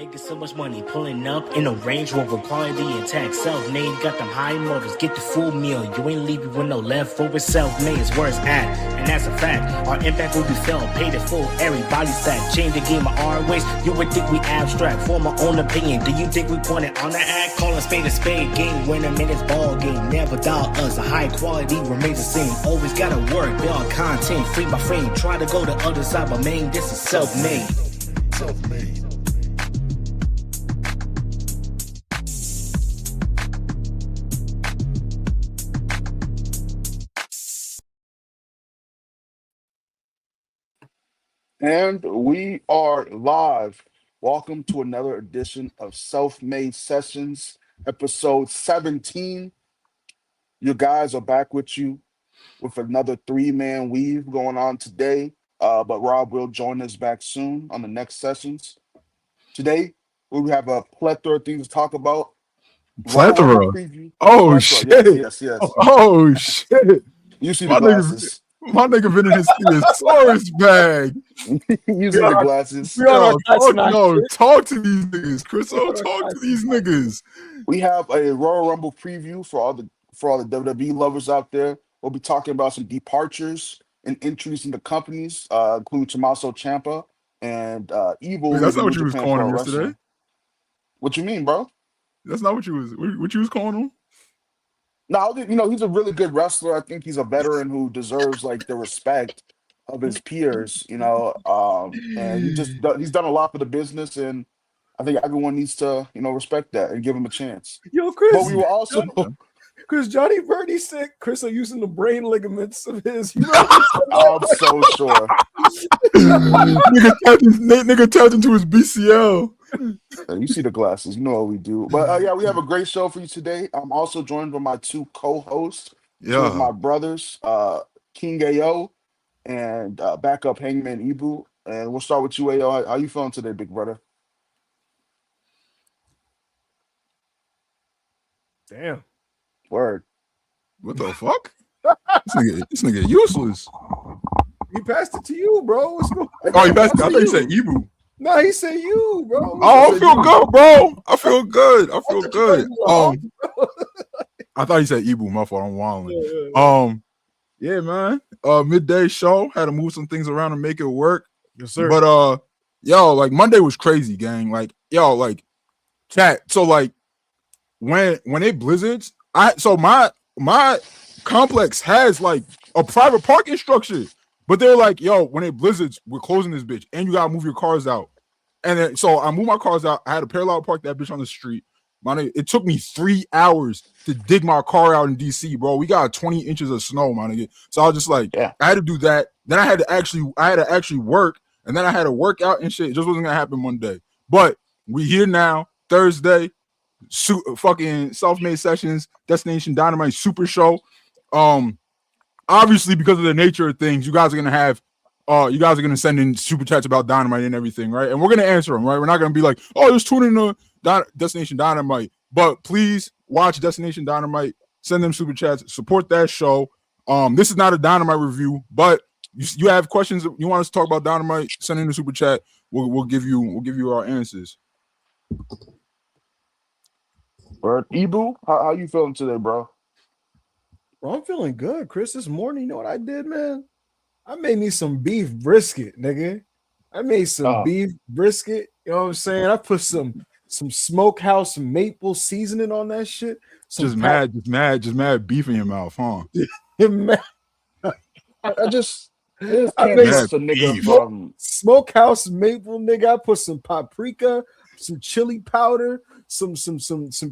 Making so much money, pulling up in a Range Rover, quality intact, self-made, got them high motors, get the full meal, you ain't leaving with no leftovers, self-made is where it's at, and that's a fact, our impact will be felt, paid in full, everybody stack, change the game of our ways, you would think we abstract, form our own opinion, do you think we want it on the act, call a spade, game winner, minutes ball game, never doubt us, a high quality remains the same, always gotta work, build content, frame by frame, try to go the other side, but main, this is self-made. Self-made. And we are live. Welcome to another edition of Self-Made Sessions, episode 17. You guys are back with you with another three-man weave going on today. But Rob will join us back soon on the next sessions. Today, we have a plethora of things to talk about. Plethora? Oh, shit. Yes. Oh, shit. You see the glasses. My nigga been in his thesaurus bag. You see the glasses. Talk to these niggas, Chris. Talk to these niggas. We have a Royal Rumble preview for all the WWE lovers out there. We'll be talking about some departures and entries into companies, including Tommaso, Ciampa, and Evil. Wait, that's not what you was calling him yesterday. What you mean, bro? That's not what you was calling him. No, he's a really good wrestler. I think he's a veteran who deserves like the respect of his peers. And he's done a lot for the business, and I think everyone needs to respect that and give him a chance. Yo, Chris. But we will also. Because Johnny Birdie said Chris are using the brain ligaments of his. I'm so sure. nigga tapped into his BCL. You see the glasses. You know what we do. But we have a great show for you today. I'm also joined by my two co-hosts. Two of my brothers, King Ayo and backup Hangman Ibu. And we'll start with you, Ayo. How you feeling today, big brother? Damn. Word. What the fuck? This nigga useless. He passed it to you, bro. What's going on? Oh, he passed it. I thought he said Ibu. No, he said you, bro. Oh, I feel good, bro. I feel good. I thought he said Ibu. My fault. I'm wilding. Yeah, man. Midday show. Had to move some things around and make it work. Yes, sir. But like Monday was crazy, gang. Like, chat. So like when it blizzards, my complex has like a private parking structure. But they're like, when it blizzards, we're closing this bitch, and you gotta move your cars out. And then, so I moved my cars out. I had to parallel park that bitch on the street. It took me 3 hours to dig my car out in DC, bro. We got 20 inches of snow, my nigga. So I was just like, I had to do that. Then I had to actually work, and then I had to work out and shit. It just wasn't gonna happen one day. But we here now, Thursday, fucking Self-Made Sessions, Destination Dynamite Super Show. Obviously, because of the nature of things, you guys are gonna send in super chats about Dynamite and everything, right? And we're gonna answer them, right? We're not gonna be like, just tune in to Destination Dynamite. But please watch Destination Dynamite. Send them super chats. Support that show. This is not a Dynamite review, but you have questions you want us to talk about Dynamite? Send in the super chat. We'll give you our answers. Ibu, how you feeling today, bro? Bro, I'm feeling good, Chris. This morning, you know what I did, man? I made me some beef brisket, nigga. I made some beef brisket. You know what I'm saying? I put some smokehouse maple seasoning on that shit. Just mad beef in your mouth, huh? I made some nigga from smokehouse maple, nigga. I put some paprika, some chili powder, some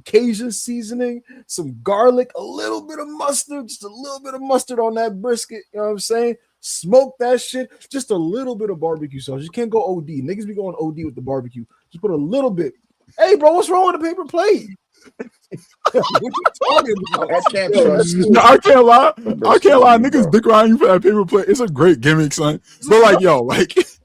Cajun seasoning, some garlic, a little bit of mustard, just a little bit of mustard on that brisket. You know what I'm saying? Smoke that shit. Just a little bit of barbecue sauce. You can't go OD. Niggas be going OD with the barbecue. Just put a little bit. Hey, bro, what's wrong with the paper plate? What you talking about? I can't trust. No, I can't lie. Niggas dick around you for that paper plate. It's a great gimmick, son. But like, if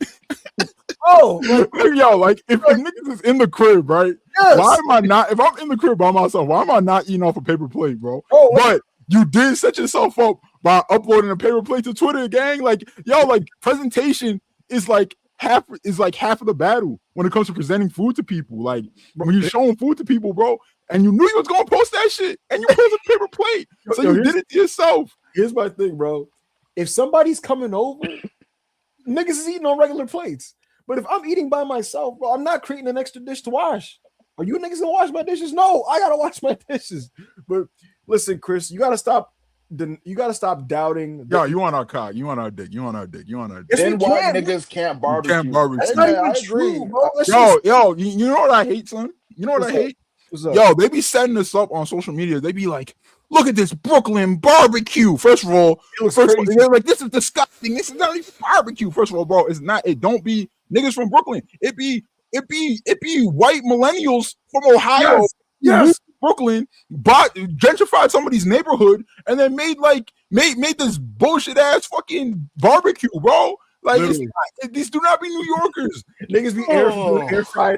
niggas is in the crib, right? Yes. Why am I not? If I'm in the crib by myself, why am I not eating off a paper plate, bro? But you did set yourself up by uploading a paper plate to Twitter, gang. Like, presentation is like half of the battle when it comes to presenting food to people. Like when you're showing food to people, bro, and you knew you was gonna post that shit, and you posted a paper plate, so you did it to yourself. Here's my thing, bro. If somebody's coming over, niggas is eating on regular plates. But if I'm eating by myself, bro, I'm not creating an extra dish to wash. Are you niggas gonna wash my dishes? No, I gotta wash my dishes. But listen, Chris, you gotta stop doubting. Yo, you on our cock, you on our dick, you on our dick, you on our dick. Then why niggas can't barbecue? That's not even true, bro. Yo, you know what I hate, son? You know what I hate? Yo, they be setting this up on social media. They be like, look at this Brooklyn barbecue. First of all, they're like, this is disgusting. This is not even barbecue. First of all, bro, it's not. It don't be niggas from Brooklyn. It be white millennials from Ohio, yes. Brooklyn, gentrified somebody's neighborhood, and then made this bullshit ass fucking barbecue, bro. Like these do not be New Yorkers. Niggas be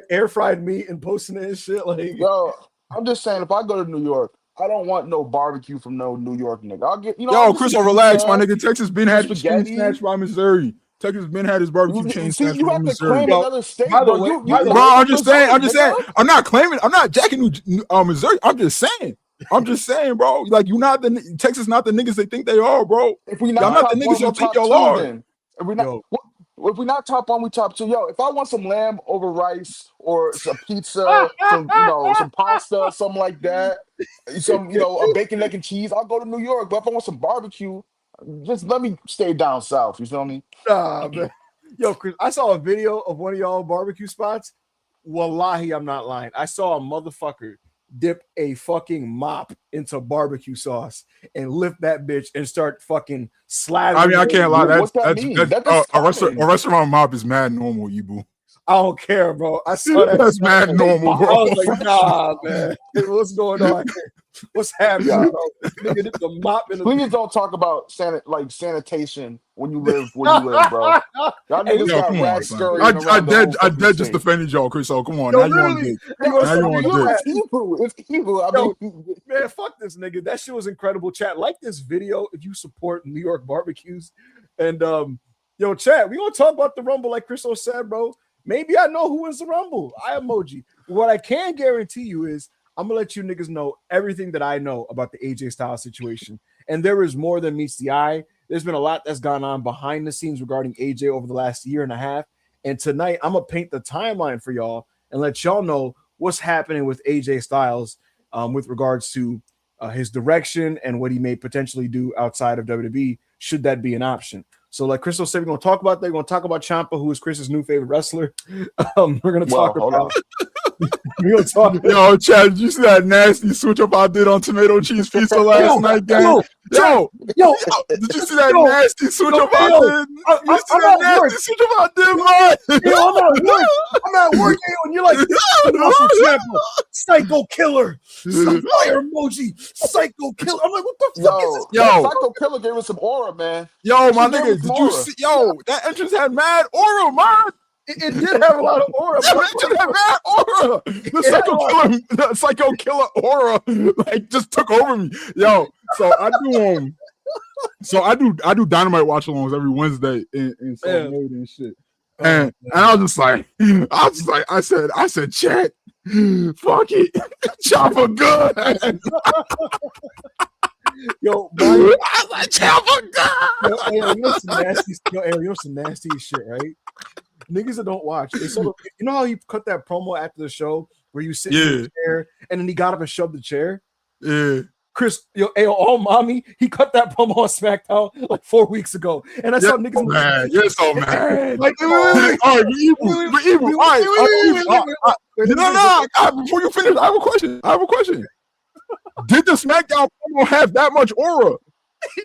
air fried meat and posting it and shit. Like, yo, I'm just saying, if I go to New York, I don't want no barbecue from no New York nigga. I'll get yo, Chris, relax, my nigga. Texas been had his chain snatched by Missouri. Texas been had his barbecue chain snatched by Missouri. Another state, bro, I'm just saying. I'm not claiming. I'm not jacking Missouri. I'm just saying, bro. Like Texas, not the niggas they think they are, bro. If we not the niggas you think y'all are. If we not top one, we top two. Yo, if I want some lamb over rice or some pizza, some pasta, something like that, a bacon, egg, and cheese, I'll go to New York. But if I want some barbecue, just let me stay down south. You feel me? Nah, man. Yo, Chris, I saw a video of one of y'all barbecue spots. Wallahi, I'm not lying. I saw a motherfucker dip a fucking mop into barbecue sauce and lift that bitch and start fucking slathering. I mean, I can't lie. What's that mean? A restaurant mop is mad normal, Ibu. I don't care, bro. I saw that. That's mad normal, bro. I was like, nah, man. What's going on here? What's happening, bro? Nigga, this a mop in the Please don't talk about sanitation when you live where you live, bro. Y'all niggas got rats scurrying around. I dead just defended y'all, Chris. So come on, now you want dick. It's evil. I mean, man, fuck this nigga. That shit was incredible. Chat, like this video if you support New York barbecues. And yo, chat, we gonna talk about the Rumble like Chris said, bro. Maybe I know who wins the Rumble. I emoji. What I can guarantee you is I'm gonna let you niggas know everything that I know about the AJ Styles situation. And there is more than meets the eye. There's been a lot that's gone on behind the scenes regarding AJ over the last year and a half. And tonight I'm gonna paint the timeline for y'all and let y'all know what's happening with AJ Styles with regards to his direction and what he may potentially do outside of WWE, should that be an option. So, like Crystal said, we're going to talk about that. We're going to talk about Ciampa, who is Chris's new favorite wrestler. We're going to talk about... We're going to talk about... Yo, Chad, did you see that nasty switch up I did on tomato cheese pizza last night, gang? Yo, did you see that nasty switch up I did? You see that nasty switch up I did, man? I'm at work, and you're like, Ciampa, psycho killer, fire emoji, psycho killer. I'm like, what the fuck is this? Yo, psycho killer gave us some aura, man. Yo, my nigga, did you see? Yo, that entrance had mad aura, man. It did have a lot of aura. It did have mad aura. The psycho killer aura, like, just took over me. Yo, so I do Dynamite watch-alongs every Wednesday in Self Made and shit. And I was just like, I said, chat, fuck it, Ciampa good. Yo, I was like, Ciampa good. You know some nasty shit, right? Niggas that don't watch, they sort of, you know how he cut that promo after the show where you sit in the chair and then he got up and shoved the chair? Yeah. Chris, oh mommy, he cut that promo on SmackDown like 4 weeks ago, and I saw niggas. Man, you're so mad. Like, No. Before you finish, I have a question. Did the SmackDown promo have that much aura?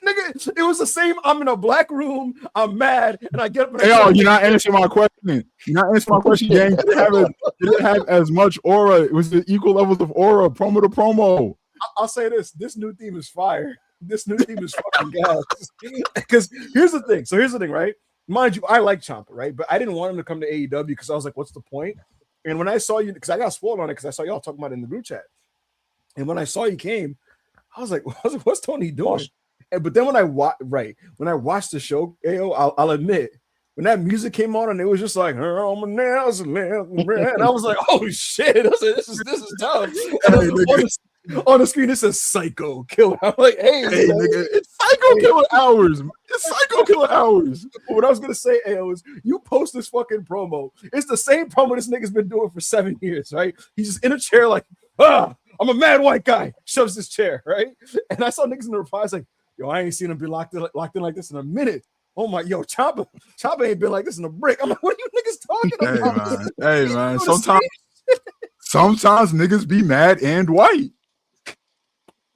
Nigga, it was the same. I'm in a black room. I'm mad, and I get up. Yo, you're not answering my question. Gang. Did it have as much aura? It was the equal levels of aura, promo to promo. I'll say this: this new theme is fire. This new theme is fucking gas. Because here's the thing, right? Mind you, I like Ciampa, right? But I didn't want him to come to AEW because I was like, what's the point? And when I saw you, because I got spoiled on it because I saw y'all talking about it in the group chat. And when I saw you came, I was like, what's Tony doing? But then when I watched the show, I'll admit, when that music came on and it was just like, on my nails, and I was like, oh shit, I said, this is tough. On the screen, it says Psycho Killer. I'm like, hey nigga, it's Psycho Killer Hours. It's Psycho Killer Hours. What I was gonna say, AO, is you post this fucking promo. It's the same promo this nigga's been doing for 7 years, right? He's just in a chair, like, I'm a mad white guy. Shoves his chair, right? And I saw niggas in the replies like, yo, I ain't seen him be locked in like this in a minute. Oh my, yo, Ciampa ain't been like this in a brick. I'm like, what are you niggas talking about? Hey man, sometimes niggas be mad and white.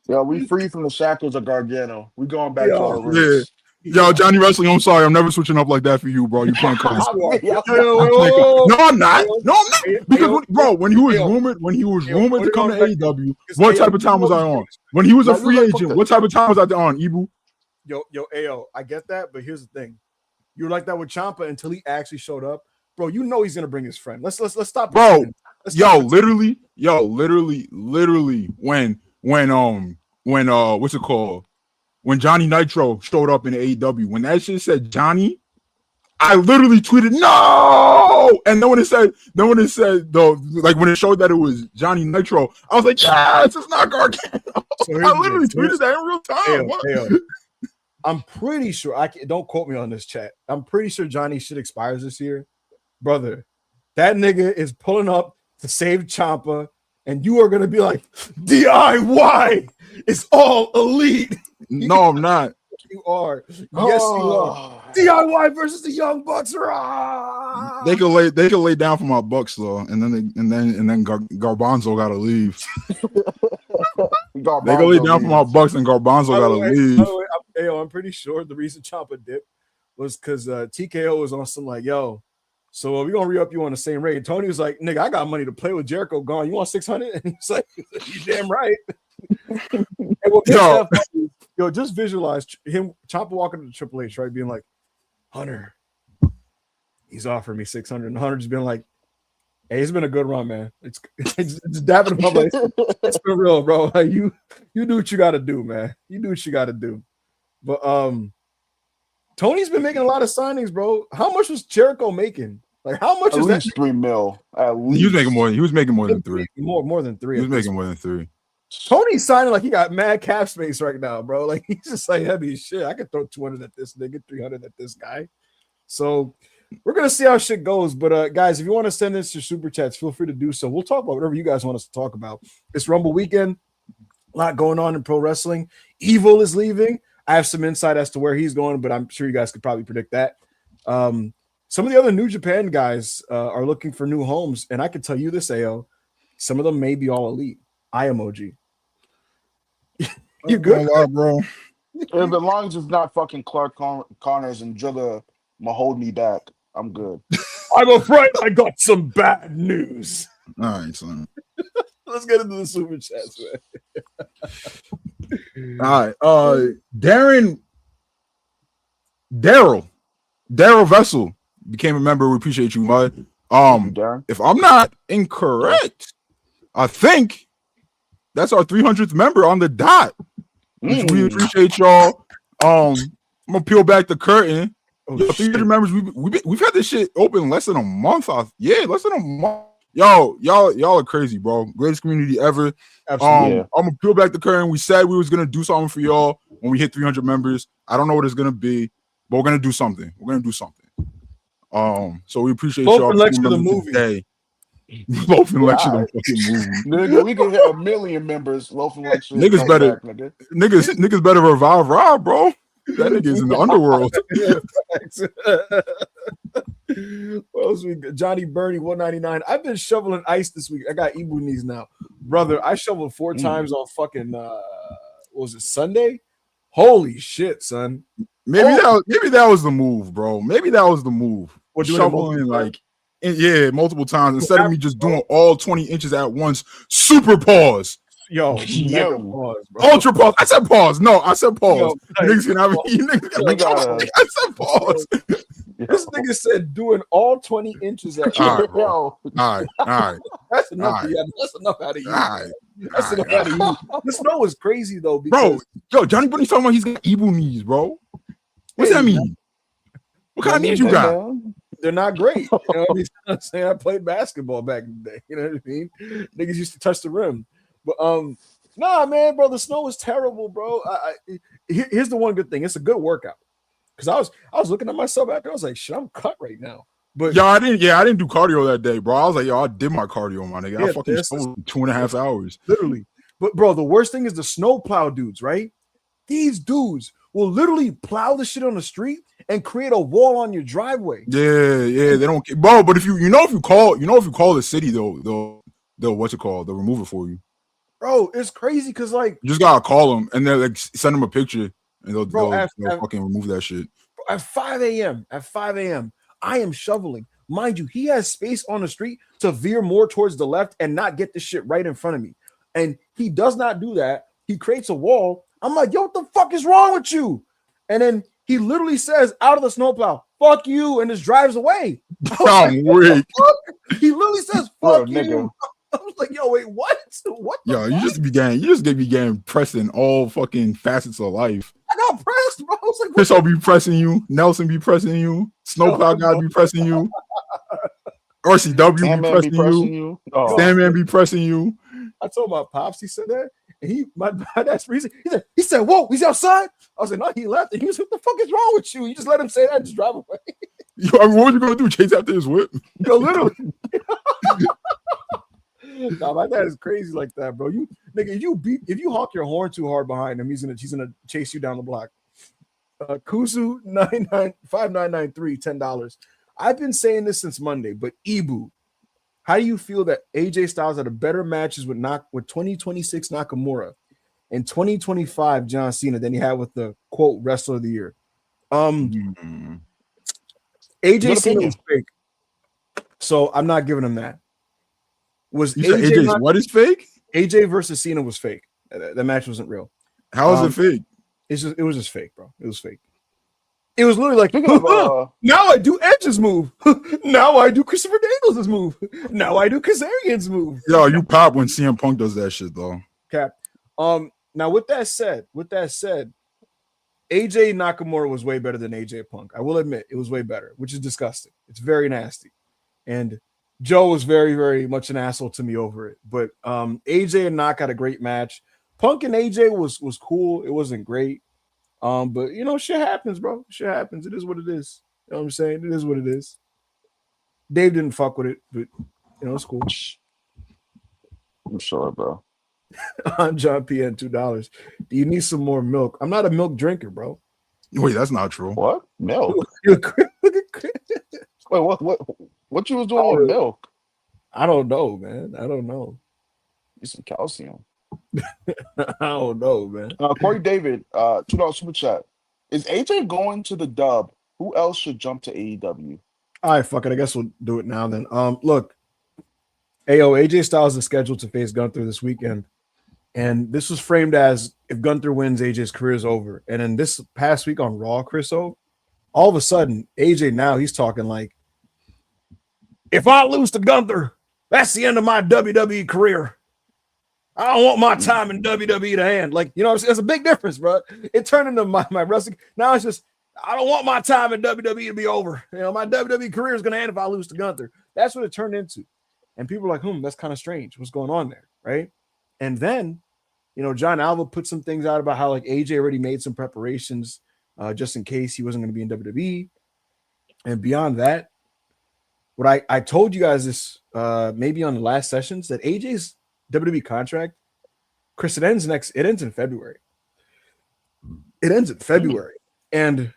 Yo, we free from the shackles of Gargano. We going back to our roots. Yo, Johnny Wrestling, I'm sorry. I'm never switching up like that for you, bro. You can't come. No, I'm not. Because when he was rumored to come to AEW, what type of time was I on? When he was a free agent, what type of time was I on, Ibu? Yo, AO, I get that, but here's the thing. You were like that with Ciampa until he actually showed up. Bro, you know he's gonna bring his friend. Let's stop. Bro, literally, when what's it called? When Johnny Nitro showed up in the AEW, when that shit said Johnny, I literally tweeted no. And then when it said though, like when it showed that it was Johnny Nitro, I was like, yes, it's not Gargano. So I literally tweeted that in real time. I'm pretty sure don't quote me on this chat. I'm pretty sure Johnny's shit expires this year, brother. That nigga is pulling up to save Ciampa, and you are gonna be like, DIY is all elite. No, I'm not. You are. Yes, you are. DIY versus the Young Bucks. Rah! They could lay down for my Bucks though, and then Garbanzo gotta leave. They could lay down for my Bucks, and Garbanzo gotta leave. I'm pretty sure the reason Ciampa dipped was because TKO was on some like, yo, so we're gonna re-up you on the same rate. Tony was like, nigga, I got money to play with. Jericho gone. You want 600? And he's like, you damn right. Yo, just visualize him, Ciampa walking to Triple H, right, being like, Hunter, he's offering me 600, and Hunter just being like, hey, it's been a good run, man. It's dabbing him up like, it's been real, bro. Like, you do what you got to do, man. You do what you got to do. But Tony's been making a lot of signings, bro. How much was Jericho making? Like, how much at is least that? $3 million. At least he was making more. He was making more than 3. More than 3. He was making more than 3. Tony's signing like he got mad cap space right now, bro. Like, he's just like, heavy shit. I could throw 200 at this nigga, 300 at this guy. So we're gonna see how shit goes. But guys, if you want to send this to super chats, feel free to do so. We'll talk about whatever you guys want us to talk about. It's Rumble weekend, a lot going on in pro wrestling. Evil is leaving. I have some insight as to where he's going, but I'm sure you guys could probably predict that. Some of the other New Japan guys are looking for new homes, and I can tell you this, AO, some of them may be all elite. Eye emoji. You good, bro? As long as it's not fucking Clark Connors and Jugga hold me back, I'm good. I'm afraid I got some bad news. All right, son. Let's get into the super chats, man. All right. Daryl Vessel became a member. We appreciate you, bud. If I'm not incorrect, I think that's our 300th member on the dot. We appreciate y'all. I'm gonna peel back the curtain. 300 members. We've had this shit open less than a month. Less than a month. Y'all are crazy, bro. Greatest community ever. Absolutely. I'm gonna peel back the curtain. We said we was gonna do something for y'all when we hit 300 members. I don't know what it's gonna be, but we're gonna do something. So we appreciate y'all. Lecture the movie. Today. Loafing lecture the fucking movie. Nigga, we can hit 1 million members. Loafing lecture. Niggas better revive Rob, bro. That nigga's in the underworld. What else we got? Johnny Bernie 199. I've been shoveling ice this week. I got Ibu knees now, brother. I shoveled 4 times on fucking was it Sunday? Holy shit, son. Maybe that was the move, bro. Maybe that was the move. What, shoveling multiple times instead of me just doing all 20 inches at once. Super pause. Yo, pause, bro. Ultra pause. I said pause. No, I said pause. Niggas can have I said pause. This nigga said doing all 20 inches at all right. That's enough. That's enough out of you. That's enough out of you. This snow is crazy though, because bro. Yo, Johnny Bunny's talking about he's got evil knees, bro. What's that mean? What kind of knees Hey, you got? man. They're not great. You know what I mean? I'm saying I played basketball back in the day. You know what I mean? Niggas used to touch the rim. But nah, man, bro, the snow is terrible, bro. Here's the one good thing. It's a good workout. Because I was looking at myself after. I was like, shit, I'm cut right now. But I didn't do cardio that day, bro. I was like, yo, I did my cardio, my nigga. Yeah, I fucking stole 2.5 hours. literally. But bro, the worst thing is the snowplow dudes, right? These dudes will literally plow the shit on the street and create a wall on your driveway. Yeah, they don't, bro. But if you call the city, they'll what's it called? They'll remove it for you. Bro, it's crazy because like You just gotta call them and then like send them a picture and they'll at fucking remove that shit. At 5 a.m., I am shoveling. Mind you, he has space on the street to veer more towards the left and not get the shit right in front of me. And he does not do that. He creates a wall. I'm like, yo, what the fuck is wrong with you? And then he literally says out of the snowplow, fuck you, and just drives away. I'm weak. He literally says, fuck you. Nigga. I was like, yo, wait, what? What the Yo, fuck? you just began pressing all fucking facets of life. I got pressed, bro. I was like, Chris will be pressing you, Nelson be pressing you, Snowplow guy be pressing you, RCW be pressing you, Oh. Sandman be pressing you. I told my pops, he said that, and my dad's reason. He said, whoa, he's outside. I was like, no, he left. And he was, what the fuck is wrong with you? You just let him say that and just drive away. Yo, I mean, what was you gonna do? Chase after his whip? Yo, literally. Nah, my dad is crazy like that, bro. You nigga, if you honk your horn too hard behind him, he's gonna chase you down the block. Kuzu 5993, $10. I've been saying this since Monday, but Ibu, how do you feel that AJ Styles had a better matches with 2026 Nakamura and 2025 John Cena than he had with the quote wrestler of the year? AJ Cena was fake, so I'm not giving him that. Was AJ's what is fake? AJ versus Cena was fake. That match wasn't real. How is it fake? It was just fake, bro. It was fake. It was literally like, now I do Edge's move. Now I do Christopher Daniels' move. Now I do Kazarian's move. Yo, you pop when CM Punk does that shit though. Cap. Now with that said, AJ Nakamura was way better than AJ Punk. I will admit it was way better, which is disgusting. It's very nasty. And Joe was very, very much an asshole to me over it. But AJ and Nak had a great match. Punk and AJ was cool. It wasn't great. But you know, shit happens, bro. Shit happens. It is what it is. You know what I'm saying? It is what it is. Dave didn't fuck with it, but you know, it's cool. I'm sure, bro. On John PN, $2. Do you need some more milk? I'm not a milk drinker, bro. Wait, that's not true. What? Milk? Look at Chris. Wait, what you was doing with milk? I don't know, man. I don't know. Need some calcium. I don't know, man. Corey David, $2 super chat. Is AJ going to the dub? Who else should jump to AEW? All right, fuck it. I guess we'll do it now then. Look, AJ Styles is scheduled to face Gunther this weekend. And this was framed as if Gunther wins, AJ's career is over. And then this past week on Raw, all of a sudden, AJ now he's talking like, if I lose to Gunther, that's the end of my WWE career. I don't want my time in WWE to end. Like, you know what I'm saying? It's a big difference, bro. It turned into my wrestling. Now it's just, I don't want my time in WWE to be over. You know, my WWE career is going to end if I lose to Gunther. That's what it turned into. And people are like, that's kind of strange. What's going on there, right? And then, you know, John Alva put some things out about how like AJ already made some preparations just in case he wasn't going to be in WWE. And beyond that, what I told you guys this maybe on the last sessions that AJ's WWE contract, Chris, it ends in February. It ends in February. And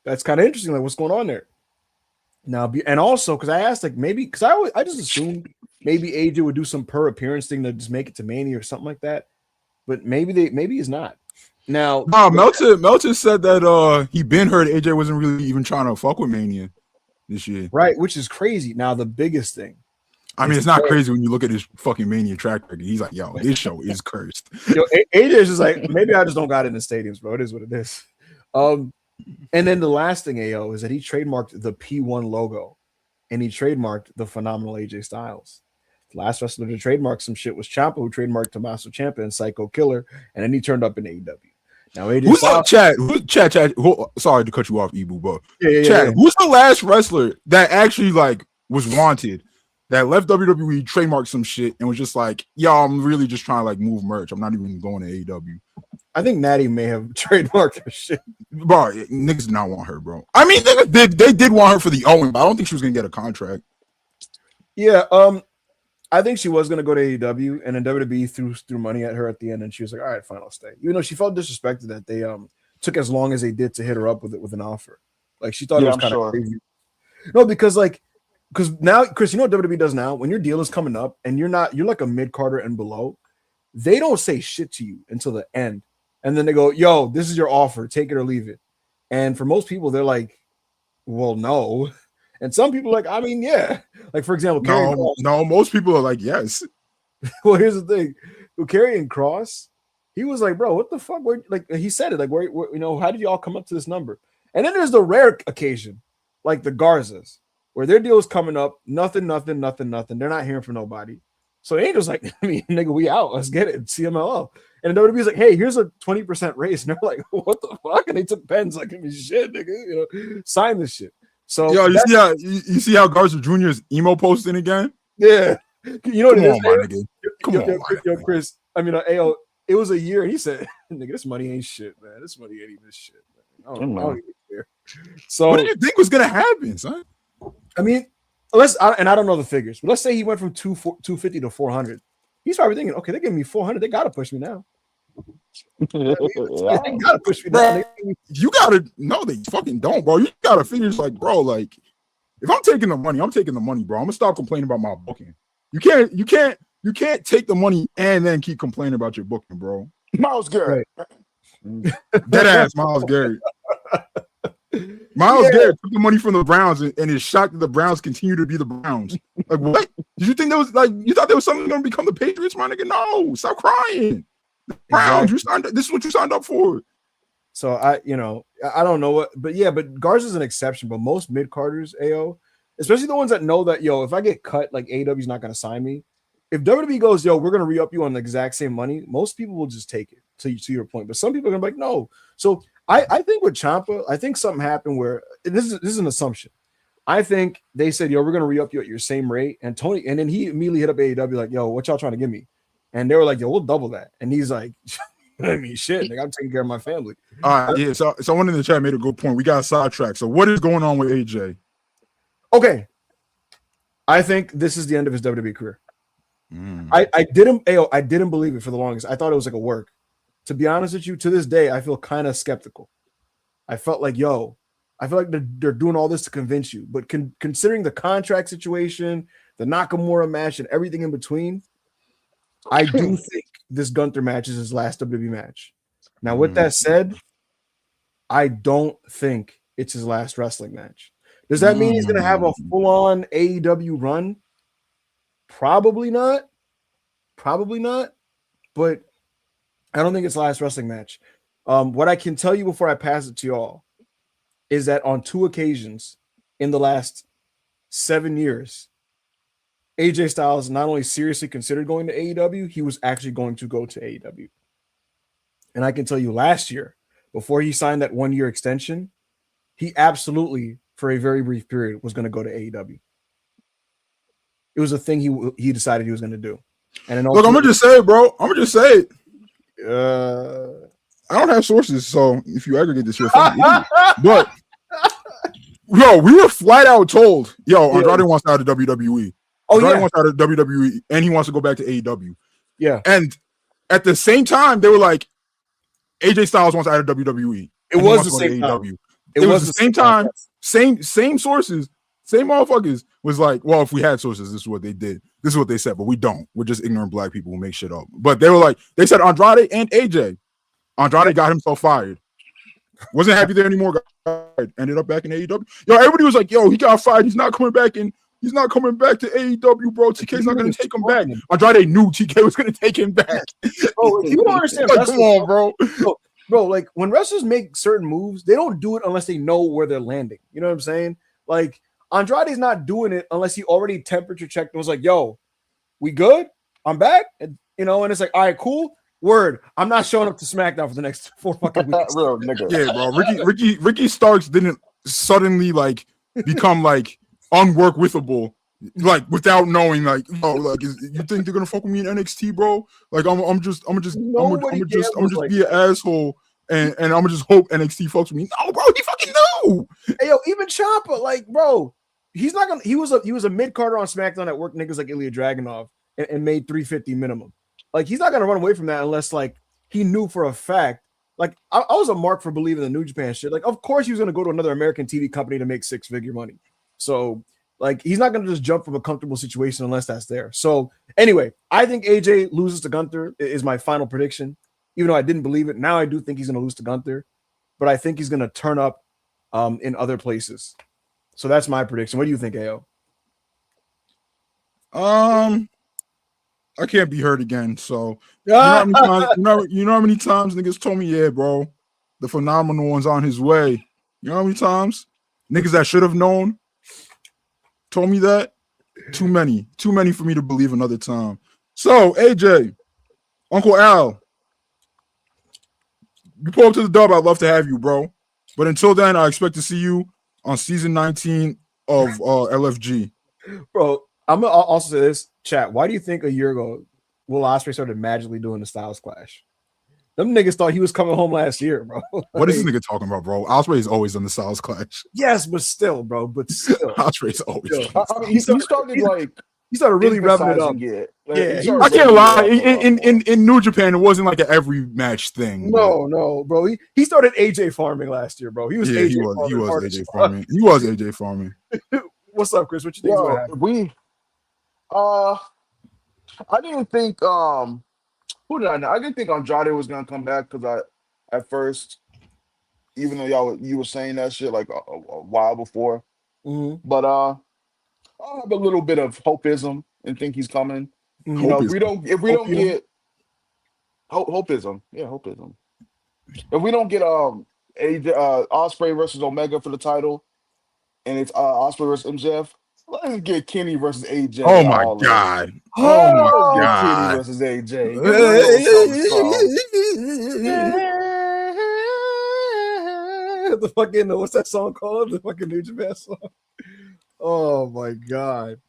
that's kind of interesting. Like, what's going on there? Now, and also because I asked, like, maybe because I just assumed maybe AJ would do some per appearance thing to just make it to Mania or something like that. But maybe he's not. Now, Melton said that he been heard AJ wasn't really even trying to fuck with Mania this year. Right, which is crazy. Now, the biggest thing. I mean, it's not crazy when you look at his fucking Mania track record. He's like, yo, this show is cursed. Yo, AJ is just like, maybe I just don't got it in the stadiums, bro. It is what it is. And then the last thing, AO, is that he trademarked the P1 logo and he trademarked the phenomenal AJ Styles. The last wrestler to trademark some shit was Ciampa, who trademarked Tommaso Ciampa and Psycho Killer, and then he turned up in AEW. Now AJ Who's Styles, Chad? Sorry to cut you off, Ibu, but yeah. Who's the last wrestler that actually like was wanted, that left WWE, trademarked some shit, and was just like, yo, I'm really just trying to like move merch. I'm not even going to AEW. I think Natty may have trademarked her shit. Bro, niggas did not want her, bro. I mean, they did want her for the Owen, but I don't think she was gonna get a contract. Yeah, I think she was gonna go to AEW, and then WWE threw money at her at the end, and she was like, "All right, fine, I'll stay." Even though she felt disrespected that they took as long as they did to hit her up with an offer. Like she thought it was kind of crazy. No, because now, Chris, you know what WWE does now? When your deal is coming up and you're like a mid-carder and below, they don't say shit to you until the end. And then they go, yo, this is your offer. Take it or leave it. And for most people, they're like, well, no. And some people are like, I mean, yeah. Like, for example, no, most people are like, yes. Well, here's the thing. With Karrion Kross, he was like, bro, what the fuck? Like, he said it. Like, where, how did y'all come up to this number? And then there's the rare occasion, like the Garzas, where their deal is coming up. Nothing. They're not hearing from nobody. So Angel's like, I mean, nigga, we out. Let's get it. CMLL. And WWE's like, hey, here's a 20% raise. And they're like, what the fuck? And they took pens like, I mean, shit, nigga, sign this shit. So yo, you see how Garza Jr. is emo posting again? Yeah. You know what it is? My nigga. Come on, yo, Chris. I mean, it was a year. And he said, nigga, this money ain't shit, man. This money ain't even shit, man. I don't even care. So what do you think was gonna happen, son? I mean, I don't know the figures, but let's say he went from 250 to 400. He's probably thinking, okay, they're giving me 400. They gotta push me now. They gotta push me now. You gotta they fucking don't, bro. You gotta figure it's like, bro, like if I'm taking the money, I'm taking the money, bro. I'm gonna stop complaining about my booking. You can't take the money and then keep complaining about your booking, bro. Myles Garrett. Right. Dead ass Myles Garrett. Myles Garrett took the money from the Browns and is shocked that the Browns continue to be the Browns. Like, what? Did you think that was like you thought there was something going to become the Patriots, my nigga? No, stop crying. The Browns, this is what you signed up for. So I don't know what, but Garza's an exception. But most mid carders, especially the ones that know that, if I get cut, like AEW's not going to sign me. If WWE goes, we're going to re-up you on the exact same money, most people will just take it. To your point, but some people are going to be like, no. So I think with Ciampa, I think something happened where this is an assumption. I think they said, we're going to re-up you at your same rate. And then he immediately hit up AEW like, yo, what y'all trying to give me? And they were like, yo, we'll double that. And he's like, I mean, shit, like, I'm taking care of my family. All right, yeah. So someone in the chat made a good point. We got sidetracked. So what is going on with AJ? Okay. I think this is the end of his WWE career. I didn't believe it for the longest. I thought it was like a work. To be honest with you, to this day, I feel kind of skeptical. I felt like, I feel like they're doing all this to convince you. But considering the contract situation, the Nakamura match, and everything in between, I do think this Gunther match is his last WWE match. Now, with that said, I don't think it's his last wrestling match. Does that mean he's going to have a full-on AEW run? Probably not. But I don't think it's the last wrestling match. What I can tell you before I pass it to y'all is that on 2 occasions in the last 7 years, AJ Styles not only seriously considered going to AEW, he was actually going to go to AEW. And I can tell you last year, before he signed that 1-year extension, he absolutely, for a very brief period, was going to go to AEW. It was a thing he decided he was going to do. And then look, I'm going to just say it, bro. I'm going to just say it. I don't have sources, so if you aggregate this, you're fine. But, we were flat out told, Andrade wants out of WWE. Andrade wants out of WWE, and he wants to go back to AEW. Yeah. And at the same time, they were like, AJ Styles wants out of WWE. It was the same time. It was the same time. Same sources. Same motherfuckers was like, well, if we had sources, this is what they did. This is what they said, but we don't. We're just ignorant black people who make shit up. But they were like, they said Andrade and AJ. Andrade got himself fired. Wasn't happy there anymore. Ended up back in AEW. Everybody was like, he got fired. He's not coming back in. He's not coming back to AEW, bro. TK's not going to take him back. Andrade knew TK was going to take him back. Bro, you don't understand. Like, come on, bro. Bro, like when wrestlers make certain moves, they don't do it unless they know where they're landing. You know what I'm saying? Like Andrade's not doing it unless he already temperature checked and was like, yo, we good? I'm back. And it's like, all right, cool. Word. I'm not showing up to SmackDown for the next 4 fucking weeks. Real nigga. Yeah, bro. Ricky Starks didn't suddenly like become like unworkwithable, like without knowing, like, like you think they're gonna fuck with me in NXT, bro? Like I'm just be an asshole and I'm gonna just hope NXT fucks with me. No, bro, he fucking knew. Hey, yo, even Ciampa, like, bro, he's not gonna. He was a mid carder on SmackDown that worked niggas like Ilya Dragunov and made $350 minimum. Like, he's not gonna run away from that unless like he knew for a fact. Like, I was a mark for believing the New Japan shit. Like, of course he was gonna go to another American TV company to make 6-figure money. So, like, he's not gonna just jump from a comfortable situation unless that's there. So, anyway, I think AJ loses to Gunther is my final prediction. Even though I didn't believe it, now I do think he's gonna lose to Gunther, but I think he's gonna turn up in other places. So that's my prediction. What do you think, AO? I can't be hurt again. So you know how many times niggas told me, yeah, bro, the phenomenal one's on his way. You know how many times niggas that should have known told me that? Too many for me to believe another time. So AJ, Uncle Al, you pull up to the dub. I'd love to have you, bro. But until then, I expect to see you on season 19 of LFG. Bro, I'm gonna also say this, chat. Why do you think a year ago Will Ospreay started magically doing the Styles Clash? Them niggas thought he was coming home last year, bro. What is this nigga talking about, bro? Ospreay is always on the Styles Clash. Yes, but still, bro. Ospreay's always. I mean, he started really revving it up. Yeah, I can't lie. In New Japan, it wasn't like an every match thing. No, bro. He started AJ farming last year, bro. He was AJ farming. He was AJ farming. What's up, Chris? What you think? I didn't think who did I know? I didn't think Andrade was gonna come back because at first, even though you were saying that shit like a while before, but I have a little bit of hopeism and think he's coming. You know, if we don't get hopeism, hopeism. If we don't get AJ, Ospreay versus Omega for the title, and it's Ospreay versus MJF, let's get Kenny versus AJ. Oh my god! Kenny versus AJ. The fucking what's that song called? The fucking New Japan song. Oh my god,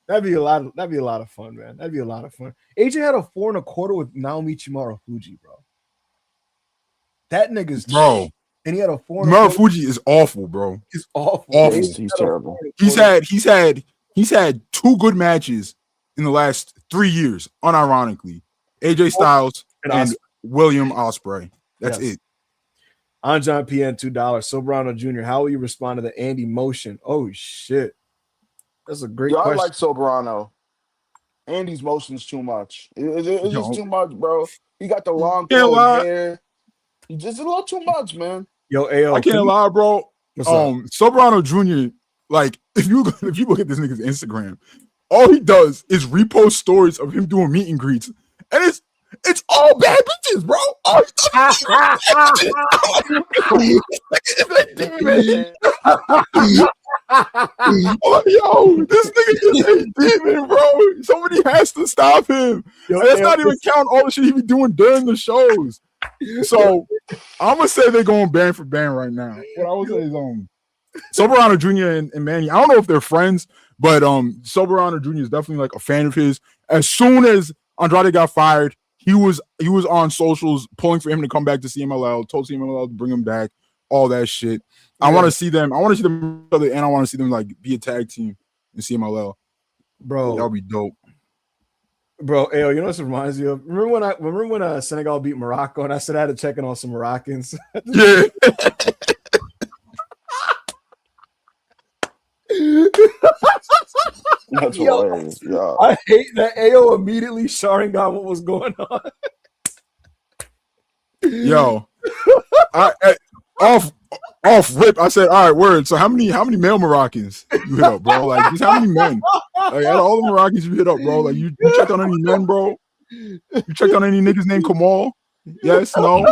that'd be a lot of fun, man. That'd be a lot of fun. AJ had a 4 1/4 with Naomi Fuji, bro. That nigga's bro. And he had a 4 Fuji is awful, bro. He's awful. He's terrible. He's had 2 good matches in the last 3 years, unironically. AJ Styles and William Ospreay. That's it. On John PN $2. Sobrano Jr. How will you respond to the Andy motion? Oh shit. That's a great question. I like Sobrano. Andy's motion's too much. It's just too much, bro. He got the long hair. He's just a little too much, man. Yo, AO, I can't lie, bro. Sobrano Jr., like, if you look at this nigga's Instagram, all he does is repost stories of him doing meet and greets. And it's all bad bitches, bro. Yo, this nigga is a demon, bro. Somebody has to stop him. Yo, let's not even count all the shit he be doing during the shows. So I'm gonna say they're going band for band right now. What I would say is Soberano Jr. and Manny. I don't know if they're friends, but Soberano Jr. is definitely like a fan of his. As soon as Andrade got fired, he was on socials pulling for him to come back to CMLL, told CMLL to bring him back, all that shit. Yeah. I want to see them and I want to see them like be a tag team in CMLL. Bro, that'll be dope. Bro, Ayo, you know what this reminds you of? Remember when Senegal beat Morocco and I said I had to check in on some Moroccans? Yeah. That's hilarious. Yeah. I hate that Ayo immediately Sharingan what was going on. Yo, off rip. I said, all right, word. So how many male Moroccans you hit up, bro? Like, just how many men? Like, out of all the Moroccans you hit up, bro. Like, you checked on any men, bro? You checked on any niggas named Kamal? Yes, no.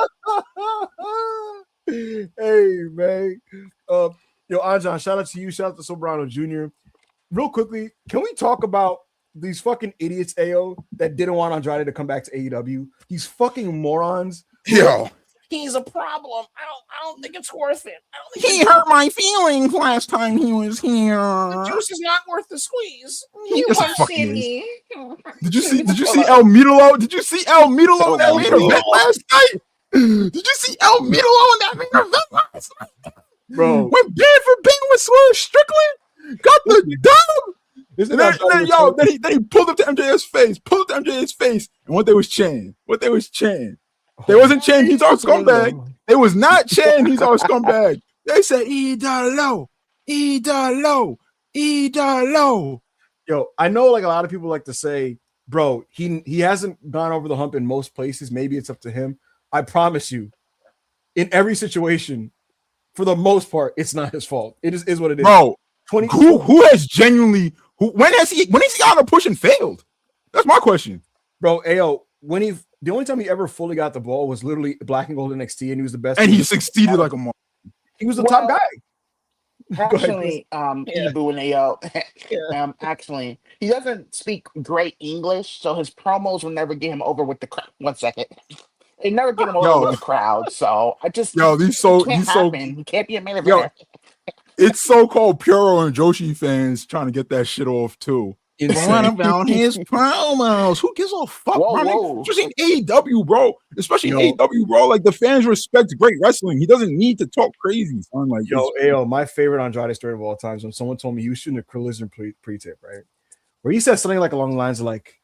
Hey, man. Yo, Anjan, shout out to you. Shout out to Sobrano Jr. Real quickly, can we talk about these fucking idiots, AO, that didn't want Andrade to come back to AEW. These fucking morons. Yo, He's a problem. I don't think it's worth it. I don't think he hurt my feelings last time he was here. the juice is not worth the squeeze. He just fucking is. Did you see El Midolo? Did you see El Midolo in that main event last night? Did you see El Midolo in that main event last night? Bro, When Bamford Bing with Swerve Strickland got the dub. Then he pulled up to MJF's face, and what they was chanting. They wasn't chanting, he's our scumbag. They was not chanting, he's our scumbag. They said, Idolo. Yo, I know like a lot of people like to say, bro, he hasn't gone over the hump in most places. Maybe it's up to him. I promise you, in every situation, for the most part, it's not his fault. It is what it is. Bro, who has genuinely when has he got on a push and failed? That's my question. Bro, AO, the only time he ever fully got the ball was literally Black and Gold NXT, and he was the best. And he succeeded like a month. He was the top guy. Actually, Ibu and AO, actually, he doesn't speak great English, so his promos will never get him over with the crowd. 1 second. They never get him over with the crowd, so I just he can't be a main eventer. It's so-called Puro and Joshi fans trying to get that shit off too. What about his promos? Who gives a fuck? Whoa. Just in AEW, bro. Especially in AEW, bro. Like the fans respect great wrestling. He doesn't need to talk crazy, son. Like, AO, my favorite Andrade story of all time is when someone told me he was shooting a collision pre-tape, right? Where he said something like along the lines of like,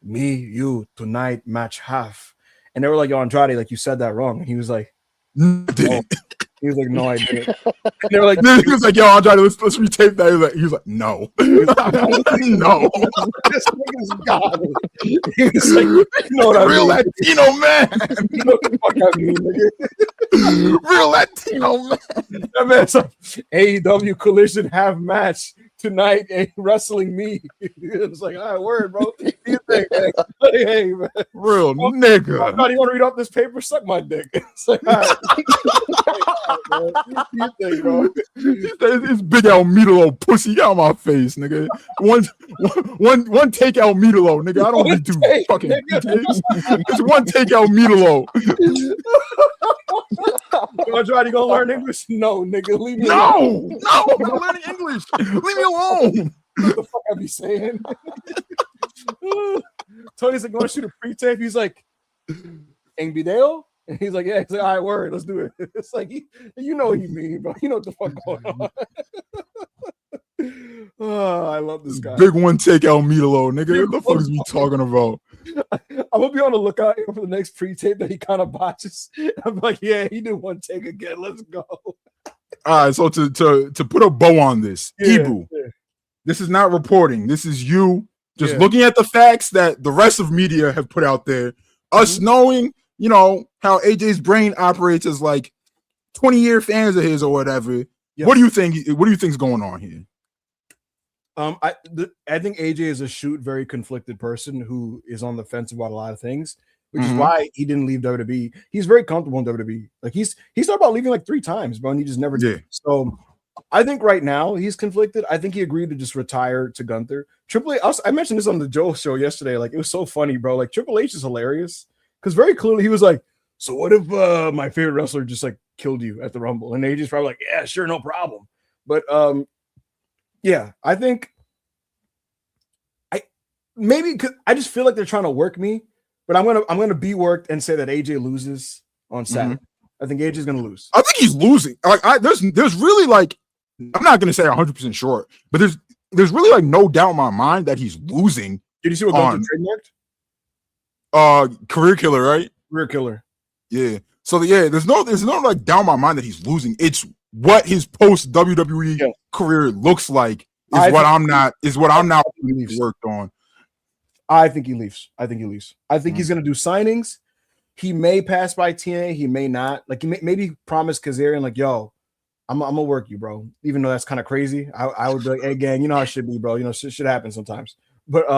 me, you, tonight, match half. And they were like, yo, Andrade, like you said that wrong. And he was like, no, I didn't. He was like, no, I didn't. And they were like, he was like, yo, Andrade, let's retape that. He was like, no. No. This nigga's God. He was like, you know what I Real mean? Latino man. You know what the fuck I mean, nigga? Real Latino man. That man's like, AEW Collision half match tonight and wrestling me. It's like, all right, word, bro. You think, man? Hey, man. Real nigga. I thought you want to read off this paper? Suck my dick. It's like, all right. You think, bro? It's big El Midolo pussy. Get out my face, nigga. One take El Midolo, nigga. I don't need to fucking takes. It's one take El Midolo. Andrade, you gonna learn English? No, nigga. Leave me alone. No, I'm not learning English. Leave me alone. What the fuck I be saying? Tony's like, want to shoot a pre-tape? He's like, en video? And he's like, yeah. He's like, all right, word, let's do it. It's like, you know what you mean, bro. You know what the fuck going on. Oh, I love this guy. Big one take El Midolo, nigga. What the fuck is he talking about? I'm gonna be on the lookout for the next pre-tape that he kind of botches. I'm like, yeah, he did one take again. Let's go. All right, so to put a bow on this, Ibu, this is not reporting. This is you just looking at the facts that the rest of media have put out there. Us knowing, you know, how AJ's brain operates as like 20-year fans of his or whatever. Yes. What do you think? What do you think's going on here? I think AJ is a very conflicted person who is on the fence about a lot of things, which is why he didn't leave WWE. He's very comfortable in WWE. Like he's thought about leaving like 3 times, bro, and he just never did. So I think right now he's conflicted. I think he agreed to just retire to Gunther. Triple H, I mentioned this on the Joe show yesterday. Like it was so funny, bro. Like Triple H is hilarious because very clearly he was like, "So what if my favorite wrestler just like killed you at the Rumble?" And AJ's probably like, "Yeah, sure, no problem." But yeah, I think I just feel like they're trying to work me, but I'm gonna be worked and say that AJ loses on Saturday. I think AJ's gonna lose. I think he's losing. Like there's really like I'm not gonna say 100% sure, but there's really like no doubt in my mind that he's losing. Did you see what Gunther trademarked? Career killer, right? Career killer. Yeah. So there's no like doubt in my mind that he's losing. It's what his post WWE career looks like is what I'm not worked on. I think he leaves. I think he's gonna do signings. He may pass by TNA. He may not. Like he maybe promise Kazarian like, yo, I'm gonna work you, bro. Even though that's kind of crazy. I would be like, hey gang, you know how it should be, bro. You know, shit happens sometimes. But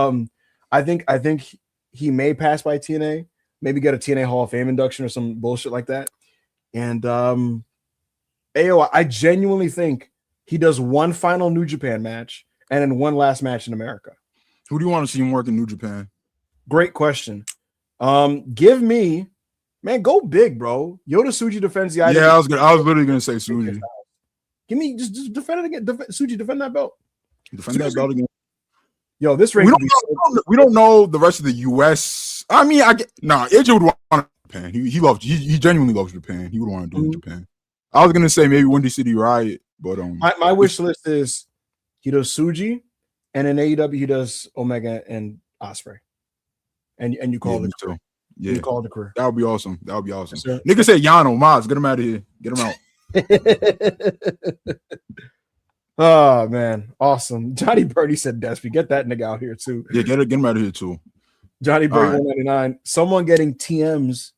I think he may pass by TNA. Maybe get a TNA Hall of Fame induction or some bullshit like that. And AO, I genuinely think he does one final New Japan match and then one last match in America. Who do you want to see him work in New Japan? Great question. Give me, man, go big, bro. Yota Tsuji defends the item. Yeah, I was literally gonna say Tsuji. Give me just defend it again. Tsuji, defend that belt. Defend that belt again. Yo, this ring. We don't know the rest of the U.S. I mean, AJ would want Japan. He genuinely loves Japan. He would want to do it in Japan. I was gonna say maybe Windy City Riot, but my wish list is he does Tsuji, and in AEW he does Omega and Ospreay, and you call it too. Yeah, you call it a career. That would be awesome. That would be awesome. Yes, Nigga said Yano, Maz, get him out of here. Get him out. Oh man, awesome. Johnny Birdie said Despy. Get that nigga out here too. Yeah, get him out of here too. Johnny Birdie 199. Someone getting TMs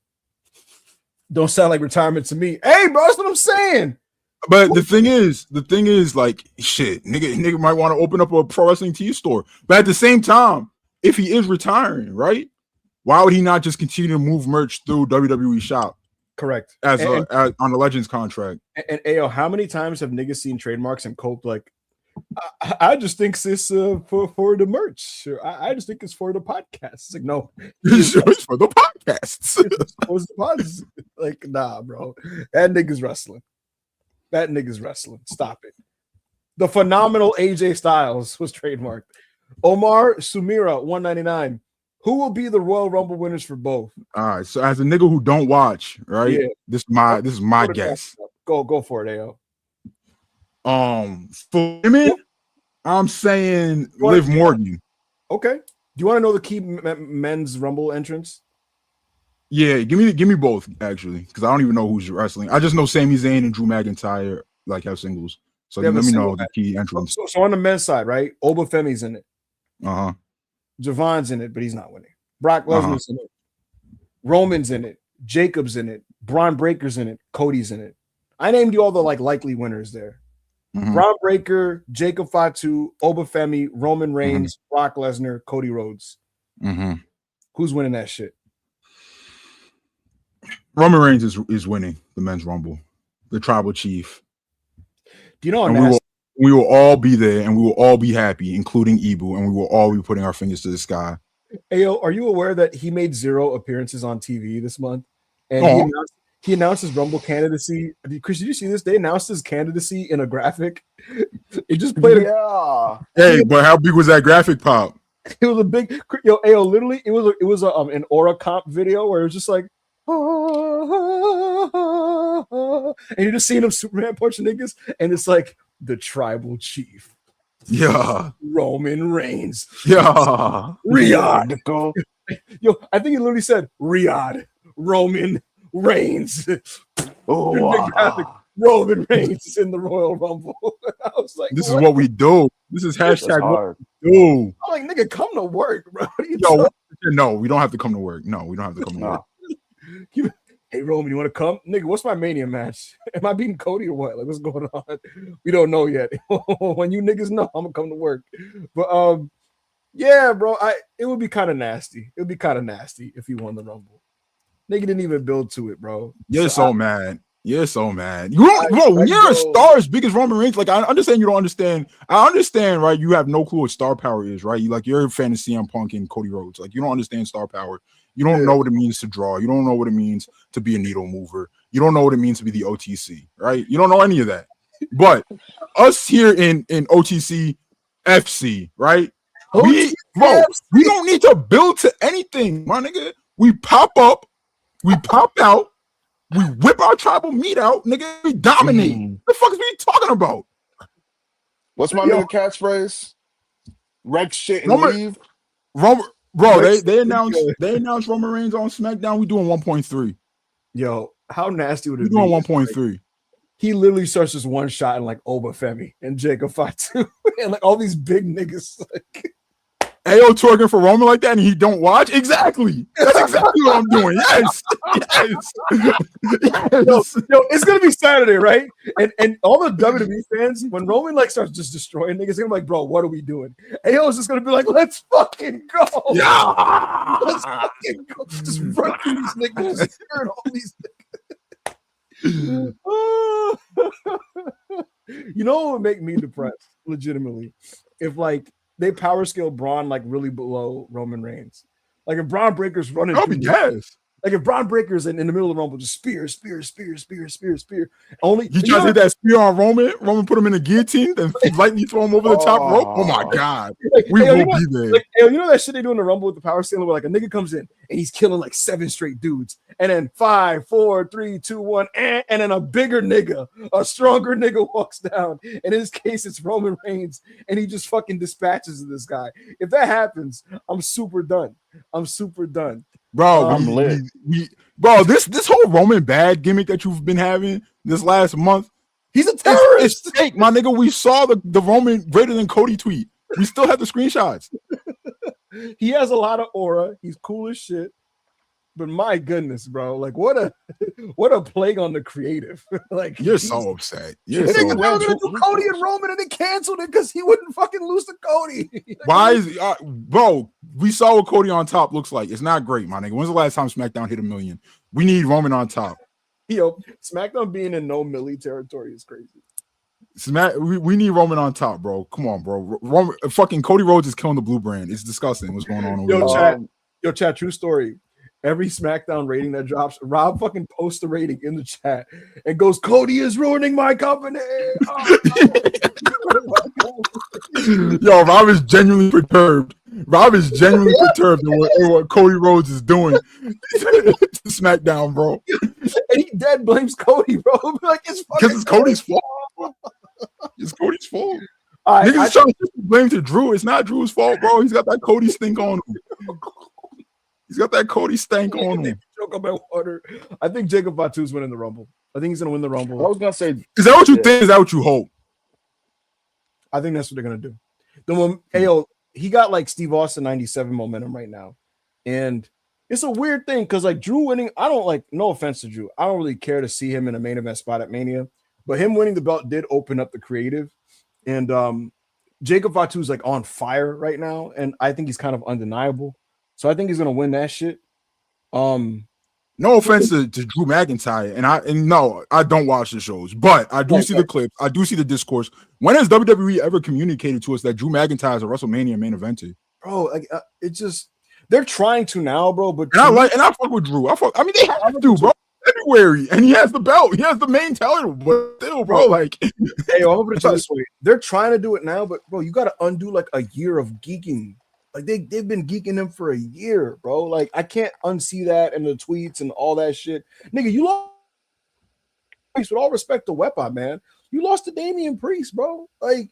don't sound like retirement to me. Hey, bro, that's what I'm saying. But the thing is, like, shit, nigga might want to open up a pro wrestling tee store. But at the same time, if he is retiring, right? Why would he not just continue to move merch through WWE Shop? Correct. As on the Legends contract. And Ayo, how many times have niggas seen trademarks and coped like, I just think this for the merch. I just think it's for the podcast. It's like, no, it's for the podcasts. Like, nah, bro. That nigga's wrestling. Stop it. The phenomenal AJ Styles was trademarked. Omar Sumira 199. Who will be the Royal Rumble winners for both? All right. So as a nigga who don't watch, right? Yeah. This is my guess. Go for it, Ayo. For women, I'm saying Liv Morgan. Okay. Do you want to know the key men's Rumble entrance? Yeah, give me both actually, because I don't even know who's wrestling. I just know Sami Zayn and Drew McIntyre like have singles. So let me know the key entrance. So on the men's side, right? Obafemi's in it. Uh-huh. Javon's in it, but he's not winning. Brock Lesnar's in it. Roman's in it. Jacob's in it. Braun Breaker's in it. Cody's in it. I named you all the likely winners there. Mm-hmm. Braun Breaker, Jacob Fatu, Obafemi, Roman Reigns, Brock Lesnar, Cody Rhodes. Mm-hmm. Who's winning that shit? Roman Reigns is winning the men's rumble, the tribal chief. Do you know? We will all be there, and we will all be happy, including Ibu, and we will all be putting our fingers to the sky. Ayo, are you aware that he made 0 appearances on TV this month? And he announced his Rumble candidacy. Chris, did you see this? They announced his candidacy in a graphic. It just played. Hey, but how big was that graphic pop? It was a big. Ayo, literally, it was an Aura comp video where it was just like, and you're just seeing him Superman punching niggas, and it's like the tribal chief. Yeah. Roman Reigns. Yeah. Riyadh. Yo, I think he literally said Riyadh. Roman Reigns. Roman Reigns is in the Royal Rumble. I was like, this is what we do. This is hashtag what we do. I'm like, nigga, come to work, bro. No, we don't have to come to work. No, we don't have to come to work. Hey, Roman, you want to come? Nigga, what's my Mania match? Am I beating Cody or what? Like, what's going on? We don't know yet. When you niggas know, I'm going to come to work. But, yeah, bro, it would be kind of nasty. It would be kind of nasty if he won the Rumble. Nigga didn't even build to it, bro. You're so mad. You're so mad. You're a star as big as Roman Reigns. Like, I understand you don't understand. I understand, right? You have no clue what star power is, right? You're a fan of CM Punk and Cody Rhodes. Like, you don't understand star power. You don't know what it means to draw. You don't know what it means to be a needle mover. You don't know what it means to be the OTC, right? You don't know any of that. But us here in OTC FC, right? We don't need to build to anything, my nigga. We pop up, we pop out, we whip our tribal meat out, nigga. We dominate. What the fuck is we talking about? What's my nigga catchphrase? Wreck shit and leave. Bro, they announced Roman Reigns on SmackDown. We doing 1.3. Yo, how nasty would it be? We doing 1.3. Like, he literally starts just one shot in like Obafemi and Jacob Fatu and like all these big niggas. Like, AO twerking for Roman like that and he don't watch? Exactly. That's exactly what I'm doing. Yes. Yo, it's gonna be Saturday, right? And all the WWE fans, when Roman like starts just destroying niggas, they're gonna be like, bro, what are we doing? AO is just gonna be like, let's fucking go. Yeah. Let's fucking go. Just run through these niggas, just turn all these niggas. You know what would make me depressed, legitimately? If like they power scale Braun like really below Roman Reigns. Like if Braun Breaker's running That'll through be gas. like if Braun Breaker's in the middle of the Rumble, just spear. Only He tried to hit that spear on Roman. Roman put him in a guillotine, then lightning throw him over the top rope. Oh my god, like, we hey, will be there. Like, hey, you know that shit they do in the Rumble with the power scaling where like a nigga comes in and he's killing like 7 straight dudes, and then 5, 4, 3, 2, 1, and then a bigger nigga, a stronger nigga walks down. In this case, it's Roman Reigns, and he just fucking dispatches this guy. If that happens, I'm super done. Bro, I'm lit. Bro, this whole Roman bad gimmick that you've been having this last month, he's a terrorist. It's fake, my nigga. We saw the Roman greater than Cody tweet. We still have the screenshots. He has a lot of aura. He's cool as shit. But my goodness, bro, like what a plague on the creative. Like you're so upset. You're they so were gonna do Cody and Roman, and they canceled it because he wouldn't fucking lose to Cody. Why is bro? We saw what Cody on top looks like. It's not great, my nigga. When's the last time SmackDown hit 1 million? We need Roman on top. Yo, SmackDown being in no milli territory is crazy. We need Roman on top, bro. Come on, bro. Roman, fucking Cody Rhodes is killing the blue brand. It's disgusting what's going on over there. Chat, true story. Every SmackDown rating that drops, Rob fucking posts the rating in the chat and goes, Cody is ruining my company. Oh, no. Yo, Rob is genuinely perturbed. Perturbed in what Cody Rhodes is doing to SmackDown, bro. And he dead blames Cody, bro. Like it's Cody's fault. It's Cody's fault. Niggas trying to blame to Drew. It's not Drew's fault, bro. He's got that Cody stink on him. He's got that Cody stank on him. Choke on my water. I think Jacob Fatu's winning the Rumble. I think he's gonna win the Rumble. I was gonna say, is that what you think? Is that what you hope? I think that's what they're gonna do. He got like Steve Austin 97 momentum right now, and it's a weird thing because like Drew winning, I don't like. No offense to Drew, I don't really care to see him in a main event spot at Mania, but him winning the belt did open up the creative, and Jacob Fatu's like on fire right now, and I think he's kind of undeniable. So I think he's gonna win that shit. No offense to Drew McIntyre, and no, I don't watch the shows, but I do see the clips. I do see the discourse. When has WWE ever communicated to us that Drew McIntyre is a WrestleMania main eventer? Bro, like it's just they're trying to now, bro. But I fuck with Drew. I mean, they have to, bro. February, and he has the belt. He has the main title, but still, bro. Like, hey, I'm gonna tell you this way. They're trying to do it now, but bro, you got to undo like a year of geeking. Like they've been geeking him for a year, bro. Like I can't unsee that and the tweets and all that shit. Nigga, you lost with all respect to Wepa, man. You lost to Damian Priest, bro. Like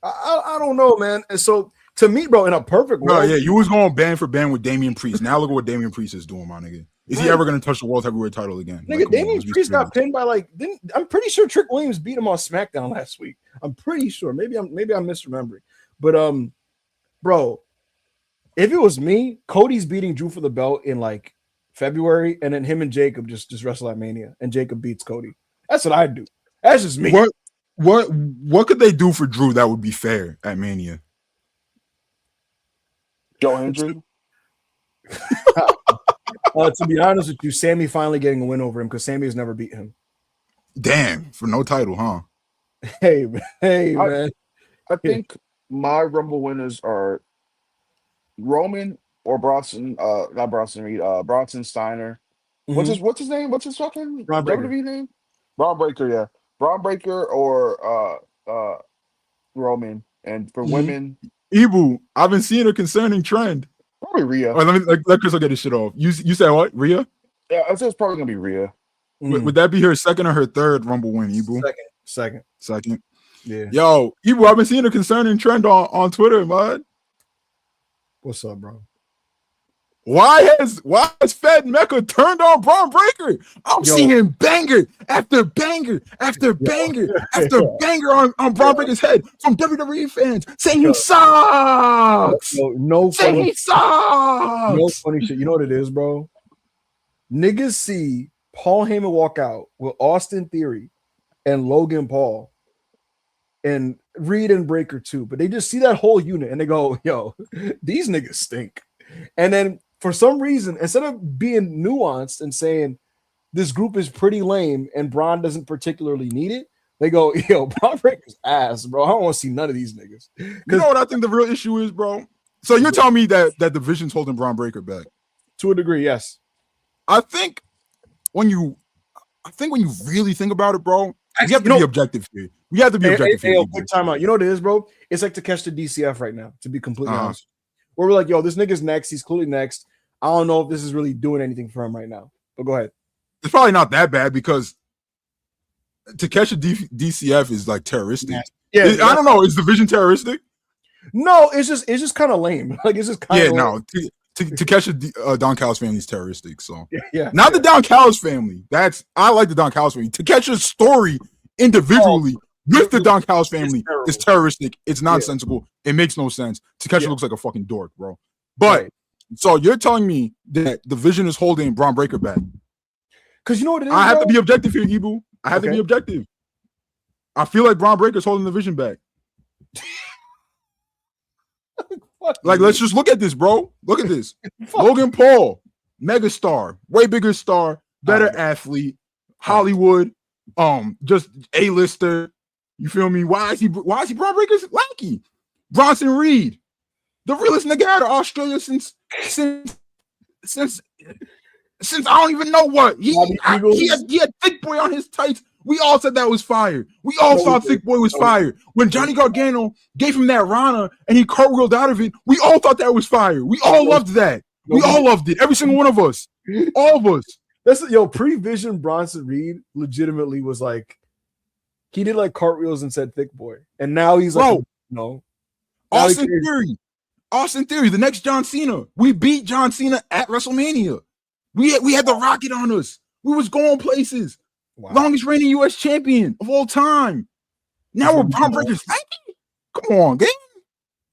I don't know, man. And so to me, bro, in a perfect world, yeah, you was going band for band with Damian Priest. Now look at what Damian Priest is doing, my nigga. Is he ever going to touch the World Heavyweight title again? Nigga, Damian Priest got pinned by I'm pretty sure Trick Williams beat him on SmackDown last week. I'm pretty sure. Maybe I'm misremembering. But bro, if it was me, Cody's beating Drew for the belt in like February, and then him and Jacob just wrestle at Mania, and Jacob beats Cody. That's what I'd do. That's just me. What could they do for Drew that would be fair at Mania? Joe Hendry. To be honest with you, Sammy finally getting a win over him because Sammy has never beat him. Damn, for no title, huh? Hey, man. I think my Rumble winners are Roman or Bronson. Not Bronson Reed. Bronson Steiner. Mm-hmm. What's his name? What's his fucking WWE name? Braun Breaker. Yeah, Braun Breaker or Roman. And for women, Ibu. I've been seeing a concerning trend. Probably Rhea. Right, let Crystal get his shit off. You said what? Rhea? Yeah, I said it's probably gonna be Rhea. Would that be her second or her third Rumble win, Ibu? Second. Yeah. Yo, Ibu, I've been seeing a concerning trend on Twitter, man. What's up, bro? Why has Fed Mecca turned on Braun Breaker? I'm seeing banger after banger after banger after banger on Braun Breaker's head from WWE fans saying he sucks. No funny shit. You know what it is, bro? Niggas see Paul Heyman walk out with Austin Theory and Logan Paul and Reed and Breaker too, but they just see that whole unit and they go, yo, these niggas stink. And then for some reason, instead of being nuanced and saying this group is pretty lame and Braun doesn't particularly need it, They go, yo, Braun Breaker's ass, bro. I don't want to see none of these niggas. You know what I think the real issue is, bro? So you're telling me that division's holding Braun Breaker back? To a degree, yes. I think when you really think about it, bro, you have to be objective here. We have to be objective here. Quick timeout. You know what it is, bro? It's like to catch the DCF right now, to be completely honest. Where we're like, yo, this nigga's next. He's clearly next. I don't know if this is really doing anything for him right now. But go ahead. It's probably not that bad because to catch a DCF is like terroristic. Yeah, I don't know. Is division terroristic? No, it's just kind of lame. Like it's just kind of no. To catch a Don Callis family is terroristic. So the Don Callis family. I like the Don Callis family. To catch a story individually with the Don Callis family is terroristic. It's nonsensical. It makes no sense. To catch it looks like a fucking dork, bro. But so you're telling me that division is holding Braun Breaker back? Because you know what it is. I have to be objective here, Ibu. I have to be objective. I feel like Braun Breaker's holding the division back. Like, let's just look at this, bro. Look at this. Logan Paul, megastar, way bigger star, better athlete, Hollywood, just A-lister. You feel me? Why is he Braun Breaker's lackey? Bronson Reed, the realest nigga out of Australia since I don't even know what. He had Thick Boy on his tights. We all said that was fire. We all thought Thick Boy was fire. When Johnny Gargano gave him that Rana and he cartwheeled out of it, we all thought that was fire. We all loved that. We all loved it. Every single one of us. All of us. Pre-Vision Bronson Reed legitimately was like, he did like cartwheels and said Thick Boy. And now he's like, no. Austin Theory, the next John Cena. We beat John Cena at WrestleMania. We had the rocket on us. We was going places. Wow. Longest reigning U.S. champion of all time. Now we're Braun Breaker's lackey? Come on, gang.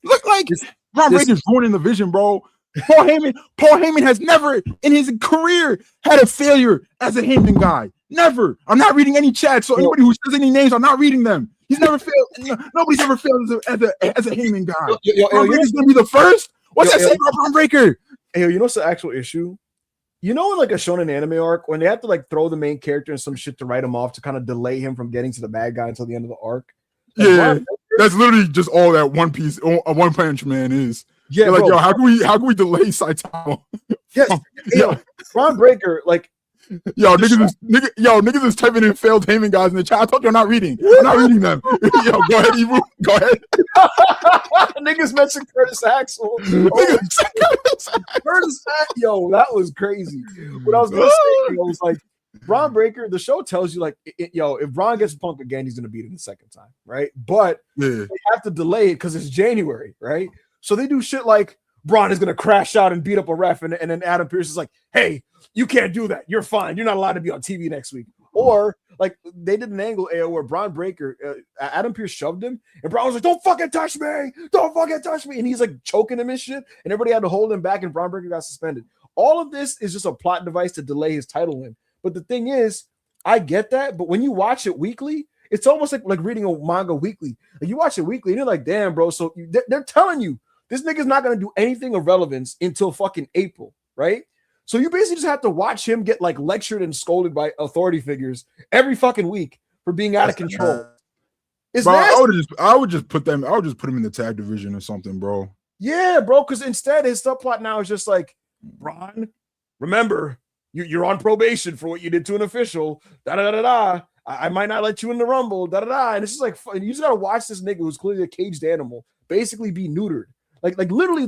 Look like Braun Breaker's ruining the vision, bro. Paul Heyman has never in his career had a failure as a Heyman guy. Never. I'm not reading any chats, so anybody who says any names, I'm not reading them. He's never failed. Nobody's ever failed as a Heyman guy. Braun Breaker's gonna be the first. What's that say about Braun Breaker? Hey, you know what's the actual issue? You know, in like a shonen anime arc, when they have to like throw the main character in some shit to write him off to kind of delay him from getting to the bad guy until the end of the arc. That's literally just all that One Punch Man is. Yeah, like, yo, how can we delay Saitama? Yes, Braun Breaker, like, niggas is typing in failed Heyman guys in the chat. I thought you're not reading. I'm not reading them. Yo, go ahead, Evu. Go ahead. Niggas mentioned Curtis Axel. Yo, that was crazy. What I was gonna say, I was like, Braun Breaker, the show tells you, like, if Braun gets Punk again, he's gonna beat him the second time, right? But they have to delay it because it's January, right? So they do shit like Braun is gonna crash out and beat up a ref, and then Adam Pearce is like, hey, you can't do that. You're fine. You're not allowed to be on TV next week. Or like they did an angle where Braun Breaker, Adam Pearce shoved him, and Braun was like, "Don't fucking touch me! Don't fucking touch me!" And he's like choking him and shit, and everybody had to hold him back, and Braun Breaker got suspended. All of this is just a plot device to delay his title win. But the thing is, I get that, but when you watch it weekly, it's almost like reading a manga weekly. Like you watch it weekly, and you're like, "Damn, bro!" So they're telling you this nigga's not gonna do anything of relevance until fucking April, right? So you basically just have to watch him get like lectured and scolded by authority figures every fucking week for being out of control. I would just put him in the tag division or something, bro. Yeah, bro. Because instead, his subplot now is just like, Braun, remember, you're on probation for what you did to an official. Da da da da. I might not let you in the Rumble. Da da da. And it's just like you just gotta watch this nigga who's clearly a caged animal basically be neutered. Like literally,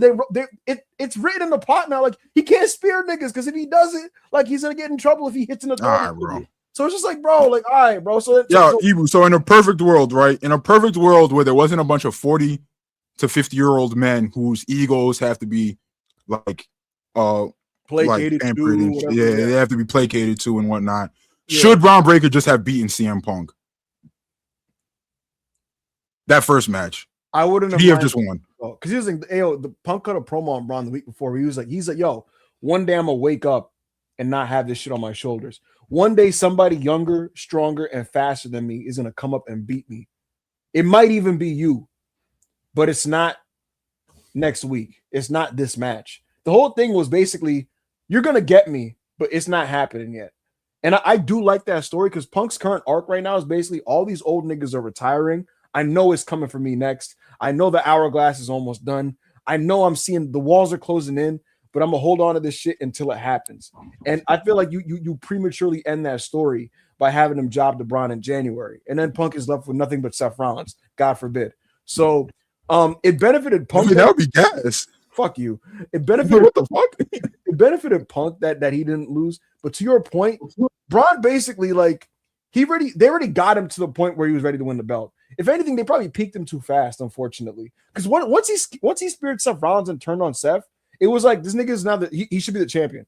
it's written in the plot now. Like he can't spear niggas because if he does it, like he's gonna get in trouble if he hits an authority. Bro. So it's just like, bro, like, all right, bro. So Ibu. So in a perfect world, right? In a perfect world where there wasn't a bunch of 40 to 50-year-old men whose egos have to be like placated like to, they have to be placated to and whatnot. Yeah. Should Braun Breaker just have beaten CM Punk that first match? I wouldn't have just won. Because he was like, the Punk cut a promo on Braun the week before. Where he's like, yo, one day I'm gonna wake up and not have this shit on my shoulders. One day somebody younger, stronger, and faster than me is gonna come up and beat me. It might even be you, but it's not next week. It's not this match. The whole thing was basically, you're gonna get me, but it's not happening yet. And I do like that story because Punk's current arc right now is basically all these old niggas are retiring. I know it's coming for me next. I know the hourglass is almost done. I know I'm seeing the walls are closing in, but I'm gonna hold on to this shit until it happens. And I feel like you prematurely end that story by having him job LeBron in January, and then Punk is left with nothing but Seth Rollins. God forbid. So, it benefited Punk. That would be gas. Fuck you. It benefited What the fuck? It benefited Punk that he didn't lose. But to your point, Braun basically like they already got him to the point where he was ready to win the belt. If anything, they probably peaked him too fast, unfortunately. Because once he speared Seth Rollins and turned on Seth, it was like this nigga is now he should be the champion.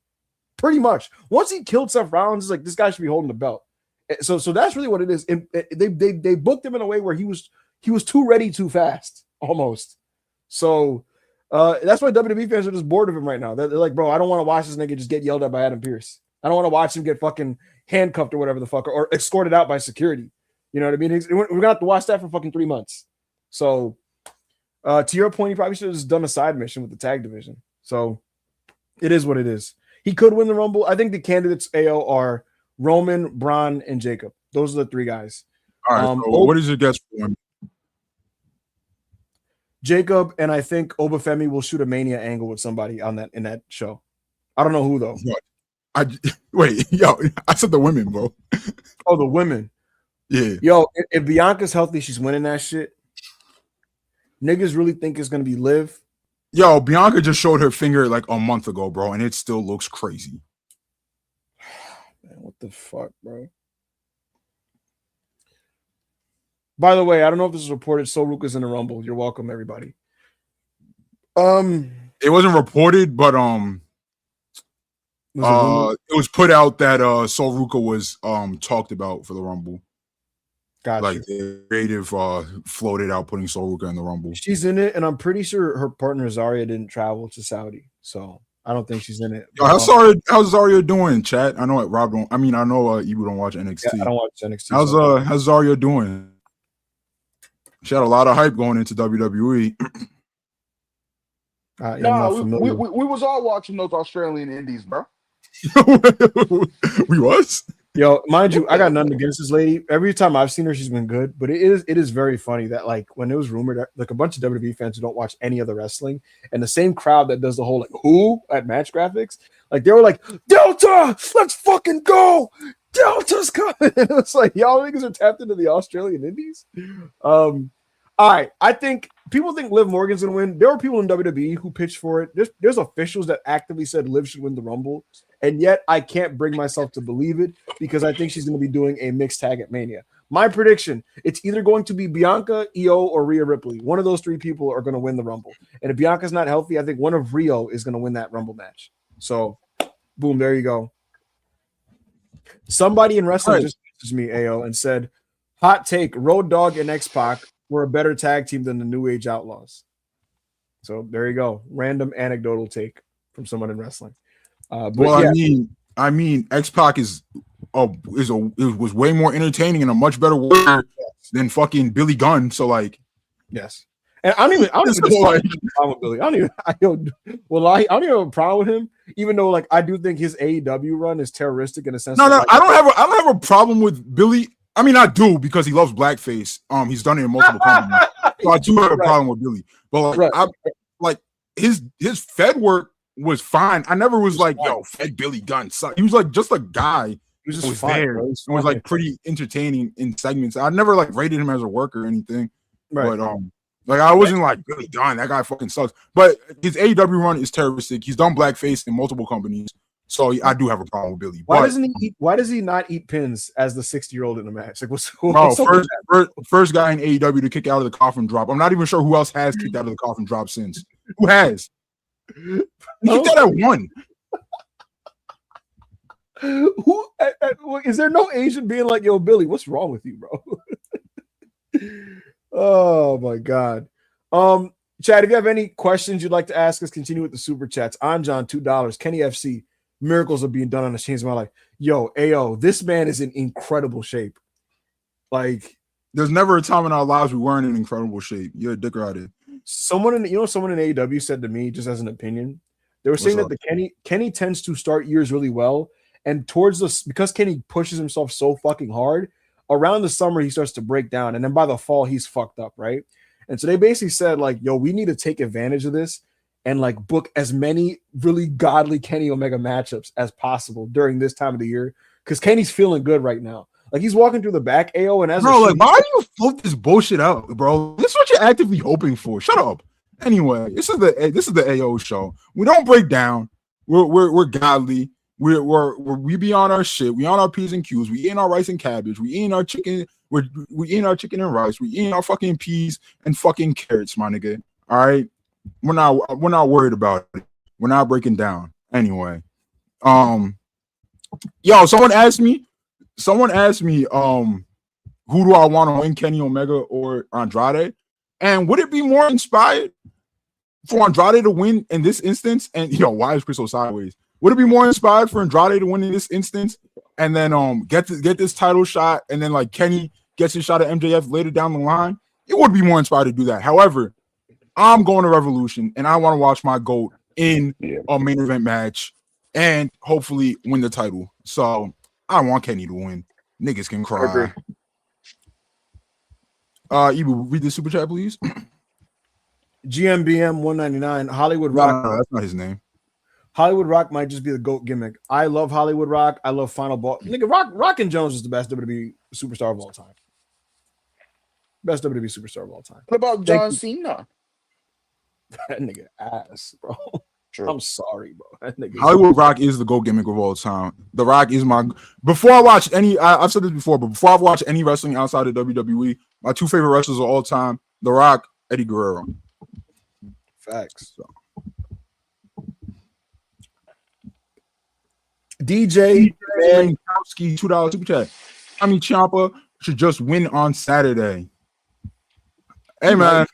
Pretty much. Once he killed Seth Rollins, it's like this guy should be holding the belt. So that's really what it is. And they booked him in a way where he was too ready too fast, almost. So that's why WWE fans are just bored of him right now. They're like, bro, I don't want to watch this nigga just get yelled at by Adam Pearce. I don't want to watch him get fucking handcuffed or whatever the fuck, or escorted out by security. You know what I mean? We're gonna have to watch that for fucking 3 months. So, to your point, he probably should have just done a side mission with the tag division. So, it is what it is. He could win the Rumble. I think the candidates AO are Roman, Braun, and Jacob. Those are the 3 guys. All right. So what is your guess for him? Jacob, and I think Obafemi will shoot a Mania angle with somebody in that show. I don't know who though. Wait, yo, I said the women, bro. Oh, the women. Yeah. Yo, if Bianca's healthy, she's winning that shit. Niggas really think it's gonna be Liv. Yo, Bianca just showed her finger like a month ago, bro, and it still looks crazy. Man, what the fuck, bro? By the way, I don't know if this is reported. Soruka's in the Rumble. You're welcome, everybody. It wasn't reported, but it was put out that Soruka was talked about for the Rumble. Gotcha. Like the creative floated out putting Soruka in the Rumble. She's in it, and I'm pretty sure her partner Zarya didn't travel to Saudi, so I don't think she's in it. Yo, how's Zarya doing, chat? I know it. Rob don't. I mean, I know Ibu don't watch NXT. Yeah, I don't watch NXT. How's Zarya doing? She had a lot of hype going into WWE. We was all watching those Australian indies, bro. We was. Yo, mind you, I got nothing against this lady. Every time I've seen her, she's been good. But it is very funny that like when it was rumored that like a bunch of WWE fans who don't watch any other wrestling, and the same crowd that does the whole like who at Match Graphics, like they were like Delta, let's fucking go, Delta's coming. And it was like y'all niggas are tapped into the Australian indies. All right, I think people think Liv Morgan's gonna win. There were people in WWE who pitched for it. There's officials that actively said Liv should win the Rumble, and yet I can't bring myself to believe it because I think she's gonna be doing a mixed tag at Mania. My prediction: it's either going to be Bianca, Io, or Rhea Ripley. One of those 3 people are gonna win the Rumble. And if Bianca's not healthy, I think one of Rio is gonna win that Rumble match. So, boom, there you go. Somebody in wrestling just messaged me, AO, and said, "Hot take: Road Dogg and X-Pac were a better tag team than the New Age Outlaws." So there you go. Random anecdotal take from someone in wrestling. Well, yeah. I mean, X-Pac was way more entertaining and a much better worker than fucking Billy Gunn. So like, yes. And I don't even have a problem with Billy. I don't even have a problem with him, even though like I do think his AEW run is terroristic in a sense. No, I don't have a problem with Billy. I mean, I do because he loves blackface. He's done it in multiple companies. So I do have a problem with Billy. But like, his Fed work was fine. I never was like, yo, Fed Billy Gunn. He was like just a guy. He was just there. It was like pretty entertaining in segments. I never like rated him as a worker or anything. Right. But like I wasn't like Billy Gunn. That guy fucking sucks. But his AEW run is terroristic. He's done blackface in multiple companies. So I do have a problem with Billy. Why does he not eat pins as the 60-year-old in the match? Like what's first guy in AEW to kick out of the coffin drop. I'm not even sure who else has kicked out of the coffin drop since. Who has? He kicked out at 1. Who is there no Asian being like, yo, Billy, what's wrong with you, bro? Oh my god. Chad, if you have any questions you'd like to ask us, continue with the super chats. Anjan, $2. Kenny FC. Miracles are being done on the chains of my life. Yo, AO, this man is in incredible shape. Like, there's never a time in our lives we weren't in incredible shape. You're a dick rider. Someone in AEW said to me, just as an opinion, they were saying that Kenny tends to start years really well, And because Kenny pushes himself so fucking hard, around the summer he starts to break down, and then by the fall he's fucked up, right? And so they basically said like, yo, we need to take advantage of this and like book as many really godly Kenny Omega matchups as possible during this time of the year, because Kenny's feeling good right now. Like he's walking through the back, AO, and as bro, like, why do you float this bullshit out, bro? This is what you're actively hoping for. Shut up. Anyway, this is the AO show. We don't break down. We're godly. We be on our shit. We on our P's and Q's. We eating our rice and cabbage. We eating our chicken. We eating our chicken and rice. We eating our fucking peas and fucking carrots, my nigga. All right. We're not worried about it. We're not breaking down. Anyway. Yo, someone asked me, who do I want to win, Kenny Omega or Andrade? And would it be more inspired for Andrade to win in this instance? And why is Crystal sideways? Would it be more inspired for Andrade to win in this instance and then get this title shot, and then like Kenny gets his shot at MJF later down the line? It would be more inspired to do that. However, I'm going to Revolution and I want to watch my GOAT in a main event match and hopefully win the title. So I want Kenny to win. Niggas can cry. Ibu, read the super chat, please. GMBM 199. Hollywood Rock. No, that's not his name. Hollywood Rock might just be the GOAT gimmick. I love Hollywood Rock. I love Final Ball. Nigga, Rock and Jones is the best WWE superstar of all time. Best WWE superstar of all time. What about John Cena? That nigga ass, bro. True. I'm sorry, bro. That nigga Hollywood Rock is the GOAT gimmick of all time. The Rock is my. Before I watch any, I've said this before, but before I've watched any wrestling outside of WWE, my two favorite wrestlers of all time: The Rock, Eddie Guerrero. Facts. So. DJ Mankowski, $2 super chat. I mean, Ciampa should just win on Saturday. Hey man,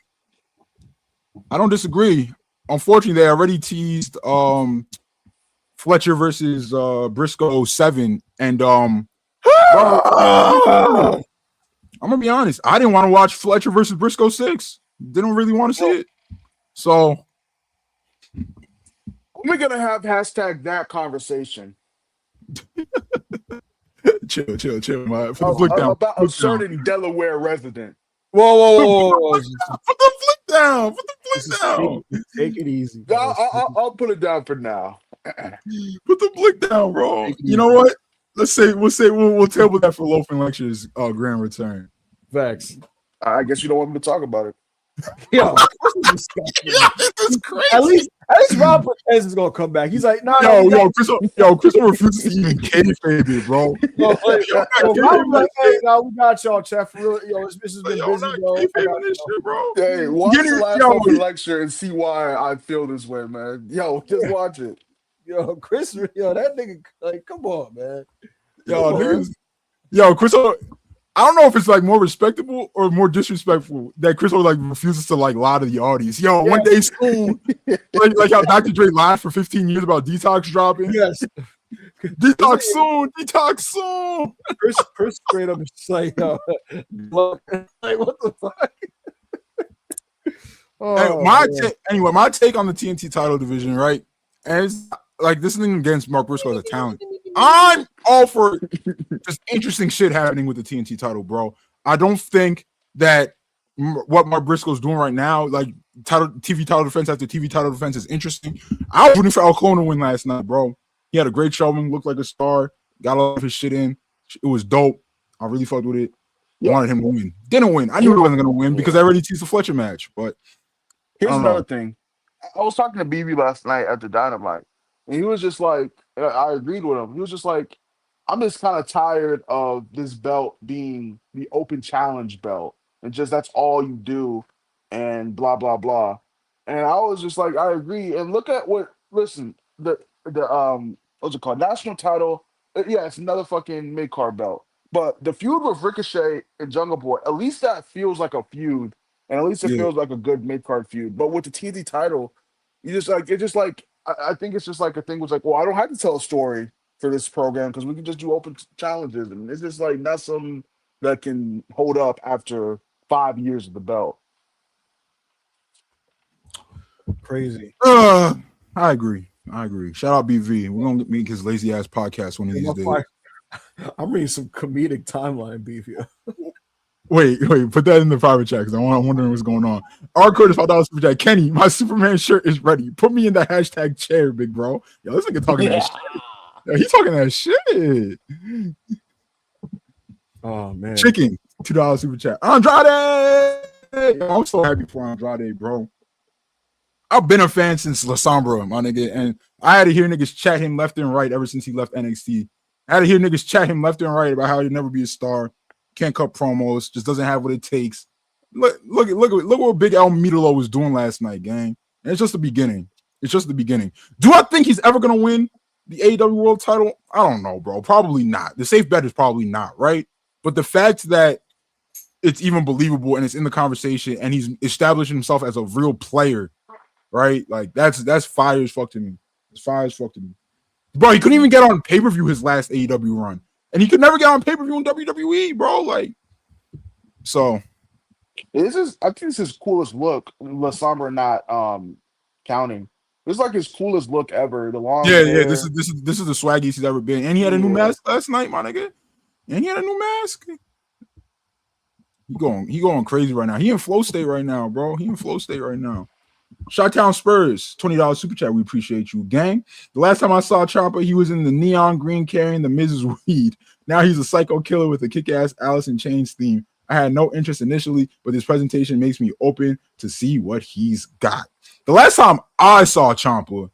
I don't disagree. Unfortunately, they already teased Fletcher versus Briscoe 7, and I'm gonna be honest. I didn't want to watch Fletcher versus Briscoe 6. Didn't really want to see it. So we're gonna have hashtag that conversation. chill, man. For the flick down. About a certain Delaware resident. Whoa. Put the flick down. Take it easy. I'll put it down for now. Put the flick down, bro. You know what? We'll table that for Loafing Lectures grand return. Facts. I guess you don't want me to talk about it. Yo, this is crazy. At least Rob Cortez is gonna come back. He's like, no, Chris refuses to even kayfabe it, bro. Rob's like, hey, no, we got y'all, Chef. Real, this has been busy, bro. Hey, watch the last open lecture and see why I feel this way, man. Yo, just watch it. Yo, Chris, that nigga, like, come on, man. Chris. I don't know if it's like more respectable or more disrespectful that Chris like refuses to like lie to the audience. One day soon, like how Dr. Dre lied for 15 years about detox dropping. Yes, detox soon. Chris straight up is like, like what the fuck? My take on the TNT title division, right? And it's like this thing against Mark Briscoe as a talent. I'm all for just interesting shit happening with the TNT title, bro. I don't think that what Mark Briscoe's doing right now, like TV title defense after TV title defense, is interesting. I was rooting for Al Cone to win last night, bro. He had a great showing, looked like a star, got all of his shit in. It was dope. I really fucked with it. Wanted him to win. Didn't win. I knew he wasn't going to win because I already teased the Fletcher match. But here's another thing. I was talking to BB last night at the Dynamite, and he was just like, I agreed with him. He was just like, I'm just kind of tired of this belt being the open challenge belt, and just that's all you do, and blah blah blah. And I was just like, I agree. And look at the what's it called? National title. Yeah, it's another fucking mid-card belt. But the feud with Ricochet and Jungle Boy, at least that feels like a feud, and at least it feels like a good mid-card feud. But with the TNT title, I think it's just like a thing was like, well, I don't have to tell a story for this program because we can just do open challenges, and it's just like not something that can hold up after 5 years of the belt. Crazy. I agree. I agree. Shout out BV. We're gonna make his lazy ass podcast one of these days. I'm reading some comedic timeline beef here. Wait, put that in the private chat because I'm wondering what's going on. R Curtis $5 super chat. Kenny, my Superman shirt is ready. Put me in the hashtag chair, big bro. Yo, this nigga talking that shit. Yo, he's talking that shit. Oh man. Chicken, $2 super chat. Andrade! Yo, I'm so happy for Andrade, bro. I've been a fan since La Sombra, my nigga, and I had to hear niggas chat him left and right ever since he left NXT. I had to hear niggas chat him left and right about how he'd never be a star, can't cut promos, just doesn't have what it takes. Look what Big Al Midolo was doing last night, gang. And it's just the beginning. It's just the beginning. Do I think he's ever gonna win the AEW World Title? I don't know, bro. Probably not. The safe bet is probably not, right? But the fact that it's even believable and it's in the conversation and he's establishing himself as a real player, right? Like that's fire as fuck to me. It's fire as fuck to me. Bro, he couldn't even get on pay-per-view his last AEW run. And he could never get on pay-per-view in WWE, bro. Like, so I think it's his coolest look. La Sombra not counting. This is like his coolest look ever. The long hair. This is the swaggiest he's ever been. And he had a new mask last night, my nigga. And he had a new mask. He going crazy right now. He in flow state right now, bro. He in flow state right now. Shot-Town Spurs, $20 super chat. We appreciate you, gang. The last time I saw Ciampa, he was in the neon green carrying the Mrs. Weed. Now he's a psycho killer with a kick-ass Alice in Chains theme. I had no interest initially, but this presentation makes me open to see what he's got. The last time I saw Ciampa,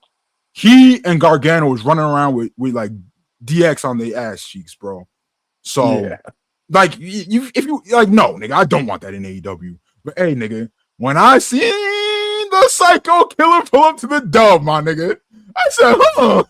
he and Gargano was running around with like DX on their ass cheeks, bro. So, like, if you like, no, nigga, I don't want that in AEW. But hey, nigga, when I see the psycho killer pull up to the dub, my nigga, I said, huh.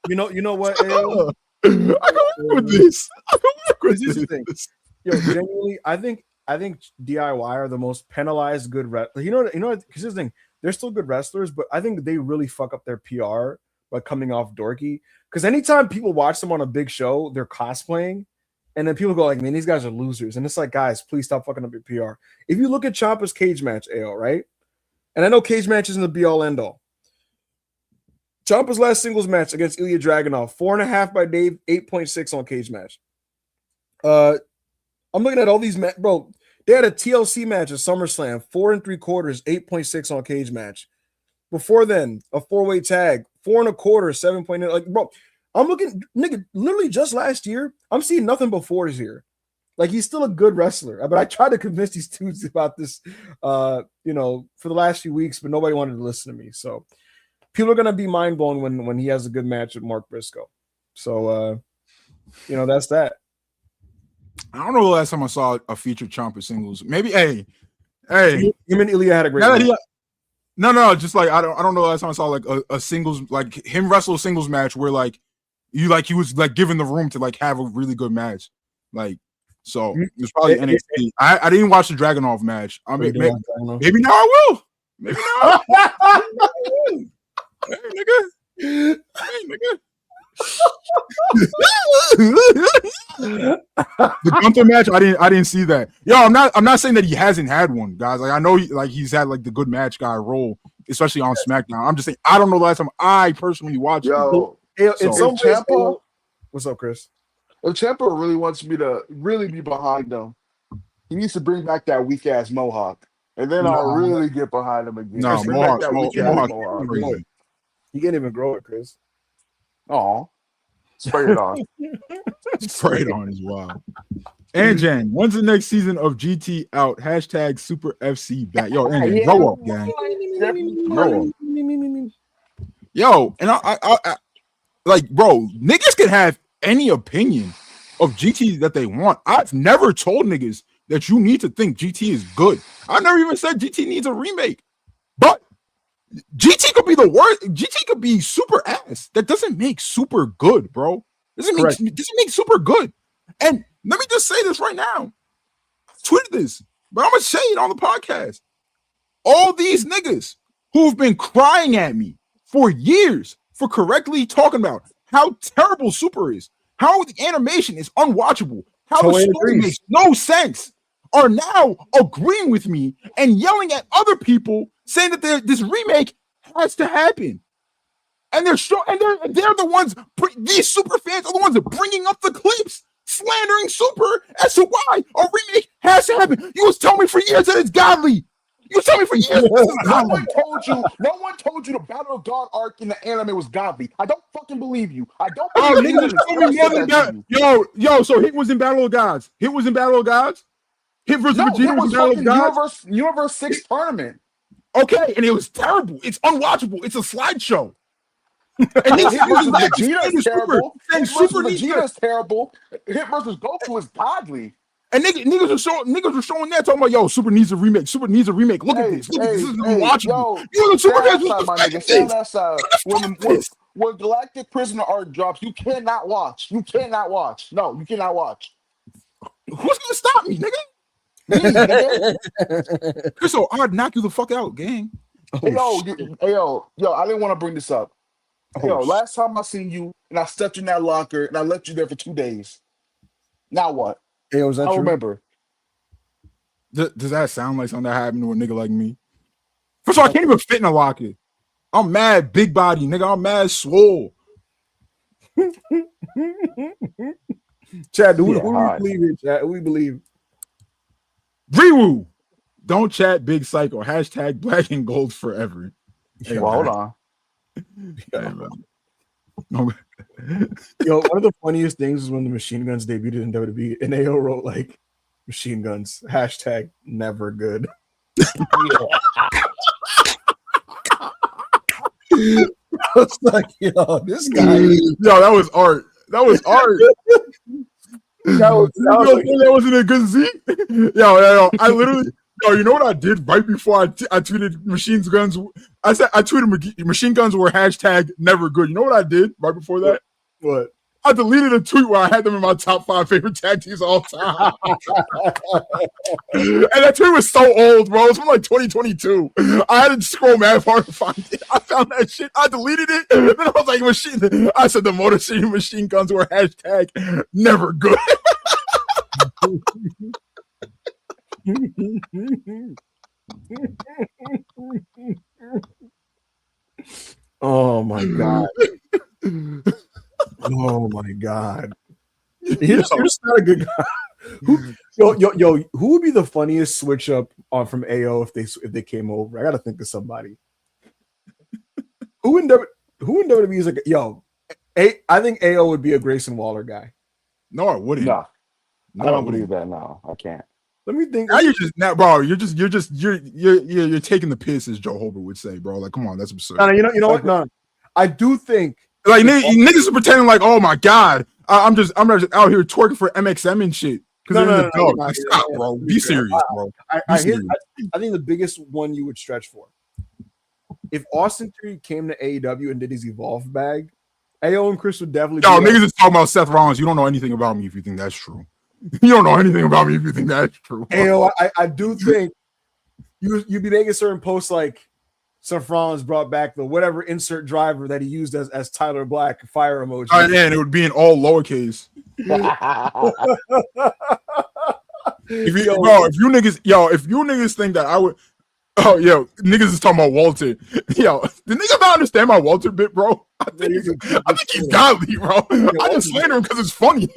You know what? I can work with this. I can work with this. Yo, genuinely, I think DIY are the most penalized good wrestlers. You know, because this thing, they're still good wrestlers, but I think they really fuck up their PR by coming off dorky. Because anytime people watch them on a big show, they're cosplaying, and then people go like, "Man, these guys are losers." And it's like, guys, please stop fucking up your PR. If you look at Ciampa's cage match, AO, right? And I know cage match isn't the be all end all. Ciampa's last singles match against Ilya Dragunov, 4.5 by Dave, 8.6 on cage match. I'm looking at all these, bro. They had a TLC match at SummerSlam, 4 3/4, 8.6 on cage match. Before then, a 4-way tag, 4 1/4, 7.8. Like, bro, I'm looking, nigga, literally just last year, I'm seeing nothing but fours here. Like, he's still a good wrestler. But I tried to convince these dudes about this, for the last few weeks, but nobody wanted to listen to me. So people are gonna be mind blown when he has a good match with Mark Briscoe. So that's that. I don't know the last time I saw a featured Ciampa singles. Maybe, hey, him and Ilya had a great match. No, just like I don't know the last time I saw like a singles, like him wrestle a singles match where like he was like given the room to like have a really good match. Like, so it was probably NXT. I didn't watch the Dragunov match. I mean, maybe now I will. Maybe now I will. Hey, nigga. The Gunther match, I didn't see that. Yo, I'm not saying that he hasn't had one, guys. Like I know he's had like the good match guy role, especially on SmackDown. I'm just saying I don't know the last time I personally watched it. Ciampa, what's up, Chris? If Ciampa really wants me to really be behind him, he needs to bring back that weak ass mohawk, and then I'll really get behind him again. No, mohawk. You can't even grow it, Chris. Oh, spray it on. Spray it on as well. And Jan, when's the next season of GT out? Hashtag Super FC back. Yo, and grow up, gang. Grow up. Yo, and I like, bro, niggas can have any opinion of GT that they want. I've never told niggas that you need to think GT is good. I never even said GT needs a remake. But GT could be the worst. GT could be super ass. That doesn't make super good, bro. Doesn't make super good. And let me just say this right now. I tweeted this, but I'm gonna say it on the podcast. All these niggas who've been crying at me for years for correctly talking about how terrible Super is, how the animation is unwatchable, how the story makes no sense, are now agreeing with me and yelling at other people saying that this remake has to happen. and they're the ones. These super fans are the ones that bringing up the clips, slandering Super as to why a remake has to happen. You was telling me for years that it's godly. You was telling me for years. No one told you the Battle of God arc in the anime was godly. I don't fucking believe you. I don't believe you. Niggas told me more than that. Yo, so Hit was in Battle of Gods. Hit versus Vegeta was in Battle of Gods. Universe 6 tournament. Okay, and it was terrible. It's unwatchable. It's a slideshow. And Hit versus Vegeta is terrible. Hit versus Super Vegeta is terrible. Hit versus Goku is godly. And niggas were showing that, talking about, yo, Super needs a remake. Super needs a remake. Look at this. This is unwatchable. You know the Super fans was defending this. When Galactic Prisoner arc drops, you cannot watch. You cannot watch. No, you cannot watch. Who's gonna stop me, nigga? Me, nigga. So I'd knock you the fuck out, gang. Yo, I didn't want to bring this up. Last time I seen you and I stepped in that locker and I left you there for 2 days. Now what? Hey, was that I true? remember. Does that sound like something that happened to a nigga like me? First of all, I can't even fit in a locker. I'm mad big body, nigga. I'm mad swole. Chad, who we believe in, Chad? Who we believe? Rewoo. Don't chat big psycho. Hashtag black and gold forever. Hey, well, hold on. Yo, one of the funniest things is when the Machine Guns debuted in WWE, and AO wrote like Machine Guns hashtag never good. I was like, yo, this guy. Yo, that was art. That was art. That wasn't a good Z. Yo, I literally. Yo, you know what I did right before I tweeted Machine Guns? I tweeted Machine Guns were hashtag never good. You know what I did right before that? What? I deleted a tweet where I had them in my top 5 favorite tag teams of all time. And that tweet was so old, bro. It's from like 2022. I had to scroll mad far to find it. I found that shit. I deleted it. Then I was like, I said the Motor City Machine Guns were hashtag never good. Oh my god. Oh my god. You're just not a good guy. Who would be the funniest switch up on from AO if they came over? I gotta think of somebody. Who in WWE is like, I think AO would be a Grayson Waller guy. No, I wouldn't. No, I don't believe that. No, I can't. Let me think. Now you're taking the piss, as Joe Holbert would say, bro. Like, come on, that's absurd. No, you know what? No, I do think like niggas are pretending like, oh my god, I'm just out here twerking for MXM and shit. No, stop, bro. Be serious, bro. I think the biggest one you would stretch for, if Austin Theory came to AEW and did his Evolve bag, AO and Chris would definitely. Yo, niggas is talking about Seth Rollins. You don't know anything about me if you think that's true. You don't know anything about me if you think that's true. AO, I do think you'd be making certain posts like Seth Rollins brought back the whatever insert driver that he used as Tyler Black fire emoji. And it would be in all lowercase. If you niggas think that I would, niggas is talking about Walter. Yo, the nigga not understand my Walter bit, bro. I think he's godly, bro. I just slander him because it's funny.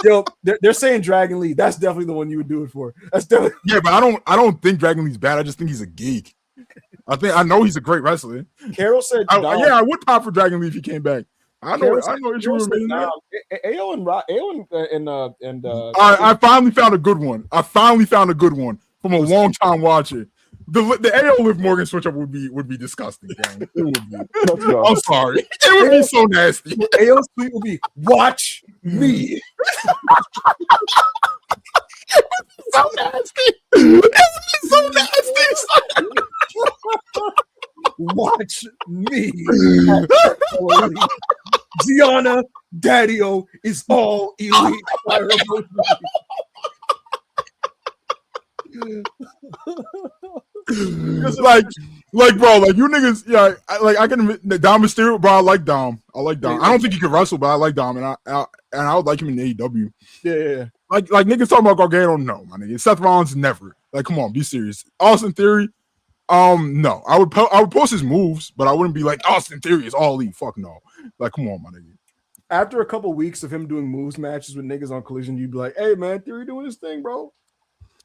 Yo, they're saying Dragon Lee. That's definitely the one you would do it for. That's definitely but I don't think Dragon Lee's bad. I just think he's a geek. I know he's a great wrestler. Carol said, I would pop for Dragon Lee if he came back. I finally found a good one. From a long time watcher. The AO Liv Morgan switch up would be disgusting. It would be. I'm sorry. It would be so nasty. AO's tweet would be watch me. So nasty. It would be so nasty. Watch me. Jana Daddy-O is all elite. Bro, you niggas, I can admit Dom Mysterio, bro. I like Dom. I don't think he can wrestle, but I like Dom, and I would like him in AEW. Yeah. Like, niggas talking about Gargano, no, my nigga. Seth Rollins, never. Like, come on, be serious. Austin Theory, No, I would post his moves, but I wouldn't be like Austin Theory is all elite. Fuck no. Like, come on, my nigga. After a couple weeks of him doing moves matches with niggas on Collision, you'd be like, hey man, Theory doing his thing, bro.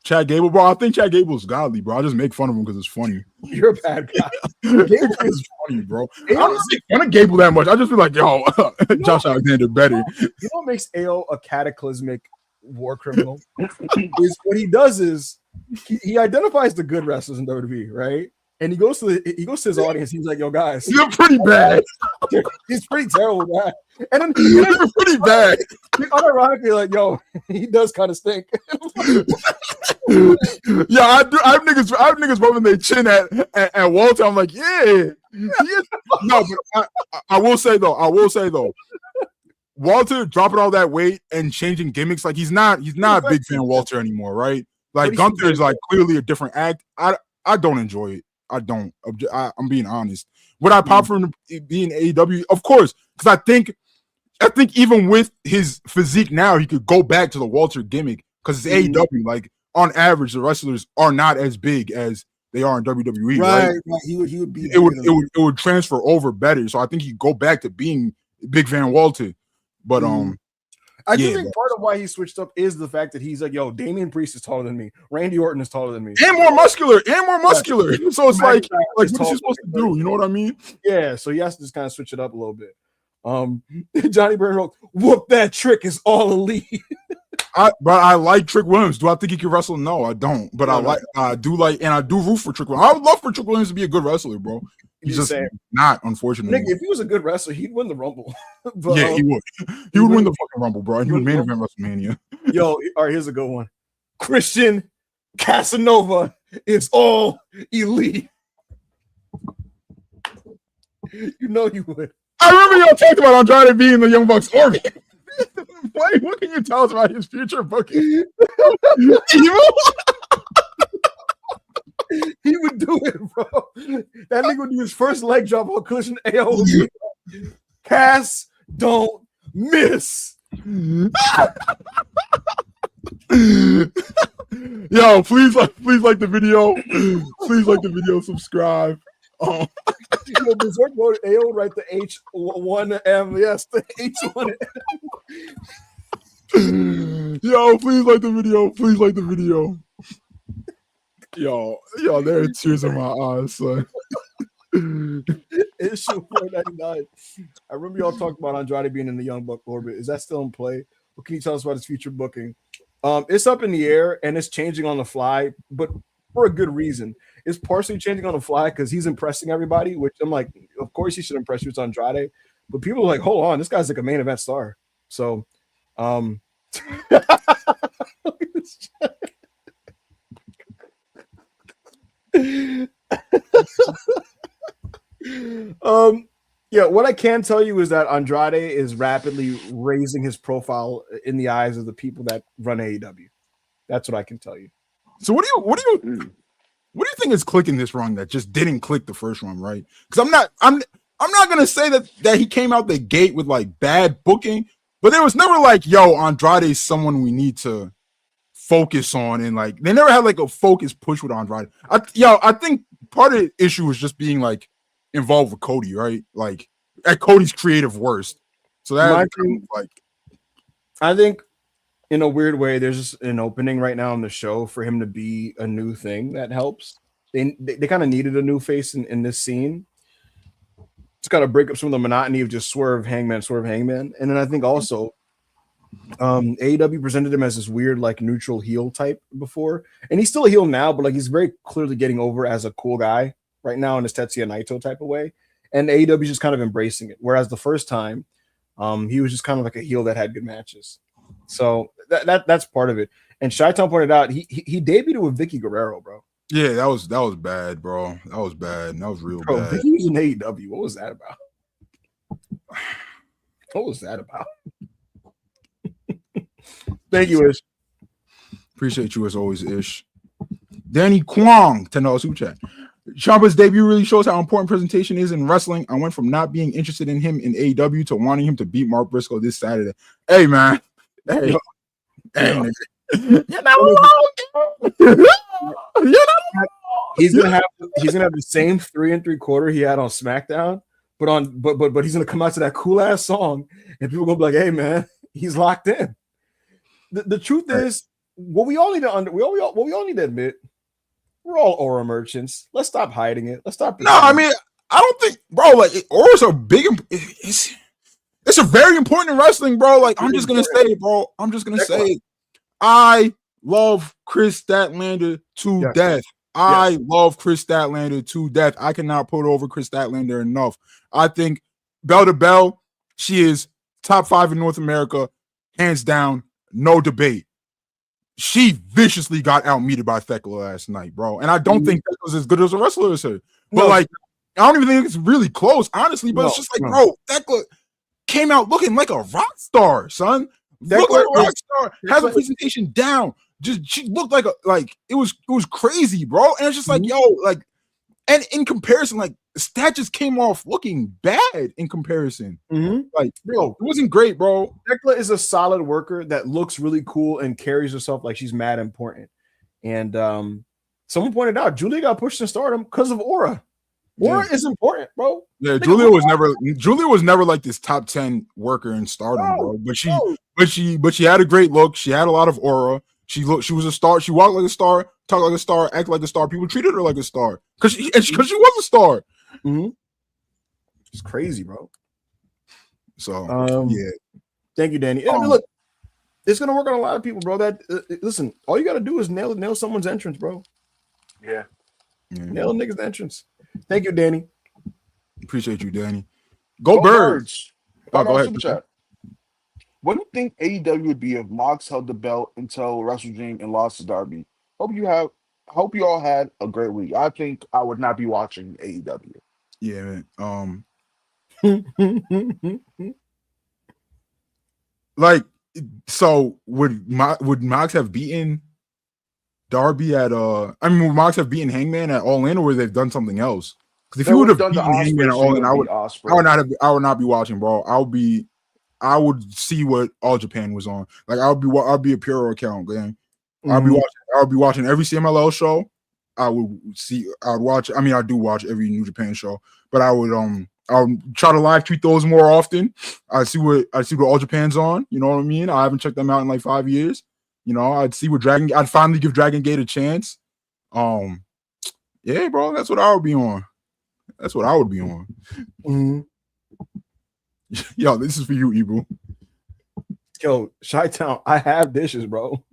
Chad Gable, bro. I think Chad Gable's godly, bro. I just make fun of him because it's funny. You're a bad guy. Gable is funny, bro. I don't make fun of Gable that much. I just feel like, yo, Josh Alexander better. You know what makes AO a cataclysmic war criminal? Is what he does is he identifies the good wrestlers in WWE, right? And he goes to his audience. He's like, "Yo, guys, You're pretty bad. He's pretty terrible, man." And then You're pretty bad. Unironically, like, "Yo, he does kind of stink." Yeah, I have niggas rubbing their chin at Walter. I'm like, yeah. No, but I will say though, Walter dropping all that weight and changing gimmicks, like he's not a big fan of Walter anymore, right? Like Gunther is like clearly a different act. I don't enjoy it. I don't. I'm being honest. Would I pop for him to be in AEW? Of course, because I think even with his physique now, he could go back to the Walter gimmick because it's AEW. Like on average, the wrestlers are not as big as they are in WWE. Right? He would be. It would transfer over better. So I think he'd go back to being Big Van Walter. But I do think part of why he switched up is the fact that he's like, yo, Damian Priest is taller than me. Randy Orton is taller than me. And more muscular. So it's like what's he supposed to do? You know what I mean? Yeah, so he has to just kind of switch it up a little bit. Johnny Burton wrote, whoop that trick is all elite. I like Trick Williams. Do I think he can wrestle? No, I don't. But I do root for Trick Williams. I would love for Trick Williams to be a good wrestler, bro. He's just not, unfortunately. Nigga, if he was a good wrestler, he'd win the Rumble. But, yeah, he would. He would win the fucking Rumble, bro. And he would main event WrestleMania. Yo, all right, here's a good one. Christian Casanova is all elite. You know you would. I remember y'all talked about Andrade being the Young Bucks orbit. What can you tell us about his future booking? Evil? He would do it, bro. That nigga would do his first leg drop on Collision AO. Cass don't miss. Yo, please like the video. Please like the video, subscribe. Yo, Berserk mode AO, write the H1M. Yes, the H1M. Yo, please like the video. Please like the video. Yo, there are tears in my eyes, son. Issue 499. I remember y'all talking about Andrade being in the Young Buck orbit. Is that still in play? What can you tell us about his future booking? It's up in the air and it's changing on the fly, but for a good reason. It's partially changing on the fly because he's impressing everybody, which I'm like, of course he should impress you. It's Andrade, but people are like, hold on, this guy's like a main event star. So, yeah, what I can tell you is that Andrade is rapidly raising his profile in the eyes of the people that run AEW. That's what I can tell you. So what do you think is clicking this run that just didn't click the first run, right? Because I'm not gonna say that he came out the gate with like bad booking, but there was never like, yo, Andrade's someone we need to focus on, and like they never had like a focus push with Andrade. I think part of the issue was just being like involved with Cody, right? Like at Cody's creative worst. So that I think in a weird way, there's just an opening right now on the show for him to be a new thing that helps. They kind of needed a new face in this scene. It's got to break up some of the monotony of just swerve hangman. And then I think also AEW presented him as this weird like neutral heel type before, and he's still a heel now, but like he's very clearly getting over as a cool guy right now in his Tetsuya Naito type of way, and AEW is just kind of embracing it. Whereas the first time, he was just kind of like a heel that had good matches. So that's part of it. And Shaitan pointed out he debuted with Vicky Guerrero, bro. Yeah, that was bad, bro. That was bad. That was real bad. Vicky was in AEW. What was that about? What was that about? Thank you, Ish. Appreciate you as always, Ish. Danny Kwong, $10 super chat. Ciampa's debut really shows how important presentation is in wrestling. I went from not being interested in him in AEW to wanting him to beat Mark Briscoe this Saturday. Hey, man. Hey. Hey. You're not alone. He's gonna have to. he's gonna have the same 3 3/4 he had on SmackDown, but he's gonna come out to that cool ass song, and people gonna be like, "Hey man, he's locked in." The truth is, what we all need to admit, we're all aura merchants. Let's stop hiding it. Let's stop. No, I mean, I don't think, bro. Like, auras are big. It's a very important in wrestling, bro. Like, I'm just gonna say it, bro. I'm just gonna say it. I love Chris Statlander to death. I love Chris Statlander to death. I cannot put over Chris Statlander enough. I think bell to bell, she is top 5 in North America, hands down, no debate. She viciously got outmeted by Thekla last night, bro. And I don't think Thekla's as good as a wrestler as her. But like, I don't even think it's really close, honestly. But it's just like, bro, Thekla came out looking like a rock star, son. Looked like a rock star. Has a presentation down. Just she looked like it was crazy, bro. And it's just like, yo, like, and in comparison, like, Stat just came off looking bad in comparison. Like, bro, it wasn't great, bro. Thekla is a solid worker that looks really cool and carries herself like she's mad important. And someone pointed out Julia got pushed to stardom because of aura. Aura is important, bro. Yeah, Julia was never like this top 10 worker in stardom, bro. But she had a great look. She had a lot of aura. She was a star. She walked like a star, talked like a star, acted like a star. People treated her like a star because she was a star. It's crazy, bro. So yeah, thank you, Danny. I mean, look, it's gonna work on a lot of people, bro. That listen, all you gotta do is nail someone's entrance, bro. Yeah. Nail a nigga's entrance. Thank you, Danny. Appreciate you, Danny. Go Birds. Oh, go ahead. Chat. What do you think AEW would be if Mox held the belt until WrestleDream and lost to Darby? Hope you all had a great week. I think I would not be watching AEW. Yeah, man. Like, so would Mox have beaten Darby at I mean, would Mox have beaten Hangman at All In, or would they've done something else? Because if he would have beaten Hangman at All In, I would not be watching, bro. I would see what All Japan was on. Like, I'll be a pure account, gang. I'll be watching every CMLL show. I do watch every New Japan show, but I'll try to live tweet those more often. I see what All Japan's on. You know what I mean? I haven't checked them out in like 5 years. You know, I'd finally give Dragon Gate a chance. Yeah, bro, that's what I would be on. That's what I would be on. Yo, this is for you, Ibu. Yo, Chi-Town, I have dishes, bro.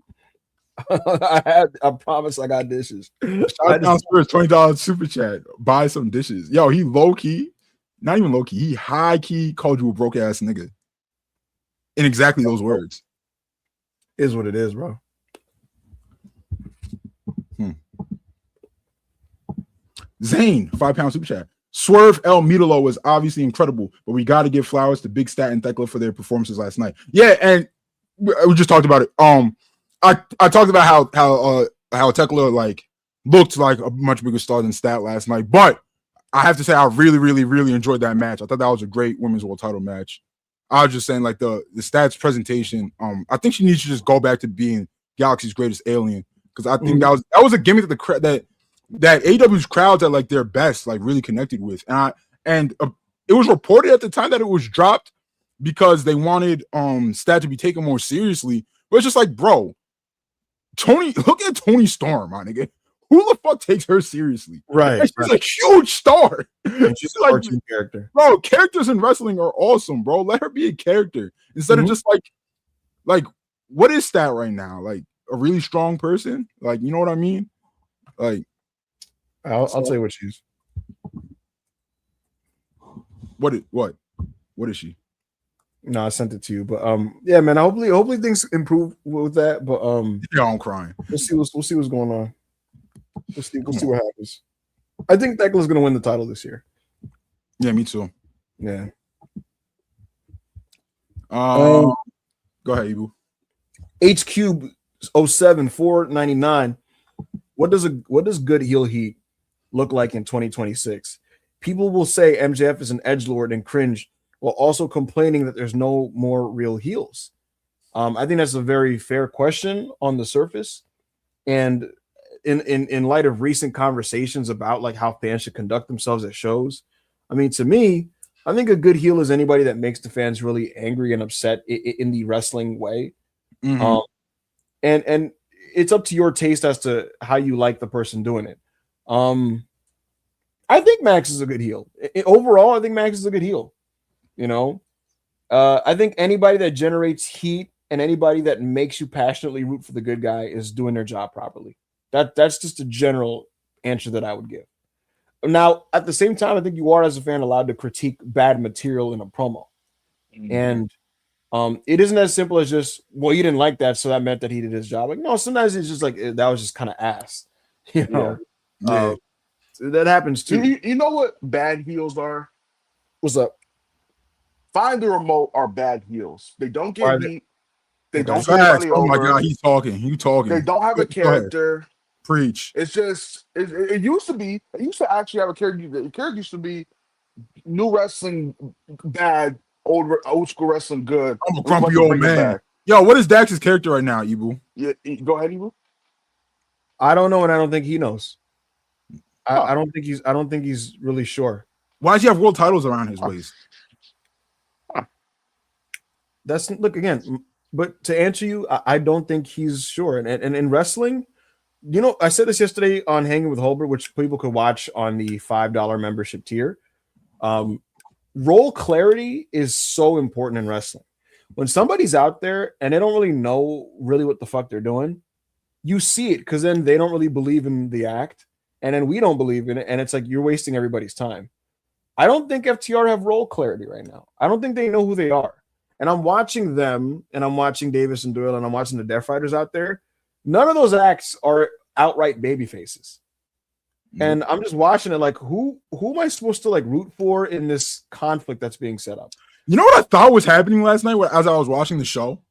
I promise I got dishes. Chi-Town Spurs $20 super chat. Buy some dishes. Yo, he low key, not even low key, he high key called you a broke ass nigga. In exactly those words. Is what it is, bro. Zane, £5 super chat. Swerve El Midolo was obviously incredible, but we got to give flowers to Big Stat and Thekla for their performances last night. Yeah, and we just talked about it. I talked about how Thekla like looked like a much bigger star than Stat last night, but I have to say I really, really, really enjoyed that match. I thought that was a great women's world title match. I was just saying, like, the Stats presentation. I think she needs to just go back to being Galaxy's greatest alien, because I think that was a gimmick that AEW's crowds at like their best, like, really connected with. And it was reported at the time that it was dropped because they wanted Stat to be taken more seriously. But it's just like, bro, look at Tony Storm, my nigga. Who the fuck takes her seriously? Right. And she's a huge star. And she's a cartoon character. Bro, characters in wrestling are awesome, bro. Let her be a character instead of just like what is Stat right now? Like a really strong person? Like, you know what I mean? Like, I'll tell you what she's. What is she? No, I sent it to you, but yeah, man. Hopefully things improve with that. But yeah, I'm crying. We'll see what's going on. We'll see what happens. I think Thekla's gonna win the title this year. Yeah, me too. Yeah. Go ahead, Ibu. H Cube 07 499. What does good heel heat look like in 2026? People will say MJF is an edgelord and cringe, while also complaining that there's no more real heels. I think that's a very fair question on the surface, and in light of recent conversations about like how fans should conduct themselves at shows. I mean, to me, I think a good heel is anybody that makes the fans really angry and upset in the wrestling way. Mhm. And it's up to your taste as to how you like the person doing it. I think Max is a good heel. Overall, I think Max is a good heel. You know, I think anybody that generates heat and anybody that makes you passionately root for the good guy is doing their job properly. That's just a general answer that I would give. Now, at the same time, I think you are, as a fan, allowed to critique bad material in a promo. And it isn't as simple as just, well, you didn't like that, so that meant that he did his job. Like, no, sometimes it's just like that was just kind of ass. You know, Yeah. that happens too. You know what bad heels are? What's up? Find the remote are bad heels. They don't Are get they- beat. They Okay. don't put Facts. anybody Oh my over. god, he's talking. You talking. They don't have a Go ahead. character. Preach. It's just it used to be. It used to actually have a character. The character used to be new wrestling bad, old school wrestling good. I'm a We're about grumpy to old bring it man. back. Yo, what is Dax's character right now, Ibu? Yeah, go ahead, Evo. I don't know, and I don't think he knows. Huh. I don't think he's really sure. Why does he have world titles around his waist? That's look again. But to answer you, I don't think he's sure. And in wrestling, you know, I said this yesterday on Hanging with Holbert, which people could watch on the $5 membership tier. Role clarity is so important in wrestling. When somebody's out there and they don't really know really what the fuck they're doing, you see it because then they don't really believe in the act, and then we don't believe in it, and it's like you're wasting everybody's time. I don't think FTR have role clarity right now. I don't think they know who they are. And I'm watching them, and I'm watching Davis and Doyle, and I'm watching the Death Riders out there. None of those acts are outright baby faces. And I'm just watching it like, who am I supposed to like root for in this conflict that's being set up? You know what I thought was happening last night as I was watching the show?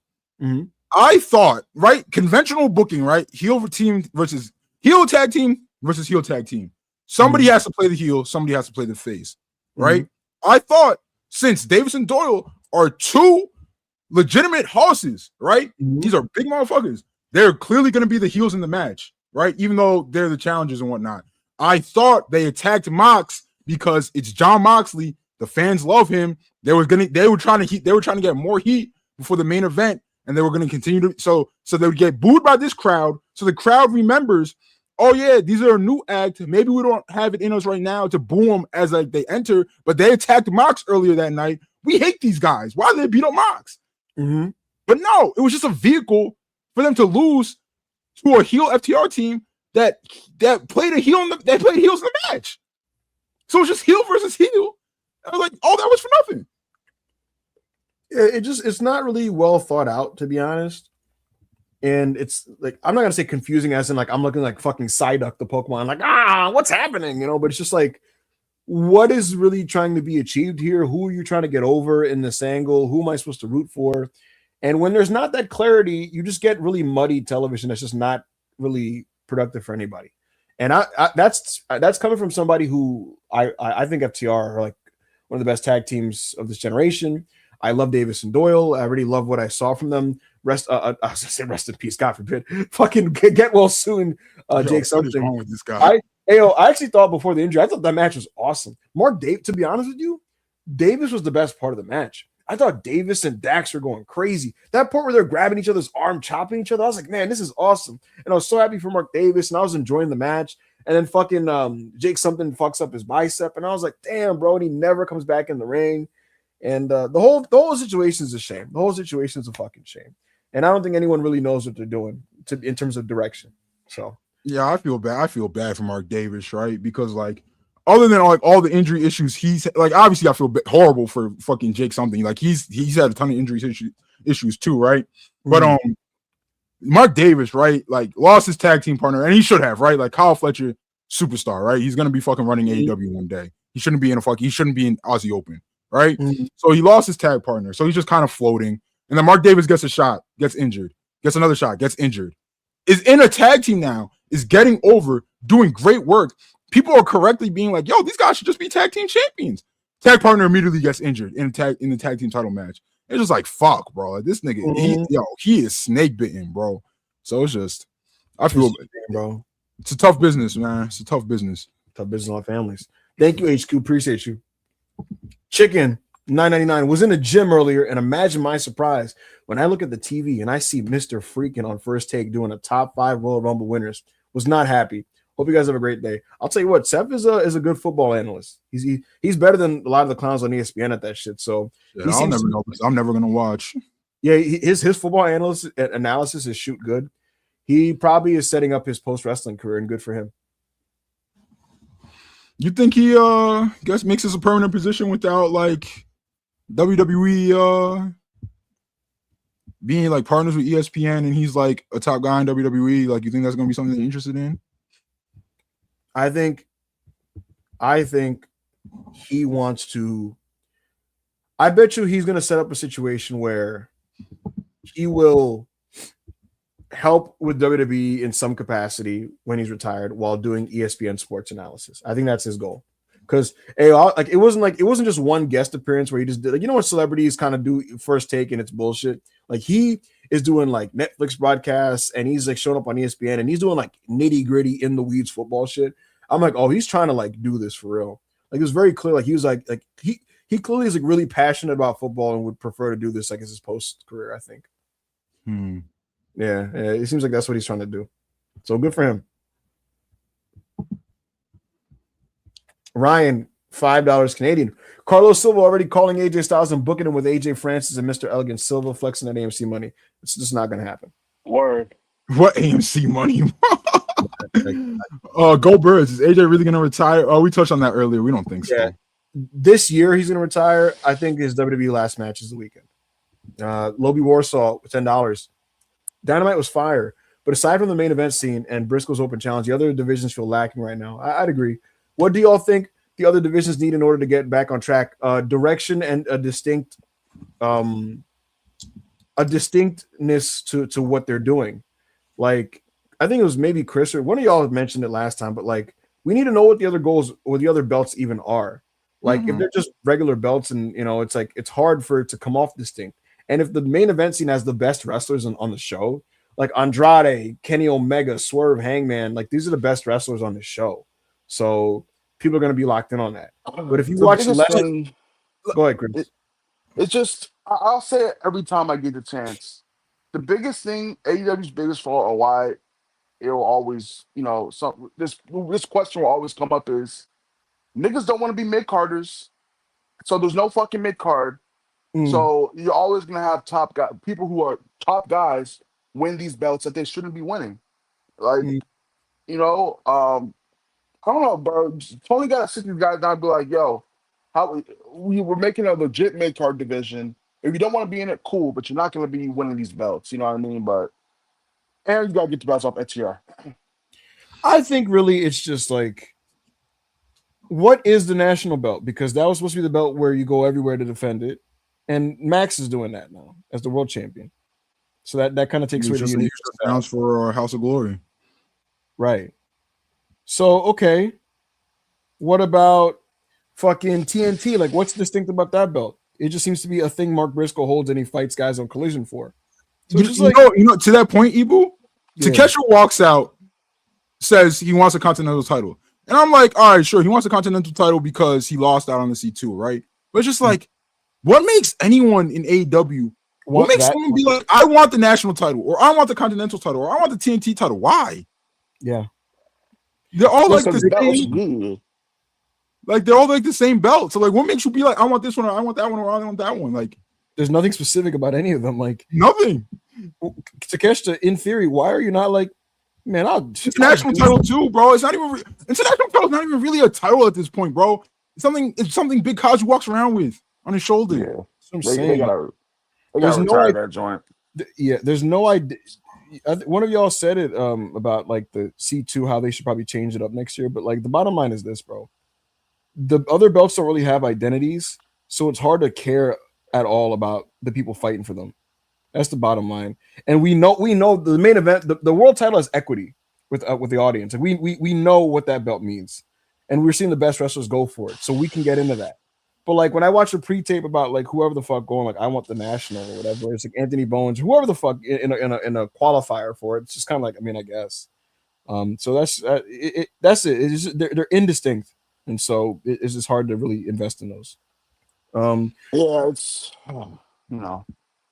Mm-hmm. I thought, right, conventional booking, right, heel team versus heel tag team versus heel tag team. Somebody has to play the heel, somebody has to play the face, right? I thought since Davis and Doyle are two legitimate horses, right? These are big motherfuckers. They're clearly going to be the heels in the match, right? Even though they're the challengers and whatnot. I thought they attacked Mox because it's Jon Moxley. The fans love him. They were trying to get more heat before the main event, and they were going to continue to so they would get booed by this crowd. So the crowd remembers, oh yeah, these are a new act. Maybe we don't have it in us right now to boo them as like they enter, but they attacked Mox earlier that night. We hate these guys. Why did they beat up Mox? But no, it was just a vehicle for them to lose to a heel FTR team that played a heel that played heels in the match. So it's just heel versus heel. I was like, oh, that was for nothing. It's not really well thought out, to be honest. And it's like, I'm not gonna say confusing as in like I'm looking like fucking Psyduck the Pokemon, like what's happening, you know? But it's just like, what is really trying to be achieved here? Who are you trying to get over in this angle? Who am I supposed to root for? And when there's not that clarity, you just get really muddy television that's just not really productive for anybody. And that's coming from somebody who I think FTR are like one of the best tag teams of this generation. I love Davis and Doyle. I really love what I saw from them. I was gonna say rest in peace, God forbid. Fucking get well soon, Jake. Something. What is wrong with this guy? I actually thought before the injury, I thought that match was awesome. To be honest with you, Davis was the best part of the match. I thought Davis and Dax were going crazy. That part where they're grabbing each other's arm, chopping each other, I was like, man, this is awesome. And I was so happy for Mark Davis, and I was enjoying the match. And then fucking Jake something fucks up his bicep, and I was like, damn, bro, and he never comes back in the ring. And the whole situation is a shame. The whole situation is a fucking shame. And I don't think anyone really knows what they're doing in terms of direction. So yeah, I feel bad. I feel bad for Mark Davis, right? Because like, other than like all the injury issues, he's like, obviously I feel horrible for fucking Jake something. Like he's had a ton of injury issues too, right? But Mark Davis, right? Like lost his tag team partner, and he should have, right? Like Kyle Fletcher, superstar, right? He's gonna be fucking running AEW one day. He shouldn't be in Aussie Open, right? So he lost his tag partner, so he's just kind of floating. And then Mark Davis gets a shot, gets injured, gets another shot, gets injured. Is in a tag team now, is getting over, doing great work. People are correctly being like, yo, these guys should just be tag team champions. Tag partner immediately gets injured in the tag team title match. It's just like, fuck, bro. Like, this nigga, he is snake bitten, bro. So it's just, I feel, bro. It's a tough business, man. It's a tough business. Tough business on families. Thank you, HQ. Appreciate you. Chicken 9.99 was in the gym earlier, and imagine my surprise when I look at the TV and I see Mr. Freaking on First Take doing a top 5 Royal Rumble winners. Was not happy. Hope you guys have a great day. I'll tell you what, Seth is a good football analyst. He's better than a lot of the clowns on ESPN at that shit. So I'll never know this. I'm never gonna watch. Yeah, his football analysis is shoot good. He probably is setting up his post wrestling career, and good for him. You think he makes this a permanent position without like WWE being like partners with ESPN, and he's like a top guy in WWE? Like, you think that's gonna be something they're interested in? I think he wants to. I bet you he's gonna set up a situation where he will help with WWE in some capacity when he's retired while doing ESPN sports analysis. I think that's his goal. Because it wasn't just one guest appearance where he just did, like, you know what celebrities kind of do First Take and it's bullshit. Like, he is doing like Netflix broadcasts and he's like showing up on ESPN and he's doing like nitty gritty in the weeds football shit. I'm like, oh, he's trying to like do this for real. Like, it was very clear. Like, he was like he clearly is like really passionate about football and would prefer to do this like as his post career, I think. Yeah, it seems like that's what he's trying to do. So good for him. Ryan, $5 Canadian. Carlos Silva already calling AJ Styles and booking him with AJ Francis and Mr. Elegant Silva flexing that AMC money. It's just not going to happen. Word. What AMC money? Go Birds. Is AJ really going to retire? Oh, we touched on that earlier. We don't think so. Yeah. This year he's going to retire. I think his WWE last match is the weekend. Lobie Warsaw, $10. Dynamite was fire, but aside from the main event scene and Briscoe's open challenge, the other divisions feel lacking right now. I'd agree. What do y'all think the other divisions need in order to get back on track? Direction and a distinctness to what they're doing. Like, I think it was maybe Chris or one of y'all mentioned it last time, but like, we need to know what the other goals or the other belts even are. Like, if they're just regular belts and, you know, it's like, it's hard for it to come off distinct. And if the main event scene has the best wrestlers on the show, like Andrade, Kenny Omega, Swerve, Hangman, like, these are the best wrestlers on the show. So people are going to be locked in on that. But if you watch go ahead, Chris. It's just, I'll say it every time I get the chance. The biggest thing, AEW's biggest fault, or why it'll always, you know, this question will always come up is niggas don't want to be mid-carders. So there's no fucking mid-card. So you're always gonna have people who are top guys win these belts that they shouldn't be winning. Like, you know, I don't know, bro. Tony got to sit these guys down and be like, yo, how we were making a legit mid-card division. If you don't want to be in it, cool, but you're not gonna be winning these belts. You know what I mean? But you gotta get the belts off FTR. I think really it's just like, what is the national belt? Because that was supposed to be the belt where you go everywhere to defend it. And Max is doing that now as the world champion. So that kind of takes away the unique sounds for House of Glory. Right. So, okay. What about fucking TNT? Like, what's distinct about that belt? It just seems to be a thing Mark Briscoe holds and he fights guys on Collision for. So you know, to that point, Ibu, Takeshi walks out, says he wants a Continental title. And I'm like, all right, sure, he wants a Continental title because he lost out on the C2, right? But it's just like, what makes anyone in AEW, what makes someone be like, I want the national title, or I want the Continental title, or I want the TNT title? Why? Yeah. They're all like the same. Like, they're all like the same belt. So, like, what makes you be like, I want this one, or I want that one, or I want that one? Like, there's nothing specific about any of them. Like, nothing. Takeshita, in theory, why are you not like, man, international title too, bro? It's not even international title. Not even really a title at this point, bro. It's something Big Kaji walks around with on his shoulder. Yeah. I'm saying. They gotta retire that joint. Yeah, there's no idea. One of y'all said it about like the C2, how they should probably change it up next year. But like, the bottom line is this, bro. The other belts don't really have identities, so it's hard to care at all about the people fighting for them. That's the bottom line. And we know the main event, the world title has equity with the audience. And we know what that belt means. And we're seeing the best wrestlers go for it. So we can get into that. But like, when I watch a pre-tape about like whoever the fuck going, like, I want the national or whatever, it's like Anthony Bones, whoever the fuck in a qualifier for it. It's just kind of like, I mean, I guess. So that's it. It's just, they're indistinct, and so it's just hard to really invest in those. Yeah,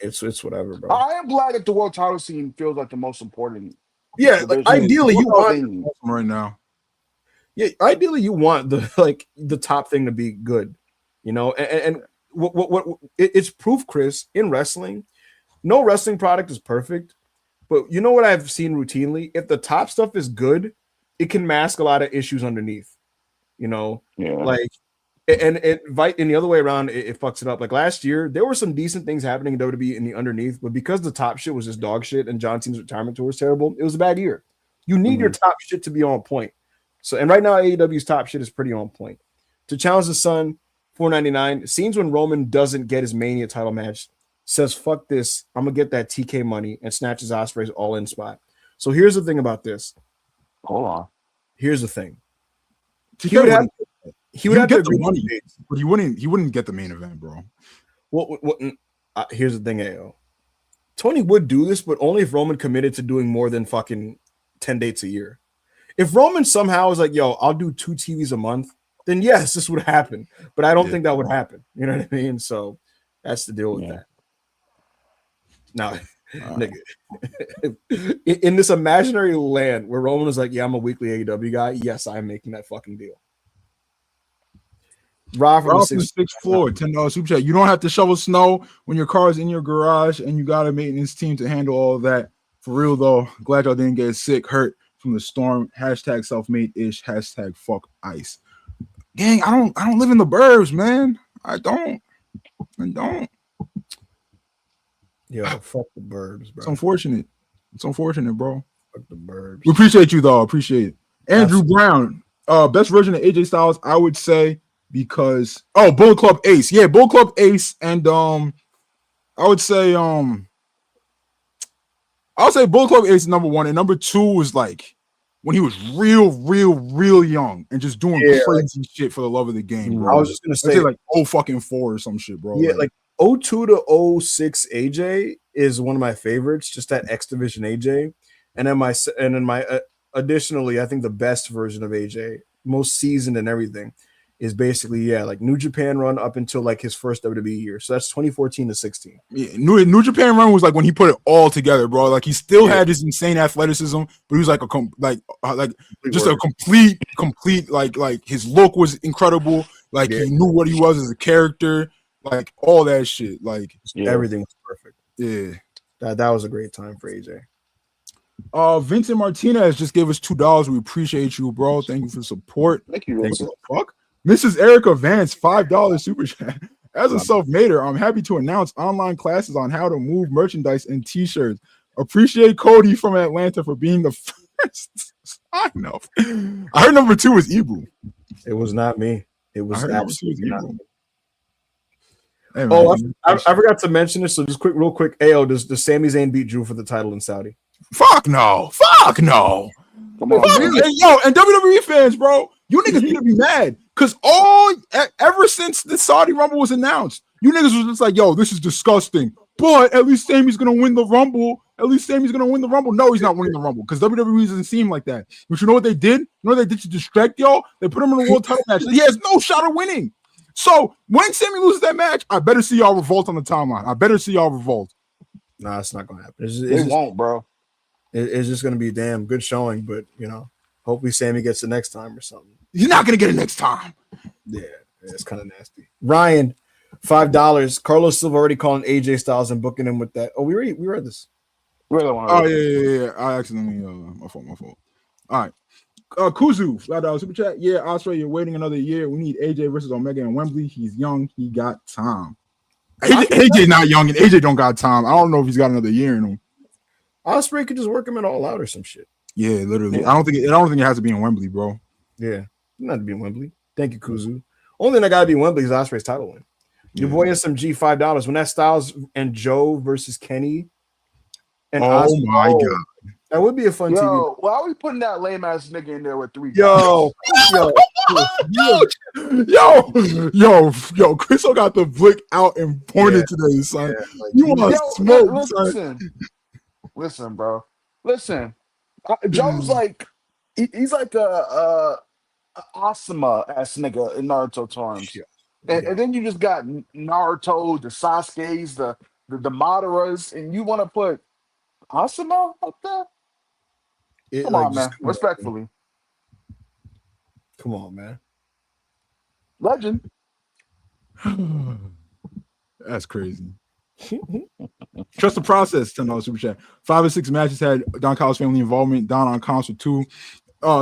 it's It's whatever, bro. I am glad that the world title scene feels like the most important. Yeah, like division. ideally you What else want they need? right now. Yeah, ideally you want the top thing to be good, you know. And what it's proof, Chris, in wrestling, no wrestling product is perfect, but you know what I've seen routinely? If the top stuff is good, it can mask a lot of issues underneath, you know. Yeah. Like and the other way around, it fucks it up. Like last year, there were some decent things happening in WWE in the underneath, but because the top shit was just dog shit and John Cena's retirement tour was terrible, it was a bad year. You need your top shit to be on point. So, and right now, AEW's top shit is pretty on point. To challenge the Sun, $4.99. Scenes when Roman doesn't get his Mania title match, says, fuck this, I'm going to get that TK money, and snatches Ospreay's all-in spot. So here's the thing about this. Hold on. Here's the thing. He would have to get the money, but he wouldn't get the main event, bro. Here's the thing, AO. Tony would do this, but only if Roman committed to doing more than fucking 10 dates a year. If Roman somehow was like, yo, I'll do 2 TVs a month, then yes, this would happen. But I don't think that would happen. You know what I mean? So that's the deal with that. Now, nigga, in this imaginary land where Roman was like, yeah, I'm a weekly AEW guy, yes, I'm making that fucking deal. Rob from the sixth floor, $10 super chat. You don't have to shovel snow when your car is in your garage and you got a maintenance team to handle all of that. For real, though, glad y'all didn't get sick, hurt from the storm. Hashtag self-made-ish. Hashtag fuck ice. Gang, I don't live in the burbs, man. I don't. Yeah, fuck the burbs, bro. It's unfortunate, bro. Fuck the burbs. We appreciate you, though. Appreciate it. Andrew Brown, best version of AJ Styles, I would say, because Bullet Club Ace. Yeah, Bullet Club Ace, and I would say Bullet Club Ace is number 1, and number 2 was like when he was real young and just doing crazy shit for the love of the game, bro. I was just gonna say like 4 or some shit, bro. Yeah, like 02 to 06 AJ is one of my favorites. Just that X Division AJ, and then my additionally, I think the best version of AJ, most seasoned and everything, is basically like New Japan run up until like his first WWE year. So that's 2014 to 16. Yeah, New Japan run was like when he put it all together, bro. Like he still had his insane athleticism, but he was like just a complete like his look was incredible. Like he knew what he was as a character, like all that shit. Like everything was perfect. Yeah, that was a great time for AJ. Vincent Martinez just gave us $2. We appreciate you, bro. Thank you for the support. Thank you, Vincent. Fuck. Mrs. Erica Vance, $5 super chat. As a self-mader, I'm happy to announce online classes on how to move merchandise and t-shirts. Appreciate Cody from Atlanta for being the first. I know. I heard number 2 was Ibu. It was not me. It was absolutely not me. Hey, I forgot to mention this. So just real quick. AO, does Sami Zayn beat Drew for the title in Saudi? Fuck no. Come on, yo, and WWE fans, bro, you niggas need to be mad because ever since the Saudi Rumble was announced, you niggas was just like, yo, this is disgusting. But at least Sami's gonna win the Rumble. No, he's not winning the Rumble because WWE doesn't seem like that. But you know what they did? You know what they did to distract y'all? They put him in a world title match. He has no shot of winning. So when Sami loses that match, I better see y'all revolt on the timeline. I better see y'all revolt. Nah, it's not gonna happen. It won't, bro. It's just gonna be a damn good showing, but hopefully Sami gets it next time or something. He's not gonna get it next time. Yeah, it's kind of nasty. Ryan, $5. Carlos Silva already calling AJ Styles and booking him with that. Oh, we read this. Yeah. I accidentally my fault. All right. Kuzu, $5 super chat. Yeah, Ospreay, you're waiting another year. We need AJ versus Omega and Wembley. He's young. He got time. AJ not young, and AJ don't got time. I don't know if he's got another year in him. Ospreay could just work him in All Out or some shit. Yeah, literally. I don't think it has to be in Wembley, bro. Yeah, not to be in Wembley. Thank you, Kuzu. Only thing I gotta be in Wembley is Ospreay's title win. Your boy SMG, $5. When that Styles and Joe versus Kenny and Ospreay, my god, that would be a fun TV. Why are we putting that lame ass nigga in there with 3 guys? Yo, Chris got the blick out and pointed today, son. Yeah, like, you want to smoke, listen, bro. Listen. Joe's like He's like a Asuma ass nigga in Naruto terms. And then you just got Naruto, the Sasuke's, the Madaras, and you want to put Asuma up there? Come on, man. Respectfully. Come on, man. Legend. That's crazy. Trust the process. $10 super chat. 5 or 6 matches had Don Kyle's family involvement. Don on comms for 2.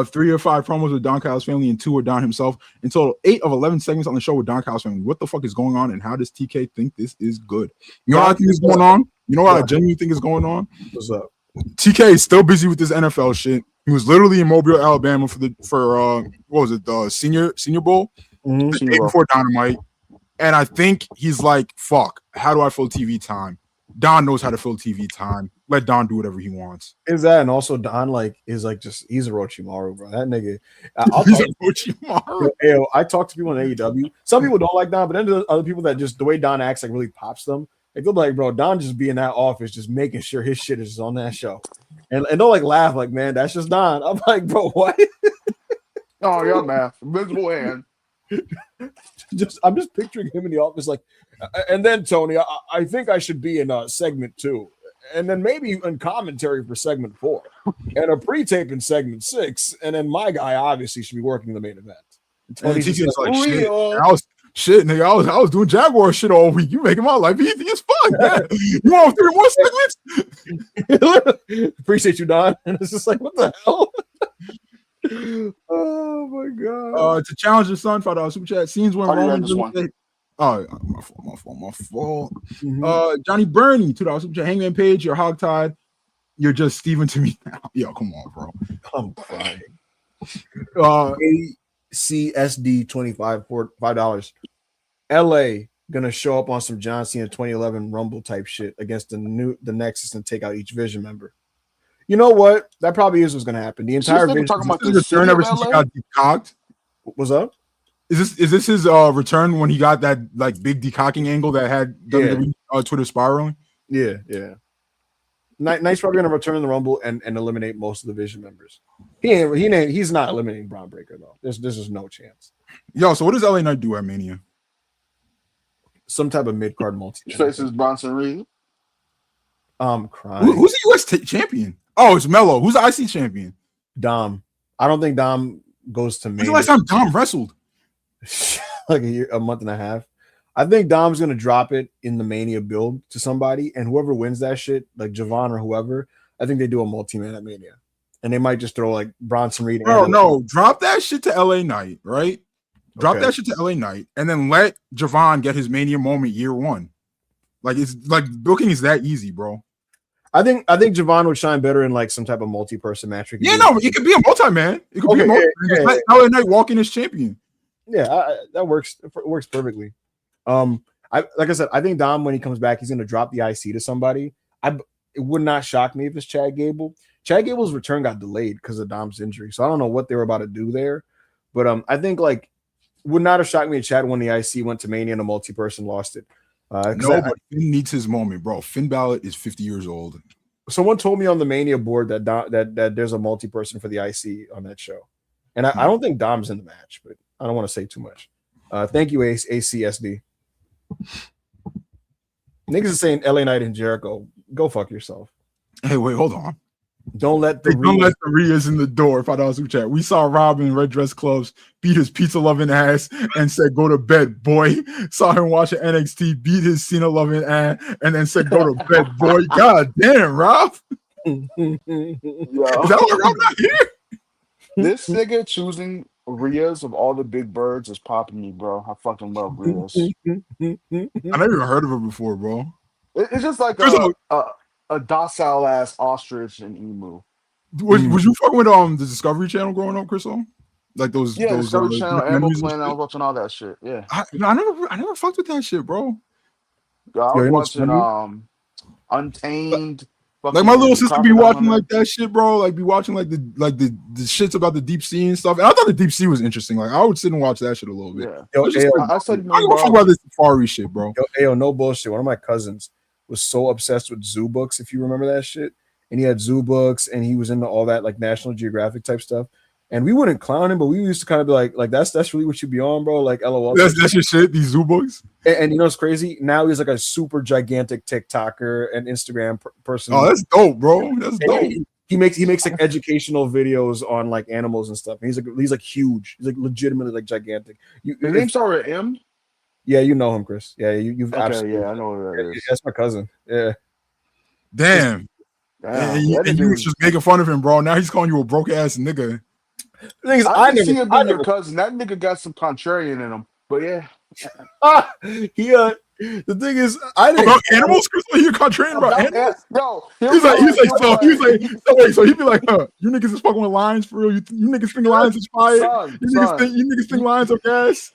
3 or 5 promos with Don Kyle's family and 2 were Don himself. In total, 8 of 11 segments on the show with Don Kyle's family. What the fuck is going on, and how does TK think this is good? You know what I think is going on? You know what I genuinely think is going on? What's up? TK is still busy with this NFL shit. He was literally in Mobile, Alabama for what was it, the Senior Bowl? Mm-hmm. The day before Dynamite. And I think he's like, fuck, how do I fill TV time? Don knows how to fill TV time. Let Don do whatever he wants. Is that, and also Don is he's a Orochimaru, bro. That nigga. I talk to people in AEW. Some people don't like Don, but then there's other people that just the way Don acts like really pops them. Like they'll be like, bro, Don just be in that office, just making sure his shit is on that show, and they'll like laugh like, man, that's just Don. I'm like, bro, what? Oh yeah, man, visible hand. I'm just picturing him in the office, like, and then Tony, I think I should be in segment 2, and then maybe in commentary for segment 4, and a pre-tape in segment 6, and then my guy obviously should be working the main event. Tony's just like, shit, nigga, I was doing Jaguar shit all week. You making my life easy as fuck, man. You want 3 more segments? Appreciate you, Don. And it's just like, what the hell? Oh my god! To challenge your son, $5 super chat. Scenes when Roman. Oh, my fault. Mm-hmm. Johnny Burney, $2 super chat. Hangman Page, you're hogtied. You're just Steven to me now. Yo, come on, bro. I'm crying. ACSD 25 for $5. LA gonna show up on some John Cena 2011 Rumble type shit against the Nexus and take out each Vision member. You know what? That probably is what's going to happen. The entire Vision talking about his return ever since he got decocked. What's up? Is this his return when he got that like big decocking angle that had WWE Twitter spiraling? Yeah. Nice probably going to return in the Rumble and eliminate most of the Vision members. He's not eliminating Braun Breaker though. There's just no chance. Yo, so what does LA Knight do at Mania? Some type of mid card multi. Faces Bronson Reed. I'm crying. Who's the US champion? Oh, it's Mello. Who's the IC champion? Dom. I don't think Dom goes to Mania. When's the last time Dom wrestled? Like a month and a half. I think Dom's gonna drop it in the Mania build to somebody, and whoever wins that shit, like Javon or whoever, I think they do a multi-man at Mania, and they might just throw like Bronson Reed. No, drop that shit to LA Knight, right? Drop that shit to LA Knight, and then let Javon get his Mania moment year 1. Like it's like booking is that easy, bro. I think Javon would shine better in like some type of multi-person match. It could be a multi-man. It could be a multi-man. Let LA Knight walk in as champion. Yeah, that works. It works perfectly. Like I said, I think Dom, when he comes back, he's going to drop the IC to somebody. It would not shock me if it's Chad Gable. Chad Gable's return got delayed because of Dom's injury, so I don't know what they were about to do there. But I think like would not have shocked me if Chad won the IC, went to Mania, and a multi-person lost it. But Finn needs his moment, bro. Finn Balor is 50 years old. Someone told me on the Mania board that there's a multi-person for the IC on that show, and I don't think Dom's in the match, but I don't want to say too much. Thank you, ACSD. Niggas is saying LA Knight and Jericho. Go fuck yourself. Hey, wait, hold on. Don't let the Rias in the door. $5 super chat. We saw Rob in red dress clubs beat his pizza loving ass and said, "Go to bed, boy." Saw him watching NXT, beat his Cena loving ass, and then said, "Go to bed, boy." God damn, Rob. Is that why Rob not here? This nigga choosing Rias of all the big birds is popping me, bro. I fucking love Rias. I never even heard of her before, bro. It's just like a docile ass ostrich and emu. Was you fucking with the Discovery Channel growing up, Crystal? Like those Discovery Channel, Animal Planet. I was watching all that shit. Yeah, I never fucked with that shit, bro. I was watching Untamed. Like my little sister be watching like that shit, bro. Like be watching like the shits about the deep sea and stuff. And I thought the deep sea was interesting. Like I would sit and watch that shit a little bit. Yeah. I said, I don't fuck about this safari shit, bro. No bullshit. One of my cousins was so obsessed with zoo books, if you remember that shit. and he had zoo books, and he was into all that like National Geographic type stuff. And we wouldn't clown him, but we used to kind of be like that's really what you be on, bro. Like LOL. That's your shit. These zoo books. And you know what's crazy? Now he's like a super gigantic TikToker and Instagram person. Oh, that's dope, bro. That's dope. He makes like educational videos on like animals and stuff. And he's like huge. He's like legitimately like gigantic. His name started with M. Yeah, you know him, Chris. Yeah, you've okay, absolutely. Yeah, I know who that is. That's my cousin. Yeah. Damn. And you was just making fun of him, bro. Now he's calling you a broke ass nigga. The thing is, I can see him being your cousin. That nigga got some contrarian in him. But yeah. The thing is, I didn't about animals. You're contrarian about animals. No, so he'd be like, you niggas is fucking with lions for real. You niggas think lions is fire. You niggas think lions are gas.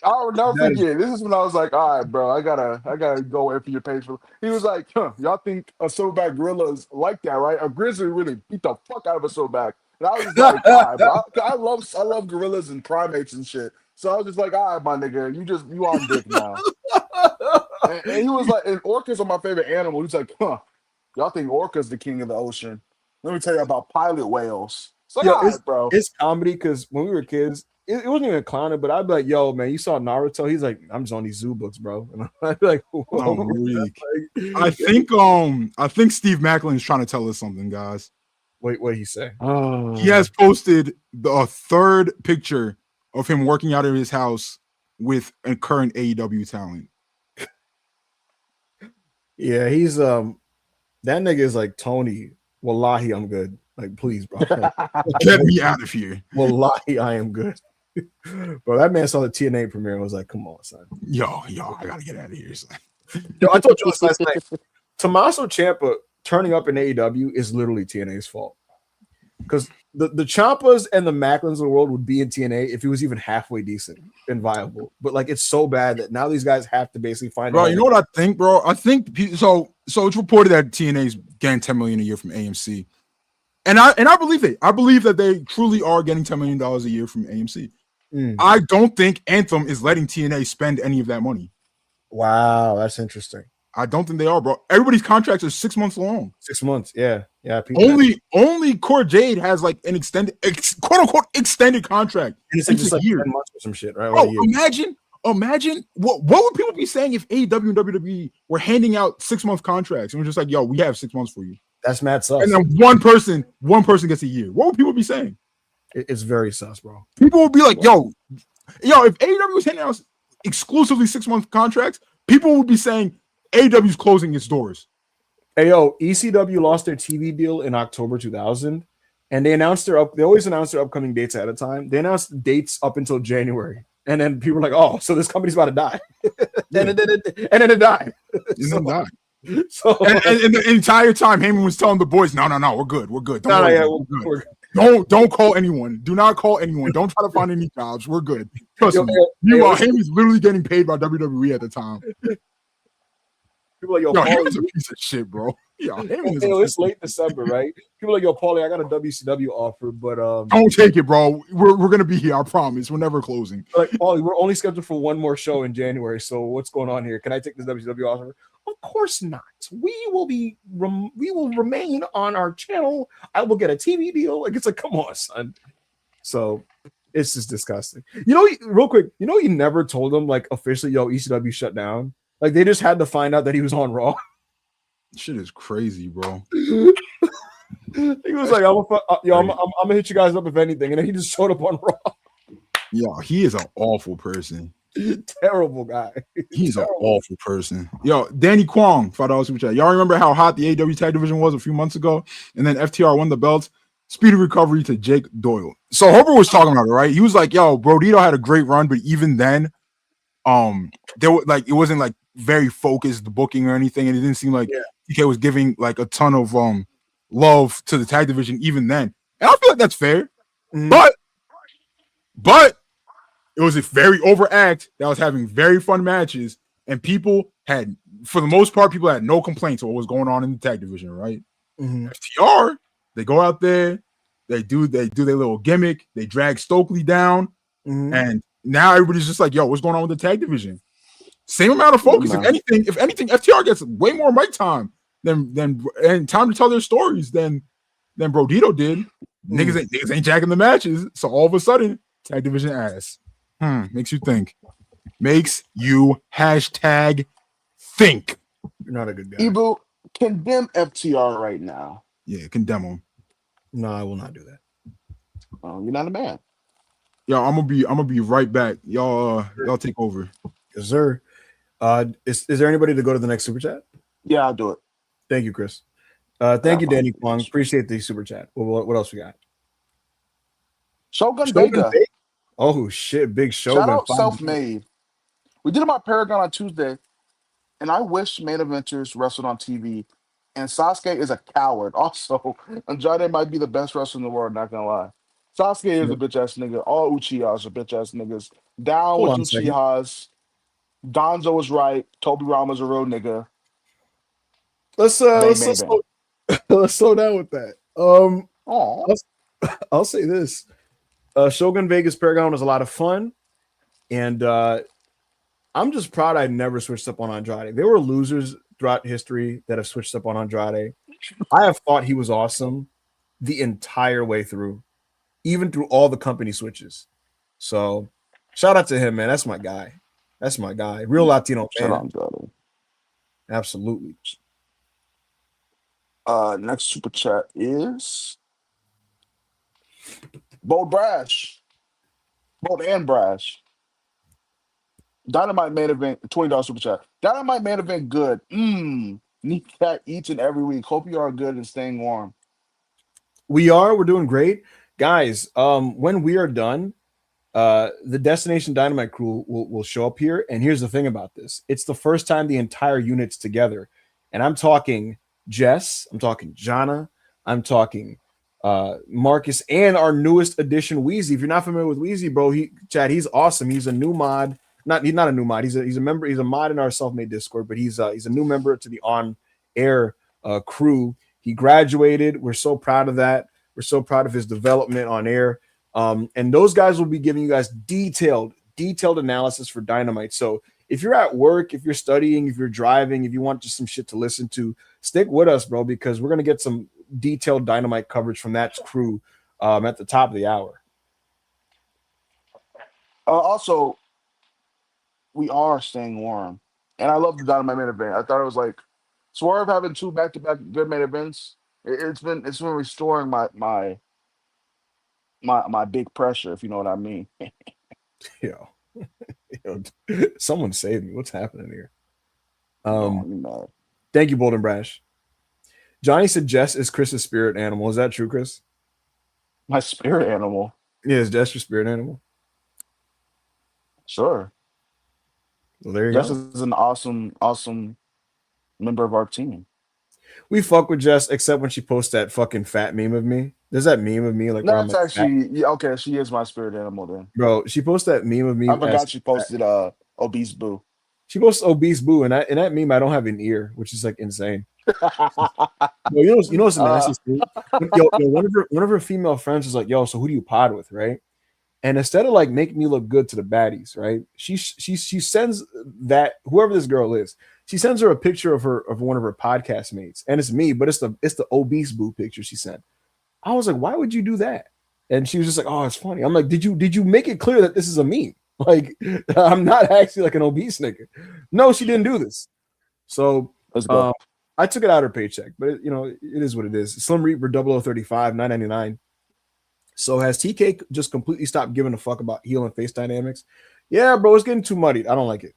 I'll never forget. This is when I was like, all right, bro, I gotta go after your page. He was like, y'all think a silverback gorilla is like that, right? A grizzly really beat the fuck out of a silverback. And I was just like, all right, bro. I love gorillas and primates and shit. So I was just like, all right, my nigga, you on dick now. and he was like, and orcas are my favorite animal. He's like, y'all think orcas the king of the ocean? Let me tell you about pilot whales. So bro, it's comedy because when we were kids, it wasn't even clowning, but I'd be like, yo, man, you saw Naruto? He's like, I'm just on these zoo books, bro. And I'd be like, I think Steve Macklin is trying to tell us something, guys. Wait, what did he say? He has posted the third picture of him working out of his house with a current AEW talent. Yeah, he's that nigga is like, Tony, wallahi, I'm good. Like, please, bro. Get me out of here. Wallahi, I am good. Bro, that man saw the TNA premiere and was like, come on, son. Yo, I gotta get out of here, son. Yo, I told you this last night. Tommaso Ciampa turning up in AEW is literally TNA's fault. Because the Ciampas and the Macklins of the world would be in TNA if he was even halfway decent and viable. But like, it's so bad that now these guys have to basically find. Bro, you know what I think, bro? I think so. It's reported that TNA is getting $10 million a year from AMC, and I believe it. I believe that they truly are getting $10 million a year from AMC. I don't think Anthem is letting TNA spend any of that money. Wow, that's interesting. I don't think they are, bro. Everybody's contracts are 6 months long. 6 months, yeah. Only Core Jade has like an extended, quote unquote, extended contract. And it's just like 10 months or some shit, right? Oh, imagine what would people be saying if AEW and WWE were handing out 6 month contracts and we're just like, yo, we have 6 months for you. That's mad sus. And then one person gets a year. What would people be saying? It's very sus, bro. People would be like, yo, if AEW was handing out exclusively 6 month contracts, people would be saying AEW's closing its doors. Hey, yo, ECW lost their TV deal in October 2000, and they always announce their upcoming dates ahead of time. They announced dates up until January, and then people were like, "Oh, so this company's about to die," and then it died. So and the entire time, Heyman was telling the boys, "No, we're good. We're good. Don't call anyone. Do not call anyone. Don't try to find any jobs. We're good. Trust me." Meanwhile, Heyman's literally getting paid by WWE at the time. People like, Heyman's a piece of shit, bro. It's late December, right? People like, yo, Paulie, I got a WCW offer, but don't take it, bro. We're gonna be here. I promise. We're never closing. Like, Paulie, we're only scheduled for one more show in January. So what's going on here? Can I take this WCW offer? Of course not. We will remain on our channel. I will get a TV deal. Like, it's like, come on, son. So it's just disgusting. Real quick, he never told them like officially, yo, ECW shut down. Like, they just had to find out that he was on Raw. Shit is crazy, bro. He was like, I'm gonna hit you guys up if anything, and then he just showed up on Raw. Yo, he is an awful person. Terrible guy. He's an awful person. Yo, Danny Kwong, $5 super chat. Y'all remember how hot the AEW tag division was a few months ago? And then FTR won the belts. Speedy recovery to Jake Doyle. So Hopper was talking about it, right? He was like, yo, Brodito had a great run, but even then, there was like, it wasn't like very focused, the booking or anything, and it didn't seem like TK was giving like a ton of love to the tag division even then. And I feel like that's fair. But it was a very overact that was having very fun matches, and people had, for the most part, people had no complaints of what was going on in the tag division, right? FTR, they go out there, they do their little gimmick, they drag Stokely down, and now everybody's just like, yo, what's going on with the tag division? Same amount of focus. If anything, FTR gets way more mic time and time to tell their stories than Brodito did. Niggas ain't jacking the matches. So all of a sudden, tag division ass. Makes you think. Makes you hashtag think. You're not a good guy. Ibu, condemn FTR right now. Yeah, condemn him. No, I will not do that. Oh, you're not a man. Yo, I'm gonna be right back. Y'all take over. Yes, sir. Is there anybody to go to the next super chat? Yeah, I'll do it. Thank you, Chris. Thank you, Danny Kwong. Appreciate the super chat. What else we got? Shogun Vega. Oh shit, big Shogun. Shout out Self-Made. We did my Paragon on Tuesday, and I wish main eventers wrestled on TV. And Sasuke is a coward. Also, Andrade might be the best wrestler in the world, not gonna lie. Sasuke is a bitch ass nigga. All Uchihas are bitch ass niggas. Down with Uchihas. Donzo was right. Toby Rama's a real nigga. Let's slow down with that. I'll say this. Shogun Vegas Paragon was a lot of fun, and I'm just proud I never switched up on Andrade. There were losers throughout history that have switched up on Andrade. I have thought he was awesome the entire way through, even through all the company switches. So shout out to him, man. That's my guy. That's my guy. Real Latino fan. Shout out Andrade. Absolutely. Next super chat is Bold Brash. Bold and Brash. Dynamite main event, $20 super chat. Dynamite main event good. Need that each and every week. Hope you are good and staying warm. We're doing great. Guys, when we are done, the Destination Dynamite crew will show up here. And here's the thing about this. It's the first time the entire unit's together. And I'm talking Jess, I'm talking Jana, I'm talking Marcus, and our newest addition, WeeZee. If you're not familiar with WeeZee, bro, he's awesome. He's a new mod. He's not a new mod. He's a member. He's a mod in our Self-Made Discord, but he's a new member to the on-air crew. He graduated. We're so proud of that. We're so proud of his development on air. And those guys will be giving you guys detailed analysis for Dynamite. So if you're at work, if you're studying, if you're driving, if you want just some shit to listen to, stick with us, bro, because we're gonna get some detailed Dynamite coverage from that crew at the top of the hour. Also, we are staying warm, and I love the Dynamite main event. I thought it was like Swerve having 2 back-to-back good main events. It's been restoring my big pressure, if you know what I mean. Yo, someone save me. What's happening here? Thank you, Bold and Brash. Johnny said Jess is Chris's spirit animal. Is that true, Chris? My spirit animal? Yeah, is Jess your spirit animal? Sure. Well, there you Jess go. is an awesome member of our team. We fuck with Jess, except when she posts that fucking fat meme of me. There's that meme of me like. That's actually okay. She is my spirit animal then, bro. She posted that meme of me. I forgot she posted obese boo. She posted obese boo, and in that meme I don't have an ear, which is like insane. You know what's the nastiest thing? One of her female friends was like, "Yo, so who do you pod with, right?" And instead of like making me look good to the baddies, right? She sends that whoever this girl is, she sends her a picture of one of her podcast mates, and it's me, but it's the obese boo picture she sent. I was like, why would you do that? And she was just like, oh, it's funny. I'm like, did you make it clear that this is a meme? Like, I'm not actually like an obese nigga. No, she didn't do this. So I took it out of her paycheck, but it is what it is. Slim Reaper 0035 $9.99. So has TK just completely stopped giving a fuck about heel and face dynamics? Yeah, bro, it's getting too muddied. I don't like it.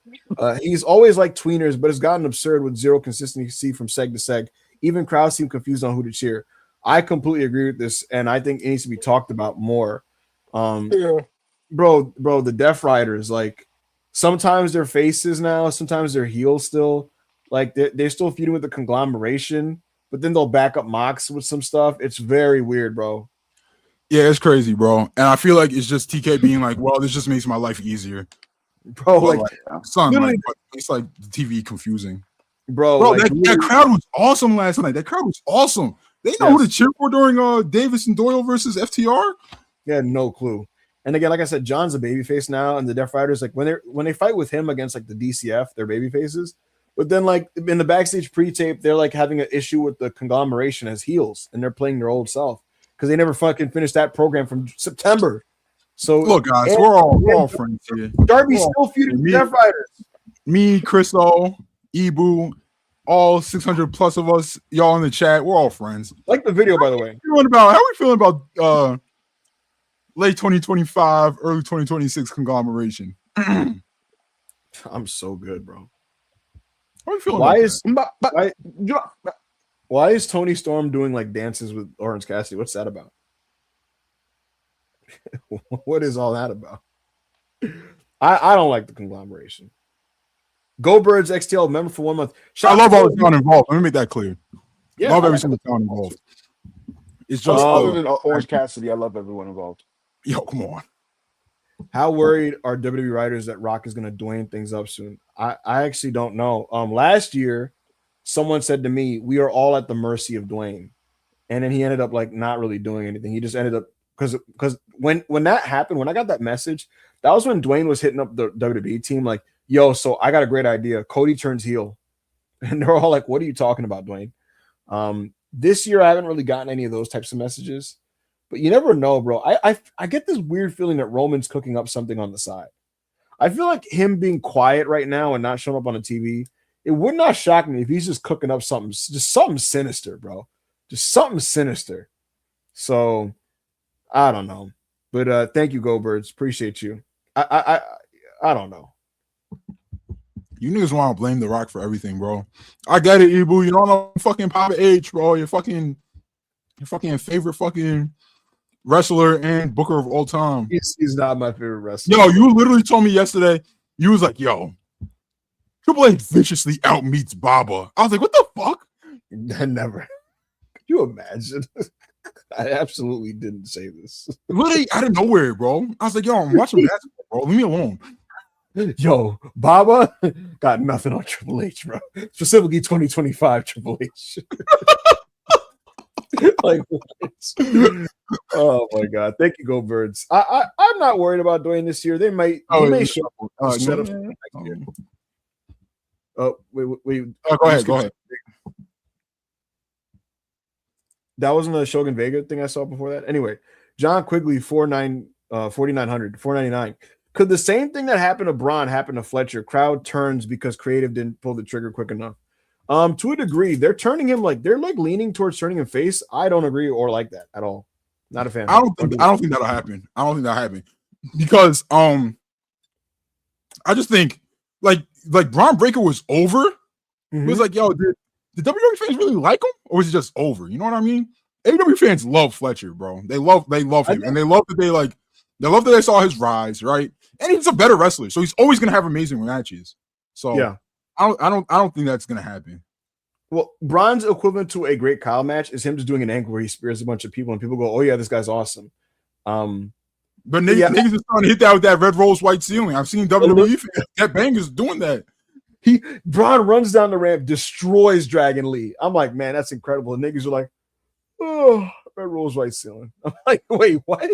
He's always like tweeners, but it's gotten absurd with zero consistency from seg to seg. Even crowds seem confused on who to cheer. I completely agree with this, and I think it needs to be talked about more. Bro, the Death Riders, like sometimes they're faces now, sometimes they're heels still. Like they're still feuding with the conglomeration, but then they'll back up Mox with some stuff. It's very weird, bro. Yeah, it's crazy, bro. And I feel like it's just TK being like, well, this just makes my life easier. Bro, like son, like, it's like the TV confusing. Bro, like, that crowd was awesome last night. That crowd was awesome. They know who to cheer for during Davis and Doyle versus FTR. Yeah, no clue. And again, like I said, John's a babyface now, and the Death Riders, like when they fight with him against like the DCF, their baby faces, But then, like in the backstage pre-tape, they're like having an issue with the conglomeration as heels, and they're playing their old self because they never fucking finished that program from September. So look, guys, we're all friends here. Darby's still feuding with Death Riders. Me, Chriso, Ibu, all 600 plus of us, y'all in the chat, we're all friends. Like the video, by the way. How are we feeling about late 2025, early 2026 conglomeration? I'm so good, bro. How are we feeling? Why is Tony Storm doing like dances with Orange Cassidy? What's that about? What is all that about? I don't like the conglomeration. Go Birds XTL member for 1 month. I love all the town involved. Let me make that clear. Yeah, love every single town involved. It's just other than Orange Cassidy, I love everyone involved. Yo, come on. How worried are WWE writers that Rock is going to Dwayne things up soon? I actually don't know. Last year, someone said to me, "We are all at the mercy of Dwayne," and then he ended up like not really doing anything. He just ended up because when that happened, when I got that message, that was when Dwayne was hitting up the WWE team like, "Yo, so I got a great idea. Cody turns heel," and they're all like, "What are you talking about, Dwayne?" This year, I haven't really gotten any of those types of messages. But you never know, bro. I get this weird feeling that Roman's cooking up something on the side. I feel like him being quiet right now and not showing up on the TV, it would not shock me if he's just cooking up something, just something sinister, bro. Just something sinister. So I don't know. But thank you, Go Birds. Appreciate you. I don't know. You niggas want to blame The Rock for everything, bro. I get it, Ibu. You don't know fucking Papa H, bro. Your fucking favorite fucking wrestler and booker of all time. He's not my favorite wrestler. Yo, you literally told me yesterday, you was like, yo, Triple H viciously outmeets Baba. I was like, what the fuck? Never. Could you imagine? I absolutely didn't say this. Literally out of nowhere, bro. I was like, yo, I'm watching basketball, bro. Leave me alone. Yo, Baba got nothing on Triple H, bro. Specifically 2025 Triple H. Like what? Oh my god! Thank you, Go Birds. I'm not worried about Dwayne this year. They may show up. Set up next year. Oh wait. Go ahead. That wasn't the Shogun Vega thing I saw before that. Anyway, John Quigley 4,900, 499. Could the same thing that happened to Braun happen to Fletcher? Crowd turns because creative didn't pull the trigger quick enough. To a degree, they're turning him they're leaning towards turning him face. I don't agree or like that at all. Not a fan. I don't think that'll happen. I don't think that'll happen because I just think like Braun Breaker was over. Mm-hmm. It was like, yo, did WWE fans really like him, or was it just over? You know what I mean? AEW fans love Fletcher, bro. They love him, and they love that they saw his rise, right? And he's a better wrestler, so he's always gonna have amazing matches. So yeah. I don't think that's gonna happen. Well, Braun's equivalent to a Great Kyle match is him just doing an angle where he spears a bunch of people and people go, "Oh yeah, this guy's awesome." But niggas is trying to hit that with that red rose white ceiling. I've seen WWE fans get bangers doing that. Braun runs down the ramp, destroys Dragon Lee. I'm like, man, that's incredible. The niggas are like, "Oh, red rose white ceiling." I'm like, wait, what?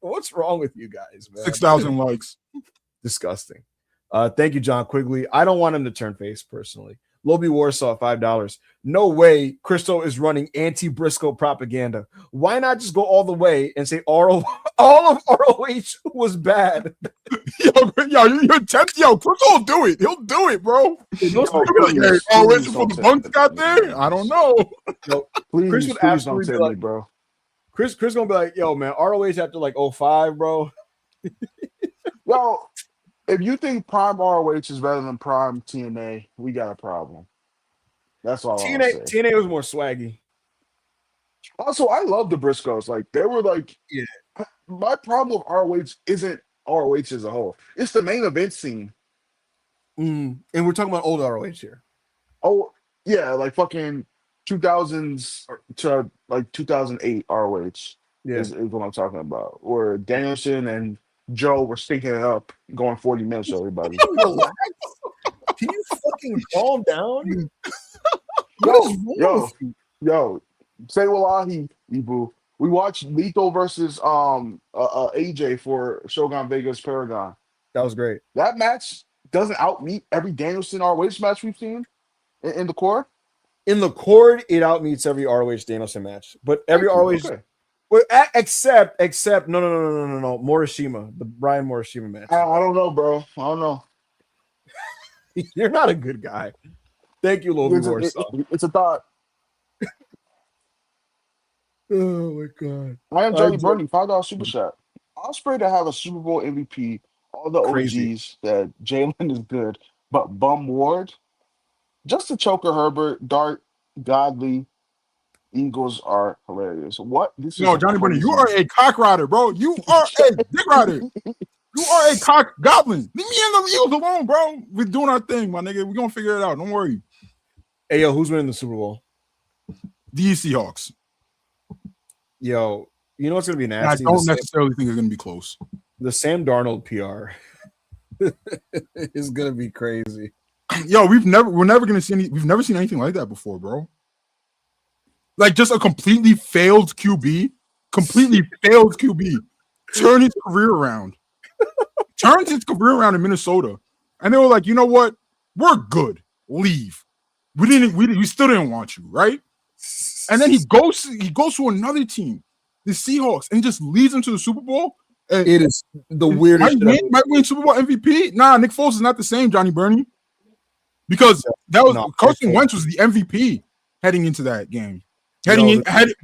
What's wrong with you guys, man? 6,000 likes. Disgusting. Thank you, John Quigley. I don't want him to turn face personally. Lobby Warsaw, $5. No way Christo is running anti-Briscoe propaganda. Why not just go all the way and say all of ROH was bad? You're tempted. Yo, Christo will do it. He'll do it, bro. Hey, the bunks got there? I don't know. Please, Chris would absolutely be like, bro. Chris gonna be like, yo, man, ROH after like 05, bro. Well, if you think Prime ROH is better than Prime TNA, we got a problem. That's all. TNA was more swaggy. Also, I love the Briscoes. Like they were like, yeah. My problem with ROH isn't ROH as a whole. It's the main event scene. And we're talking about old ROH here. Oh yeah, like fucking 2000s to like 2008 ROH. Yeah, is what I'm talking about. Where Danielson and Joe were stinking it up, going 40 minutes. Everybody, can you fucking calm down? Yo, say wallahi, Ibu. We watched Lethal versus AJ for Shogun Vegas Paragon. That was great. That match doesn't outmeet every Danielson ROH match we've seen in the core. In the cord, it outmeets every ROH Danielson match, but every ROH, Okay. well, except no, Morishima, the Brian Morishima match. I don't know, bro. I don't know. You're not a good guy. Thank you, Lovi It's a thought. Oh my god! I am Johnny Bernie, $5 super chat. Ospreay to have a Super Bowl MVP. All the Crazy. OGs that Jalen is good, but Bum Ward, just a choker Herbert, Dart, Godly, Eagles are hilarious. What? This No, is Johnny Bunny, you crazy. are a cock rider, bro. You are a dick rider. You are a cock goblin. Leave me and the Eagles alone, bro. We're doing our thing, my nigga. We're gonna figure it out. Don't worry. Hey, yo, who's winning the Super Bowl? The Seahawks. Yo, you know what's gonna be And I nasty? don't necessarily think it's gonna be close. The Sam Darnold PR is gonna be crazy. Yo, we've never seen anything like that before, bro. Like just a completely failed QB turn his career around. Turns his career around in Minnesota. And they were like, you know what? We're good. Leave. We still didn't want you, right? And then he goes to another team, the Seahawks, and just leads them to the Super Bowl. And It is the weirdest. might win Super Bowl MVP. Nah, Nick Foles is not the same, Johnny Burney. Because that was Carson Wentz was the MVP heading into that game.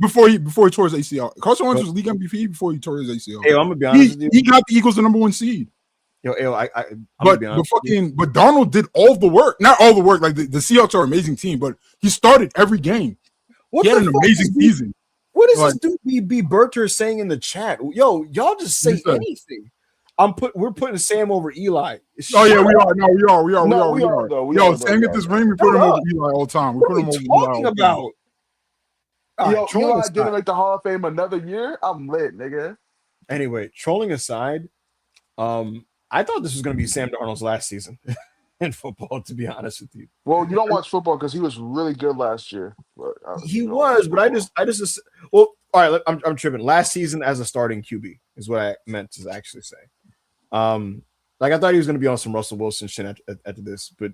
Before he tore his ACL. Carson Wentz was league MVP before he tore his ACL. Hey, I'm gonna be honest with you. He got the Eagles the number 1 seed. But Darnold did all the work. Not all the work. Like the Seahawks are an amazing team, but he started every game. He had an amazing season. What is this dude B. Berter saying in the chat? Yo, y'all just say anything. We're putting Sam over Eli. Oh yeah, we are. No, we are. Yo, Sam get this ring. We put him over Eli all the time. We put him over talking about. Yo, Eli didn't make the Hall of Fame another year. I'm lit, nigga. Anyway, trolling aside, I thought this was going to be Sam Darnold's last season in football. To be honest with you, well, you don't watch football because he was really good last year. But well, all right. I'm tripping. Last season as a starting QB is what I meant to actually say. Like I thought he was going to be on some Russell Wilson shit after this, but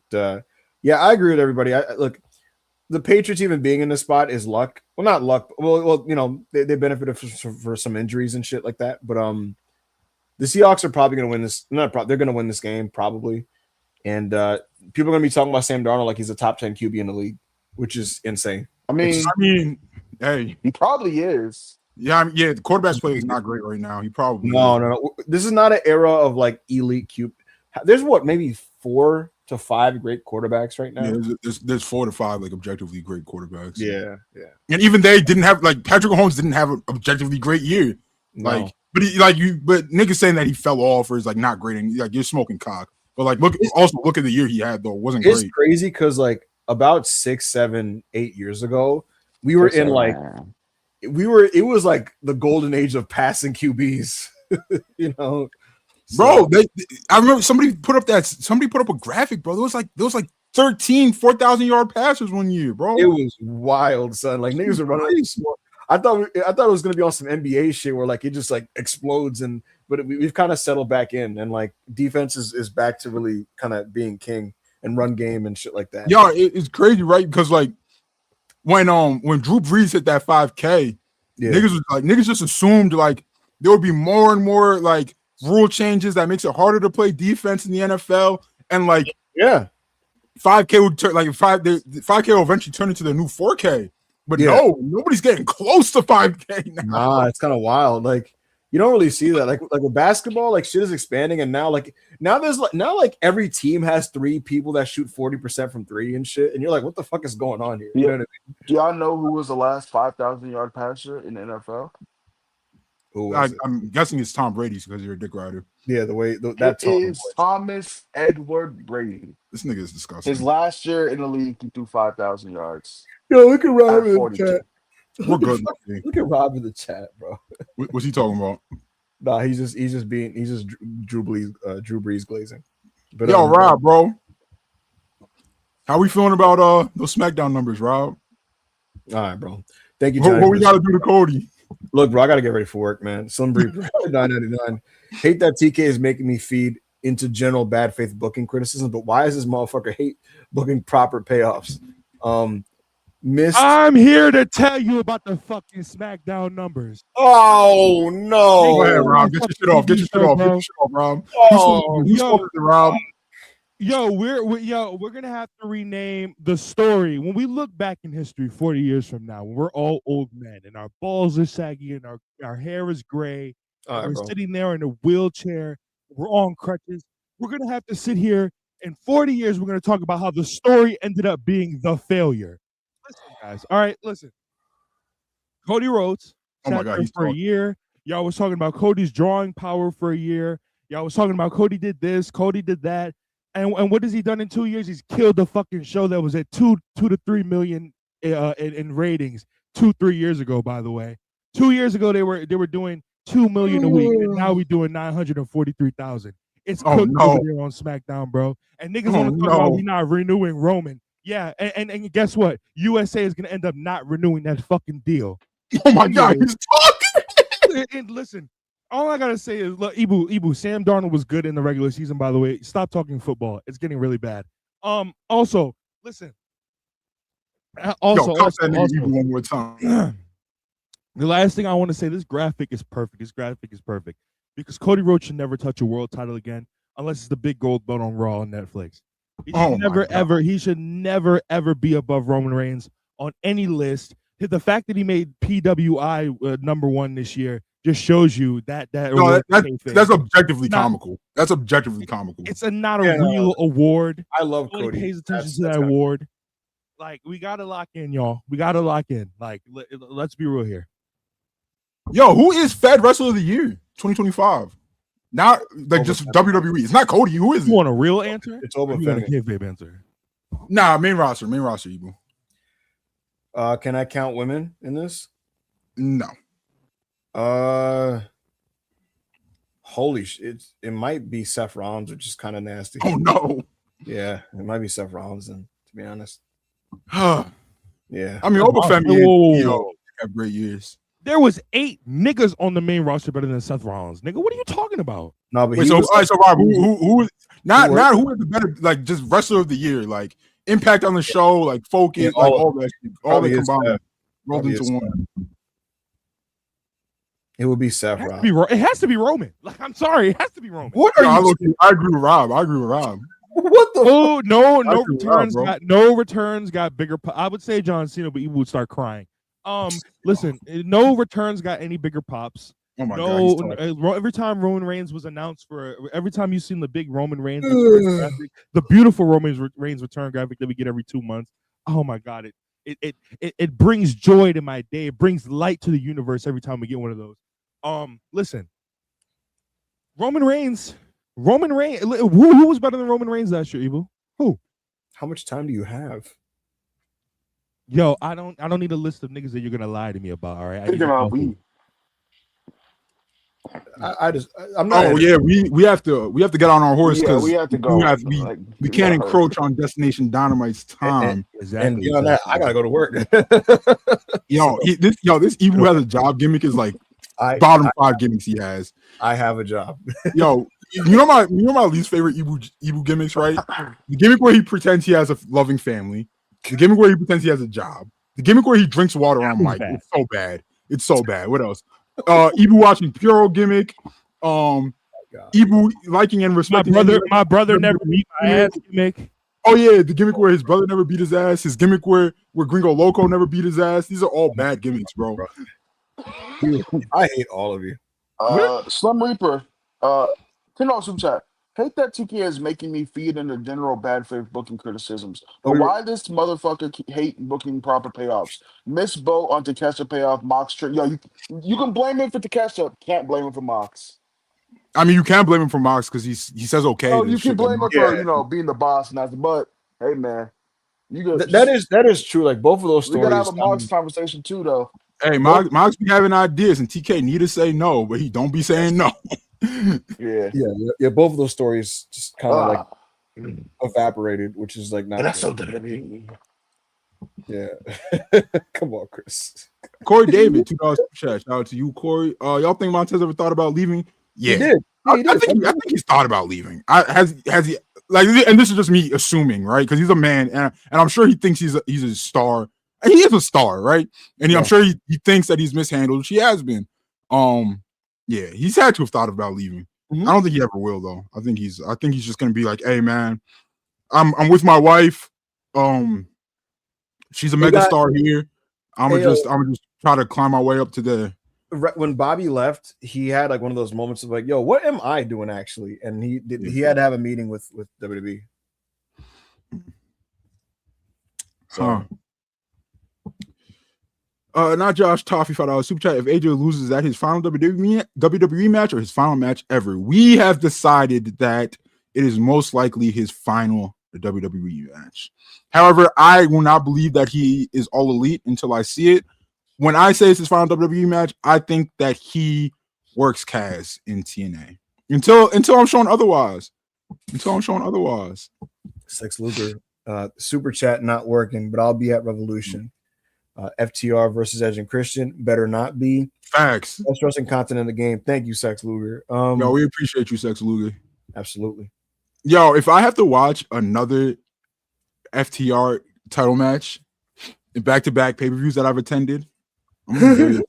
yeah, I agree with everybody. Look, the Patriots even being in this spot is luck. Well, not luck. Well, you know, they benefited for some injuries and shit like that. But the Seahawks are probably going to win this. They're going to win this game probably, and people are going to be talking about Sam Darnold like he's a top 10 QB in the league, which is insane. I mean, hey, he probably is. Yeah, the quarterback play is not great right now. He probably no. This is not an era of like elite QB. There's maybe 4 to 5 great quarterbacks right now. Yeah, there's 4 to 5 like objectively great quarterbacks. Yeah. And even they didn't have like Patrick Mahomes didn't have an objectively great year. Like, no. But niggas saying that he fell off or is like not great and like you're smoking cock. But like look at the year he had though. It wasn't great. It's crazy because like about 6, 7, 8 years ago, we were in like it was like the golden age of passing QBs, you know. Bro, I remember somebody put up a graphic, bro. There was like 13 4,000-yard passes one year, bro. It was wild, son. Like niggas were running. I thought it was gonna be on some NBA shit where like it just like explodes but we've kind of settled back in and like defense is back to really kind of being king and run game and shit like that. Yeah, it's crazy, right? Because like when Drew Brees hit that 5K, niggas just assumed like there would be more and more like rule changes that makes it harder to play defense in the NFL, and like 5K would turn like 5K will eventually turn into the new 4K. But no, nobody's getting close to 5K now. Nah, it's kind of wild. Like you don't really see that. Like with basketball, like shit is expanding, and now every team has 3 people that shoot 40% from 3 and shit, and you're like, what the fuck is going on here? You know what I mean? Do y'all know who was the last 5,000-yard passer in the NFL? I'm guessing it's Tom Brady's because you're a dick rider. Yeah, that is Thomas Edward Brady. This nigga is disgusting. His last year in the league, he threw 5,000 yards. Yo, look at Rob in the chat. We're good. Look at Rob in the chat, bro. What's he talking about? Nah, he's just Drew Brees glazing. But yo, Rob, bro, how we feeling about those SmackDown numbers, Rob? All right, bro. Thank you. What we got to do to Cody? Look, bro, I got to get ready for work, man. Slim Breed, $9.99. Hate that TK is making me feed into general bad faith booking criticism, but why does this motherfucker hate booking proper payoffs? I'm here to tell you about the fucking SmackDown numbers. Oh no! Go ahead, Rob. Get your shit off. Get your shit off. Get your shit off, Rob. Who's supposed to Rob? Yo, we're gonna have to rename the story when we look back in history 40 years from now, when we're all old men and our balls are saggy and our hair is gray, we're sitting there in a wheelchair, we're on crutches. We're gonna have to sit here in 40 years. We're gonna talk about how the story ended up being the failure. Listen, guys. All right, listen. Cody Rhodes sat there for a year. Y'all was talking about Cody's drawing power for a year. Y'all was talking about Cody did this, Cody did that. And what has he done in 2 years? He's killed the fucking show that was at 2 to 3 million in ratings 2-3 years ago, by the way. 2 years ago, they were doing 2 million a week, and now we're doing 943,000. It's cooked over there on SmackDown, bro. And niggas want to talk about we not renewing Roman. Yeah, and guess what? USA is gonna end up not renewing that fucking deal. Oh my God, he's talking. And listen, all I gotta say is, look, Ibu, Sam Darnold was good in the regular season. By the way, stop talking football. It's getting really bad. Also, listen. Also, one more time. The last thing I want to say, this graphic is perfect. This graphic is perfect because Cody Rhodes should never touch a world title again unless it's the big gold belt on Raw on Netflix. He should never ever be above Roman Reigns on any list. The fact that he made PWI number 1 this year just shows you that's objectively comical. That's objectively comical. It's not a real award. I love Cody. Pays attention to that award. Like, we gotta lock in, y'all. We gotta lock in. Like, let's be real here. Yo, who is Fed Wrestler of the Year 2025? Not like just WWE. It's not Cody. Who is it? You want a real answer? It's over. You want a kayfabe answer? Nah, main roster, Ebu. Can I count women in this? No. Holy shit! It might be Seth Rollins, which is kind of nasty. Oh no. Yeah, it might be Seth Rollins. Then, to be honest. Yeah. I mean, Obafemi have great years. There was 8 niggas on the main roster better than Seth Rollins. Nigga, what are you talking about? No, but so Rob, who is not who is the better, like, just wrestler of the year, like impact on the show, like focus, like all that shit, all the combined rolled into one. It would be Seth Rollins. It has to be Roman. Like, I'm sorry, it has to be Roman. What are you? I agree with Rob. What the? Oh, no returns. No returns got bigger. I would say John Cena, but he would start crying. Listen, no returns got any bigger pops. Oh my God! Every time Roman Reigns was announced every time you've seen the big Roman Reigns graphic, the beautiful Roman Reigns return graphic that we get every 2 months. Oh my God! It brings joy to my day. It brings light to the universe every time we get one of those. Listen, Roman Reigns. Who was better than Roman Reigns last year, Evil? Who? How much time do you have? Yo, I don't need a list of niggas that you're gonna lie to me about. All right. I'm not. Oh yeah, we have to get on our horse because we have to go. We can't encroach on Destination Dynamite's time. And beyond that, I gotta go to work. This Evil has a job gimmick is like bottom 5 gimmicks he has. I have a job. Yo, you know my least favorite Evil gimmicks, right? The gimmick where he pretends he has a loving family. The gimmick where he pretends he has a job. The gimmick where he drinks water on mic. It's so bad. It's so bad. What else? Ibu watching Puro gimmick. Ibu liking and respecting. My brother never beat my ass gimmick. Oh yeah, the gimmick where his brother never beat his ass. His gimmick where Gringo Loco never beat his ass. These are all bad gimmicks, bro. I hate all of you. Slim Reaper, $10 super chat. Hate that 2K is making me feed into general bad faith booking criticisms. But why this motherfucker hate booking proper payoffs? Miss Bo on Takesha payoff, Mox trick. Yo, you can blame him for Takesha. Can't blame him for Mox. I mean, you can't blame him for Mox because he says okay. Oh, you can blame him for being the boss and that's. But hey, man, that is true. Like both of those stories. We gotta have a Mox conversation too, though. Hey, Mox be having ideas, and TK need to say no, but he don't be saying no. Yeah. Both of those stories just kind of like evaporated, which is like not. That's so WWE. Yeah. Come on, Chris. Corey David, $2 chat. Shout out to you, Corey. Y'all think Montez ever thought about leaving? Yeah, He did. Yeah, I think he's thought about leaving. Has he like? And this is just me assuming, right? Because he's a man, and I'm sure he thinks he's a star. And he is a star, right? And I'm sure he thinks that he's mishandled. She has been. Yeah, he's had to have thought about leaving. Mhm. I don't think he ever will, though. I think he's just gonna be like, hey, man, I'm with my wife. She's a mega star here. I'm gonna just try to climb my way up to the. When Bobby left, he had like one of those moments of like, "Yo, what am I doing actually?" And he had to have a meeting with WWE. So, not Josh Toffee $5 super chat. If AJ loses, is that his final WWE match or his final match ever? We have decided that it is most likely his final WWE match. However, I will not believe that he is all elite until I see it. When I say it's his final WWE match, I think that he works Kaz in TNA until I'm shown otherwise. Sex Luger, super chat not working, but I'll be at Revolution. FTR versus Edge and Christian better not be. Facts. Best wrestling content in the game. Thank you, Sex Luger. Yo, we appreciate you, Sex Luger. Absolutely. Yo, if I have to watch another FTR title match in back-to-back pay-per-views that I've attended, FTR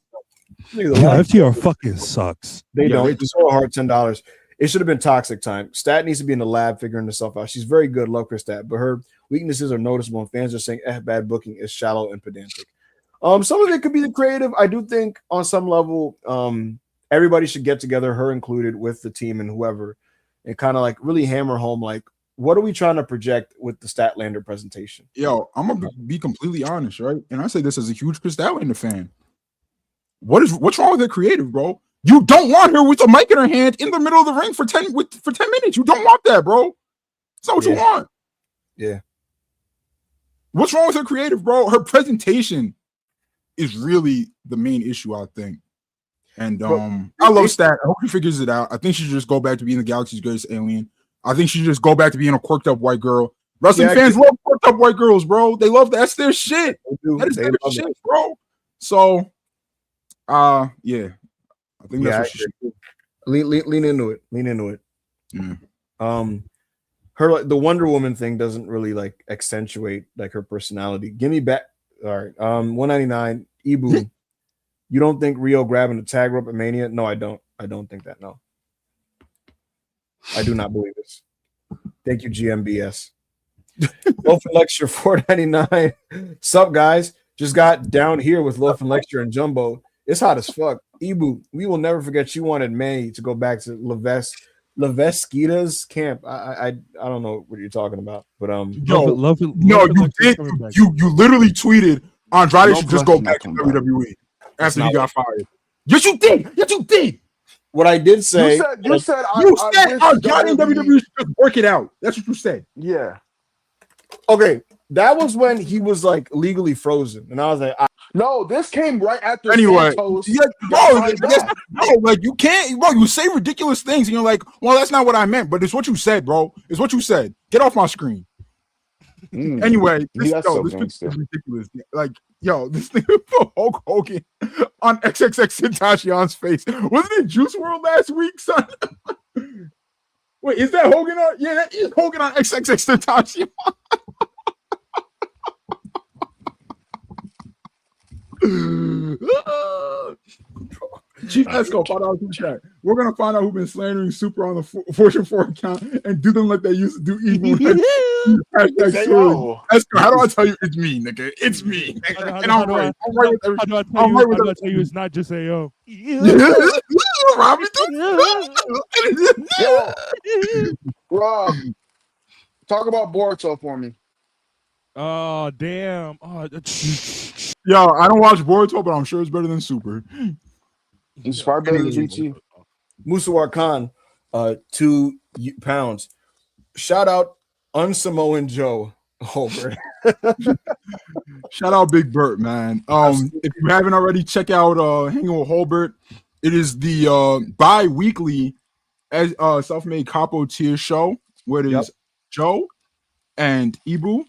fucking sucks. They don't. It's so hard. $10. It should have been Toxic time. Stat needs to be in the lab figuring herself out. She's very good. Love her Stat, but her weaknesses are noticeable, and fans are saying bad booking is shallow and pedantic. Some of it could be the creative. I do think on some level, everybody should get together, her included, with the team and whoever, and kind of like really hammer home like, what are we trying to project with the Statlander presentation? Yo, I'm gonna be completely honest, right? And I say this as a huge Chris Statlander fan. What's wrong with the creative, bro? You don't want her with a mic in her hand in the middle of the ring for 10 minutes. You don't want that, bro. That's not what you want. Yeah. What's wrong with her creative, bro? Her presentation is really the main issue, I think. And I love Stat. I hope he figures it out. I think she should just go back to being the galaxy's greatest alien. I think she should just go back to being a quirked up white girl. Wrestling fans love quirked up white girls, bro. They love that. That's their shit. That is their shit, bro. So, yeah. I think that's what she should do. Lean into it. Lean into it. Yeah. Her the Wonder Woman thing doesn't really like accentuate like her personality. Give me back. All right. 199. Ibu. You don't think Rio grabbing the tag rope at Mania? No, I don't. I don't think that. No. I do not believe this. Thank you, GMBS. Loaf and Lecture 499. Sup, guys? Just got down here with Loaf and Lecture and Jumbo. It's hot as fuck. Ibu, we will never forget you wanted May to go back to Lavesquita's camp. I don't know what you're talking about, but you literally tweeted Andrade should just go back to WWE after he got fired. Yes, you did. Yes, you did. What I did say, you said Andrade in WWE should just work it out. That's what you said. Yeah. Okay, that was when he was like legally frozen, and I was like, no, this came right after. Anyway, Santos like you can't, bro. You say ridiculous things, and you're like, well, that's not what I meant, but it's what you said, bro. It's what you said. Get off my screen. Anyway, this is ridiculous. Like, yo, this thing for Hulk Hogan on XXX Tentacion's face. Wasn't it Juice World last week, son? Wait, is that Hogan on? Yeah, that is Hogan on XXX Tentacion. Chief Esco, $5 chat. We're gonna find out who's been slandering Super on the Fortune 4 account and do them like they used to do evil. Esco, how do I tell you it's me, nigga? It's me. And I'm right. I'm right with everything. How do I tell you it's not just AO? Rob, talk about Boruto for me. Oh, damn. Yo, I don't watch Boruto, but I'm sure it's better than Super. It's far better than GT. Musawar Khan, 2 pounds. Shout out Unsamoan Joe Holbert. Shout out Big Bert, man. If you haven't already, check out Hanging with Holbert. It is the bi-weekly self-made capo tier show where it is Joe and Ibu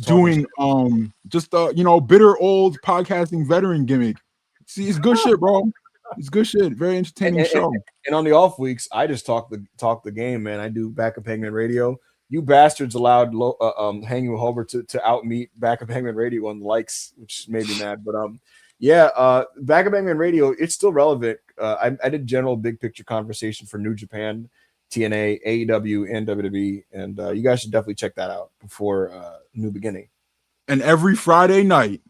doing bitter old podcasting veteran gimmick. See, it's good shit, bro. It's good shit. Very entertaining show. And on the off weeks, I just talk the game, man. I do Back of Hangman Radio. You bastards allowed Hanging with Holbert to outmeet Back of Hangman Radio on the likes, which made me mad. But Back of Hangman Radio, it's still relevant. I did general big picture conversation for New Japan, TNA, AEW, and WWE, and you guys should definitely check that out before New Beginning. And every Friday night,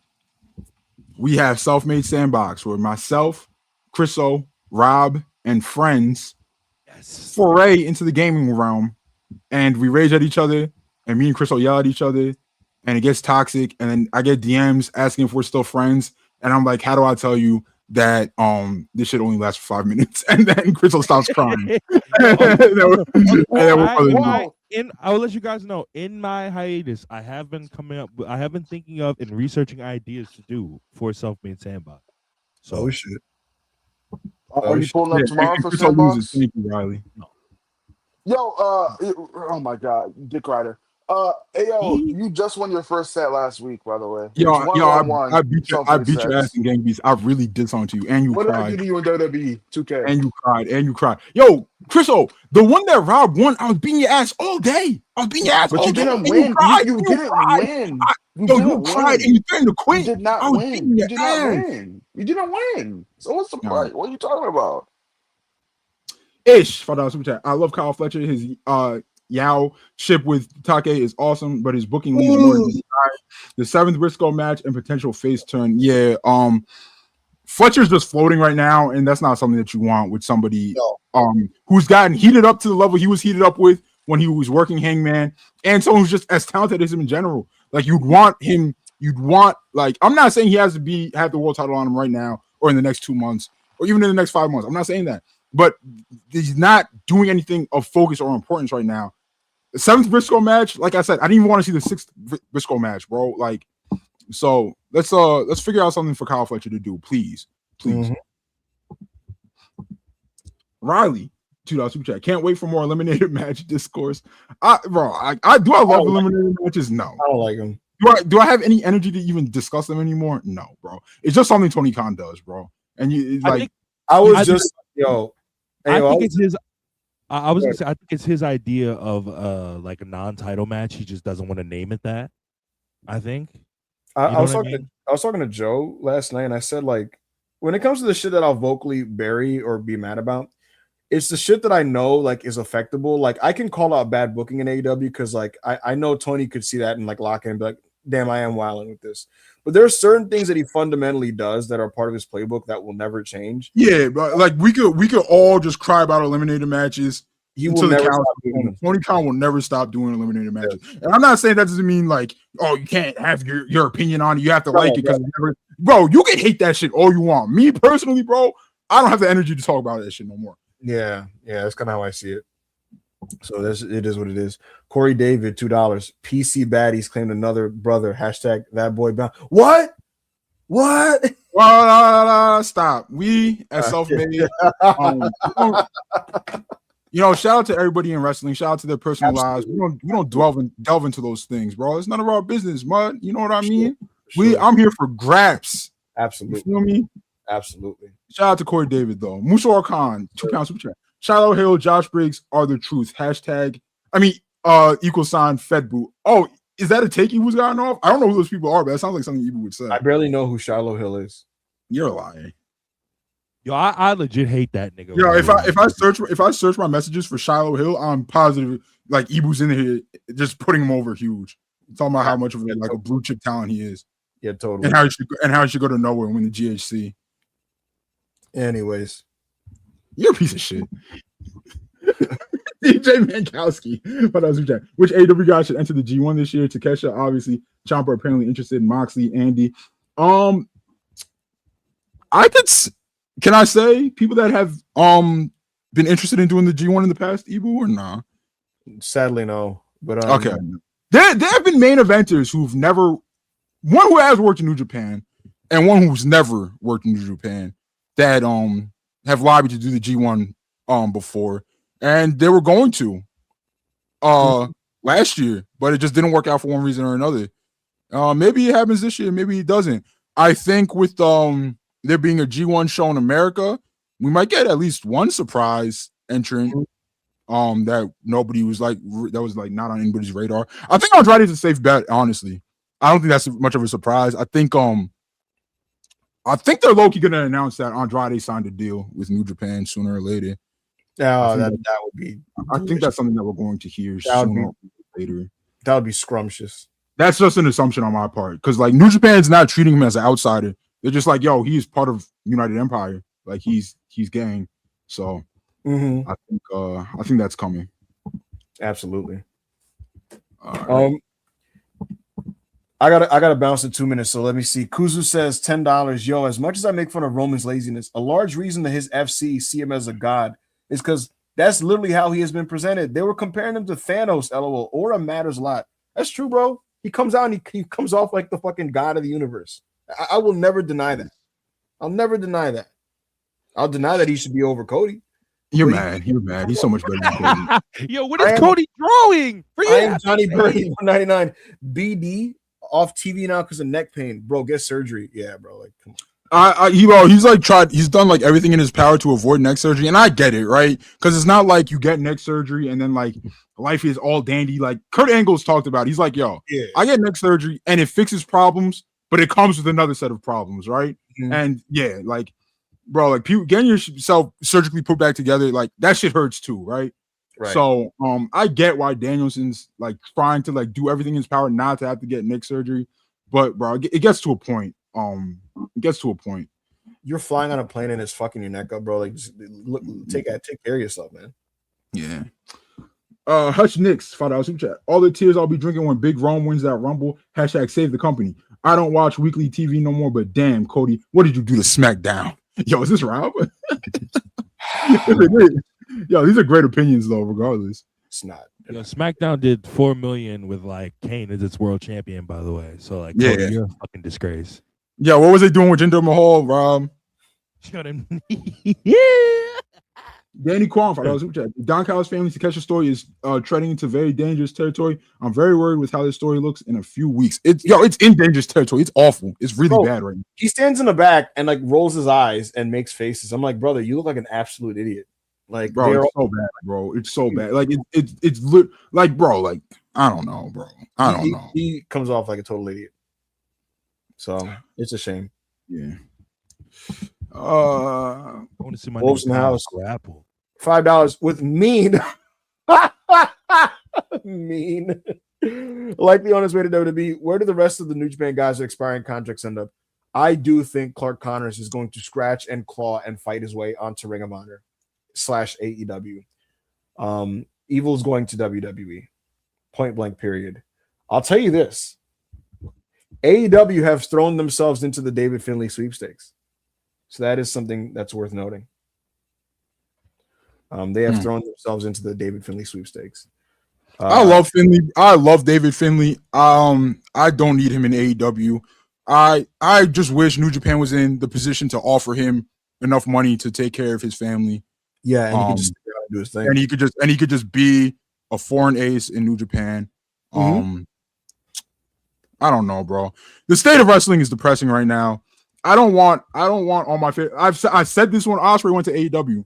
we have Self-Made Sandbox where myself, Chriso, Rob, and friends foray into the gaming realm, and we rage at each other, and me and Chriso yell at each other, and it gets toxic, and then I get DMs asking if we're still friends, and I'm like, how do I tell you that this shit only lasts for 5 minutes? And then Chriso stops crying. I will let you guys know, in my hiatus, I have been thinking of and researching ideas to do for Self-Made Sandbox. So shit. Are you pulling up tomorrow for Chriso Sandbox? loses. Thank you, Riley. No. Yo, oh my God, Dick Ryder. You just won your first set last week, by the way. I beat your ass in Gang Beasts. I really did something to you, and you cried. What did I do to you in WWE 2K? And you cried. Yo, Chriso, the one that Rob won, I was beating your ass all day. But you didn't win. You didn't win. You cried and you threatened to quit. You did not win. You didn't win. So what's the point? What are you talking about? Ish, $5 super chat. I love Kyle Fletcher. His Yao ship with Take is awesome, but his booking leaves more than the 7th Briscoe match and potential face turn. Yeah, Fletcher's just floating right now, and that's not something that you want with somebody who's gotten heated up to the level he was heated up with when he was working Hangman, and someone who's just as talented as him in general. Like I'm not saying he has to have the world title on him right now or in the next 2 months or even in the next 5 months. I'm not saying that. But he's not doing anything of focus or importance right now. The 7th Briscoe match, like I said, I didn't even want to see the 6th Briscoe match, bro. Like, so let's figure out something for Kyle Fletcher to do, please. Mm-hmm. Riley, $2 super chat. Can't wait for more eliminated match discourse. I love eliminated matches? No, I don't like them. Do I have any energy to even discuss them anymore? No, bro. It's just something Tony Khan does, bro. And I think it's his. I was gonna say, I think it's his idea of like a non-title match. He just doesn't want to name it that. I think. I was talking to Joe last night, and I said, like, when it comes to the shit that I'll vocally bury or be mad about, it's the shit that I know like is affectable. Like, I can call out bad booking in AEW because like I know Tony could see that and like lock in and be like, damn, I am wilding with this. But there are certain things that he fundamentally does that are part of his playbook that will never change. Yeah, but like we could all just cry about eliminated matches. Tony Khan will never stop doing eliminated matches. Yeah. And I'm not saying that doesn't mean like, oh, you can't have your opinion on it. You have to like it because bro, you can hate that shit all you want. Me personally, bro, I don't have the energy to talk about that shit no more. Yeah, that's kind of how I see it. So it is what it is. Corey David, $2. PC baddies claimed another brother. Hashtag that boy bound. What? Stop. We as self-made. Shout out to everybody in wrestling. Shout out to their personal lives. We don't delve into those things, bro. It's none of our business, mud. You know what I mean? Sure. I'm here for grabs. Absolutely. You feel me? Absolutely. Shout out to Corey David though. Musa Khan, £2 super chat. Shiloh Hill, Josh Briggs are the truth. Hashtag, =, Fed boot. Oh, is that a take he was gotten off? I don't know who those people are, but that sounds like something Ibu would say. I barely know who Shiloh Hill is. You're lying. Yo, I legit hate that nigga. Yo, if I search my messages for Shiloh Hill, I'm positive like Ibu's in here just putting him over huge. Talking about how much of a blue chip talent he is. Yeah, totally. And how he should go to nowhere and win the GHC. Anyways. You're a piece of shit. DJ Mankowski. Which AW guy should enter the G1 this year? Takesha, obviously. Ciampa apparently interested in Moxley, Andy. Can I say people that have been interested in doing the G1 in the past, Ibu, or nah? Sadly, no. But okay. There have been main eventers one who has worked in New Japan and one who's never worked in New Japan that have lobbied to do the G1 before, and they were going to last year, but it just didn't work out for one reason or another. Maybe it happens this year, maybe it doesn't. I think with there being a G1 show in America, we might get at least one surprise entrant. That nobody was like that was like not on anybody's radar. I think Andrade is a safe bet. Honestly, I don't think that's much of a surprise. I think they're low-key gonna announce that Andrade signed a deal with New Japan sooner or later. Oh, that would be. I think that's something that we're going to hear sooner or later. That would be scrumptious. That's just an assumption on my part, because like New Japan's not treating him as an outsider. They're just like, yo, he's part of United Empire. Like he's gang. So I think that's coming. Absolutely. Right. I gotta bounce in 2 minutes, so let me see. Kuzu says $10. Yo, as much as I make fun of Roman's laziness, a large reason that his FC see him as a god is because that's literally how he has been presented. They were comparing him to Thanos, LOL. Aura matters a lot. That's true, bro. He comes out and he comes off like the fucking god of the universe. I will never deny that. I'll never deny that. I'll deny that he should be over Cody. You're mad. He's so much better than Cody. Yo, what is Cody drawing? I am Johnny Birdie 199. BD off TV now because of neck pain. Bro, get surgery. Yeah, bro. Like, come on. He's done like everything in his power to avoid neck surgery, and I get it, right? Because it's not like you get neck surgery and then like life is all dandy. Like Kurt Angle's talked about, he's like, yo, I get neck surgery and it fixes problems, but it comes with another set of problems, right? And yeah, like, bro, like getting yourself surgically put back together, like that shit hurts too, right? Right. So I get why Danielson's like trying to like do everything in his power not to have to get neck surgery, but bro, it gets to a point. You're flying on a plane and it's fucking your neck up, bro. Like, look, take care of yourself, man. Yeah. Hush Nicks, $5 super chat. All the tears I'll be drinking when Big Rome wins that Rumble. # save the company. I don't watch weekly TV no more, but damn, Cody, what did you do to SmackDown? Yo, is this Rob? Yo, these are great opinions though, regardless. It's not. Yo, SmackDown did $4 million with like Kane as its world champion, by the way. So like, Cody, you're a fucking disgrace. Yeah, what was they doing with Jinder Mahal, Rob? Danny Kwon, $5 super chat. Don Callis family Takesha story is treading into very dangerous territory. I'm very worried with how this story looks in a few weeks. It's in dangerous territory. It's awful. It's really bad right now. He stands in the back and like rolls his eyes and makes faces. I'm like, brother, you look like an absolute idiot. Like, bro, it's so bad, bro. It's so bad. Like it's like, bro, like I don't know, bro. I don't know. He comes off like a total idiot. So it's a shame. Yeah. I want to see my Wolves in the house. Apple. $5 with mean. Mean. Likely on his way to WWE. Where do the rest of the New Japan guys' expiring contracts end up? I do think Clark Connors is going to scratch and claw and fight his way onto Ring of Honor / AEW. Evil's going to WWE. Point blank, period. I'll tell you this. AEW have thrown themselves into the David Finlay sweepstakes. So that is something that's worth noting. They have thrown themselves into the David Finlay sweepstakes. I love Finlay. I love David Finlay. I don't need him in AEW. I just wish New Japan was in the position to offer him enough money to take care of his family. Yeah, and he could just do his thing. And he could just be a foreign ace in New Japan. I don't know, bro. The state of wrestling is depressing right now. I don't want all my favorite. I said this when Ospreay went to AEW.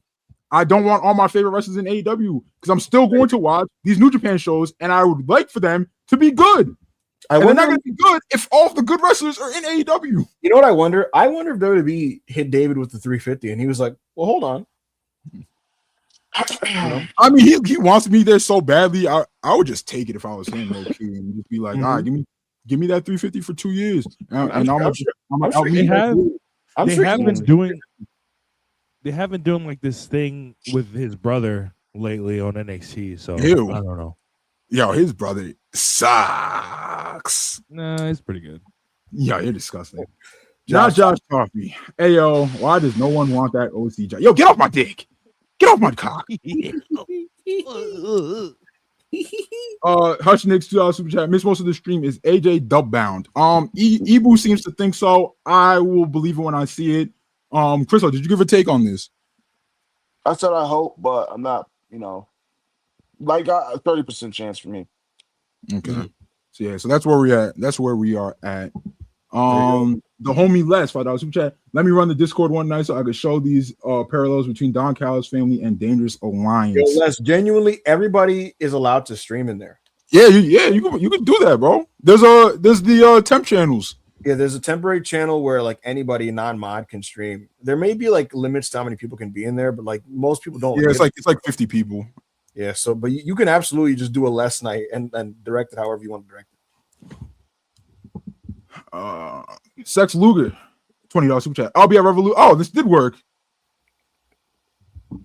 I don't want all my favorite wrestlers in AEW because I'm still going to watch these New Japan shows, and I would like for them to be good. They're not going to be good if all of the good wrestlers are in AEW. You know what I wonder? I wonder if WWE hit David with the 350, and he was like, "Well, hold on." You know? I mean, he wants me there so badly. I would just take it if I was him, low key, and just be like, "All right, give me that 350 for 2 years." They haven't doing like this thing with his brother lately on NXT. So Ew. I don't know. Yo, his brother sucks. Nah, he's pretty good. Yeah, you're disgusting. Josh Coffey. Hey, yo, why does no one want that OC job? Yo, get off my dick. Get off my cock. Hush Nick's $2 super chat. Miss most of the stream is AJ dub-bound. Ibu seems to think so. I will believe it when I see it. Crystal, did you give a take on this? I said I hope, but I'm not, like a 30% chance for me. Okay. So yeah, so that's where we are at. The homie Les, $5 super chat. Let me run the Discord one night so I could show these parallels between Don Callis family and Dangerous Alliance. Yo, Les, genuinely, everybody is allowed to stream in there. Yeah, you can do that, bro. There's the temp channels. Yeah, there's a temporary channel where like anybody non-mod can stream. There may be like limits to how many people can be in there, but like most people don't. Yeah, it's like 50 people. Yeah, so but you can absolutely just do a less night and direct it however you want to direct it. Sex Luger, $20 super chat. I'll be at Revolution. Oh, this did work.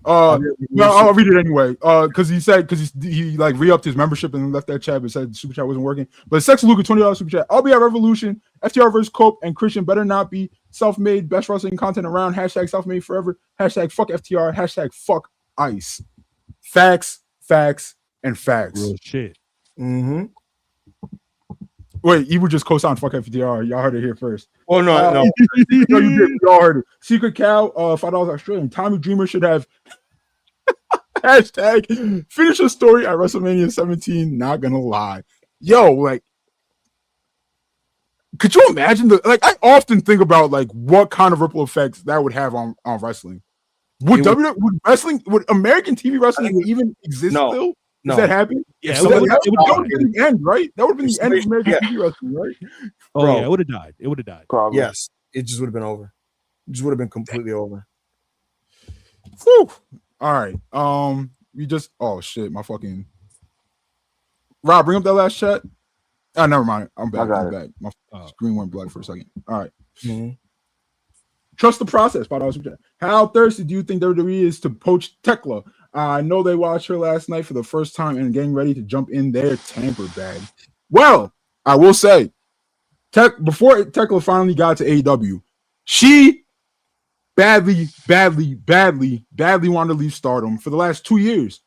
No, I'll read it anyway. Because he like re-upped his membership and left that chat, but said the super chat wasn't working. But Sex Luger, $20 super chat. I'll be at Revolution. FTR versus Cope and Christian better not be self-made. Best wrestling content around. Hashtag self-made forever. Hashtag fuck FTR. Hashtag fuck ICE. Facts, and facts. Real shit. Mm-hmm. Wait, you would just co-sign fuck FTR. Y'all heard it here first. Oh no, no. No, you did. Y'all heard it. Secret Cow, $5 Australian. Tommy Dreamer should have hashtag finish a story at WrestleMania 17. Not gonna lie. Yo, like, could you imagine I often think about like what kind of ripple effects that would have on wrestling. Would American TV wrestling even exist still? No. Is that happen? Yeah, that would have been the end, right? That would have been the end of American TV wrestling, right? Oh, yeah, it would have died. It would have died. Probably. Yes, it just would have been over. It just would have been completely over. Whew. All right. We just my fucking Rob, bring up that last chat. Oh, never mind. I'm back. Back. My screen went black for a second. All right. Mm-hmm. Trust the process. How thirsty do you think WWE is to poach Tekla? I know they watched her last night for the first time and getting ready to jump in their tamper bag. Well, I will say, before Tekla finally got to AEW, she badly wanted to leave Stardom for the last 2 years.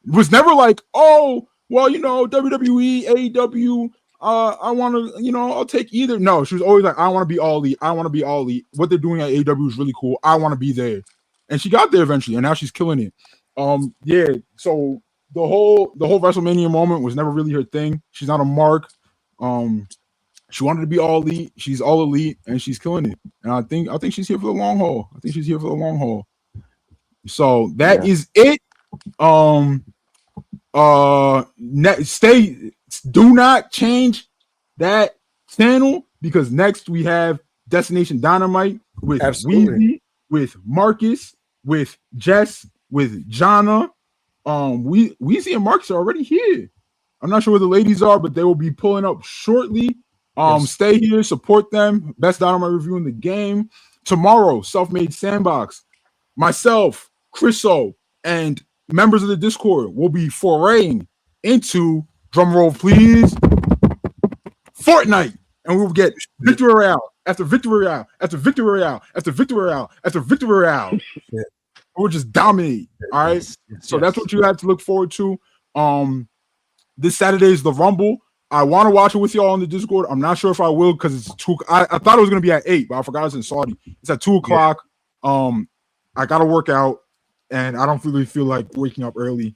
It was never like, oh, well, WWE, AEW, I want to, I'll take either. No, she was always like, I want to be all elite. I want to be all elite. What they're doing at AEW is really cool. I want to be there. And she got there eventually, and now she's killing it. Yeah, so the whole WrestleMania moment was never really her thing. She's not a mark. She wanted to be all elite. She's all elite, and she's killing it. And I think she's here for the long haul. So that is it. Do not change that channel because next we have Destination Dynamite with WeeZee, with Marcus, with Jess, with Jana. WeeZee and Marcus are already here. I'm not sure where the ladies are, but they will be pulling up shortly. Stay here, support them. Best Dynamite review in the game. Tomorrow, Self-Made Sandbox. Myself, Chriso, and members of the Discord will be foraying into, drum roll please, Fortnite. And we will get victory royale after victory royale after victory royale after victory royale after victory royale. We'll just dominate. All right. So that's what you have to look forward to. This Saturday is the Rumble. I want to watch it with y'all on the Discord. I'm not sure if I will because it's 2. I thought it was gonna be at 8, but I forgot it's in Saudi. It's at 2 o'clock. I gotta work out, and I don't really feel like waking up early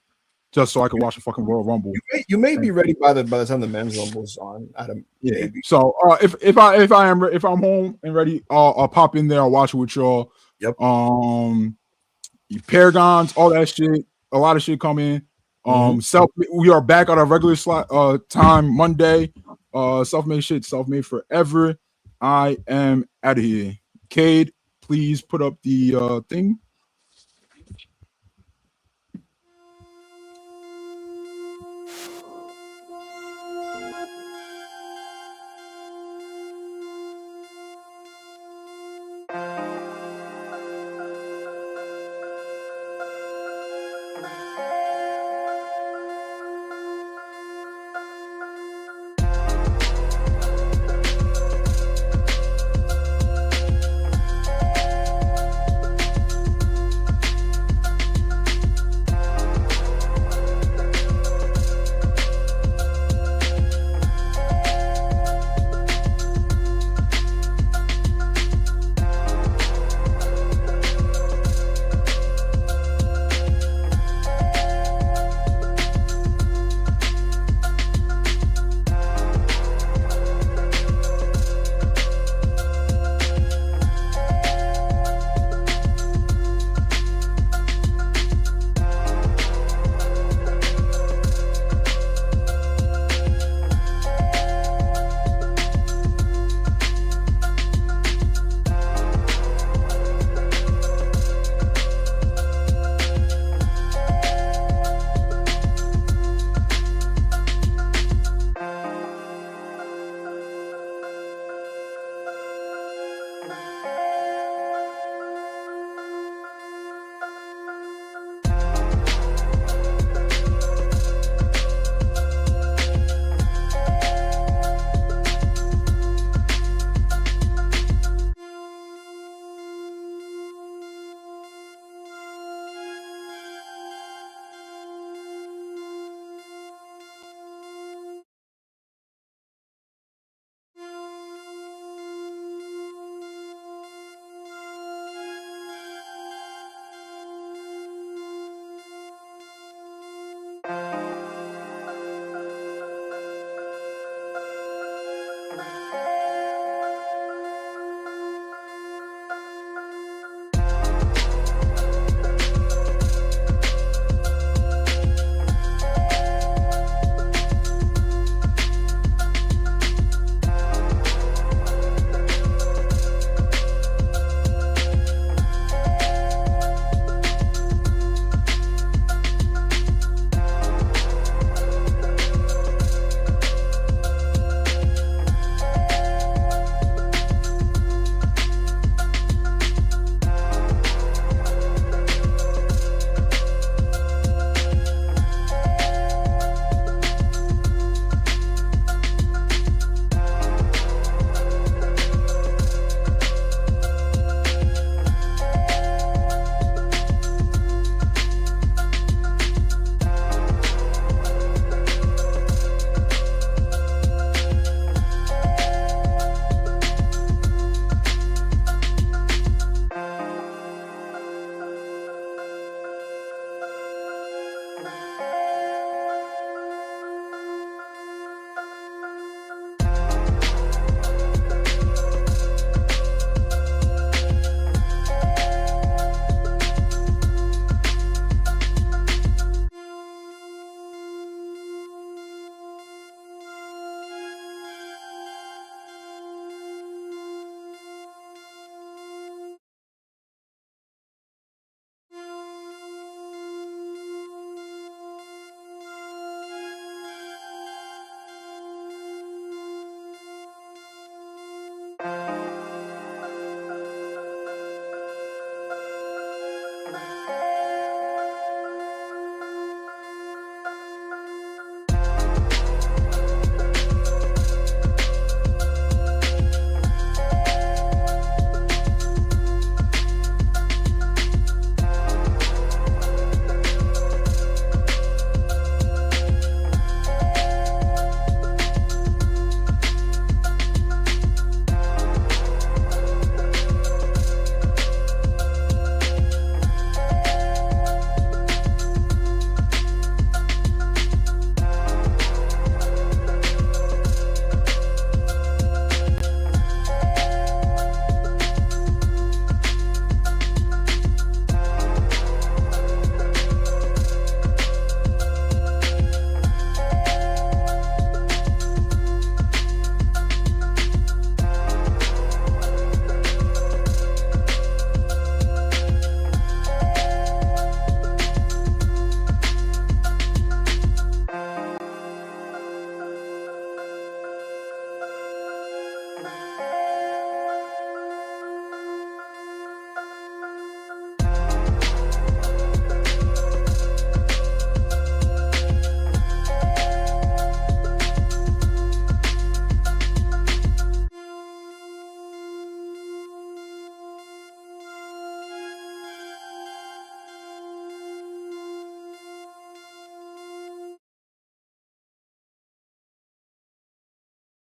just so I can watch the fucking Royal Rumble. You may be ready by the time the men's Rumble's on. Maybe. So if I'm home and ready, I'll pop in there. I'll watch it with y'all. Yep. Paragons, all that shit. A lot of shit coming. We are back on our regular slot time Monday. Self-made shit, self-made forever. I am out of here. Cade, please put up the thing.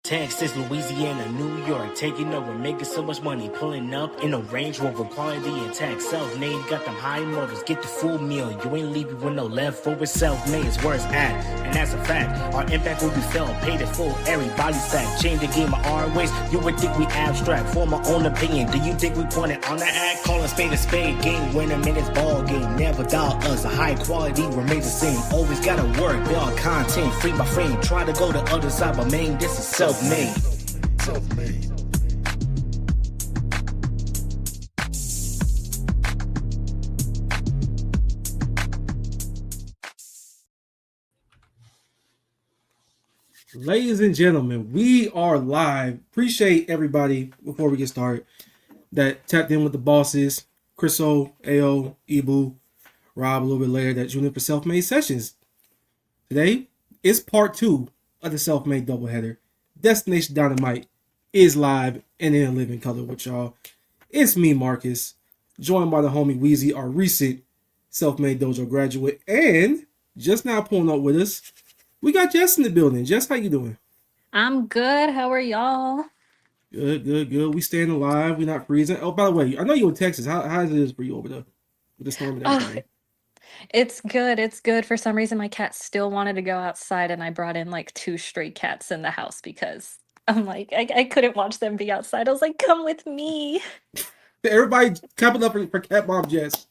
Texas, Louisiana, New York, taking over, making so much money, pulling up in a Range Rover, quality intact, self-made, got them high motors, get the full meal, you ain't leaving with no leftover, self-made is where it's at, and that's a fact, our impact will be felt, paid in full, everybody's fact, change the game of our ways, you would think we abstract, form our own opinion, do you think we pointed on the act, call a spade, game winner, minutes ball game, never doubt us, a high quality remains the same, always gotta work, build content, frame by frame, try to go the other side, but main, this is self-made. Self-made. Ladies and gentlemen, we are live. Appreciate everybody before we get started that tapped in with the bosses, Chriso, AO, Ibu, Rob a little bit later that tuned in for Self-Made Sessions. Today is part 2 of the Self-Made Doubleheader. Destination Dynamite is live and in living color with y'all. It's me, Marcus, joined by the homie WeeZee, our recent Self-Made Dojo graduate, and just now pulling up with us, we got Jess in the building. Jess, how you doing? I'm good. How are y'all? Good. We staying alive. We're not freezing. Oh, by the way, I know you in Texas. How is it for you over there with the storm and everything? It's good. It's good. For some reason, my cat still wanted to go outside, and I brought in like 2 stray cats in the house because I'm like, I couldn't watch them be outside. I was like, come with me. Everybody clapping up for Cat Mom Jess.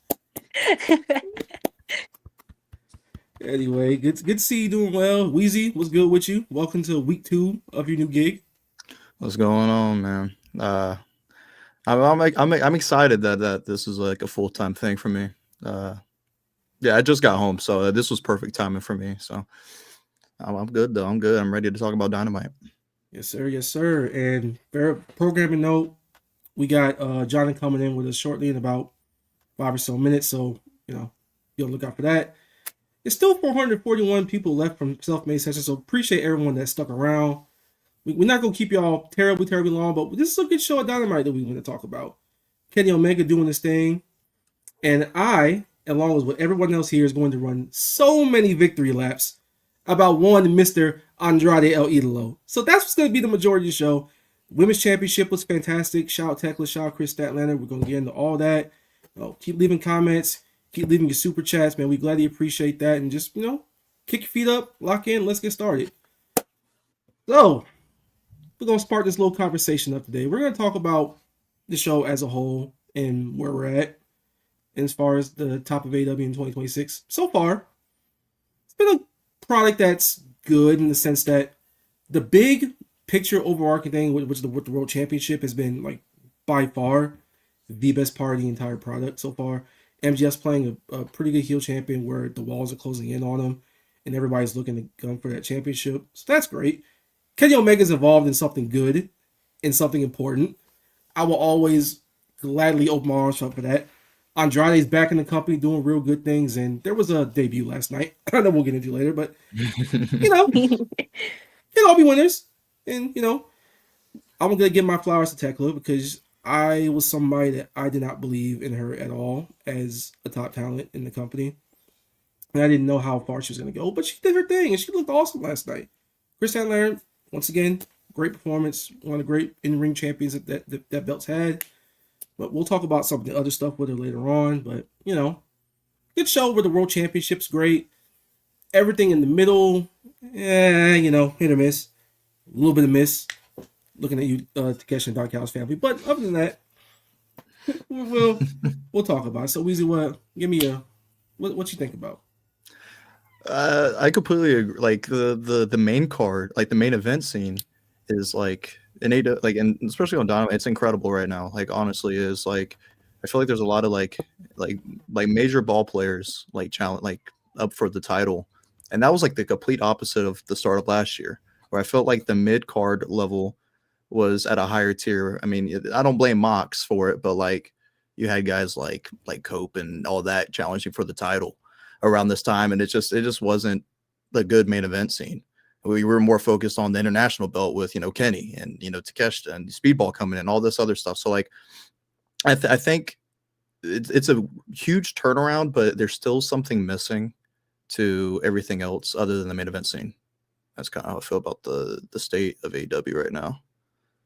Anyway, good to see you doing well. WeeZee, what's good with you? Welcome to week 2 of your new gig. What's going on, man? I'm excited that this is like a full-time thing for me. Yeah, I just got home, so this was perfect timing for me. So I'm good though. I'm good. I'm ready to talk about Dynamite. Yes, sir. And for programming note, we got Jana coming in with us shortly in about 5 or so minutes. So be on the lookout for that. There's still 441 people left from Self-Made Sessions, so appreciate everyone that stuck around. We're not going to keep y'all terribly long, but this is a good show at Dynamite that we want to talk about. Kenny Omega doing this thing, and I, along with everyone else here, is going to run so many victory laps about one Mr. Andrade El Idolo. So that's what's going to be the majority of the show. Women's Championship was fantastic. Shout out Tekla, shout out Chris Statlander. We're going to get into all that. Keep leaving comments. Keep leaving your super chats, man. We gladly appreciate that. And just, kick your feet up, lock in, let's get started. So, we're going to spark this little conversation up today. We're going to talk about the show as a whole and where we're at as far as the top of AEW in 2026. So far, it's been a product that's good in the sense that the big picture overarching thing, which is the World Championship, has been, like, by far the best part of the entire product so far. MJS playing a pretty good heel champion where the walls are closing in on him and everybody's looking to gun for that championship. So that's great. Kenny Omega's involved in something good, in something important. I will always gladly open my arms up for that. Andrade's back in the company doing real good things, and there was a debut last night. I know we'll get into later, but, can all be winners. And, I'm going to give my flowers to Tekla because I was somebody that I did not believe in her at all as a top talent in the company. And I didn't know how far she was going to go, but she did her thing and she looked awesome last night. Chris Statlander, once again, great performance. One of the great in-ring champions that belt's had. But we'll talk about some of the other stuff with her later on. But, good show where the World Championship's great. Everything in the middle, hit or miss. A little bit of miss. Looking at you, Takeshi and Dark House family. But other than that, we'll talk about it. So, WeeZee, give me what you think about? I completely agree. Like the main card, like the main event scene, is like and especially on Dynamite, it's incredible right now. Like honestly, is like I feel like there's a lot of like major ball players like challenge like up for the title, and that was like the complete opposite of the start of last year, where I felt like the mid card level was at a higher tier. I mean, I don't blame Mox for it, but like you had guys like Cope and all that challenging for the title around this time, and it just wasn't the good main event scene. We were more focused on the international belt with Kenny and Takeshita and Speedball coming in, all this other stuff. So like I think it's a huge turnaround, but there's still something missing to everything else other than the main event scene. That's kind of how I feel about the state of AEW right now.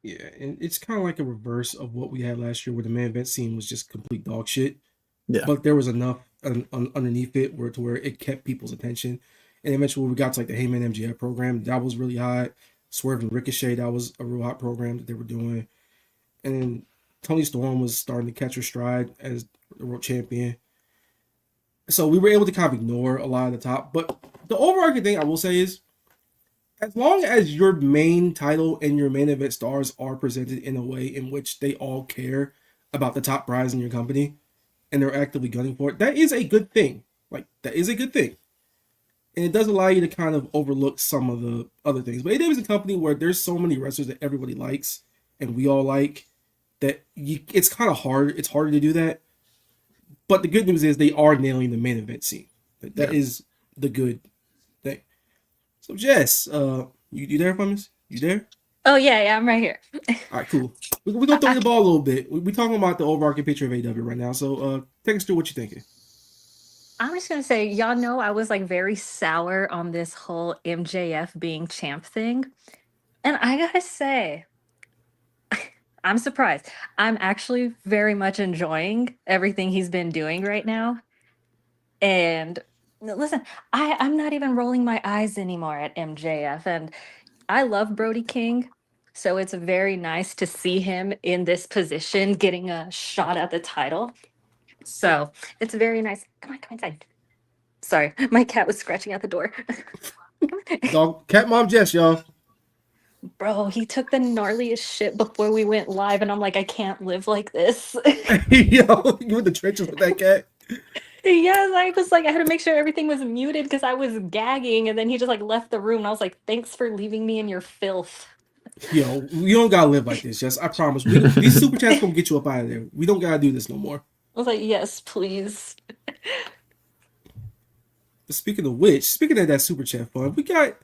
Yeah, and it's kind of like a reverse of what we had last year, where the main event scene was just complete dog shit. Yeah. But there was enough underneath it where it kept people's attention. And eventually, when we got to like the Heyman MJF program, that was really hot. Swerve and Ricochet, that was a real hot program that they were doing. And then Tony Storm was starting to catch her stride as the world champion. So we were able to kind of ignore a lot of the top. But the overarching thing I will say is, as long as your main title and your main event stars are presented in a way in which they all care about the top prize in your company and they're actively gunning for it, that is a good thing. Like, that is a good thing. And it does allow you to kind of overlook some of the other things. But AEW is a company where there's so many wrestlers that everybody likes and we all like that it's kind of hard. It's harder to do that. But the good news is they are nailing the main event scene. That is the good thing. So Jess, you there, Clemens? You there? Oh yeah, I'm right here. All right, cool. We're gonna throw you the ball a little bit. We're talking about the overarching picture of AEW right now. So take us through what you're thinking. I'm just gonna say, y'all know I was like very sour on this whole MJF being champ thing. And I gotta say, I'm surprised. I'm actually very much enjoying everything he's been doing right now. And listen, I'm not even rolling my eyes anymore at MJF. And I love Brody King. So it's very nice to see him in this position, getting a shot at the title. So it's very nice. Come inside. Sorry, my cat was scratching at the door. Dog, cat mom Jess, y'all. Bro, he took the gnarliest shit before we went live, and I'm like, I can't live like this. Yo, you in the trenches with that cat? Yes, I was like, I had to make sure everything was muted because I was gagging, and then he just like left the room, and I was like, thanks for leaving me in your filth. Yo, you don't gotta live like this, Jess. I promise. These super chats gonna get you up out of there. We don't gotta do this no more. I was like, yes, please. Speaking of which, speaking of that super chat fund, we got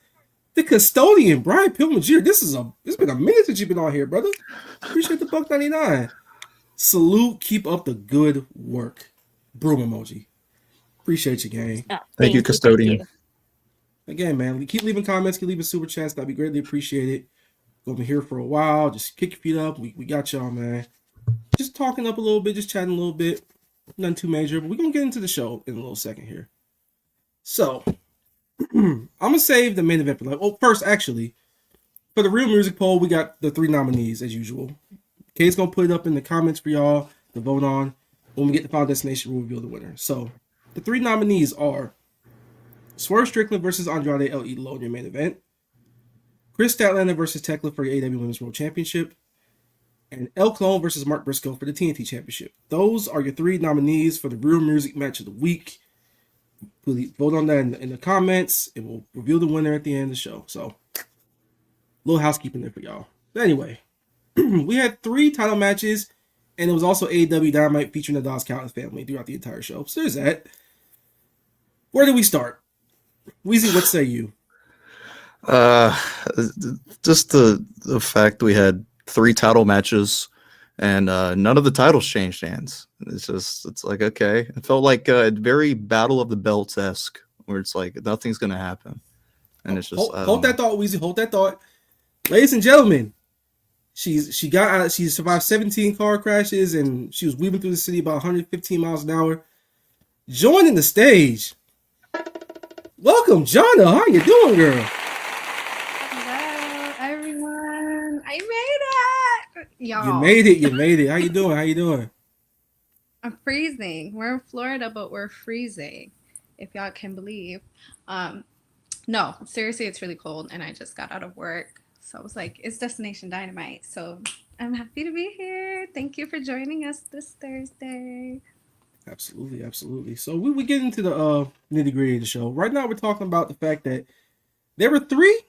the custodian, Brian Pillman Jr. It's been a minute since you've been on here, brother. Appreciate the $1.99. Salute, keep up the good work. Broom emoji. Appreciate you, gang. Oh, Thank you, custodian. Thank you. Again, man, keep leaving comments, keep leaving super chats. That'd be greatly appreciated. Gonna be here for a while. Just kick your feet up. We got y'all, man. Just talking up a little bit, just chatting a little bit. Nothing too major, but we're gonna get into the show in a little second here. So, I'm gonna save the main event for well, first, actually, for the real music poll, we got the 3 nominees as usual. Kay's gonna put it up in the comments for y'all to vote on. When we get the final destination, we'll reveal the winner. So, the 3 nominees are Swerve Strickland versus Andrade El Idolo in your main event, Chris Statlander versus Tekla for your AEW Women's World Championship, and El Clone versus Mark Briscoe for the TNT Championship. Those are your 3 nominees for the real music match of the week. Please vote on that in the comments, and we'll reveal the winner at the end of the show. So, a little housekeeping there for y'all. But anyway, we had 3 title matches, and it was also AEW Dynamite featuring the Dawes County family throughout the entire show. So there's that. Where do we start? WeeZee, what say you? Just the fact we had 3 title matches and none of the titles changed hands. It's like, okay. It felt like a very Battle of the Belts-esque, where it's like nothing's gonna happen. And it's just hold that thought, WeeZee. Hold that thought. Ladies and gentlemen, she survived 17 car crashes and she was weaving through the city about 115 miles an hour. Joining the stage. Welcome, Jana. How you doing, girl? Hello, everyone. I made it. Y'all. You made it. How you doing? I'm freezing. We're in Florida, but we're freezing, if y'all can believe. No, seriously, it's really cold, and I just got out of work. So I was like, it's Destination Dynamite. So I'm happy to be here. Thank you for joining us this Thursday. Absolutely. So we get into the nitty-gritty of the show. Right now, we're talking about the fact that there were 3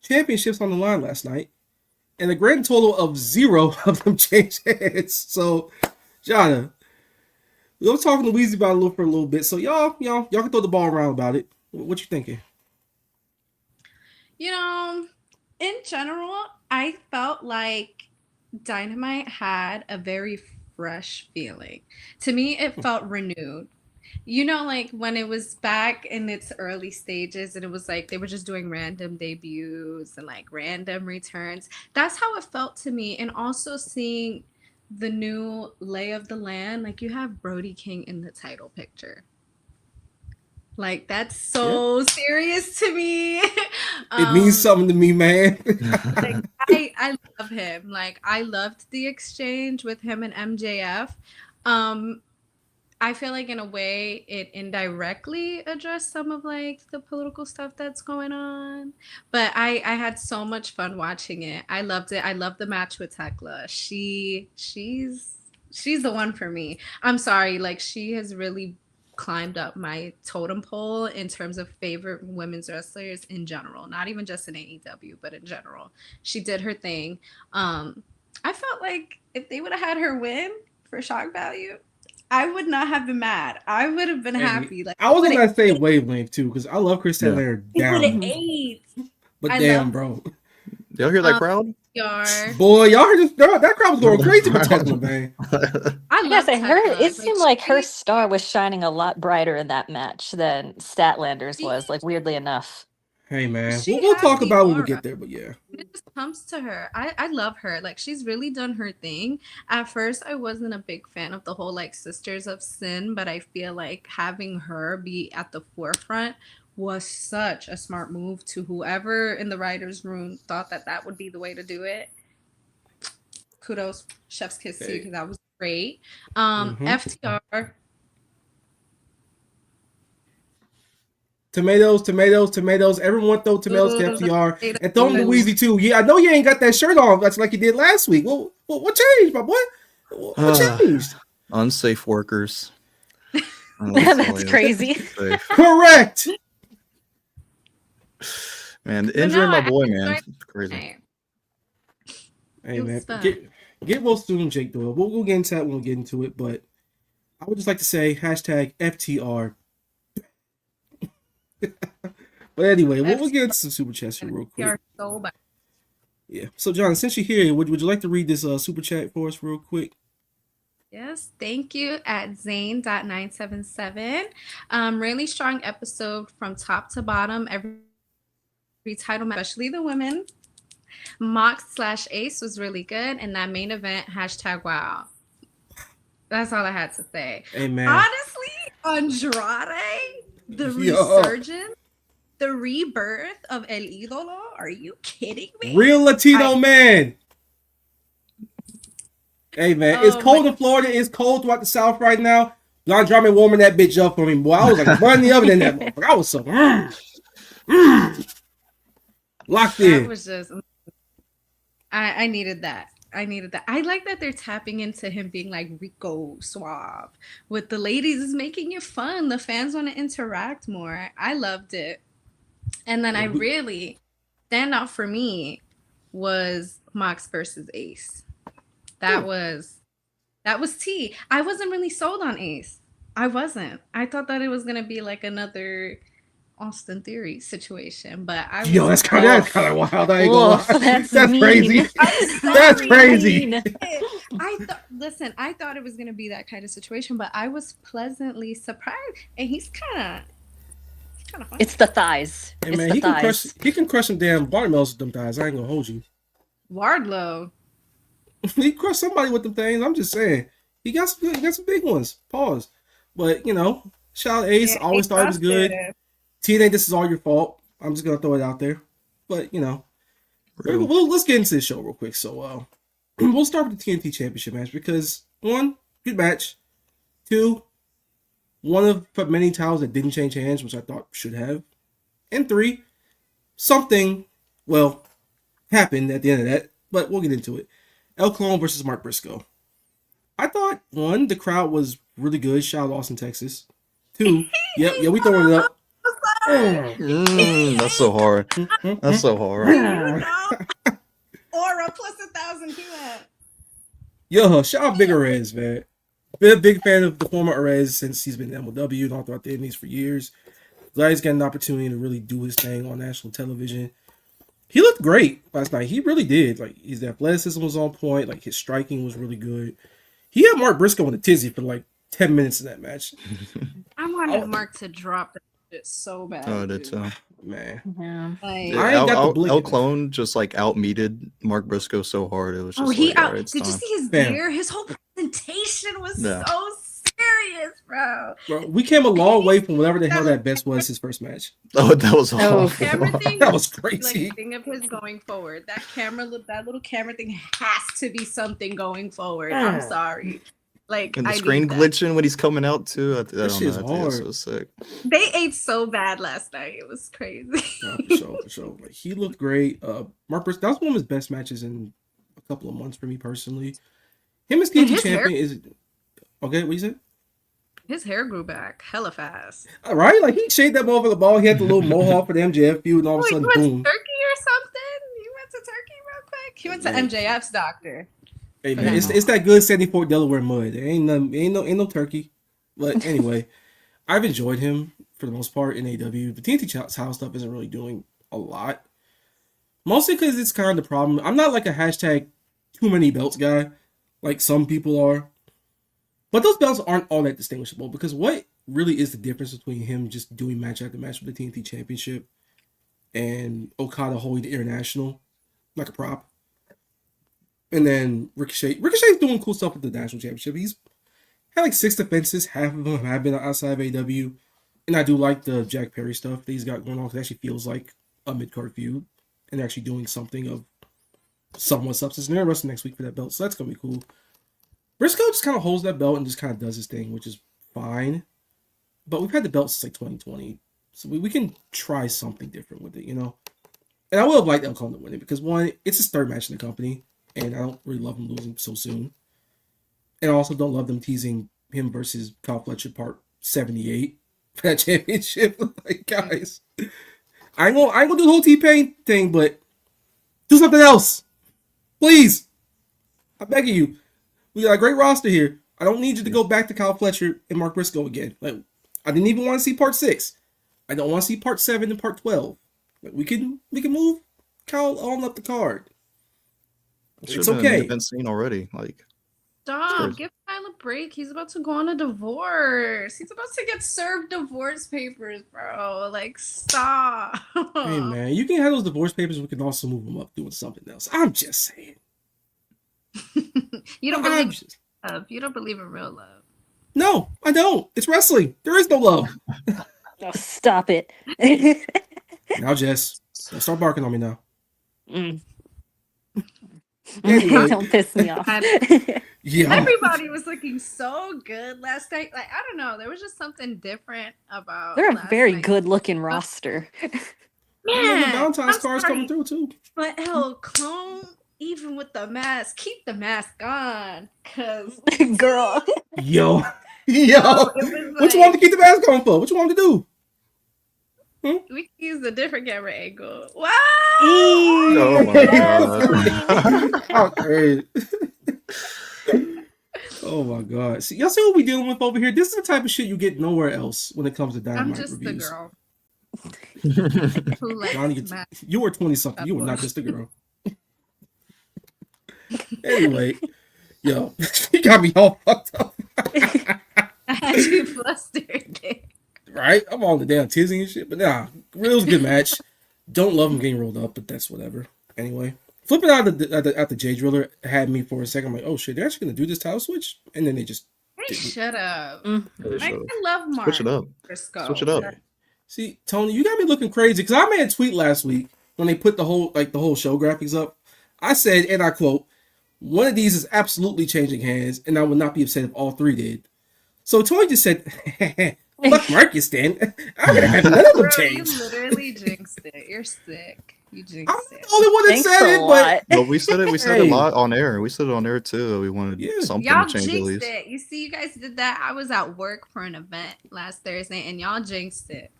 championships on the line last night, and a grand total of 0 of them changed hands. So, Jana, we were talking to WeeZee about it for a little bit. So y'all can throw the ball around about it. What you thinking? In general, I felt like Dynamite had a very fresh feeling. To me, it felt renewed. You know, like when it was back in its early stages and it was like they were just doing random debuts and like random returns. That's how it felt to me. And also seeing the new lay of the land, like you have Brody King in the title picture. Like that's so serious to me. It means something to me, man. Like I love him. Like I loved the exchange with him and MJF. I feel like in a way it indirectly addressed some of like the political stuff that's going on. But I had so much fun watching it. I loved it. I loved the match with Tekla. She's the one for me. I'm sorry, like she has really climbed up my totem pole in terms of favorite women's wrestlers in general, not even just in AEW, but in general. She did her thing. I felt like if they would have had her win for shock value, I would not have been mad. I would have been happy. Like I was on that same wavelength too, because I love Chris Taylor down. But damn, bro. Y'all hear that crowd? Boy, y'all heard that crowd was going crazy with Tekla, man. I gotta say, it seemed like her star was shining a lot brighter in that match than Statlander's was, like weirdly enough. Hey man, we'll talk about when we get there, but yeah. It just comes to her. I love her. Like she's really done her thing. At first, I wasn't a big fan of the whole like Sisters of Sin, but I feel like having her be at the forefront was such a smart move to whoever in the writer's room thought that that would be the way to do it. Kudos, chef's kiss to you, because that was great. FTR. Tomatoes. Everyone throw tomatoes to FTR. And throw them to WeeZee too. Yeah, I know you ain't got that shirt on. That's like you did last week. Well, what changed, my boy? What changed? Unsafe workers. That's crazy. Correct. Man, injuring my boy, man. It's crazy. Hey, man. Get well soon, Jake Doyle. We'll get into that when we get into it. But I would just like to say hashtag FTR. But anyway, we'll get into some super chats here real quick. Yeah. So, John, since you're here, would you like to read this super chat for us real quick? Yes, thank you at Zane.977. Really strong episode from top to bottom. Every title match, especially the women. Mox/Ace was really good, and that main event #wow. That's all I had to say. Amen. Honestly, Andrade, the resurgence, the rebirth of El Idolo. Are you kidding me? Real Latino man. Hey man, it's cold in Florida. It's cold throughout the South right now. Andrade warming that bitch up for me, boy. I was like running the oven in that motherfucker. I was so locked in. That was just. I needed that. I like that they're tapping into him being like Rico Suave with the ladies. Is making it fun. The fans want to interact more. I loved it. And then I really stand out for me was Mox versus Ace. That was tea. I wasn't really sold on Ace. I wasn't. I thought that it was gonna be like another Austin Theory situation, but I was that's kind of wild. I ain't gonna lie. That's crazy. That's crazy. I thought it was gonna be that kind of situation, but I was pleasantly surprised. And he's kind of fun. It's the thighs. Hey, man, he can crush some damn watermelons with them thighs. I ain't gonna hold you. Wardlow. He crushed somebody with them things. I'm just saying. He got some big ones. Pause. But shout out Ace. Always thought it was good. TNA, this is all your fault. I'm just gonna throw it out there. But let's get into this show real quick. So we'll start with the TNT Championship match because 1, good match. 2, one of many titles that didn't change hands, which I thought should have. And 3, something happened at the end of that, but we'll get into it. El Clone versus Mark Briscoe. I thought 1, the crowd was really good. Shout out Austin, Texas. 2, we throwing it up. That's so hard. That's so hard. Aura plus 1,000 QM. Yo, shout out Big Arez, man. Been a big fan of the former Arez since he's been in MLW and all throughout the Indies for years. Glad he's getting an opportunity to really do his thing on national television. He looked great last night. He really did. Like his athleticism was on point. Like his striking was really good. He had Mark Briscoe in a tizzy for like 10 minutes in that match. I'm wanted Mark to drop that shit so bad. Oh, I did too. Man. Yeah. Like, Yeah, I ain't got the blick. El Clone just like out-meated Mark Briscoe so hard. It was just he like, all right, it's did you time. see his Fam. gear? His whole presentation was Yeah. so serious, bro. Bro, we came a long way from whatever the hell that best was his first match. Oh, that was awful. Everything That was crazy. like thing of his going forward. That little camera thing has to be something going forward. I'm sorry. Like, And the I screen need that. glitching when he's coming out too. I don't shit's know. That hard. so sick. They ate so bad last night. It was crazy. For sure. Like, he looked great. Mark Briscoe, that was one of his best matches in a couple of months for me personally. Him as TNT champion is okay. What you said? His hair grew back hella fast. All right, like he shaved that motherfucker ball. He had the little mohawk for the MJF feud, and all of a He sudden, went boom. to Turkey or something. He went to Turkey real quick. He went to MJF's doctor. Hey man, it's that good 74 Delaware mud. There ain't no turkey. But anyway, I've enjoyed him for the most part in AW. The TNT title stuff isn't really doing a lot. Mostly because it's kind of the problem. I'm not like a hashtag too many belts guy, like some people are. But those belts aren't all that distinguishable because what really is the difference between him just doing match after match with the TNT Championship and Okada holding the International like a prop? And then Ricochet. Ricochet's doing cool stuff with the National Championship. He's had like 6 defenses. Half of them have been outside of AW. And I do like the Jack Perry stuff that he's got going on because it actually feels like a mid-card feud. And they're actually doing something of somewhat substance. And they're wrestling next week for that belt. So that's going to be cool. Briscoe just kind of holds that belt and just kind of does his thing, which is fine. But we've had the belt since like 2020. So we can try something different with it, you know? And I would have liked El Cone to win it because, one, it's his 3rd match in the company. And I don't really love him losing so soon. And I also don't love them teasing him versus Kyle Fletcher part 78 for that championship. Like, guys, I ain't gonna do the whole T-Pain thing, but do something else. Please. I'm begging you. We got a great roster here. I don't need you to go back to Kyle Fletcher and Mark Briscoe again. Like, I didn't even want to see part 6. I don't want to see part 7 and part 12. Like, we can move Kyle on up the card. It's okay. Been seen already. Like, Stop. Give Kyle a break. He's about to go on a divorce. He's about to get served divorce papers, bro. Like, stop. Hey, man, you can have those divorce papers. We can also move them up doing something else. I'm just saying. You don't believe in love. You don't believe in real love. No, I don't. It's wrestling. There is no love. Oh, stop it. Now, Jess, don't start barking on me now. Anyway. Don't piss me off. Yeah. Everybody was looking so good last night. Like, I don't know. There was just something different about They're a very good-looking roster. Yeah, the Valentine's cards coming through, too. But El Clone, even with the mask, keep the mask on. Because, girl. Yo. What you want to keep the mask on for? What you want to do? We can use a different camera angle. Wow! Oh my god. Oh my god. See, y'all see what we dealing with over here? This is the type of shit you get nowhere else when it comes to Dynamite I'm just reviews. the girl. Who likes Johnny, mask. you were 20 something. You were not just a girl. Anyway, yo, you got me all fucked up. I had you flustered there. Right? I'm all the damn tizzy and shit. But nah, it was a good match. Don't love him getting rolled up, but that's whatever. Anyway, flipping out at the J Driller had me for a second. I'm like, oh shit, they're actually gonna do this title switch, and then they just shut up. I love Mark. Switch it up. Switch it up. See, Tony, you got me looking crazy because I made a tweet last week when they put the whole show graphics up. I said, and I quote, "One of these is absolutely changing hands, and I would not be upset if all 3 did." So Tony just said, "Fuck Marcus, then. I'm gonna have none of them change." You literally jinxed it. You're sick. You jinxed it. I'm the only one that said it, but we said it. We said it a lot on air. We said it on air too. We wanted something Y'all to change at jinxed least. it. You see, you guys did that. I was at work for an event last Thursday, and y'all jinxed it.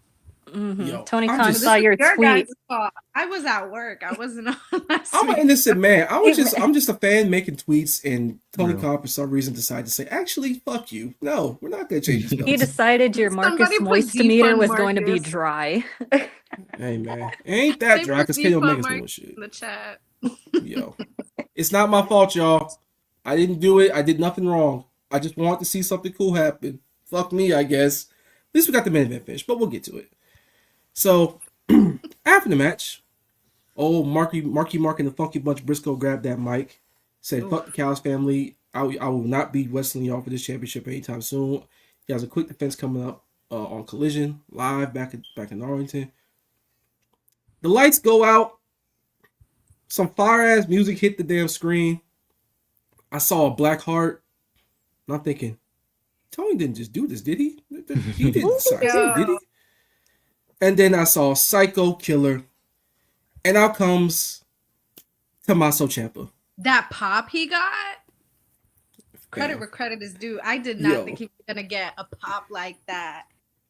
Yo, Tony Khan saw your tweet. Guys' fault. I was at work. I wasn't on last I'm week. an innocent man. I'm just a fan making tweets, and Tony Khan for some reason decided to say, "Actually, fuck you. No, we're not gonna change this." He decided your Marcus moistometer was going to be dry. Hey man, ain't that dry? Because Kenny Omega's doing shit. In the chat. Yo, it's not my fault, y'all. I didn't do it. I did nothing wrong. I just want to see something cool happen. Fuck me, I guess. least we got the main event finished, but we'll get to it. So after the match, old Marky Mark and the Funky Bunch Briscoe grabbed that mic, said, "Fuck the Cows family. I will not be wrestling y'all for this championship anytime soon." He has a quick defense coming up on Collision live back in Arlington. The lights go out. Some fire ass music hit the damn screen. I saw a black heart. And I'm thinking, Tony didn't just do this, did he? He didn't sign it, did he? And then I saw Psycho Killer. And out comes Tommaso Ciampa. That pop he got? Credit where credit is due. I did not think he was going to get a pop like that.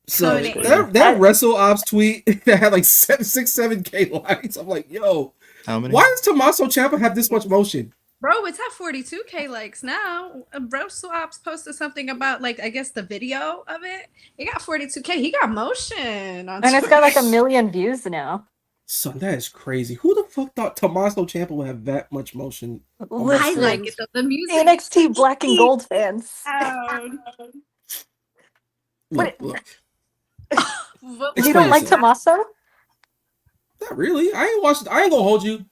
So that Wrestle Ops tweet that had like 7K likes. I'm like, yo, how many? Why does Tommaso Ciampa have this much motion? Bro, it's at 42K likes now. Wrestle Ops posted something about, like, I guess the video of it. It got 42K. He got motion on and it's got like 1 million views now. Son, that is crazy. Who the fuck thought Tommaso Ciampa would have that much motion? I like it though. The music. NXT Black and Gold fans. Look. You don't like Tommaso? Not really. I ain't gonna hold you.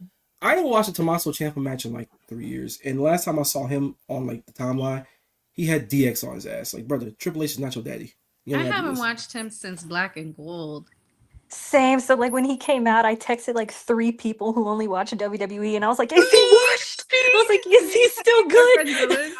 I ain't watched a Tommaso Ciampa match in like 3 years. And the last time I saw him on like the timeline, he had DX on his ass. Like, brother, Triple H is not your daddy. I haven't watched him since Black and Gold. Same. So like when he came out, I texted like 3 people who only watch WWE, and I was like, "Is he washed?" I was like, "Is he still good?"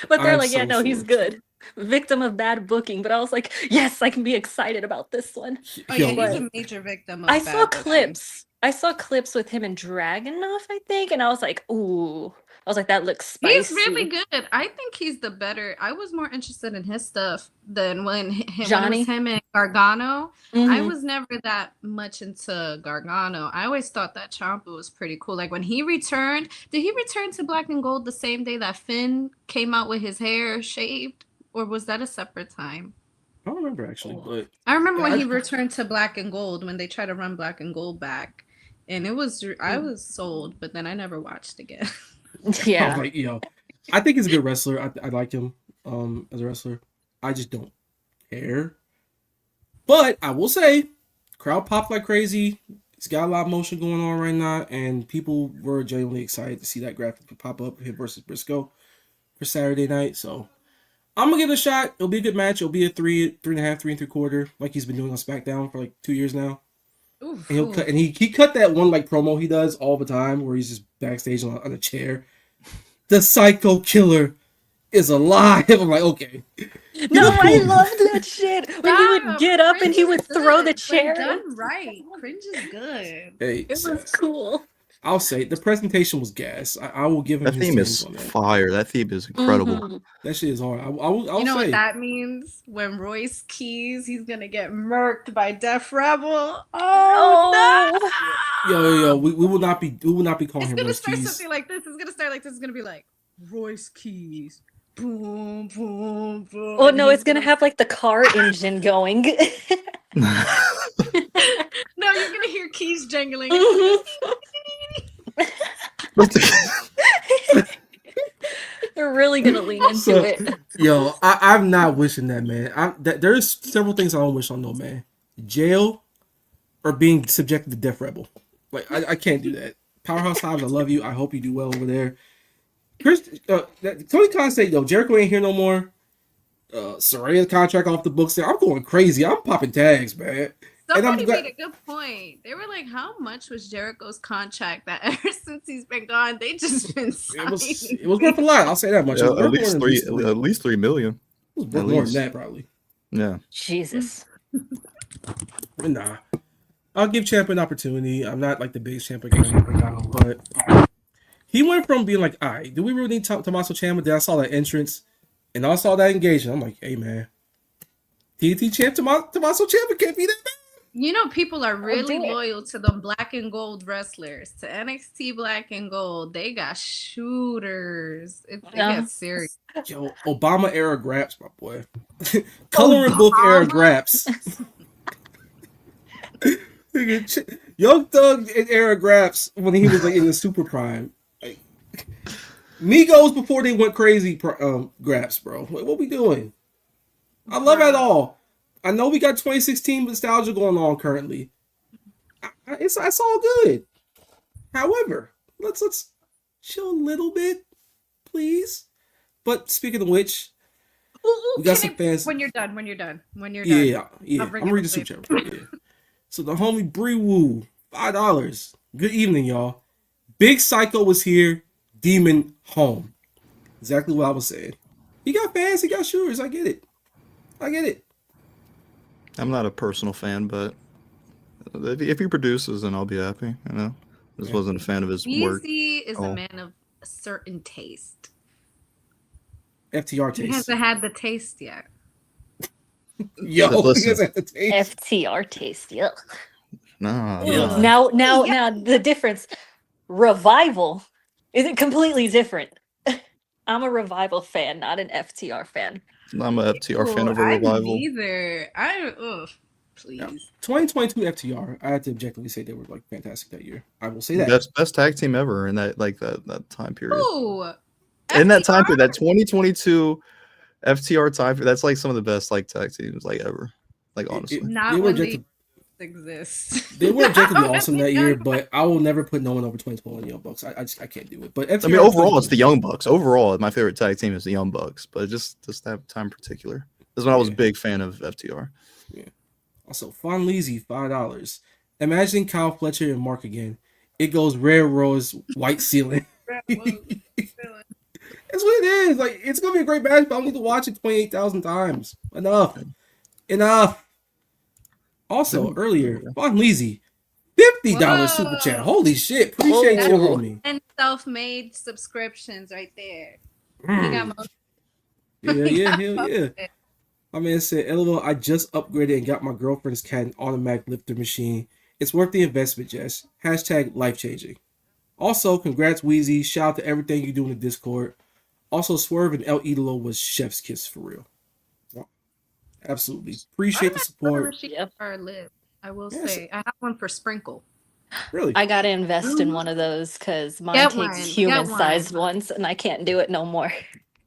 But they're like, "Yeah, no, he's good." Victim of bad booking, but I was like, "Yes, I can be excited about this one." Oh yeah, he's a major victim of I saw clips. I saw clips with him and Dragunov, I think, and I was like, "Ooh." I was like, "That looks spicy." He's really good. I think he's the better. I was more interested in his stuff than when it was him and Gargano. Mm-hmm. I was never that much into Gargano. I always thought that Ciampa was pretty cool. Like when he returned, did he return to Black and Gold the same day that Finn came out with his hair shaved, or was that a separate time? I don't remember actually, but I remember when he returned to Black and Gold when they tried to run Black and Gold back, and it was I was sold, but then I never watched again. Yeah, I was like, I think he's a good wrestler. I like him as a wrestler. I just don't care. But I will say, crowd popped like crazy. He's got a lot of motion going on right now, and people were genuinely excited to see that graphic pop up, him versus Briscoe for Saturday night. So I'm gonna give it a shot. It'll be a good match. It'll be a 3.5, 3 3/4, like he's been doing on SmackDown for like 2 years now. Oof, and he'll cut, and he cut that one like promo he does all the time where he's just backstage on a chair. The Psycho Killer is alive. I'm like, okay. No, I loved that shit. When he would get up and he would throw the chair. Done right. Cringe is good. Hey, it was cool. I'll say the presentation was gas. I will give him that theme is fire. That theme is incredible. Mm-hmm. That shit is hard. I'll you know say. what that means? When Royce Keys, he's gonna get murked by Def Rebel. Oh no! Yo, we will not be calling him Royce Keys. It's gonna start something like this. It's gonna start like this. It's gonna be like Royce Keys. Boom, boom, boom. Oh no, it's gonna have like the car engine going. No, you're gonna hear keys jangling. They're really gonna lean into it. Yo, I'm not wishing that, man. There's several things I don't wish on no man. Jail or being subjected to Def Rebel. Like I can't do that. Powerhouse Hobbs, I love you. I hope you do well over there. Tony Khan said, yo, Jericho ain't here no more. Soraya's contract off the books. I'm going crazy. I'm popping tags, man. Somebody made a good point. They were like, how much was Jericho's contract that ever since he's been gone, they just been signing? It was worth a lot. I'll say that much. Yeah, at least 3 million. It was worth more than that, probably. Yeah. Jesus. Nah. I'll give Ciampa an opportunity. I'm not like the biggest Ciampa guy, but he went from being like, all right, do we really need Tommaso Ciampa? Then I saw that entrance and I saw that engagement. I'm like, hey, man, TNT champ Tommaso Ciampa can't be that bad. You know, people are really loyal to the Black and Gold wrestlers, to NXT Black and Gold. They got shooters. They get serious. Yo, Obama era graps, my boy. Coloring book era graps. Young Thug era graps when he was like in the super prime. Like, Migos before they went crazy graps, bro. Like, what we doing? I love it all. I know we got 2016 nostalgia going on currently. It's all good. However, let's chill a little bit, please. But speaking of which, we got some fans. When you're done. Yeah. I'll bring I'm it reading up the super later. chat. Yeah. So the homie Bree Woo, $5. Good evening, y'all. Big Psycho was here. Demon home. Exactly what I was saying. He got fans. He got shooters. I get it. I'm not a personal fan, but if he produces, then I'll be happy. Just wasn't a fan of his work. WeeZee is a man of a certain taste. FTR taste. He hasn't had the taste yet. Yo, he hasn't had the taste. FTR taste. Yuck. Nah. Now the difference. Revival is completely different. I'm a Revival fan, not an FTR fan. I'm a FTR fan over Revival. Neither. Please. Yeah. 2022 FTR, I have to objectively say they were like fantastic that year. I will say that. Best tag team ever in that time period. Ooh, in that time period, that 2022 FTR time period, that's like some of the best like tag teams like ever. Like honestly. Not when they exist. They were objectively awesome that year, but I will never put no one over 2021 Young Bucks. I can't do it. But FTR, I mean, overall, it's the Young Bucks. Overall, my favorite tag team is the Young Bucks, but just that time in particular. This is when I was a big fan of FTR. Yeah. Also, Fon Leezy, $5. Imagine Kyle Fletcher and Mark again. It goes Rare Rose, White Ceiling. That's what it is. Like, it's gonna be a great match, but I need to watch it 28,000 times. Enough. Also, earlier, Fon Leezy, $50 super chat. Holy shit! Appreciate you, homie. And self-made subscriptions right there. You got most. Yeah, hell yeah. My man said, LOL, I just upgraded and got my girlfriend's cat an automatic lifter machine. It's worth the investment, Jess. # life-changing. Also, congrats, WeeZee. Shout out to everything you do in the Discord. Also, Swerve and El Idolo was chef's kiss for real. Absolutely. Appreciate the support. I will say. I have one for Sprinkle. Really? I gotta invest in one of those because mine takes human-sized ones and I can't do it no more.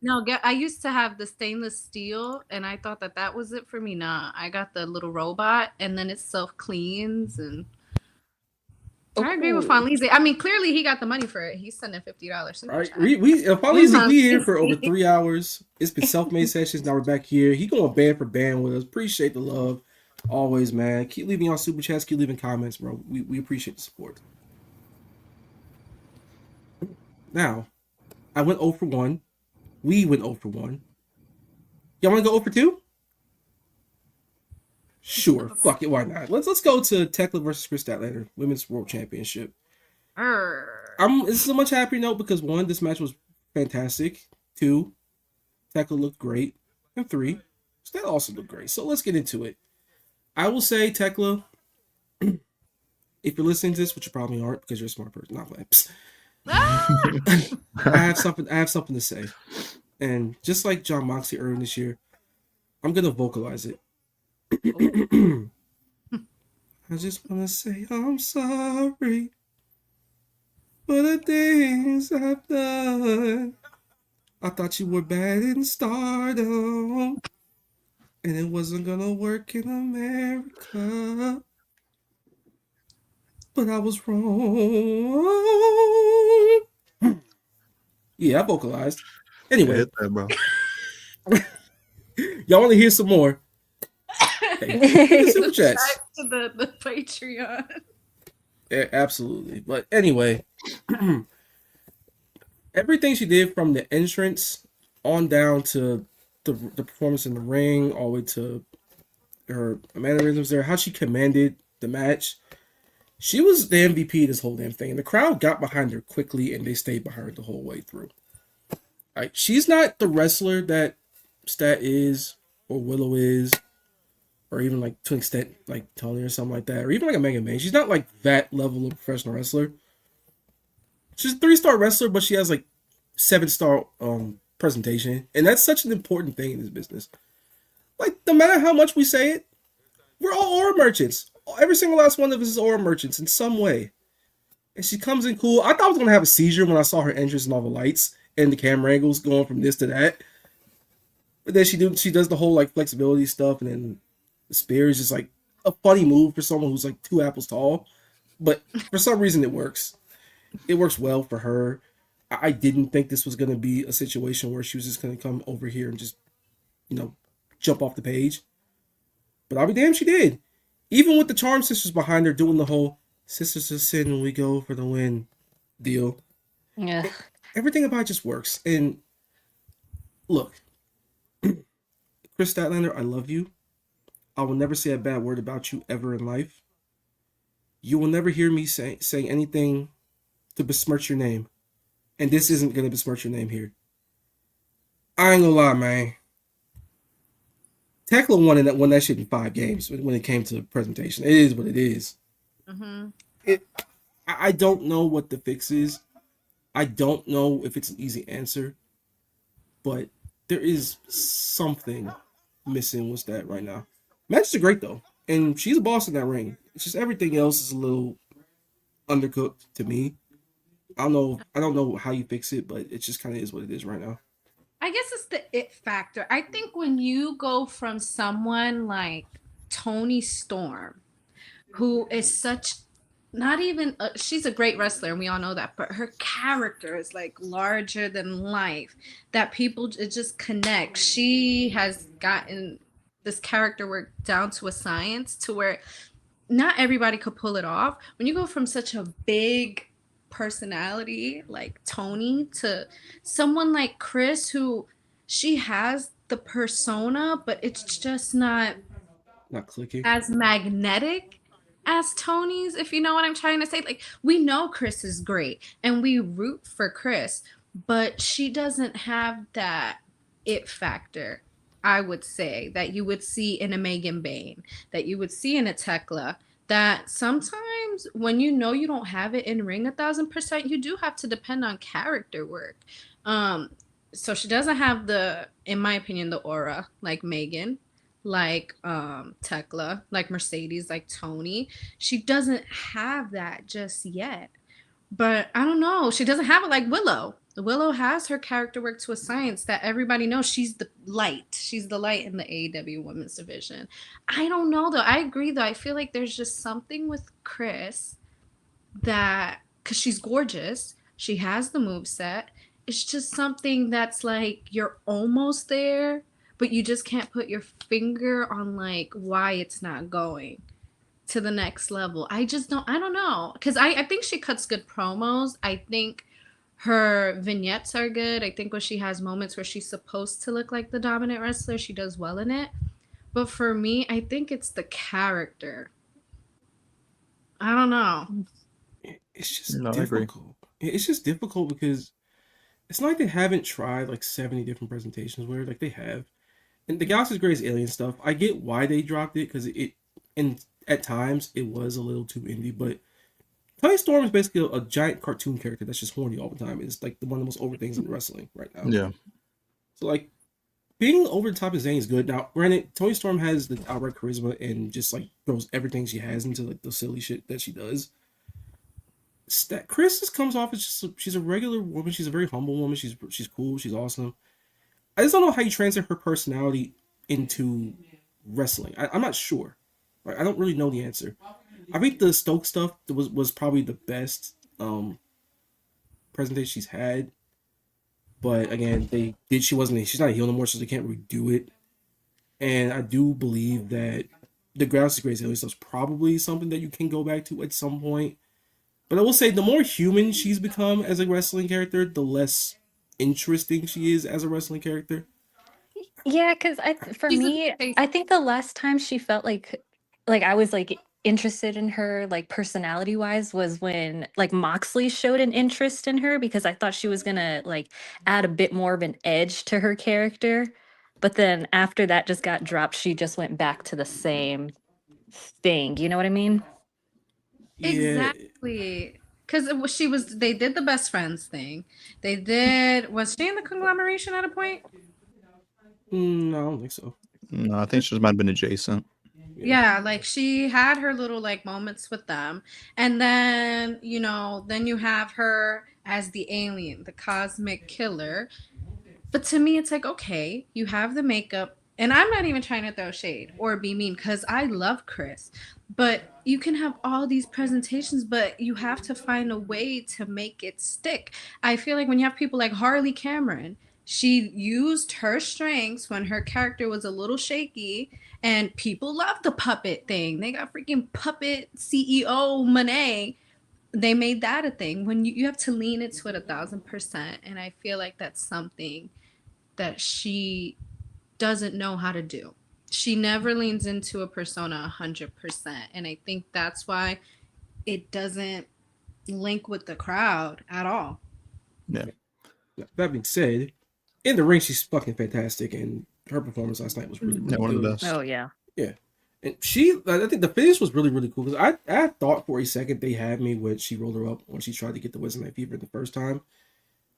No, I used to have the stainless steel, and I thought that was it for me. Nah, I got the little robot, and then it self-cleans, and I agree with Fon Leezy. I mean, clearly he got the money for it. He's sending $50. All right, Fon Leezy, we here for over 3 hours. It's been self-made sessions. Now we're back here. He going band for band with us. Appreciate the love, always, man. Keep leaving y'all super chats. Keep leaving comments, bro. We appreciate the support. Now, I went 0 for 1. We went 0 for 1. Y'all want to go 0 for 2? Sure. Fuck it. Why not? Let's go to Tekla versus Chris Statlander Women's World Championship. This is a much happier note because 1, this match was fantastic. 2, Tekla looked great. And 3, Stat also looked great. So let's get into it. I will say, Tekla, if you're listening to this, which you probably aren't because you're a smart person, not playing. I have something to say. And just like John Moxley earlier this year, I'm gonna vocalize it. I just wanna say I'm sorry for the things I've done. I thought you were bad in Stardom, and it wasn't gonna work in America. But I was wrong. Yeah, I vocalized. Anyway, hit that, bro. Y'all want to hear some more? Hey, super chats. To the Patreon. Yeah, absolutely. But anyway, everything she did from the entrance on down to the performance in the ring, all the way to her mannerisms there, how she commanded the match. She was the MVP of this whole damn thing. And the crowd got behind her quickly, and they stayed behind her the whole way through. Right? She's not the wrestler that Stat is, or Willow is, or even like to an extent like Tony or something like that, or even like a Mega Man. She's not like that level of professional wrestler. She's a 3-star wrestler, but she has like 7-star presentation. And that's such an important thing in this business. Like, no matter how much we say it, we're all aura merchants. Every single last one of us is aura merchants in some way. And she comes in cool. I thought I was going to have a seizure when I saw her entrance and all the lights and the camera angles going from this to that. But then she does the whole like flexibility stuff, and then The spear is just like a funny move for someone who's like 2 apples tall, but for some reason it works. It works well for her. I didn't think this was going to be a situation where she was just going to come over here and just, jump off the page. But I'll be damned, she did. Even with the Charm Sisters behind her doing the whole "Sisters of Sin, we go for the win" deal. Yeah. Everything about it just works. And look, Chris Statlander, I love you. I will never say a bad word about you ever in life. You will never hear me saying anything to besmirch your name. And this isn't going to besmirch your name here. I ain't gonna lie, man. Tekla won that shit in 5 games when it came to the presentation. It is what it is. Mm-hmm. I don't know what the fix is. I don't know if it's an easy answer. But there is something missing with that right now. Matches are great, though. And she's a boss in that ring. It's just everything else is a little undercooked to me. I don't know how you fix it, but it just kind of is what it is right now. I guess it's the it factor. I think when you go from someone like Toni Storm, who is such not even she's a great wrestler and we all know that, but her character is like larger than life, that people it just connect. She has gotten this character work down to a science to where not everybody could pull it off. When you go from such a big personality like Toni to someone like Chris, who she has the persona, but it's just not clicking as magnetic as Toni's, if you know what I'm trying to say. Like, we know Chris is great and we root for Chris, but she doesn't have that it factor, I would say, that you would see in a Megan Bayne, that you would see in a Tekla, that sometimes when you know you don't have it in ring 1000%, you do have to depend on character work. So she doesn't have the, in my opinion, the aura like Megan, like Tekla, like Mercedes, like Toni. She doesn't have that just yet. But I don't know. She doesn't have it like Willow. Willow has her character work to a science that everybody knows. She's the light. She's the light in the AEW women's division. I don't know, though. I agree, though. I feel like there's just something with Chris that, because she's gorgeous, she has the moveset. It's just something that's like you're almost there, but you just can't put your finger on like why it's not going to the next level. I don't know. Because I think she cuts good promos. I think her vignettes are good. I think when she has moments where she's supposed to look like the dominant wrestler, she does well in it. But for me, I think it's the character. I don't know. It's just difficult. It's just difficult because it's not like they haven't tried like 70 different presentations where like they have. And the Galaxy's Greatest Alien stuff, I get why they dropped it because and at times it was a little too indie, but Toni Storm is basically a giant cartoon character that's just horny all the time. It's like one of the most over things in wrestling right now. Yeah. So like being over the top of Zayn is good. Now, granted, Toni Storm has the outright charisma and just like throws everything she has into like the silly shit that she does. Chris just comes off as just she's a regular woman. She's a very humble woman. She's cool. She's awesome. I just don't know how you translate her personality into wrestling. I'm not sure. Right? I don't really know the answer. I think the Stoke stuff was probably the best presentation she's had. But again, she's not a heel no more, so they can't redo it. And I do believe that the Galaxy's Greatest Alien stuff is probably something that you can go back to at some point. But I will say the more human she's become as a wrestling character, the less interesting she is as a wrestling character. Yeah, because I think the last time she felt like I was like interested in her like personality wise was when like Moxley showed an interest in her, because I thought she was gonna like add a bit more of an edge to her character. But then after that just got dropped, she just went back to the same thing. You know what I mean? Yeah. Exactly. Because they did the best friends thing. Was she in the conglomeration at a point? No, I don't think so. No, I think she might have been adjacent. Yeah, like she had her little like moments with them. And then, then you have her as the alien, the cosmic killer. But to me, it's like, okay, you have the makeup, And I'm not even trying to throw shade or be mean because I love Chris. But you can have all these presentations, but you have to find a way to make it stick. I feel like when you have people like Harley Cameron, she used her strengths when her character was a little shaky, and people love the puppet thing. They got freaking puppet CEO Monet. They made that a thing. When you have to lean into it 1,000%. And I feel like that's something that she doesn't know how to do. She never leans into a persona 100%. And I think that's why it doesn't link with the crowd at all. Yeah. That being said, in the ring, she's fucking fantastic, and her performance last night was really, really One of the good. best. Oh yeah. Yeah. And I think the finish was really, really cool because I thought for a second they had me when she rolled her up when she tried to get the Wednesday Night Fever the first time.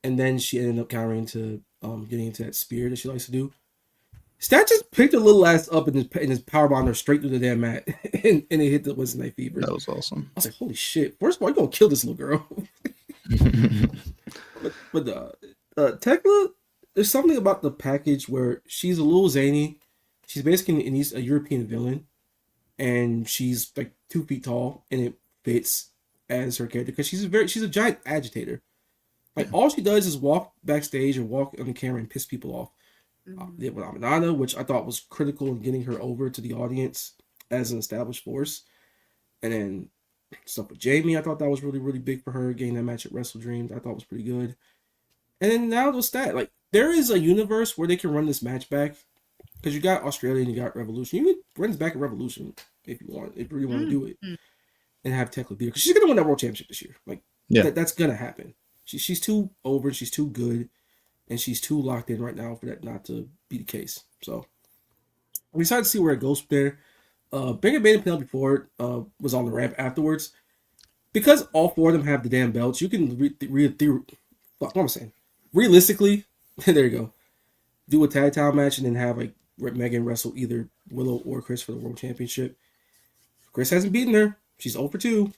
And then she ended up countering to getting into that spear that she likes to do. Stat just picked her little ass up in his power bomb her straight through the damn mat, and it hit the Wednesday Night Fever. That was awesome. I was like, holy shit! First of all, you're gonna kill this little girl. but Tekla, there's something about the package where she's a little zany. She's basically a European villain, and she's like 2 feet tall, and it fits as her character because she's a giant agitator. Like all she does is walk backstage or walk on the camera and piss people off. Did with Amanada, which I thought was critical in getting her over to the audience as an established force. And then stuff with Jamie, I thought that was really, really big for her. Getting that match at Wrestle Dreams, I thought was pretty good. And then now the stat, like there is a universe where they can run this match back because you got Australia and you got Revolution. You can run this back at Revolution if you want, if you really want to do it, and have Tekla beat her because she's gonna win that world championship this year. Like that's gonna happen. She's too over, she's too good. And she's too locked in right now for that not to be the case. So we decided to see where it goes from there. Baker Bay and Penelope Ford was on the ramp afterwards. Because all 4 of them have the damn belts, you can what am I saying? Realistically, there you go. Do a tag team match and then have like Megan wrestle either Willow or Chris for the world championship. Chris hasn't beaten her. She's 0 for 2.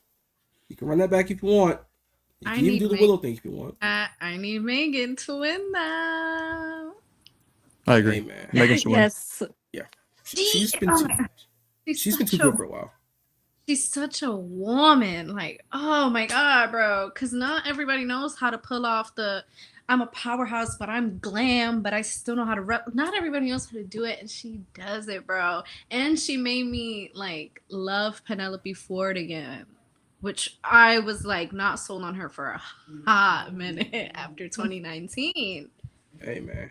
You can run that back if you want. You can even do the Willow thing if you want. I need Megan to win now. I agree. Hey, man. Megan should win. Yes. Yeah. She's been too good for a while. She's such a woman. Like, oh my God, bro. Because not everybody knows how to pull off I'm a powerhouse, but I'm glam, but I still know how to rep. Not everybody knows how to do it, and she does it, bro. And she made me like love Penelope Ford again, which I was like not sold on her for a hot minute after 2019. Hey man,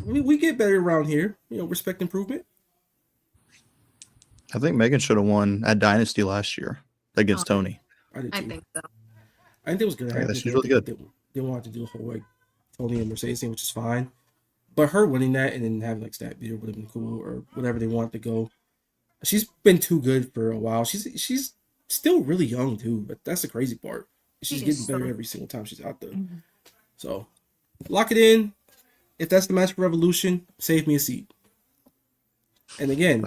we get better around here. You know, respect improvement. I think Megan should have won at Dynasty last year against Tony. I think so. I think it was good. Yeah, she's really good. They wanted to do the whole like Tony and Mercedes thing, which is fine. But her winning that and then having like stat beater would have been cool, or whatever they want to go. She's been too good for a while. She's still really young too, but that's the crazy part. She's getting better every single time she's out there. Mm-hmm. So lock it in. If that's the match for Revolution, save me a seat. And again,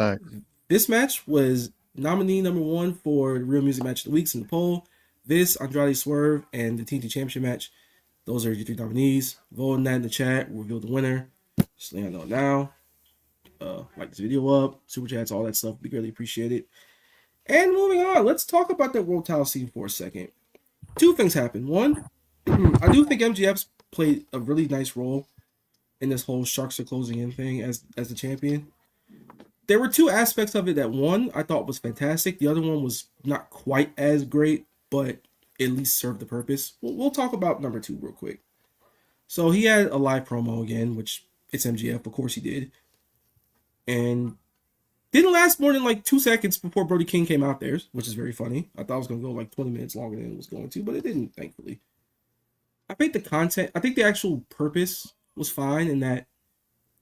this match was nominee number 1 for the Real Music Match of the Weeks in the poll. This, Andrade Swerve, and the TNT Championship match. Those are your 3 nominees. Vote on that in the chat. We'll reveal the winner. Just let me know now. Like this video up, super chats, all that stuff. We greatly appreciate it. And moving on, let's talk about the World Title scene for a second. 2 things happened. One, I do think MJF's played a really nice role in this whole Sharks are closing in thing as the champion. There were 2 aspects of it that one I thought was fantastic. The other one was not quite as great, but at least served the purpose. We'll talk about number 2 real quick. So he had a live promo again, which it's MJF, of course he did. And didn't last more than like 2 seconds before Brody King came out there, which is very funny. I thought it was going to go like 20 minutes longer than it was going to, but it didn't, thankfully. I think the actual purpose was fine in that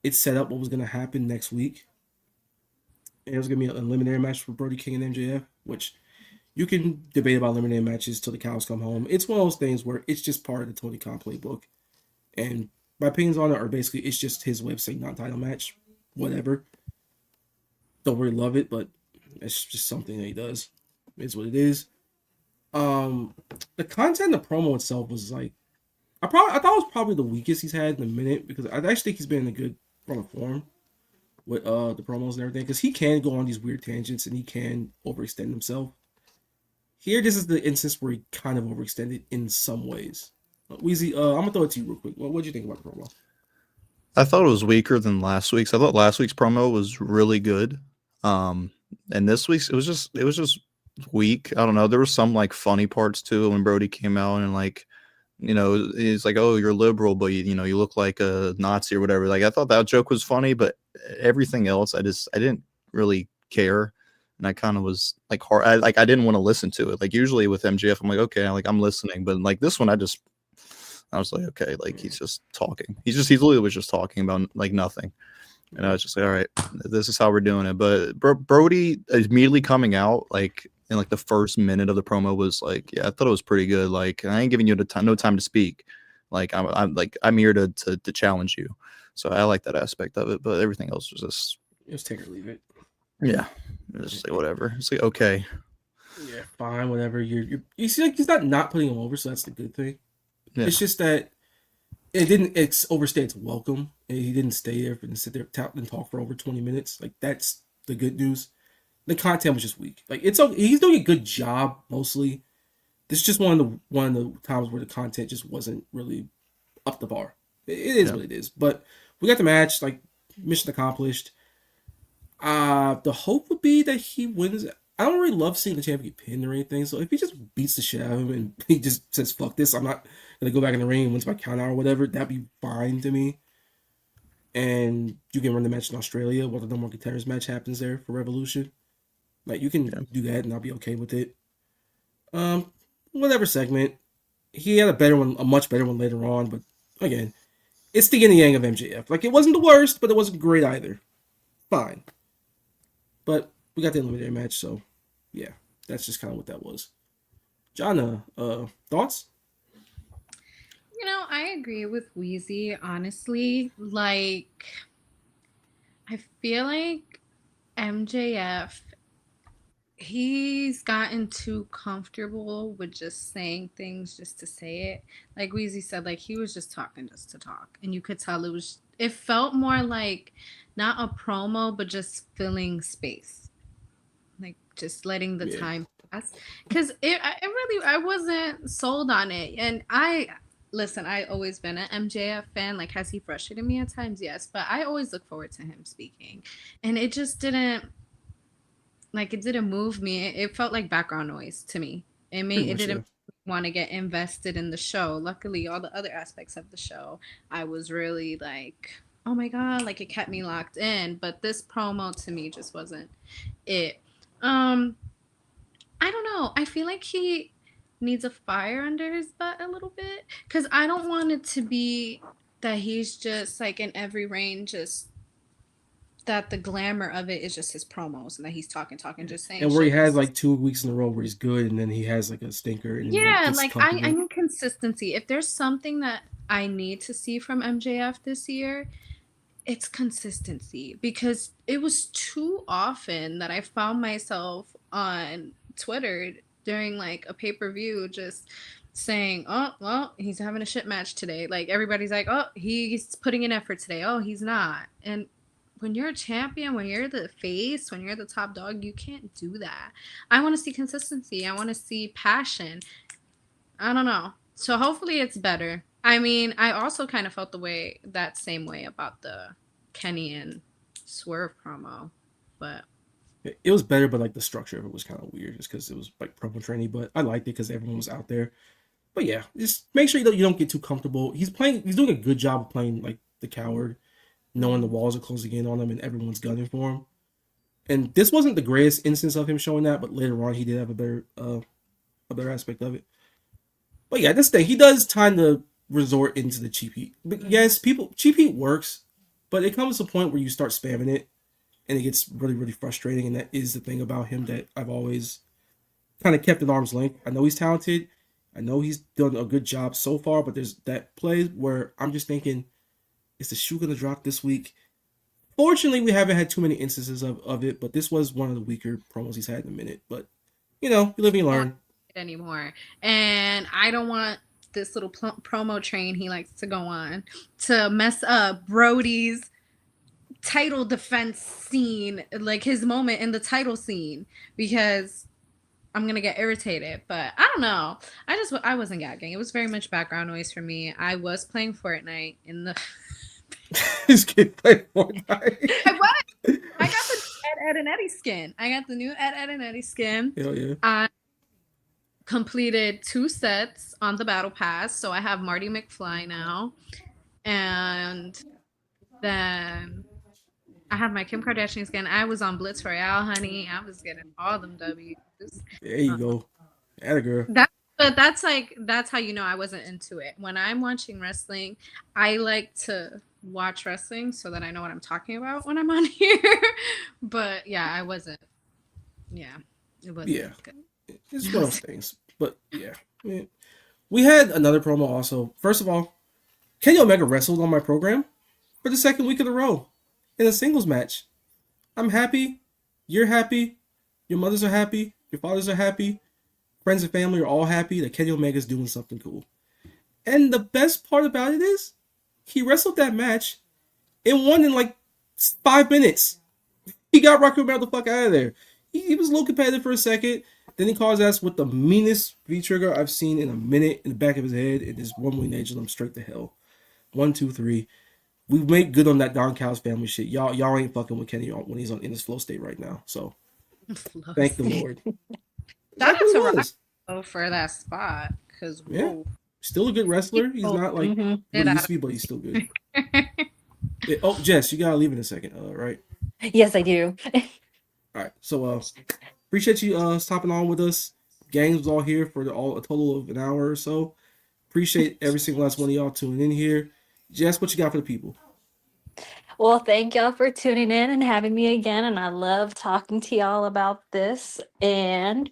it set up what was going to happen next week. And it was going to be an eliminator match for Brody King and MJF, which you can debate about eliminator matches till the cows come home. It's one of those things where it's just part of the Tony Khan playbook. And my opinions on it are basically, it's just his way of saying non-title match, whatever. Don't really love it, but it's just something that he does. It's what it is. The content, the promo itself was like, I thought it was probably the weakest he's had in a minute because I actually think he's been in a good run of form. with the promos and everything, because he can go on these weird tangents and he can overextend himself. Here, this is the instance where he kind of overextended in some ways. WeeZee, I'm gonna throw it to you real quick. What do you think about the promo? I thought it was weaker than last week's. I thought last week's promo was really good. And this week's it was just weak. I don't know. There were some like funny parts too when Brody came out and like, you know, he's like, "Oh, you're liberal, but you know, you look like a Nazi or whatever." Like I thought that joke was funny, but everything else I didn't really care. And I kind of was like hard. I didn't want to listen to it. Like usually with MJF, I'm like, okay, like I'm listening, but like this one, I was like, okay, like he's just talking. He literally was just talking about like nothing. And I was just like, all right, this is how we're doing it. But Brody immediately coming out like in like the first minute of the promo was like, yeah, I thought it was pretty good. Like I ain't giving you no time to speak. Like I'm here to challenge you. So I like that aspect of it. But everything else was Just take it or leave it. Yeah, it's just like whatever. It's like okay. Yeah, fine, whatever. You see, like he's not putting him over, so that's the good thing. Yeah. It's just that it's overstayed its welcome. And he didn't stay there and sit there and talk for over 20 minutes. Like that's the good news. The content was just weak. Like it's okay. He's doing a good job mostly. This is just one of the times where the content just wasn't really up the bar. It is what it is. But we got the match. Like mission accomplished. The hope would be that he wins. I don't really love seeing the champion get pinned or anything. So if he just beats the shit out of him and he just says, "Fuck this, I'm not gonna go back in the ring and wins by count out or whatever," that'd be fine to me. And you can run the match in Australia while the No More Contenders match happens there for Revolution. Like you can do that and I'll be okay with it. Whatever segment. He had a much better one later on, but again, it's the yin and yang of MJF. Like it wasn't the worst, but it wasn't great either. Fine. But we got the eliminator match, so yeah, that's just kind of what that was. Jana, thoughts? You know, I agree with WeeZee, honestly. Like, I feel like MJF, he's gotten too comfortable with just saying things just to say it. Like WeeZee said, like he was just talking just to talk. And you could tell it felt more like not a promo, but just filling space. Like just letting the time pass. Because I wasn't sold on it. And listen, I always been an MJF fan. Like, has he frustrated me at times? Yes. But I always look forward to him speaking. And it just didn't move me. It felt like background noise to me. It didn't want to get invested in the show. Luckily, all the other aspects of the show, I was really like, oh my God, like it kept me locked in. But this promo to me just wasn't it. I don't know. I feel like he needs a fire under his butt a little bit. Because I don't want it to be that he's just like in every reign, just that the glamour of it is just his promos and that he's talking, just saying. And where he has like 2 weeks in a row where he's good and then he has like a stinker. And I need consistency. If there's something that I need to see from MJF this year, it's consistency, because it was too often that I found myself on Twitter during like a pay-per-view just saying, oh, well, he's having a shit match today. Like everybody's like, oh, he's putting in effort today. Oh, he's not. And when you're a champion, when you're the face, when you're the top dog, you can't do that. I want to see consistency. I want to see passion. I don't know. So hopefully it's better. I mean, I also kind of felt that same way about the Kenny and Swerve promo, but it was better. But like the structure of it was kind of weird, just because it was like promo training. But I liked it because everyone was out there. But yeah, just make sure you don't get too comfortable. He's doing a good job of playing like the coward, knowing the walls are closing in on him and everyone's gunning for him. And this wasn't the greatest instance of him showing that, but later on he did have a better aspect of it. But yeah, this thing, he does kind of resort into the cheap heat. But yes, cheap heat works, but it comes to a point where you start spamming it and it gets really, really frustrating. And that is the thing about him that I've always kind of kept at arm's length. I know he's talented. I know he's done a good job so far, but there's that play where I'm just thinking, is the shoe going to drop this week? Fortunately, we haven't had too many instances of it, but this was one of the weaker promos he's had in a minute. But, you know, you live and you learn. Anymore. And I don't want this little promo train he likes to go on to mess up Brody's title defense scene, like his moment in the title scene, because I'm gonna get irritated. But I don't know. I wasn't gagging. It was very much background noise for me. I was playing Fortnite in the. This kid playing Fortnite. I was. I got the Ed and Eddie skin. Hell yeah. I completed 2 sets on the battle pass, so I have Marty McFly now, and then I have my Kim Kardashian skin. I was on Blitz Royale, honey. I was getting all them W's. There you go. Atta girl. That's how you know I wasn't into it. When I'm watching wrestling, I like to watch wrestling so that I know what I'm talking about when I'm on here. But yeah, I wasn't. Yeah, it wasn't good. It's one of those things. But yeah. We had another promo also. First of all, Kenny Omega wrestled on my program for the second week in a row in a singles match. I'm happy. You're happy. Your mothers are happy. Your fathers are happy. Friends and family are all happy that Kenny Omega's doing something cool. And the best part about it is he wrestled that match and won in like 5 minutes. He got Rocky Romero the fuck out of there. He was a little competitive for a second. Then he calls us with the meanest V-trigger I've seen in a minute in the back of his head. It is one-wing nature him straight to hell. 1, 2, 3. We made good on that Don Callis family shit. Y'all ain't fucking with Kenny when he's in his flow state right now. So thank the Lord. Shout out to Rock for that spot, because still a good wrestler. He's not like what he used to be, but he's still good. Oh, Jess, you gotta leave in a second, right? Yes, I do. All right, so appreciate you stopping on with us. Gangs was all here for a total of an hour or so. Appreciate every single last one of y'all tuning in here. Jess, what you got for the people? Well, thank y'all for tuning in and having me again. And I love talking to y'all about this. And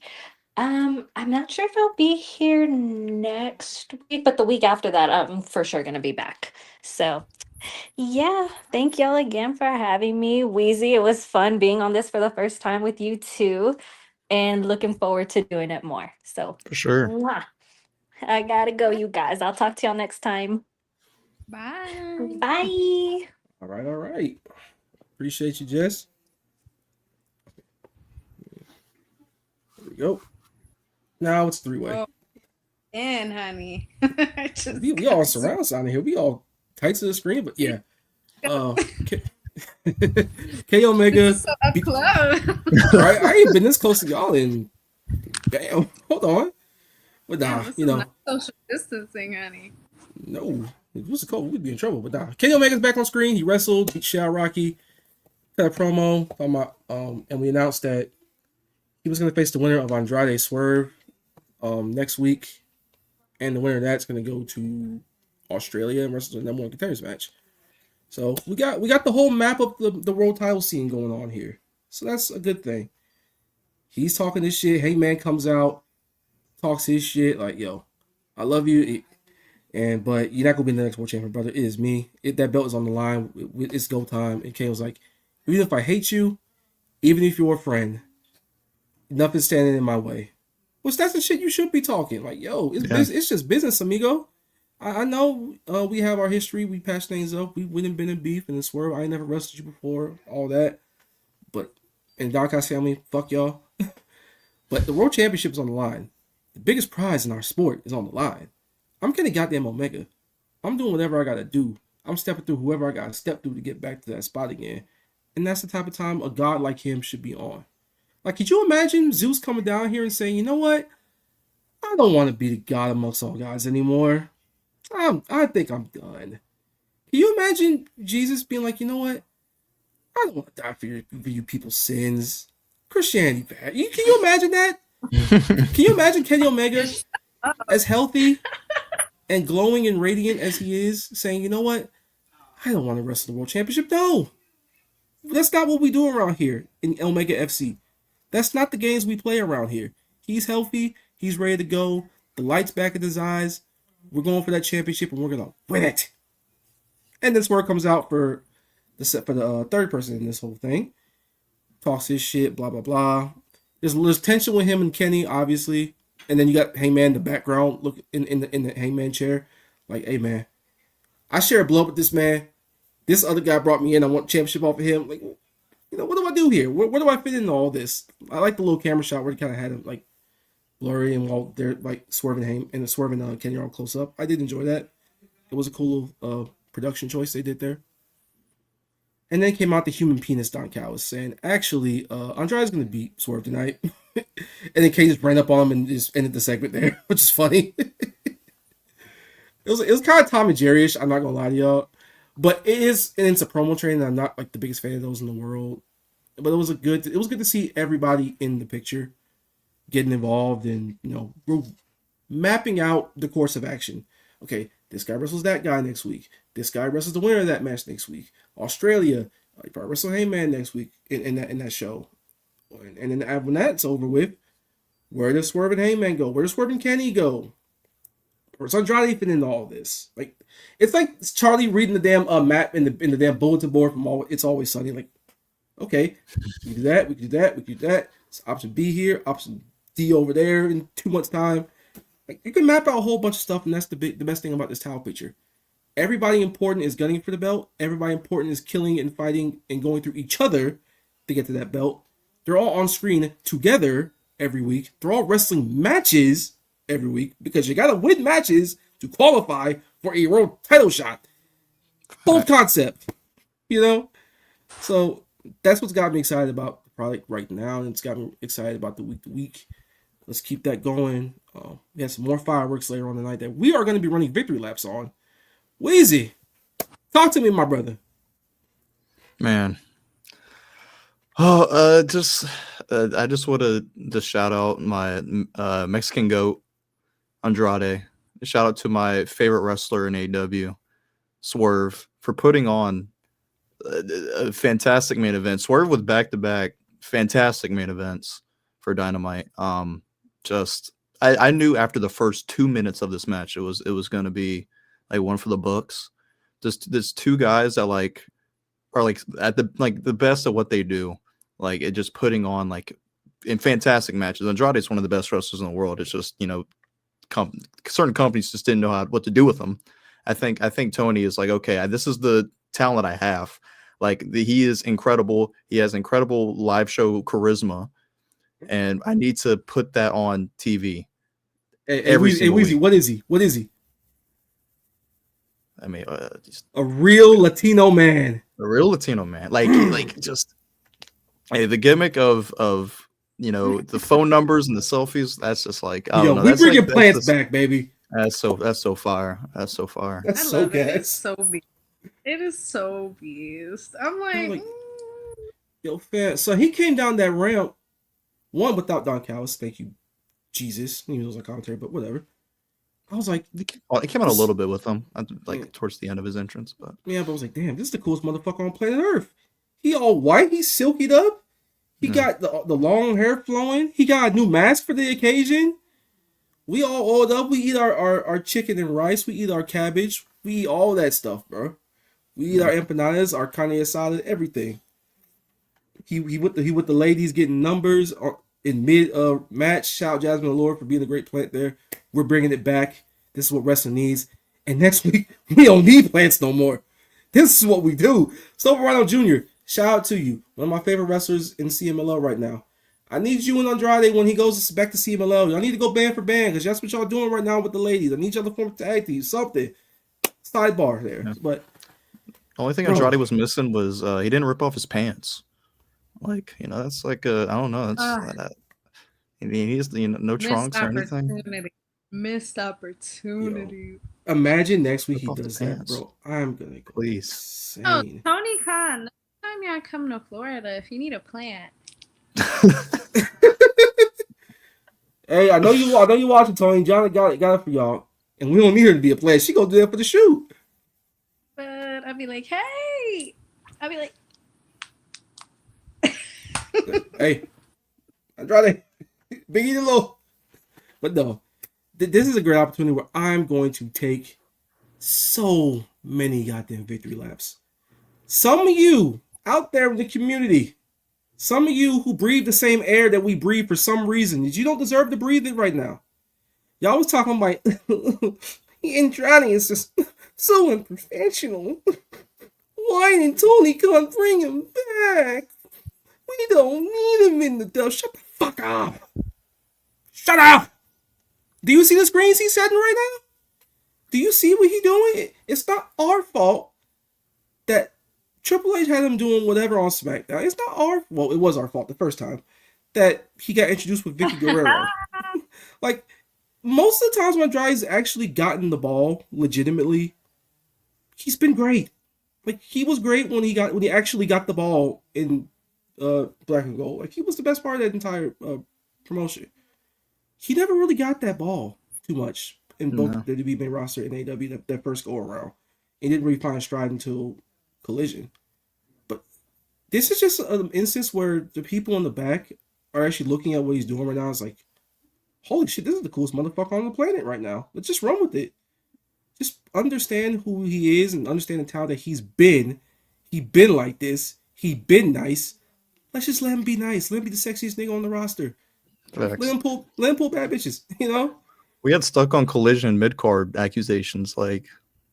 I'm not sure if I'll be here next week, but the week after that, I'm for sure going to be back. So yeah, thank y'all again for having me. WeeZee, it was fun being on this for the first time with you too. And looking forward to doing it more. So For sure. mwah. I gotta go, you guys. I'll talk to y'all next time. Bye. Bye. All right. Appreciate you, Jess. There we go. Now it's 3-way. And honey. We all surround sound here. We all tight to the screen, but yeah. K Omega. So up close. Right? I ain't been this close to y'all in damn. Hold on. But nah, not social distancing, honey. No. If it was cold, we'd be in trouble. But nah. Kenny Omega's back on screen. He wrestled, beat Shao Rocky. Had a promo talking about, and we announced that he was gonna face the winner of Andrade Swerve next week. And the winner of that's gonna go to Australia and wrestle the #1 contenders match. So we got the whole map of the world title scene going on here. So that's a good thing. He's talking this shit. Hangman comes out, talks his shit like, yo, I love you. But you're not gonna be the next world champion, brother. It is me. That belt is on the line. It's go time. And Kane was like, even if I hate you, even if you're a friend, nothing's standing in my way. Well, that's the shit you should be talking. Like, yo, it's just business, amigo. I know we have our history. We patched things up. We wouldn't been in beef and in swerve. I ain't never wrestled you before. All that. But in Darkhouse family, fuck y'all. But the world championship is on the line. The biggest prize in our sport is on the line. I'm Kenny goddamn Omega. I'm doing whatever I gotta do. I'm stepping through whoever I gotta step through to get back to that spot again. And that's the type of time a god like him should be on. Like, could you imagine Zeus coming down here and saying, you know what? I don't want to be the god amongst all gods anymore. I think I'm done. Can you imagine Jesus being like, you know what? I don't want to die for you people's sins. Christianity bad. Can you imagine that? Can you imagine Kenny Omega as healthy and glowing and radiant as he is, saying, you know what? I don't want to wrestle the world championship. No. That's not what we do around here in Omega FC. That's not the games we play around here. He's healthy. He's ready to go. The light's back in his eyes. We're going for that championship, and we're going to win it. And this word comes out for the third person in this whole thing. Talks his shit, blah, blah, blah. There's tension with him and Kenny, obviously. And then you got Hangman in the background, look in the Hangman chair. Like, hey, man, I share blood with this man. This other guy brought me in. I want championship off of him. Like, what do I do here? Where do I fit into all this? I like the little camera shot where he kind of had him like blurry and while they're like swerving him and swerving Kenny all close up. I did enjoy that. It was a cool production choice they did there. And then came out the human penis Don Callis saying, actually, Andrade's going to beat Swerve tonight. And then Kenny just ran up on him and just ended the segment there, which is funny. It was kind of Tom and Jerry-ish, I'm not going to lie to y'all. But it's a promo train, and I'm not like the biggest fan of those in the world. But it was good to see everybody in the picture getting involved and, we're mapping out the course of action. Okay, this guy wrestles that guy next week. This guy wrestles the winner of that match next week. Australia, you probably wrestle Heyman next week in that show. And then when that's over with, where does Swerve and Heyman go? Where does Swerve and Kenny go? Where's Andrade fit into all this? Like, it's like Charlie reading the damn map in the damn bulletin board from It's Always Sunny. Like, okay, we do that, we do that, we do that. It's option B here, option D over there in 2 months' time. Like, you can map out a whole bunch of stuff, and that's the best thing about this title picture. Everybody important is gunning for the belt. Everybody important is killing and fighting and going through each other to get to that belt. They're all on screen together every week. They're all wrestling matches every week because you got to win matches to qualify for a world title shot. Bold concept, So that's what's got me excited about the product right now, and it's got me excited about the week to week. Let's keep that going. We have some more fireworks later on tonight that we are going to be running victory laps on. WeeZee, talk to me, my brother. Man. I just want to just shout out my Mexican goat, Andrade. Shout out to my favorite wrestler in AEW, Swerve, for putting on a fantastic main event. Swerve with back-to-back fantastic main events for Dynamite. I knew after the first 2 minutes of this match it was going to be like one for the books. There's two guys that are at the best of what they do. Like, it just putting on in fantastic matches. Andrade is one of the best wrestlers in the world. It's just certain companies just didn't know what to do with him. I think Tony is like, okay, this is the talent I have. He is incredible. He has incredible live show charisma, and I need to put that on TV. Every single week. What is he? What is he? I mean, a real Latino man. A real Latino man. Just the gimmick of the phone numbers and the selfies. That's just I don't know. We bringing plants back, baby. That's so fire. That's so fire. That's so good. It's so beast. It is so beast. I'm like, yo, fair. So he came down that ramp. One without Don Callis. Thank you, Jesus. He was like commentary, but whatever. I was like, it came out a little bit with him, towards the end of his entrance, but yeah, but I was like, damn, this is the coolest motherfucker on planet Earth. He all white, he's silkied up. He got the long hair flowing. He got a new mask for the occasion. We all oiled up. We eat our chicken and rice. We eat our cabbage. We eat all that stuff, bro. We eat our empanadas, our carne asada, everything. He with the ladies getting numbers in mid match. Shout out Jasmine Allure for being a great plant there. We're bringing it back. This is what wrestling needs. And next week, we don't need plants no more. This is what we do. Silverado Jr., shout out to you. One of my favorite wrestlers in CMLL right now. I need you and Andrade when he goes back to CMLL. Y'all need to go band for band because that's what y'all doing right now with the ladies. I need y'all to form a tag team, something. Sidebar there. Yeah. But the only thing Andrade was missing was he didn't rip off his pants. That's I don't know. That's he's no trunks or anything. Missed opportunity. Yo, imagine next week he does that, bro. I'm gonna go please. Oh, Tony Khan, next time y'all come to Florida, if you need a plant. Hey, I know you watching, Tony. Jana got it for y'all, and we don't need her to be a plant. She gonna do that for the shoot. But I'd be like, hey, hey, Andrade, Biggie the low, but no. This is a great opportunity where I'm going to take so many goddamn victory laps. Some of you out there in the community, some of you who breathe the same air that we breathe for some reason, you don't deserve to breathe it right now. Y'all was talking about Andrade is just so unprofessional. Why didn't Tony come bring him back? We don't need him in the dub. Shut the fuck up. Shut up. Do you see the screens he's setting right now? Do you see what he's doing? It's not our fault that Triple H had him doing whatever on SmackDown. It's not our, well, it was our fault the first time that he got introduced with Vicky Guerrero. Like, most of the times when Andrade's actually gotten the ball legitimately, he's been great. Like, he was great when he actually got the ball in Black and Gold. Like, he was the best part of that entire promotion. He never really got that ball too much in both the WWE main roster and AEW that first go around. He didn't really find stride until Collision. But this is just an instance where the people in the back are actually looking at what he's doing right now. It's like, holy shit, this is the coolest motherfucker on the planet right now. Let's just run with it. Just understand who he is and understand the talent that he's been. He been like this. He been nice. Let's just let him be nice. Let him be the sexiest nigga on the roster. Let him pull bad bitches, you know? We got stuck on Collision mid-card accusations. Like,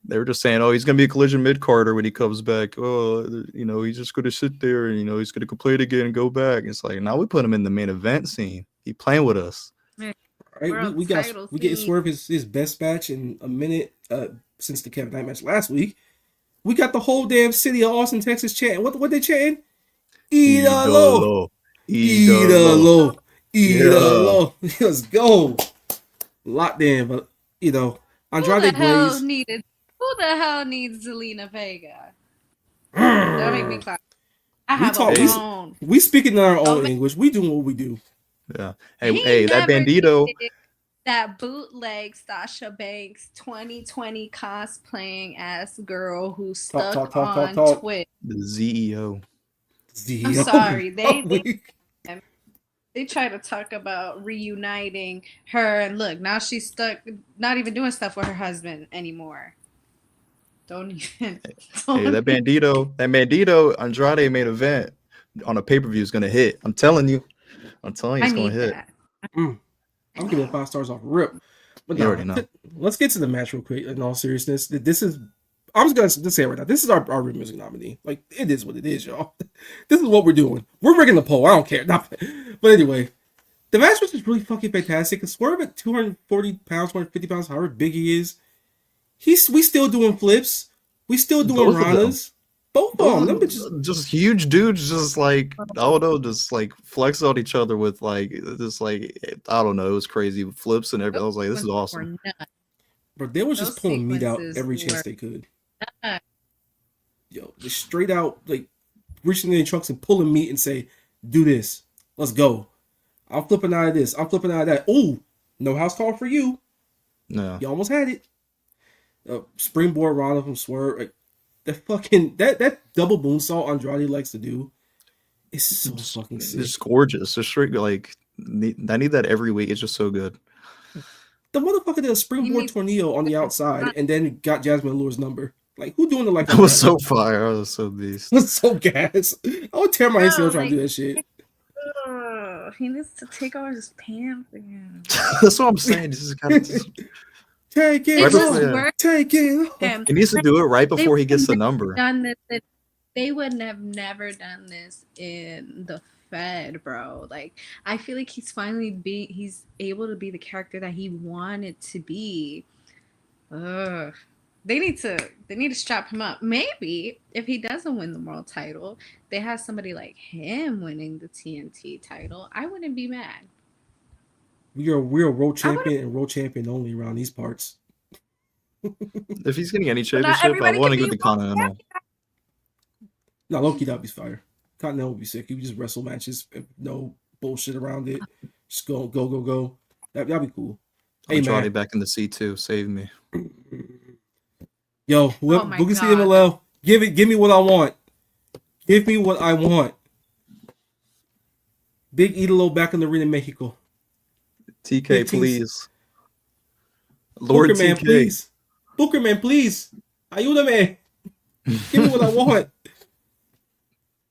they were just saying, oh, he's going to be a Collision mid-carder when he comes back. Oh, you know, he's just going to sit there and, you know, he's going to complain again and go back. It's like, now we put him in the main event scene. He playing with us. Right, we get Swerve his best match in a minute since the Kevin Knight match last week. We got the whole damn city of Austin, Texas chanting. What they chanting? Idolo. Idolo. Idolo. Let's go. Locked in, but you know, Andrade Blaze. Who the hell needs Zelina Vega? That make me clap. We speaking in our own English. We doing what we do. Yeah. Hey, that Bandito. That bootleg Sasha Banks 2020 cosplaying ass girl who stuck on Twitch. The CEO. I'm sorry. They try to talk about reuniting her, and look, now she's stuck, not even doing stuff with her husband anymore. Hey, that Bandito Andrade main event on a pay-per-view is gonna hit. I'm telling you, it's gonna hit. I'm giving it 5 stars off rip. But you already know. Let's get to the match real quick. In all seriousness, I'm just gonna say it right now. This is our Real Music nominee. Like, it is what it is, y'all. This is what we're doing. We're rigging the poll. I don't care. But anyway, the match was just really fucking fantastic. Swerve at 240 pounds, 250 pounds, however big he is, we still doing flips. We still doing Ranas. Both of them. Just huge dudes, just like, I don't know, just like flex on each other with like this, like, I don't know, it was crazy flips and everything. I was like, this is awesome. But they was just pulling meat out every chance they could. Yo, just straight out, like, reaching in their trucks and pulling meat and say, do this. Let's go. I'm flipping out of this. I'm flipping out of that. Ooh, no house call for you. No. You almost had it. Springboard Rana from Swerve. Like, that double moonsault Andrade likes to do is so fucking sick. It's gorgeous. It's straight, like, I need that every week. It's just so good. The motherfucker did a springboard tornado on the outside and then got Jasmine Allure's number. Like, who doing it like that? That was so fire. I was so beast. It was so gas. I would tear my ACL trying to do that shit. He needs to take off his pants again. That's what I'm saying. This is kind of take it. Take it. He needs to do it right before he gets the number. They would have never done this in the Fed, bro. Like, I feel like he's able to be the character that he wanted to be. They need to strap him up. Maybe if he doesn't win the world title, they have somebody like him winning the TNT title. I wouldn't be mad. We're a world champion and world champion only around these parts. If he's getting any championship, I want to get the Continental. No, low-key, that'd be fire. Continental would be sick. You would just wrestle matches, no bullshit around it. Just go. That'd be cool. Hey, man, back in the C2. Save me. Yo, Boogie C MLL, give me what I want. Give me what I want. Big Idolo back in the arena in Mexico. TK, please. Lord Booker TK. Man, please. Booker Man, please. Ayúdame. Give me what I want.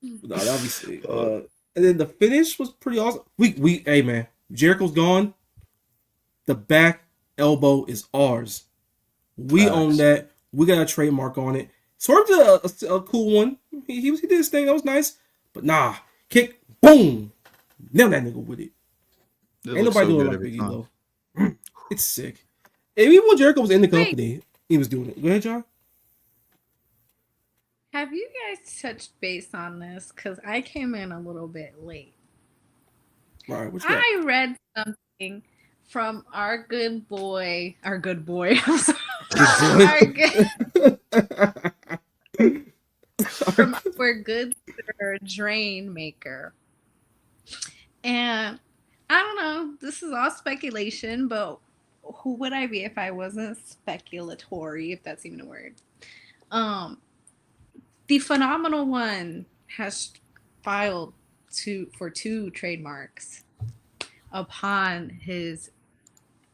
No, that'd be sick. And then the finish was pretty awesome. Hey man, Jericho's gone. The back elbow is ours. We own that. We got a trademark on it. Swerve's a cool one. He did his thing. That was nice. But nah, kick, boom, nail that nigga with it. Ain't nobody doing it like Big E though. It's sick. And even when Jericho was in the company, he was doing it. Go ahead, John. Have you guys touched base on this? Because I came in a little bit late. All right, what you got? I read something from our good boy. Our good sir Drain Maker. And I don't know, this is all speculation, but who would I be if I wasn't speculatory, if that's even a word? The Phenomenal One has filed for 2 trademarks upon his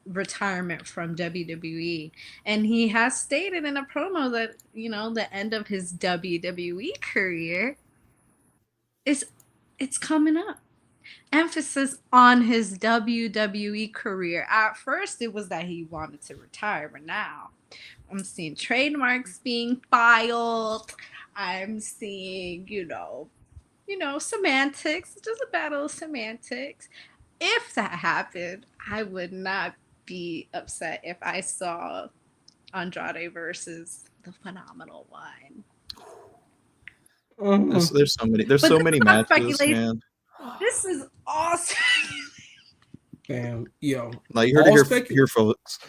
retirement from WWE, and he has stated in a promo that, you know, the end of his WWE career it's coming up. Emphasis on his WWE career. At first it was that he wanted to retire, but now I'm seeing trademarks being filed. I'm seeing, you know, semantics, just a battle of semantics. If that happened, I would not be upset if I saw Andrade versus the Phenomenal One. There's so many matches, man. This is awesome. Damn, yo. Now you heard it here, folks.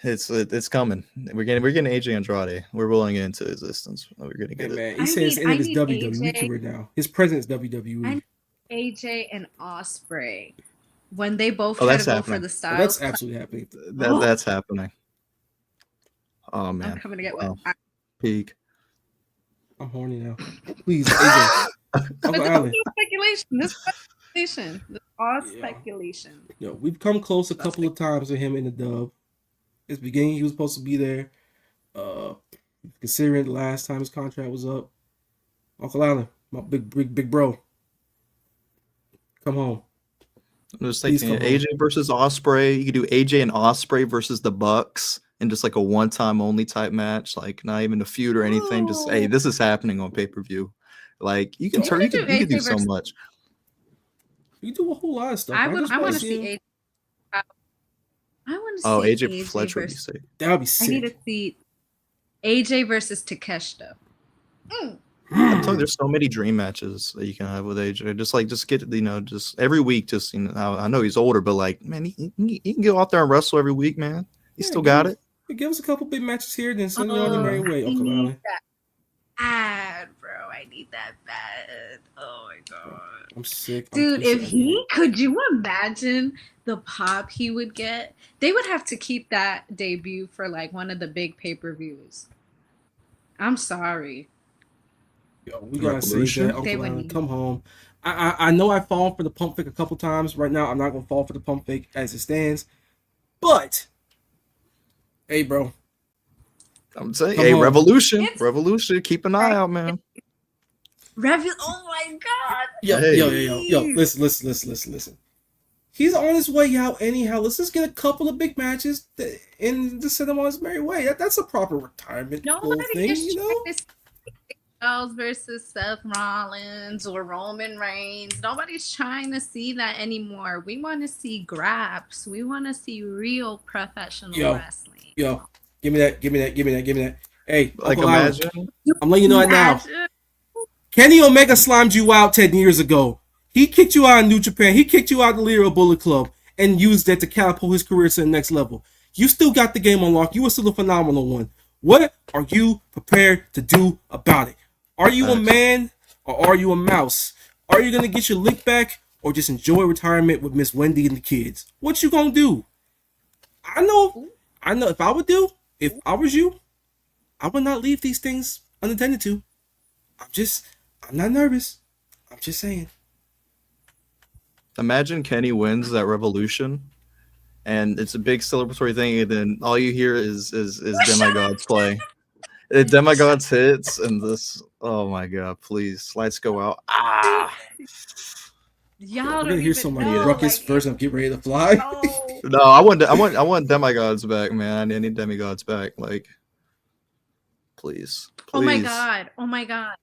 It's coming. We're getting AJ Andrade. We're rolling it into existence. We're gonna get it. Man, he says end of his WWE career now. His president's WWE. I need AJ and Ospreay when they both try to go for the style. That's absolutely happening. That's happening. Oh man, I'm coming to get one. Peak. I'm horny now. Please, AJ. But this is speculation. This is all speculation. Yo, we've come close a couple of times with him in the dub. At the beginning, he was supposed to be there. Considering the last time his contract was up, Uncle Allen, my big bro, come home. I'm just thinking AJ versus Ospreay. You could do AJ and Ospreay versus the Bucks in just like a one-time only type match, like not even a feud or anything. Just hey, this is happening on pay-per-view. Like you can you can do so much. You do a whole lot of stuff. I want to see AJ. I want to see AJ Fletcher would be sick. That would be sick. I need to see AJ versus Takeshita. I'm telling you, there's so many dream matches that you can have with AJ. Just get, just every week. Just I know he's older, but like, man, he can go out there and wrestle every week, man. He still got it. Give us a couple big matches here, then send it on the right way, Uncle Allen. Bad, bro. I need that bad. Oh my god. I'm sick. Dude, could you imagine the pop he would get? They would have to keep that debut for like one of the big pay-per-views. I'm sorry. Yo, we gotta say that, Uncle Allen. Come home. I know I've fallen for the pump fake a couple times. Right now, I'm not gonna fall for the pump fake as it stands. But hey, bro. I'm saying, hey, Revolution. Keep an eye out, man. Oh my god. Yo. Listen. He's on his way out anyhow. Let's just get a couple of big matches and just send him on his merry way. That's a proper retirement thing, you know? Charles versus Seth Rollins or Roman Reigns. Nobody's trying to see that anymore. We want to see graps. We want to see real professional wrestling. Yo, give me that. Hey, like Uncle imagine. Allen, I'm letting you know it now. Kenny Omega slimed you out 10 years ago. He kicked you out of New Japan. He kicked you out of the Lyra Bullet Club and used that to catapult his career to the next level. You still got the game unlocked. You were still a phenomenal one. What are you prepared to do about it? Are you a man or are you a mouse? Are you going to get your lick back or just enjoy retirement with Miss Wendy and the kids? What you going to do? I know if I was you, I would not leave these things unattended to. I'm not nervous. I'm just saying. Imagine Kenny wins that Revolution, and it's a big celebratory thing, and then all you hear is Demigod's play. Demigod's hits, and this. Oh my god! Please, lights go out. Y'all we're gonna hear somebody ruckus first and get ready to fly. No, I want Demigods back, man. I need Demigods back. Like, please. Oh my god. Oh my god.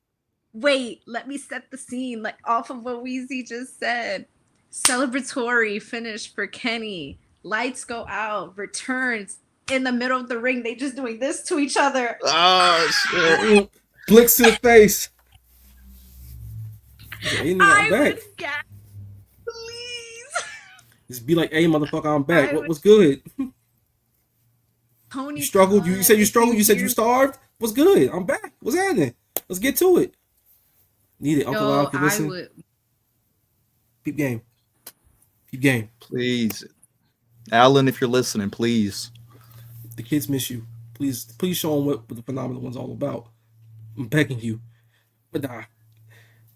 Wait, let me set the scene like off of what WeeZee just said. Celebratory finish for Kenny. Lights go out, returns in the middle of the ring. They just doing this to each other. Oh shit. Blicks to the face. Hey, nigga, I'm I back. would gag. Please. Just be like, hey, motherfucker, I'm back. What's good? Tony You struggled? You said you struggled? You said you hear- starved? What's good? I'm back. What's happening? Let's get to it. Need it. Uncle Yo, Al, if you I listen. would. Peep game. Peep game. Please. Alan, if you're listening, please. The kids miss you. Please show them what the Phenomenal One's all about. I'm begging you. But nah.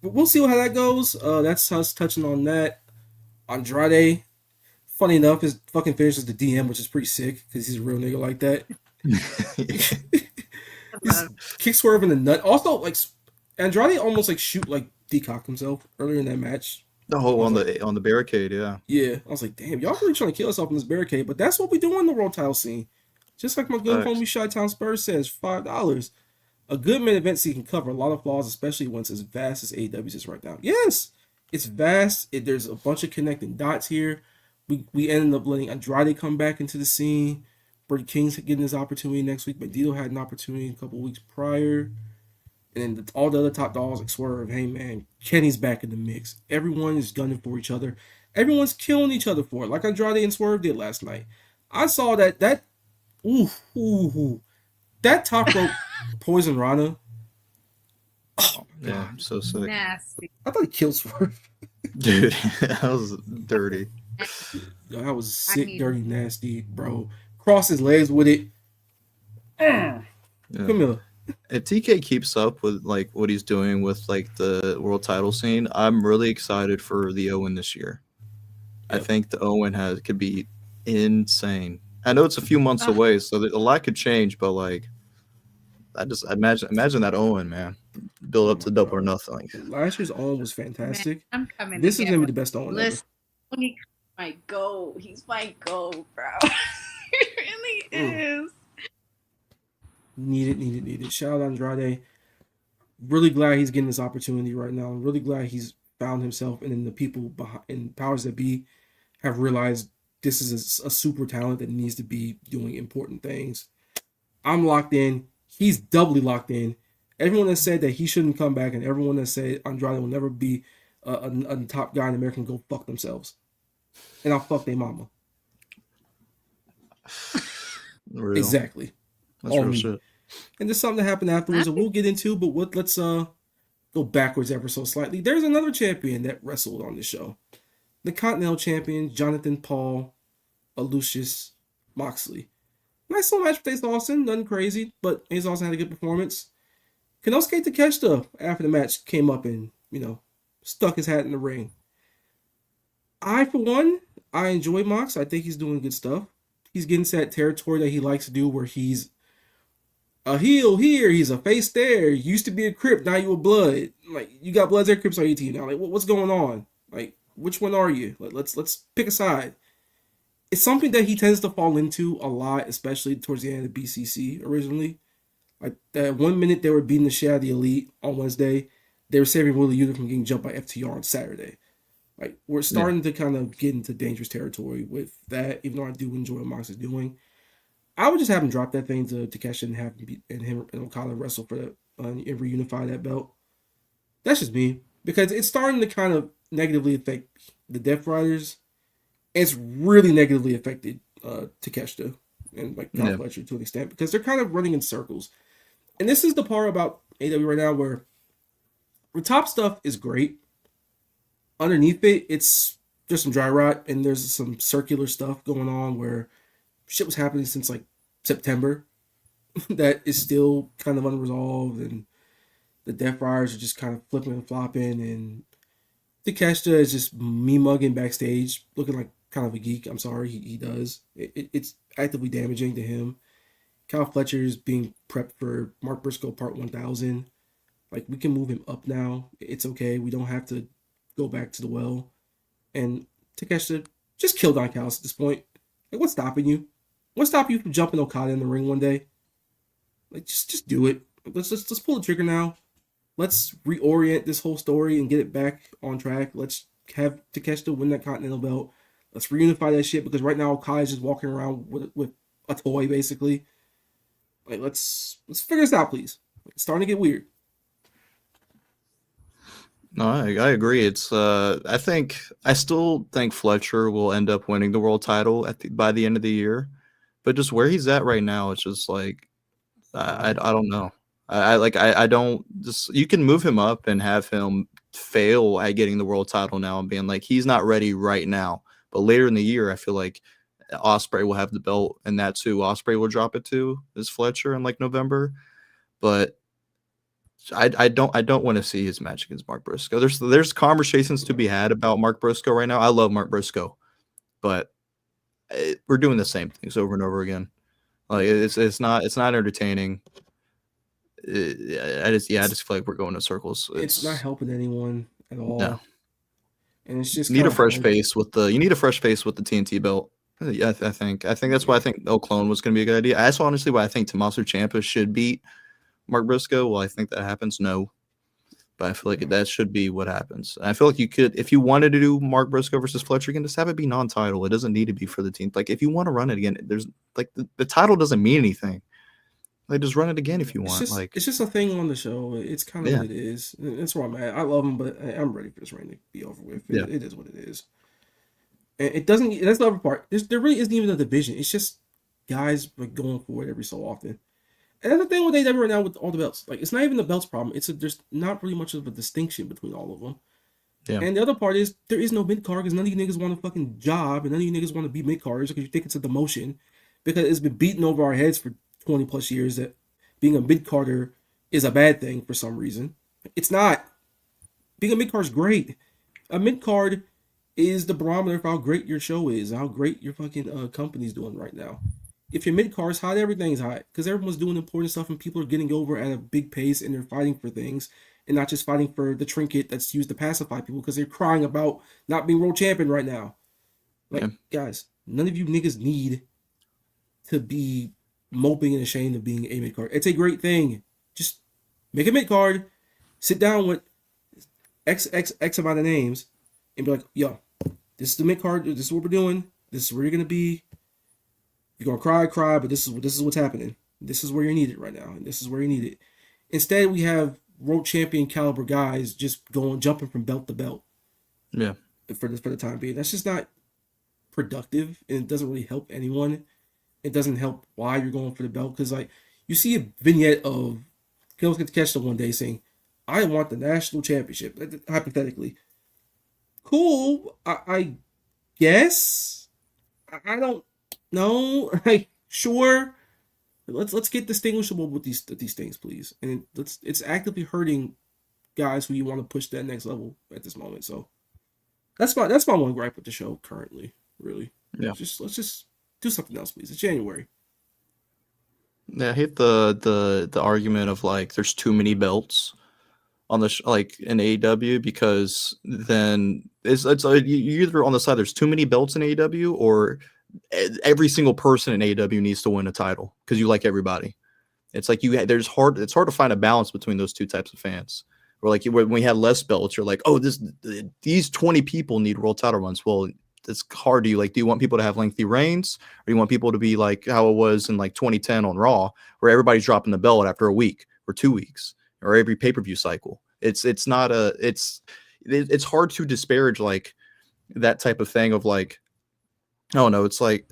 But we'll see how that goes. That's us touching on that. Andrade, funny enough, his fucking finish is the DM, which is pretty sick because he's a real nigga like that. He's kick swerving the nut. Also, like Andrade almost like decocked himself earlier in that match. Oh, on the barricade, yeah. Yeah, I was like, damn, y'all really trying to kill yourself in this barricade, but that's what we do in the world title scene. Just like my good homie Chi-Town Spurs says, $5. A good main event scene can cover a lot of flaws, especially once as vast as AEW's is right now. Yes, it's vast. There's a bunch of connecting dots here. We ended up letting Andrade come back into the scene. Brody King's getting his opportunity next week. Bandito had an opportunity a couple weeks prior. And then all the other top dogs like Swerve, hey man, Kenny's back in the mix. Everyone is gunning for each other. Everyone's killing each other for it, like Andrade and Swerve did last night. I saw that top rope poison Rana. Oh my god, yeah, so sick. Nasty. I thought he killed Swerve. Dude, that was dirty. Yo, that was sick, dirty, nasty, bro. Cross his legs with it. Yeah. Come here. If TK keeps up with like what he's doing with like the world title scene, I'm really excited for the Owen this year. Yep. I think the Owen could be insane. I know it's a few months away, so a lot could change, but like I just imagine that Owen, man, build up to Double or Nothing. Last year's Owen was fantastic. Man, I'm coming. This is gonna be the best Owen ever. He's my go. He's my go, bro. He really is. Need it. Shout out Andrade. Really glad he's getting this opportunity right now. I'm really glad he's found himself, and then the people behind and powers that be have realized this is a super talent that needs to be doing important things. I'm locked in. He's doubly locked in. Everyone that said that he shouldn't come back, and everyone that said Andrade will never be a top guy in America can go fuck themselves. And I'll fuck their mama. Real. Exactly. That's real shit. And there's something that happened afterwards that we'll get into, but let's go backwards ever so slightly. There's another champion that wrestled on the show. The Continental Champion, Jonathan Paul Aloysius Moxley. Nice little match with Ace Austin, nothing crazy, but Ace Austin had a good performance. Konosuke Takeshita, after the match, came up and, stuck his hat in the ring. I, for one, I enjoy Mox. I think he's doing good stuff. He's getting to that territory that he likes to do where he's a heel here, he's a face there. You used to be a Crip, now you a Blood. Like, you got Bloods and Crips on your team now. Like, what's going on? Like, which one are you? Like, let's pick a side. It's something that he tends to fall into a lot, especially towards the end of the BCC originally. Like, that 1 minute they were beating the shit out of the Elite on Wednesday, they were saving Willie Uter from getting jumped by FTR on Saturday. Like, we're starting to kind of get into dangerous territory with that, even though I do enjoy what Mox is doing. I would just have him drop that thing to Takeshi and have him and Okada wrestle for that and reunify that belt. That's just me. Because it's starting to kind of negatively affect the Death Riders. It's really negatively affected Takeshita and like Kyle Fletcher to an extent because they're kind of running in circles. And this is the part about AW right now where the top stuff is great. Underneath it, it's just some dry rot and there's some circular stuff going on where shit was happening since like September that is still kind of unresolved, and the Death Riders are just kind of flipping and flopping, and Takeshita is just me mugging backstage, looking like kind of a geek. I'm sorry, he does. It's actively damaging to him. Kyle Fletcher is being prepped for Mark Briscoe Part 1000. Like, we can move him up now. It's okay. We don't have to go back to the well. And Takeshita, just kill Don Callis at this point. Like, what's stopping you? What's stopping you from jumping Okada in the ring one day? Like, just do it. Let's pull the trigger now. Let's reorient this whole story and get it back on track. Let's have Takeshita win that Continental belt. Let's reunify that shit because right now Kai is just walking around with a toy basically. Like let's figure this out, please. It's starting to get weird. No, I agree. It's I still think Fletcher will end up winning the world title by the end of the year, but just where he's at right now, it's just like I don't know. I don't just you can move him up and have him fail at getting the world title now and being like he's not ready right now. But later in the year, I feel like Ospreay will have the belt, and that's who Ospreay will drop it to is Fletcher in like November. But I don't want to see his match against Mark Briscoe. There's conversations to be had about Mark Briscoe right now. I love Mark Briscoe, but we're doing the same things over and over again. Like it's not entertaining. I just feel like we're going in circles. It's not helping anyone at all. No. And it's just you need a fresh face with the TNT belt. Yeah, I think that's why I think El Clone was going to be a good idea. That's honestly why I think Tommaso Ciampa should beat Mark Briscoe. Will I think that happens? No. But I feel like that should be what happens. And I feel like you could, if you wanted to do Mark Briscoe versus Fletcher, you can just have it be non-title. It doesn't need to be for the team. Like if you want to run it again, there's like the title doesn't mean anything. Like just run it again if you want. It's just a thing on the show. It's kind of what it is. That's where I'm at. I love him, but I'm ready for this reign to be over with. It is what it is. And it doesn't. That's the other part. There really isn't even a division. It's just guys like going for it every so often. And that's the thing with AEW right now with all the belts. Like it's not even the belts problem. There's not really much of a distinction between all of them. Yeah. And the other part is there is no mid card because none of you niggas want a fucking job and none of you niggas want to be mid carders because you think it's a demotion because it's been beaten over our heads for 20 plus years that being a mid-carder is a bad thing for some reason. It's not. Being a mid-card is great. A mid-card is the barometer of how great your show is, how great your fucking company's doing right now. If your mid-card's hot, everything's hot because everyone's doing important stuff and people are getting over at a big pace and they're fighting for things and not just fighting for the trinket that's used to pacify people because they're crying about not being world champion right now. Like, guys, none of you niggas need to be moping and ashamed of being a mid card. It's a great thing. Just make a mid card, sit down with X amount of names, and be like, yo, this is the mid card. This is what we're doing. This is where you're gonna be. You're gonna cry, but this is what's happening. This is where you're needed right now, and this is where you need it. Instead, we have world champion caliber guys just jumping from belt to belt. Yeah. For the time being, that's just not productive, and it doesn't really help anyone. It doesn't help why you're going for the belt because, like, you see a vignette of Kill's Get to Catch the one day saying, "I want the national championship." Hypothetically, cool. I guess I don't know. Like, sure. Let's get distinguishable with these things, please. And it's actively hurting guys who you want to push that next level at this moment. So that's my one gripe with the show currently. Really, let's just do something else, please. It's January. Yeah, I hate the argument of like there's too many belts on the like in AEW because then it's you either on the side there's too many belts in AEW or every single person in AEW needs to win a title because you like everybody. It's like it's hard to find a balance between those two types of fans. Or like when we have less belts, you're like, oh, these 20 people need world title runs. Well, it's hard. Do you want people to have lengthy reigns, or you want people to be like how it was in like 2010 on Raw, where everybody's dropping the belt after a week or 2 weeks or every pay-per-view cycle? It's hard to disparage like that type of thing of like, oh no, it's like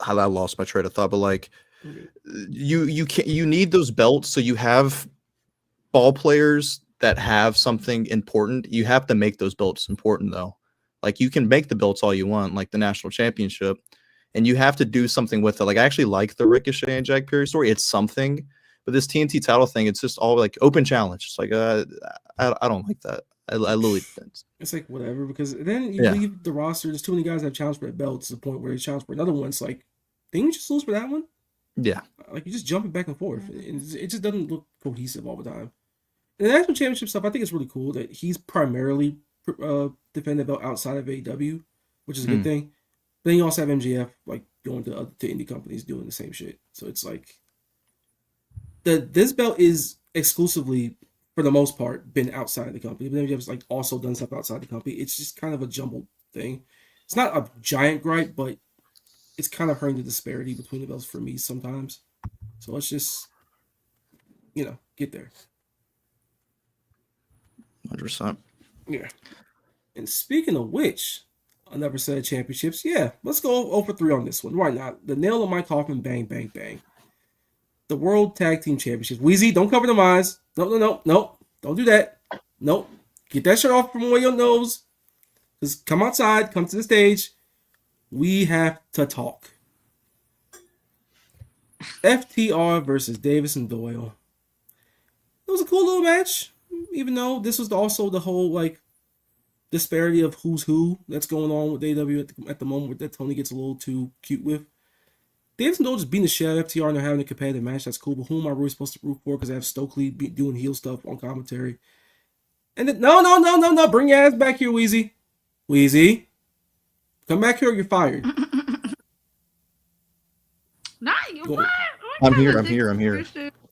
I lost my train of thought, but like you need those belts so you have ball players that have something important. You have to make those belts important though. Like you can make the belts all you want, like the national championship, and you have to do something with it. Like I actually like the Ricochet and Jack Perry story. It's something, but this TNT title thing, it's just all like open challenge. It's like I don't like that. I literally don't. It's like whatever because then you leave the roster. There's too many guys that have challenged for that belt to the point where they challenge for another one. It's like, didn't you just lose for that one? Yeah, like you're just jumping back and forth. It just doesn't look cohesive all the time. And the national championship stuff, I think it's really cool that he's primarily defending the belt outside of AEW, which is a good thing. But then you also have MJF like going to indie companies doing the same shit. So it's like this belt is exclusively, for the most part, been outside of the company. But MJF's like also done stuff outside the company. It's just kind of a jumbled thing. It's not a giant gripe, but it's kind of hurting the disparity between the belts for me sometimes. So let's just, get there. 100%. Yeah. And speaking of which, another set of championships. Yeah, let's go 0 for 3 on this one. Why not? The nail in my coffin, bang, bang, bang. The World Tag Team Championships. WeeZee, don't cover them eyes. No. Don't do that. Nope. Get that shirt off from away your nose. Just come outside. Come to the stage. We have to talk. FTR versus Davis and Doyle. It was a cool little match. Even though this was also the whole, like, disparity of who's who that's going on with AEW at the moment that Tony gets a little too cute with. Davis and Doyle just beating the shit out of FTR and they're having a competitive match. That's cool. But who am I really supposed to root for? Because I have Stokely doing heel stuff on commentary. And then, no. Bring your ass back here, WeeZee. WeeZee. Come back here or you're fired. I'm here.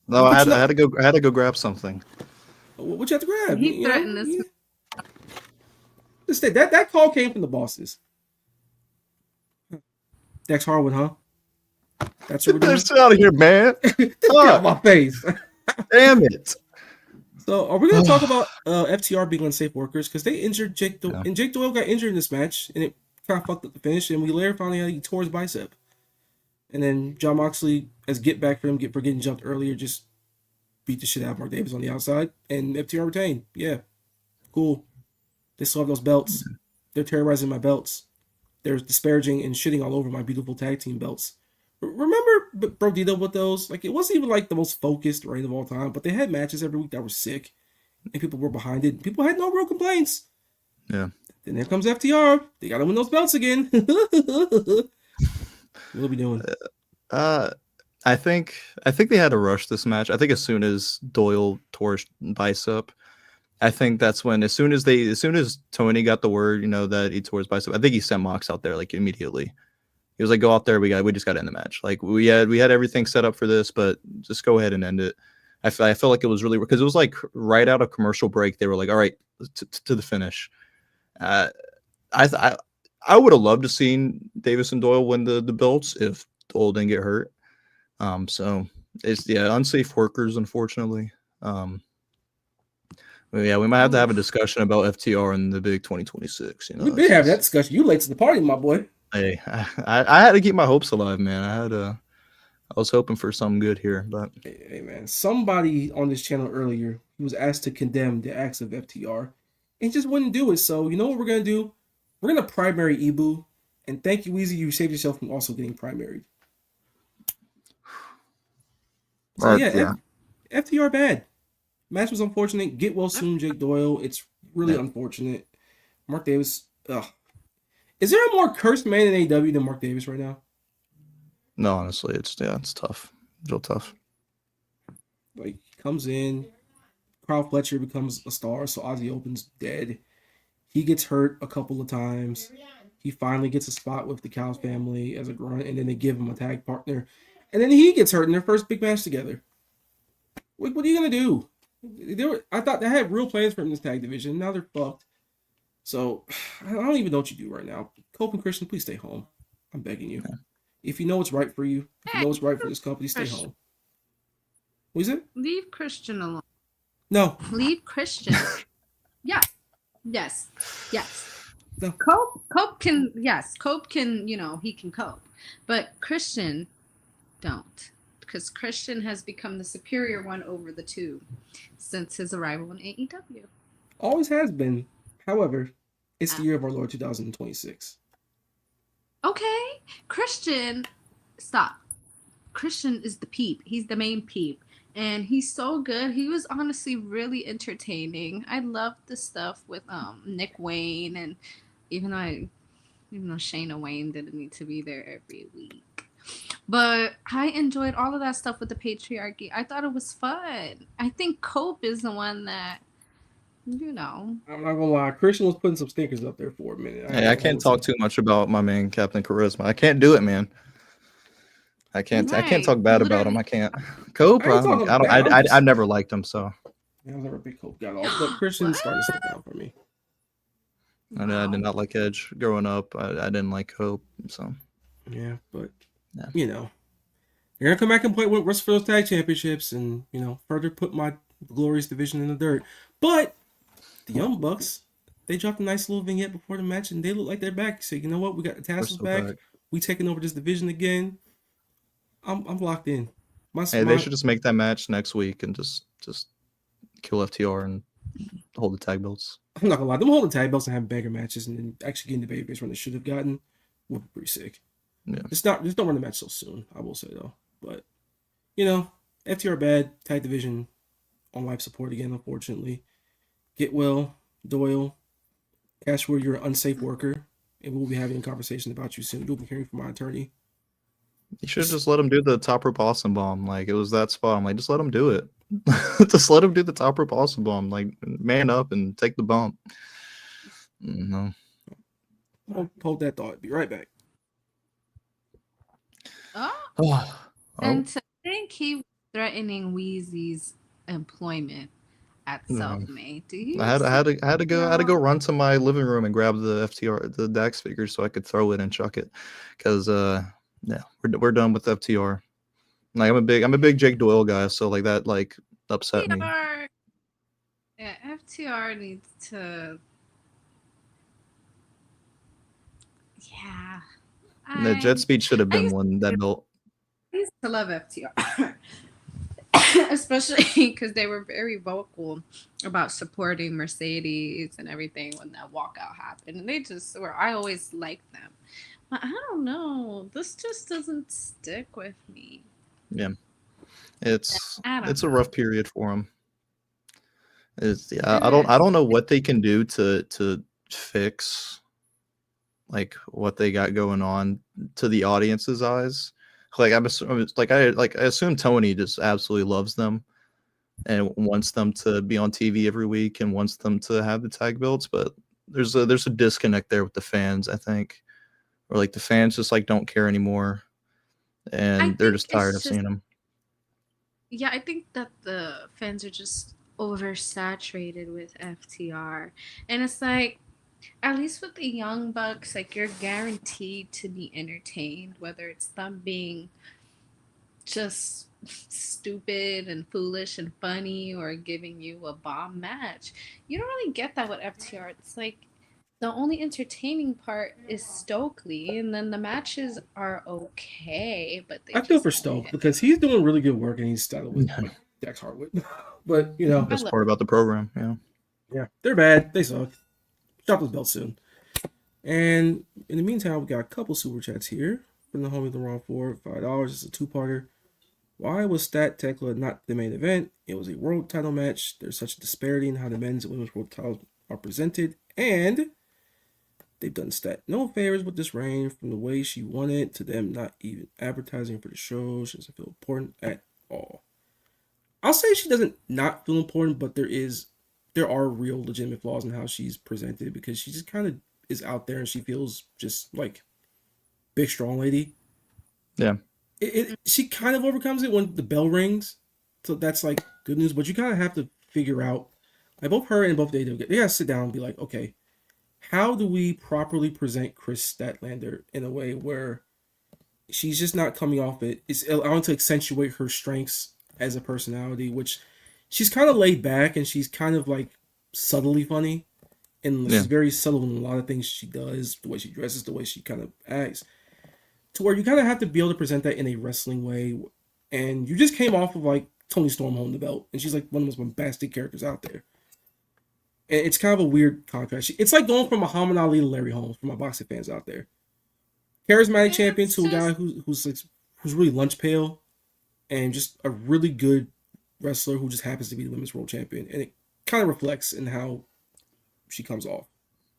No, I had to go grab something. What you have to grab? He threatened us. Just say that call came from the bosses. Dex Harwood, huh? That's what we're doing. Get out of here, man. Get out my face. Damn it. So are we going to talk about FTR being unsafe workers? Because they injured Jake Doyle, and Jake Doyle got injured in this match, and it kind of fucked up the finish, and we later finally had he tore his bicep. And then Jon Moxley, as get back for him for getting jumped earlier, just beat the shit out of Mark Davis on the outside, and FTR retained. Yeah, cool. They still have those belts. They're terrorizing my belts. They're disparaging and shitting all over my beautiful tag team belts. Remember Bro Dito with those? Like, it wasn't even like the most focused reign of all time, but they had matches every week that were sick, and people were behind it. People had no real complaints. Yeah. Then there comes FTR. They got to win those belts again. What are we doing? I think they had to rush this match. I think as soon as Doyle tore his bicep, I think that's when as soon as Tony got the word, that he tore his bicep, I think he sent Mox out there like immediately. He was like, "Go out there. We just got to end the match. Like we had everything set up for this, but just go ahead and end it." I felt like it was really because it was like right out of commercial break. They were like, "All right, to the finish." I would have loved to seen Davis and Doyle win the belts if Doyle didn't get hurt. So it's unsafe workers, unfortunately. Yeah, we might have to have a discussion about FTR in the big 2026. We did have that discussion. You late to the party, my boy. Hey, I had to keep my hopes alive, man. I was hoping for something good here, but hey, man, somebody on this channel earlier was asked to condemn the acts of FTR, and just wouldn't do it. So you know what we're gonna do? We're gonna primary Ibu, and thank you, WeeZee. You saved yourself from also getting primaried. So FTR bad. Match was unfortunate. Get well soon, Jake Doyle. It's really unfortunate. Mark Davis. Is there a more cursed man in AEW than Mark Davis right now? No, honestly, it's tough. It's real tough. Like, he comes in, Carl Fletcher becomes a star, so Ozzy Open's dead. He gets hurt a couple of times. He finally gets a spot with the Cows family as a grunt, and then they give him a tag partner. And then he gets hurt in their first big match together. What are you going to do? I thought they had real plans for him in this tag division. Now they're fucked. So, I don't even know what you do right now. Cope and Christian, please stay home. I'm begging you. If you know what's right for you, if you know what's right for this company, stay home. What is it? Leave Christian alone. No. Leave Christian. Yes. No. Cope can, he can cope. But Christian, don't. Because Christian has become the superior one over the two since his arrival in AEW. Always has been. However, it's the year of our Lord 2026. Okay. Christian, stop. Christian is the peep. He's the main peep. And he's so good. He was honestly really entertaining. I loved the stuff with Nick Wayne, and even though Shayna Wayne didn't need to be there every week. But I enjoyed all of that stuff with the patriarchy. I thought it was fun. I think Cope is the one that, I'm not gonna lie, Christian was putting some stinkers up there for a minute. I can't talk too much about my man Captain Charisma. I can't do it, man. I can't Right. talk bad about him. I can't. Cope. I ain't talking bad, I'm just- I've never liked him, so I was never a big Cope guy at all. But Christian started to step down for me. I did not like Edge growing up. I didn't like Cope, so Yeah, but Yeah. you know, you're gonna come back and play with Wrestle for those tag championships, and further put my glorious division in the dirt. But the Young Bucks, they dropped a nice little vignette before the match, and they look like they're back. So you know what? We got the tassels back. We taking over this division again. I'm locked in. They should just make that match next week and just kill FTR and hold the tag belts. I'm not gonna lie, them holding tag belts and having bigger matches and then actually getting the babyface run they should have gotten would be pretty sick. Yeah. Just don't run the match so soon, I will say though. But FTR bad, tag division on life support again, unfortunately. Get well, Doyle, Cashwell, you're an unsafe worker, and we'll be having a conversation about you soon. You'll be hearing from my attorney. You should just let him do the top rope awesome bomb. Like, it was that spot. I'm like, just let him do it. Just let him do the top rope awesome bomb. Like, man up and take the bump. No. Hold that thought. Be right back. And to think he was threatening WeeZee's employment at Self Made. I had to go run to my living room and grab the FTR, the Dax figure, so I could throw it and chuck it. Because we're done with FTR. Like, I'm a big Jake Doyle guy, so like that upset me. Yeah, FTR needs to. Yeah. The jet speed should have been one that built. I used to love FTR. Especially because they were very vocal about supporting Mercedes and everything when that walkout happened. And they just were, I always liked them. But I don't know. This just doesn't stick with me. Yeah. It's a rough period for them. I don't know what they can do to fix like what they got going on to the audience's eyes. Like I assume Tony just absolutely loves them and wants them to be on TV every week and wants them to have the tag belts, but there's a disconnect there with the fans, I think. Or like the fans just like don't care anymore and they're just tired of seeing them. Yeah, I think that the fans are just oversaturated with FTR. And it's like, at least with the Young Bucks, like you're guaranteed to be entertained, whether it's them being just stupid and foolish and funny or giving you a bomb match. You don't really get that with FTR. It's like the only entertaining part is Stokely, and then the matches are okay. But I feel for Stoke because he's doing really good work and he's started with Dax Harwood. But best part about the program, yeah, they're bad. They suck. Drop those belts soon. And in the meantime, we got a couple super chats here from the homie the wrong for $5. It's a two-parter. Why was Stat Tekla not the main event? It was a world title match. There's such a disparity in how the men's and women's world titles are presented, and they've done Stat no favors with this reign, from the way she won it to them not even advertising for the show. She doesn't feel important at all. I'll say she doesn't not feel important, but there are real legitimate flaws in how she's presented because she just kind of is out there and she feels just like big, strong lady. Yeah. She kind of overcomes it when the bell rings. So that's like good news, but you kind of have to figure out, like both her and both they gotta sit down and be like, okay, how do we properly present Chris Statlander in a way where she's just not coming off it? It's allowing to accentuate her strengths as a personality, which she's kind of laid back and she's kind of like subtly funny. And she's very subtle in a lot of things she does, the way she dresses, the way she kind of acts. To where you kind of have to be able to present that in a wrestling way. And you just came off of like Toni Storm holding the belt. And she's like one of the most bombastic characters out there. And it's kind of a weird contrast. It's like going from Muhammad Ali to Larry Holmes for my boxing fans out there. Charismatic champion to a guy who's really lunch pail. And just a really good wrestler who just happens to be the women's world champion. And it kind of reflects in how she comes off.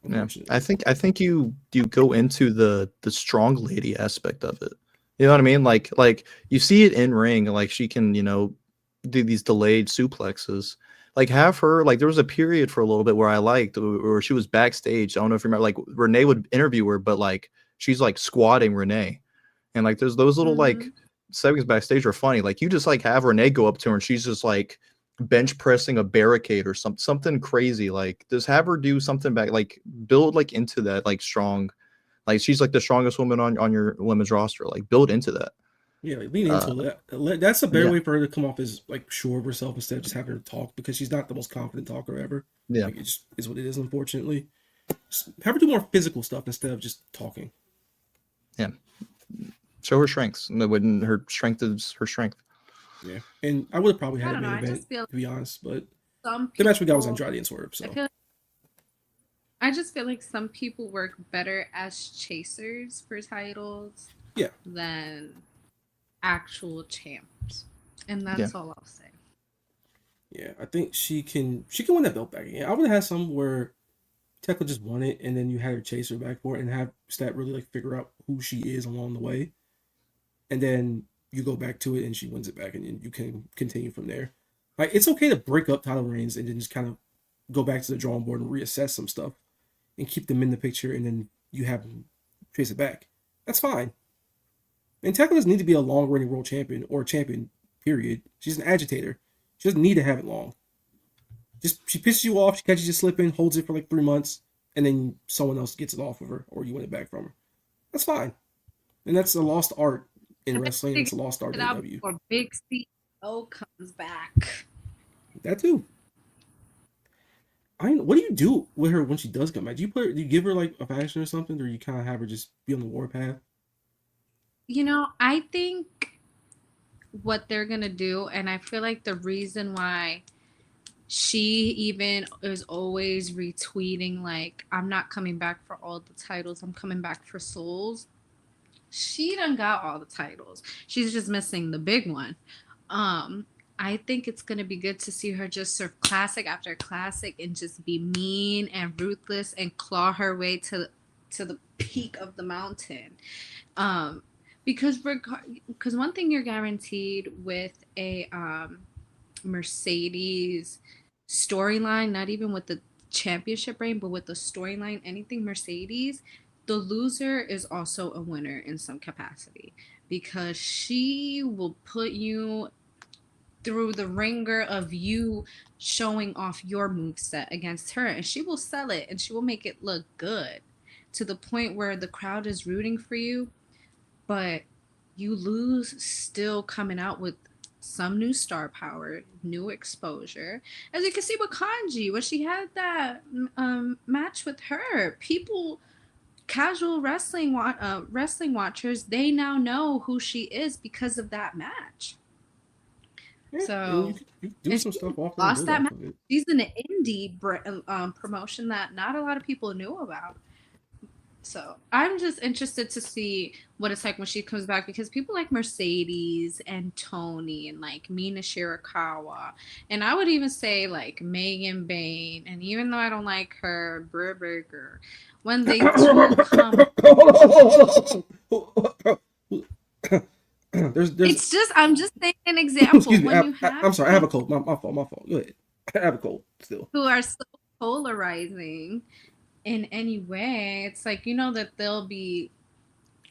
Yeah, I think you go into the strong lady aspect of it. You know what I mean? Like you see it in ring, like she can, do these delayed suplexes. Like have her, like there was a period for a little bit where I liked, where she was backstage. I don't know if you remember, like Renee would interview her, but like she's like squatting Renee. And like there's those little like segments backstage are funny. Like you just like have Renee go up to her and she's just like bench pressing a barricade or something crazy. Like just have her do something back, like build like into that, like strong, like she's like the strongest woman on your women's roster. Like build into that. Yeah, like lean into that. That's a better way for her to come off as like sure of herself instead of just having her talk, because she's not the most confident talker ever. Yeah, like, it just is what it is. Unfortunately, just have her do more physical stuff instead of just talking. Yeah, show her strengths. When her strength is her strength. Yeah, and I would have probably had a main event to be honest, but the match we got was Andrade and Swerve. So I just feel like some people work better as chasers for titles, than actual champs, and that's all I'll say. Yeah, I think she can win that belt back again. I would have had some where Tekla just won it, and then you had her chase her back for it, and have Stat really like figure out who she is along the way, and then you go back to it, and she wins it back, and then you can continue from there. Like it's okay to break up title reigns and then just kind of go back to the drawing board and reassess some stuff, and keep them in the picture, and then you have them chase it back. That's fine. And Tekla doesn't need to be a long-running world champion or champion, period. She's an agitator. She doesn't need to have it long. Just she pisses you off, she catches you slipping, holds it for like 3 months, and then someone else gets it off of her, or you win it back from her. That's fine. And that's a lost art in wrestling. It's a lost art in AEW. Or Big CEO comes back. That too. What do you do with her when she does come back? Do you give her like a faction or something, or you kind of have her just be on the warpath? You know, I think what they're gonna do, and I feel like the reason why she even is always retweeting like, I'm not coming back for all the titles, I'm coming back for souls. She done got all the titles. She's just missing the big one. I think it's going to be good to see her just serve classic after classic and just be mean and ruthless and claw her way to the peak of the mountain. Because one thing you're guaranteed with a Mercedes storyline, not even with the championship reign, but with the storyline, anything Mercedes, the loser is also a winner in some capacity, because she will put you through the ringer of you showing off your moveset against her, and she will sell it and she will make it look good to the point where the crowd is rooting for you, but you lose still coming out with some new star power, new exposure. As you can see with Kanji, when she had that match with her, people, casual wrestling watchers, they now know who she is because of that match. So you do some stuff off lost that match. She's in an indie promotion that not a lot of people knew about. So I'm just interested to see what it's like when she comes back, because people like Mercedes and Tony and like Mina Shirakawa, and I would even say like Megan Bain, and even though I don't like her, Burger, when they do come. It's just, I'm just saying an example. Excuse me, when I'm sorry, I have a cold. My fault. Go ahead. I have a cold still. Who are so polarizing in any way, it's like, you know that they'll be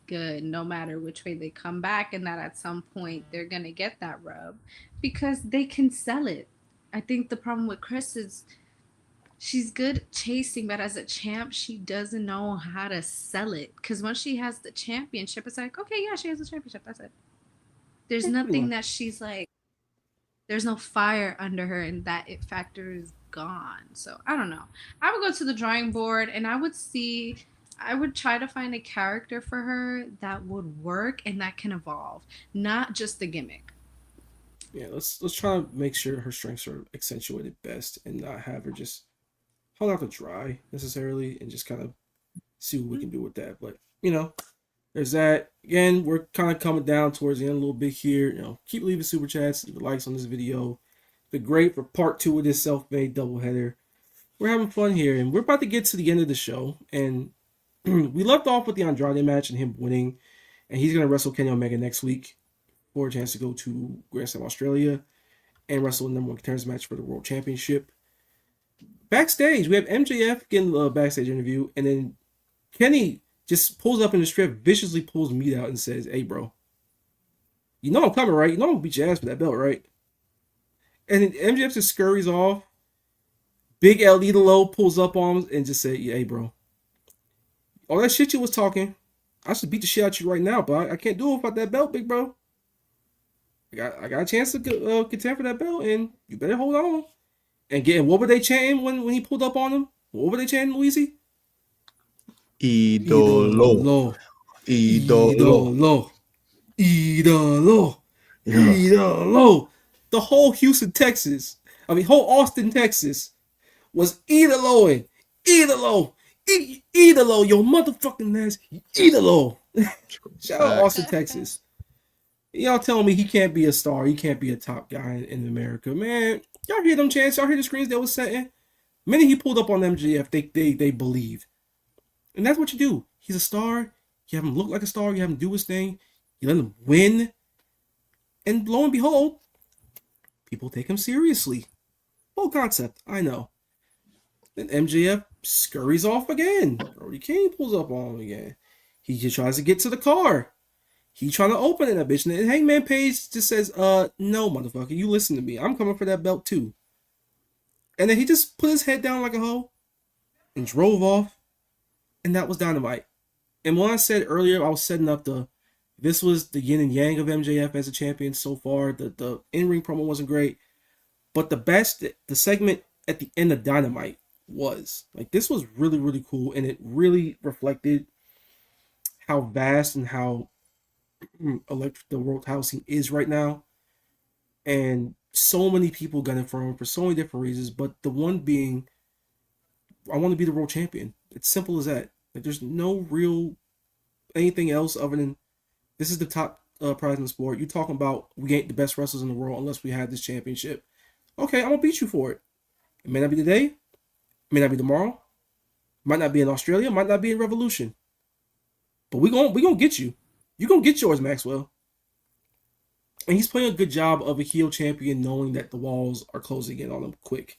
good no matter which way they come back, and that at some point they're gonna get that rub because they can sell it. I think the problem with Chris is she's good chasing, but as a champ, she doesn't know how to sell it, because once she has the championship, it's like, okay, yeah, she has the championship, that's it. There's nothing that she's like, there's no fire under her, and that it factor is gone. So I don't know. I would go to the drawing board, and I would try to find a character for her that would work and that can evolve, not just the gimmick. Yeah, let's try to make sure her strengths are accentuated best and not have her just hung out to dry necessarily, and just kind of see what we can do with that. But you know, there's that. Again, we're kind of coming down towards the end a little bit here. You know, keep leaving super chats, leave likes on this video. Been great for part 2 of this self-made doubleheader. We're having fun here, and we're about to get to the end of the show. And we left off with the Andrade match and him winning, and he's gonna wrestle Kenny Omega next week for a chance to go to Grand Slam, Australia, and wrestle the number 1 contenders match for the World Championship. Backstage, we have MJF getting a backstage interview, and then Kenny just pulls up in the strip, viciously pulls meat out and says, "Hey, bro, You know I'm coming, right? You know I'm gonna beat your ass for that belt, right? And then MJF just scurries off. Big L Low pulls up on him and just say, "Yeah, hey, bro, all that shit you was talking, I should beat the shit out of you right now, but I can't do it without that belt, big bro. I got a chance to contend for that belt, and you better hold on." And what were they chanting when he pulled up on him? What were they chanting, WeeZee? Idolo. Idolo. Idolo. Idolo. The whole whole Austin, Texas was idoloing. Idolo. Idolo. Your motherfucking ass. Idolo. Shout out Austin, Texas. Y'all telling me he can't be a star. He can't be a top guy in America. Man, y'all hear them chants? Y'all hear the screens they was setting? The minute he pulled up on MJF, they believed. And that's what you do. He's a star. You have him look like a star. You have him do his thing. You let him win. And lo and behold, people take him seriously. Full concept, I know. Then MJF scurries off again. Brody King pulls up on him again. He just tries to get to the car. He trying to open it, that bitch. And Hangman Page just says, no, motherfucker, you listen to me. I'm coming for that belt too. And then he just put his head down like a hoe and drove off. And that was Dynamite. And when I said earlier, I was setting up this was the yin and yang of MJF as a champion so far. The in-ring promo wasn't great. But the segment at the end of Dynamite was. Like, this was really, really cool. And it really reflected how vast and how electric the world housing is right now. And so many people gunning for him for so many different reasons. But the one being, I want to be the world champion. It's simple as that. Like, there's no real anything else other than this is the top prize in the sport. You talking about we ain't the best wrestlers in the world unless we had this championship. Okay, I'm gonna beat you for it. It may not be today, it may not be tomorrow, might not be in Australia, might not be in Revolution. But we gonna get you. You gonna get yours, Maxwell. And he's playing a good job of a heel champion, knowing that the walls are closing in on him quick.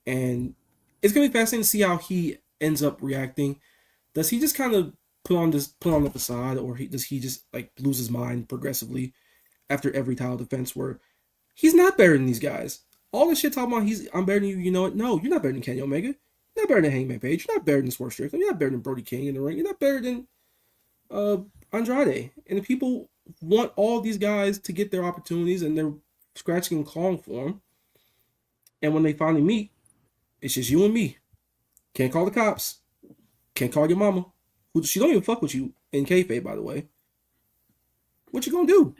And it's gonna be fascinating to see how he ends up reacting. Does he just kind of put on the facade, or does he just like lose his mind progressively after every title defense where he's not better than these guys? All this shit talking about I'm better than you, you know what? No, you're not better than Kenny Omega. You're not better than Hangman Page. You're not better than Swerve Strickland. You're not better than Brody King in the ring. You're not better than Andrade. And the people want all these guys to get their opportunities, and they're scratching and clawing for them. And when they finally meet, it's just you and me. Can't call the cops. Can't call your mama. She don't even fuck with you in kayfabe, by the way. What you gonna do?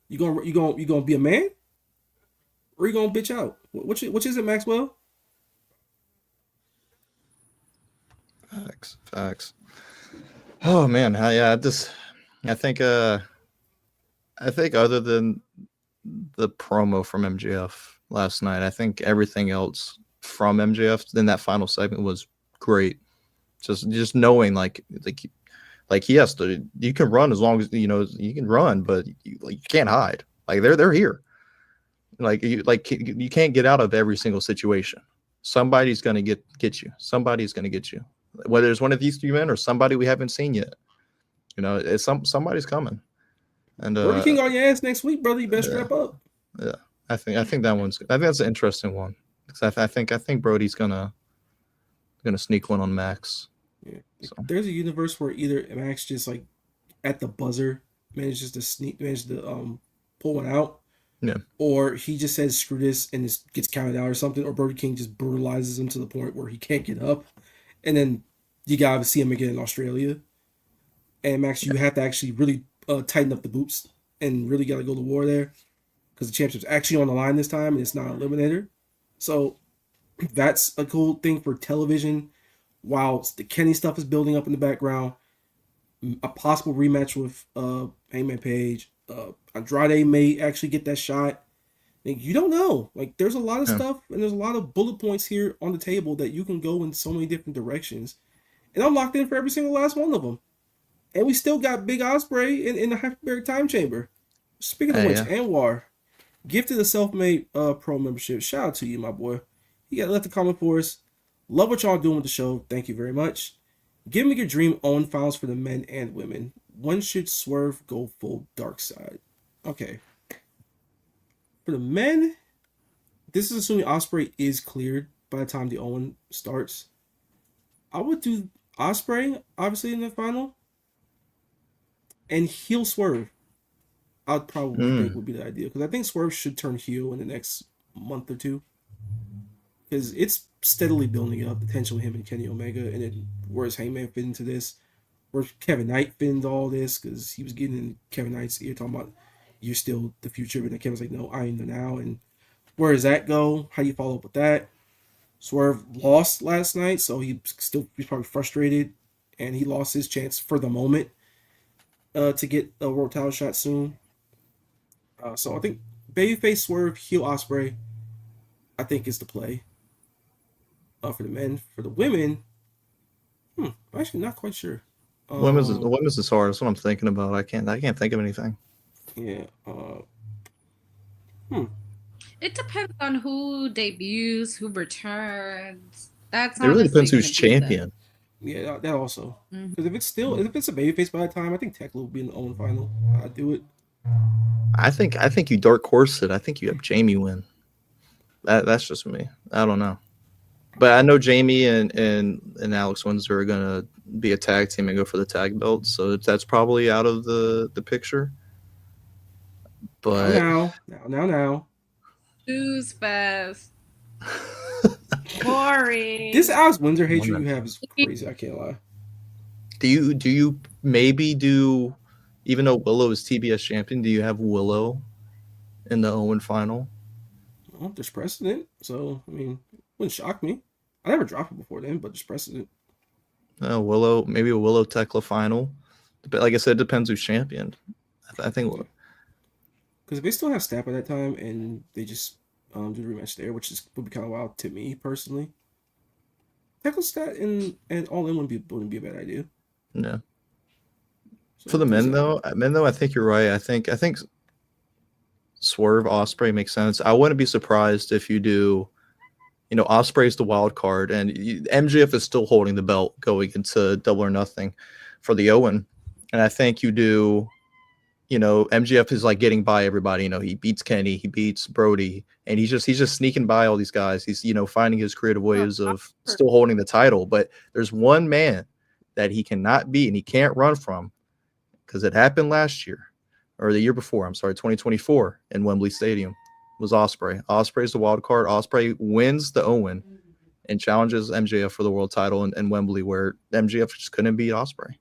You gonna be a man, or you gonna bitch out? Which is it, Maxwell? Facts. Oh man, I think other than the promo from MJF last night, I think everything else from MJF in that final segment was great. Just knowing like he has to. You can run as long as you can run, but you can't hide. Like they're here. You can't get out of every single situation. Somebody's gonna get you. Somebody's gonna get you. Whether it's one of these three men or somebody we haven't seen yet. It's somebody's coming. And Brody King on your ass next week, brother. You better strap up. Yeah, I think that's an interesting one. Because I think Brody's gonna sneak one on Max. Yeah. So. There's a universe where either Max just like at the buzzer manages to pull one out. Yeah. Or he just says screw this and just gets counted out or something, or Brody King just brutalizes him to the point where he can't get up. And then you gotta see him again in Australia. And Max, you have to actually really tighten up the boots and really gotta go to war there. Because the championship's actually on the line this time and it's not an eliminator. So that's a cool thing for television. While the Kenny stuff is building up in the background, a possible rematch with Hangman Page, Andrade may actually get that shot. Like, you don't know. Like, there's a lot of stuff, and there's a lot of bullet points here on the table that you can go in so many different directions. And I'm locked in for every single last one of them. And we still got Big Ospreay in the Hyperbaric Time Chamber. Speaking of which, Anwar, gifted a self-made pro membership. Shout out to you, my boy. You got left a comment for us. Love what y'all doing with the show. Thank you very much. Give me your dream own files for the men and women. When should Swerve go full dark side? Okay. For the men, this is assuming Osprey is cleared by the time the Owen starts. I would do Osprey, obviously, in the final. And heel Swerve, I'd probably think would be the idea. Because I think Swerve should turn heel in the next month or two. Because it's steadily building up, the tension with him and Kenny Omega. And then where's Hangman fit into this? Where's Kevin Knight fit into all this? Because he was getting in Kevin Knight's ear talking about, you're still the future. But then Kevin's like, no, I am the now. And where does that go? How do you follow up with that? Swerve lost last night, so he's probably frustrated. And he lost his chance for the moment to get a world title shot soon. So I think babyface Swerve, heel Osprey, I think is the play for the men. For the women, I'm actually not quite sure. Women's is hard. That's what I'm thinking about. I can't think of anything. Yeah. It depends on who debuts, who returns. That's It really depends honestly who's gonna be champion. Yeah, that also. Because if it's a babyface by the time, I think Tekla will be in the Owen final. I'd do it. I think you dark horse it. I think you have Jamie win. That's just me. I don't know. But I know Jamie and Alex Windsor are gonna be a tag team and go for the tag belt, so that's probably out of the picture. But now. Who's best? Boring. This Alex Windsor hatred you have is crazy. I can't lie. Do you maybe do, even though Willow is TBS champion, do you have Willow in the Owen final? Well, there's precedent, so I mean, wouldn't shock me. I never dropped it before then, but there's precedent. Willow, maybe a Willow Tekla final. But like I said, it depends who's champion. I think because if they still have Snap at that time and they just do the rematch there, which would be kind of wild to me personally. Tekla Stat and All In wouldn't be a bad idea. Yeah. So for the men though, I think you're right. I think Swerve Osprey makes sense. I wouldn't be surprised if you do, Osprey's the wild card, and MJF is still holding the belt going into Double or Nothing for the Owen, and I think you do. MJF is like getting by everybody. He beats Kenny, he beats Brody, and he's just sneaking by all these guys. He's finding his creative ways of still holding the title. But there's one man that he cannot beat and he can't run from, because it happened last year or the year before. I'm sorry, 2024 in Wembley Stadium was Osprey. Osprey's the wild card. Osprey wins the Owen and challenges MJF for the world title in Wembley, where MJF just couldn't beat Osprey.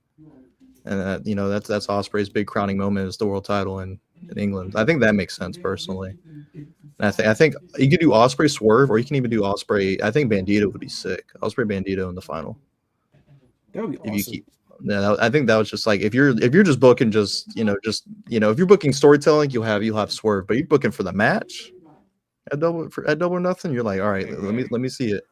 And that's Osprey's big crowning moment is the world title in England. I think that makes sense personally. And I think you could do Osprey Swerve, or you can even do Osprey. I think Bandito would be sick. Osprey Bandito in the final. That would be awesome. I think that was just like if you're just booking if you're booking storytelling, you'll have Swerve, but you're booking for the match at Double or Nothing. You're like, all right, let me see it.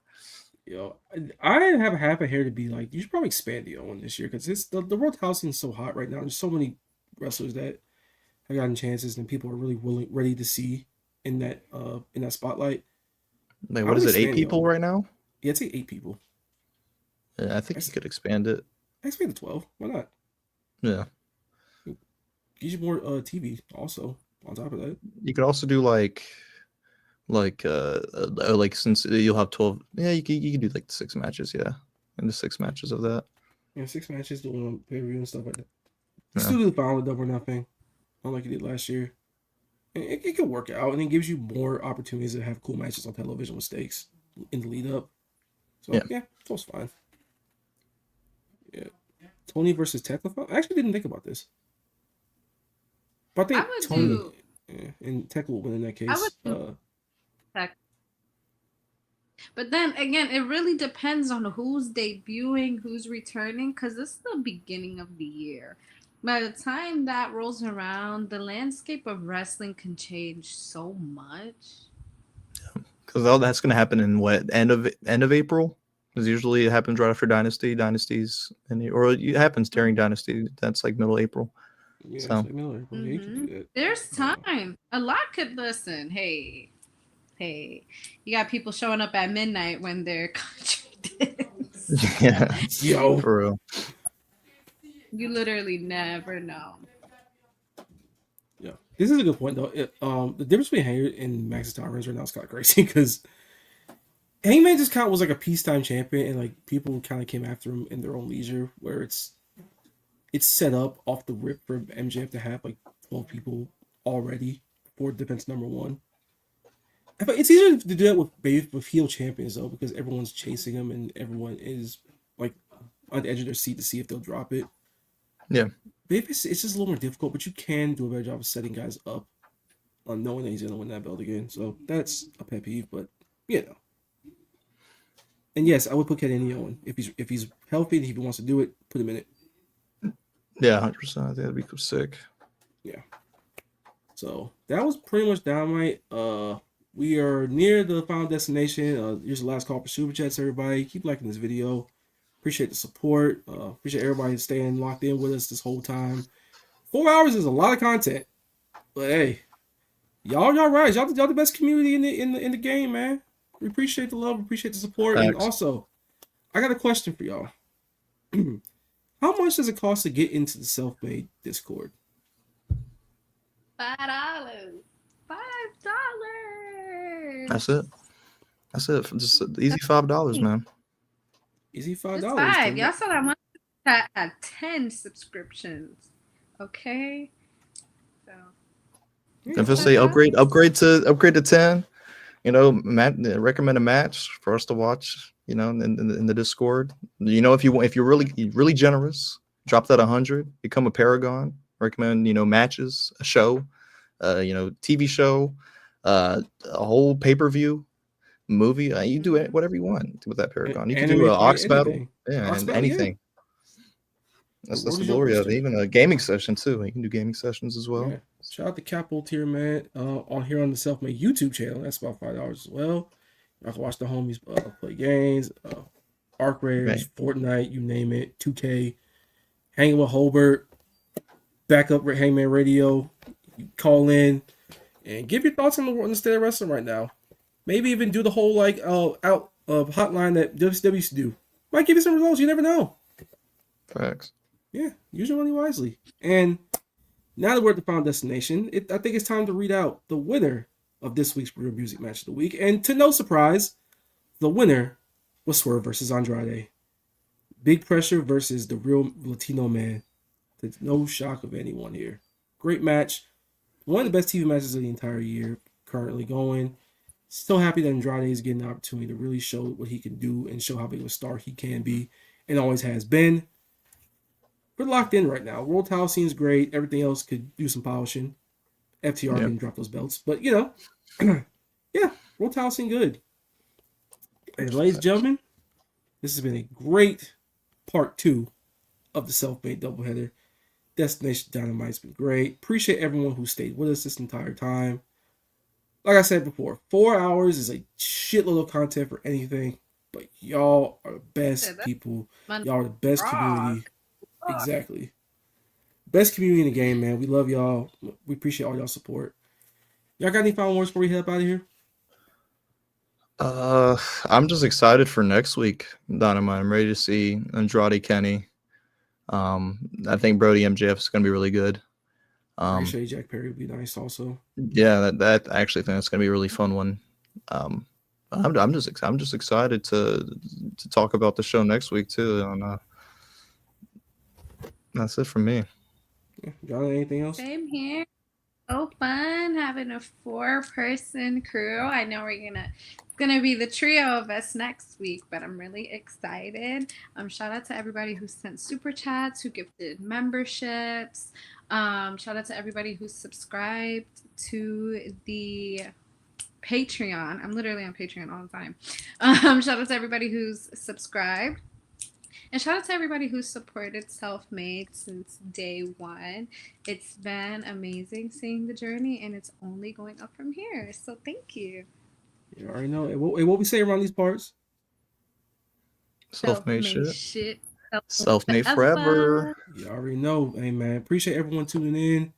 I have a half a hair to be like, you should probably expand the Owen this year, because the world housing is so hot right now. There's so many wrestlers that have gotten chances and people are really ready to see in that spotlight. Like, what is it? 8 people right now? Yeah, it's 8 people. Yeah, I think you could expand it. Expand to 12. Why not? Yeah. Gives you more TV also on top of that. You could also do like since you'll have 12, yeah, you could do like 6 matches, and the 6 matches of that. Yeah, 6 matches doing pay-per-view and stuff like that. Still do the final with Double or Nothing, unlike you did last year. And it can work out, and it gives you more opportunities to have cool matches on television with stakes in the lead up. So yeah, it's all fine. Yeah, Tony versus Tekla. I actually didn't think about this, but I think Tony and Tekla will win in that case. But then again, it really depends on who's debuting, who's returning, because this is the beginning of the year. By the time that rolls around, the landscape of wrestling can change so much. Because that's going to happen in what, end of April? Because usually it happens right after Dynasties, or it happens during Dynasty. That's like middle April. Yeah, so. Like middle April. Yeah, you can do that. There's time. A lot could listen. Hey, you got people showing up at midnight when their contract is. Yeah, yo, for real. You literally never know. Yeah. This is a good point though. The difference between Hangman and Max's tolerance right now is kind of crazy because Hangman just kind of was like a peacetime champion, and like people kind of came after him in their own leisure, where it's set up off the rip for MJF to have like 12 people already for defense number one. But it's easier to do that with heel champions though, because everyone's chasing them and everyone is like on the edge of their seat to see if they'll drop it. Yeah. Babyface, it's just a little more difficult, but you can do a better job of setting guys up on knowing that he's going to win that belt again. So that's a pet peeve, but you know. And yes, I would put Kenny on if he's healthy and if he wants to do it, put him in it. Yeah, 100%. I think that'd be sick. Yeah. So that was pretty much Dynamite. We are near the final destination. Here's the last call for Super Chats, everybody. Keep liking this video. Appreciate the support. Appreciate everybody staying locked in with us this whole time. 4 hours is a lot of content. But hey, y'all right. Y'all the best community in the game, man. We appreciate the love, appreciate the support. Thanks. And also, I got a question for y'all. How much does it cost to get into the Self-Made Discord? $5. That's it. Just easy $5, man. Easy $5. It's $5. Y'all saw that one that had 10 subscriptions. Okay. So If I say upgrade to 10, you know, recommend a match for us to watch. You know, in the Discord. You know, if you're really generous, drop that 100. Become a Paragon. Recommend matches, a show, TV show, a whole pay-per-view movie. You do it whatever you want with that Paragon. You can do an Ox battle, and anything. That's the glory of it. Even a gaming session too. You can do gaming sessions as well. Yeah. Shout out to Capital Tier Man on here on the Self-Made YouTube channel. That's about $5 as well. I can watch the homies play games, Arc Raiders, Fortnite, you name it, 2K, hanging with Holbert, backup Hangman Radio. You call in and give your thoughts on the state of wrestling right now. Maybe even do the whole out of hotline that WCW used to do. Might give you some results. You never know. Facts. Yeah, use your money wisely. And now that we're at the final destination, I think it's time to read out the winner of this week's Real Music Match of the Week. And to no surprise, the winner was Swerve versus Andrade. Big Pressure versus the Real Latino Man. There's no shock of anyone here. Great match. One of the best TV matches of the entire year currently going. Still happy that Andrade is getting the opportunity to really show what he can do and show how big of a star he can be and always has been. We're locked in right now. World title scene's great. Everything else could do some polishing. FTR can drop those belts. But, yeah, world title scene good. And ladies and gentlemen, this has been a great part 2 of the Self-Made Doubleheader. Destination Dynamite's been great. Appreciate everyone who stayed with us this entire time. Like I said before, 4 hours is a shitload of content for anything. But y'all are the best people. Y'all are the best community. Exactly. Best community in the game, man. We love y'all. We appreciate all y'all support. Y'all got any final words before we head up out of here? I'm just excited for next week, Dynamite. I'm ready to see Andrade Kenny. I think Brody MJF is going to be really good. Appreciate Jack Perry would be nice also. Yeah, that I actually think that's going to be a really fun one. I'm just excited to talk about the show next week too. And that's it from me. Yeah, Jana, anything else? Same here. So fun having a 4-person crew. I know it's gonna be the trio of us next week, but I'm really excited. Shout out to everybody who sent super chats, who gifted memberships. Shout out to everybody who subscribed to the Patreon. I'm literally on Patreon all the time. Shout out to everybody who's subscribed. And shout out to everybody who supported Self-Made since day one. It's been amazing seeing the journey, and it's only going up from here. So thank you. You already know. What we say around these parts? Self-made shit. Self-made forever. You already know. Hey, man. Appreciate everyone tuning in.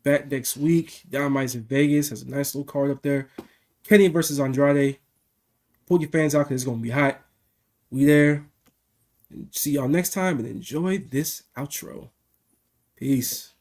Back next week. Dynamite's in Vegas. Has a nice little card up there. Kenny versus Andrade. Pull your fans out because it's going to be hot. We there. And see y'all next time, and enjoy this outro. Peace.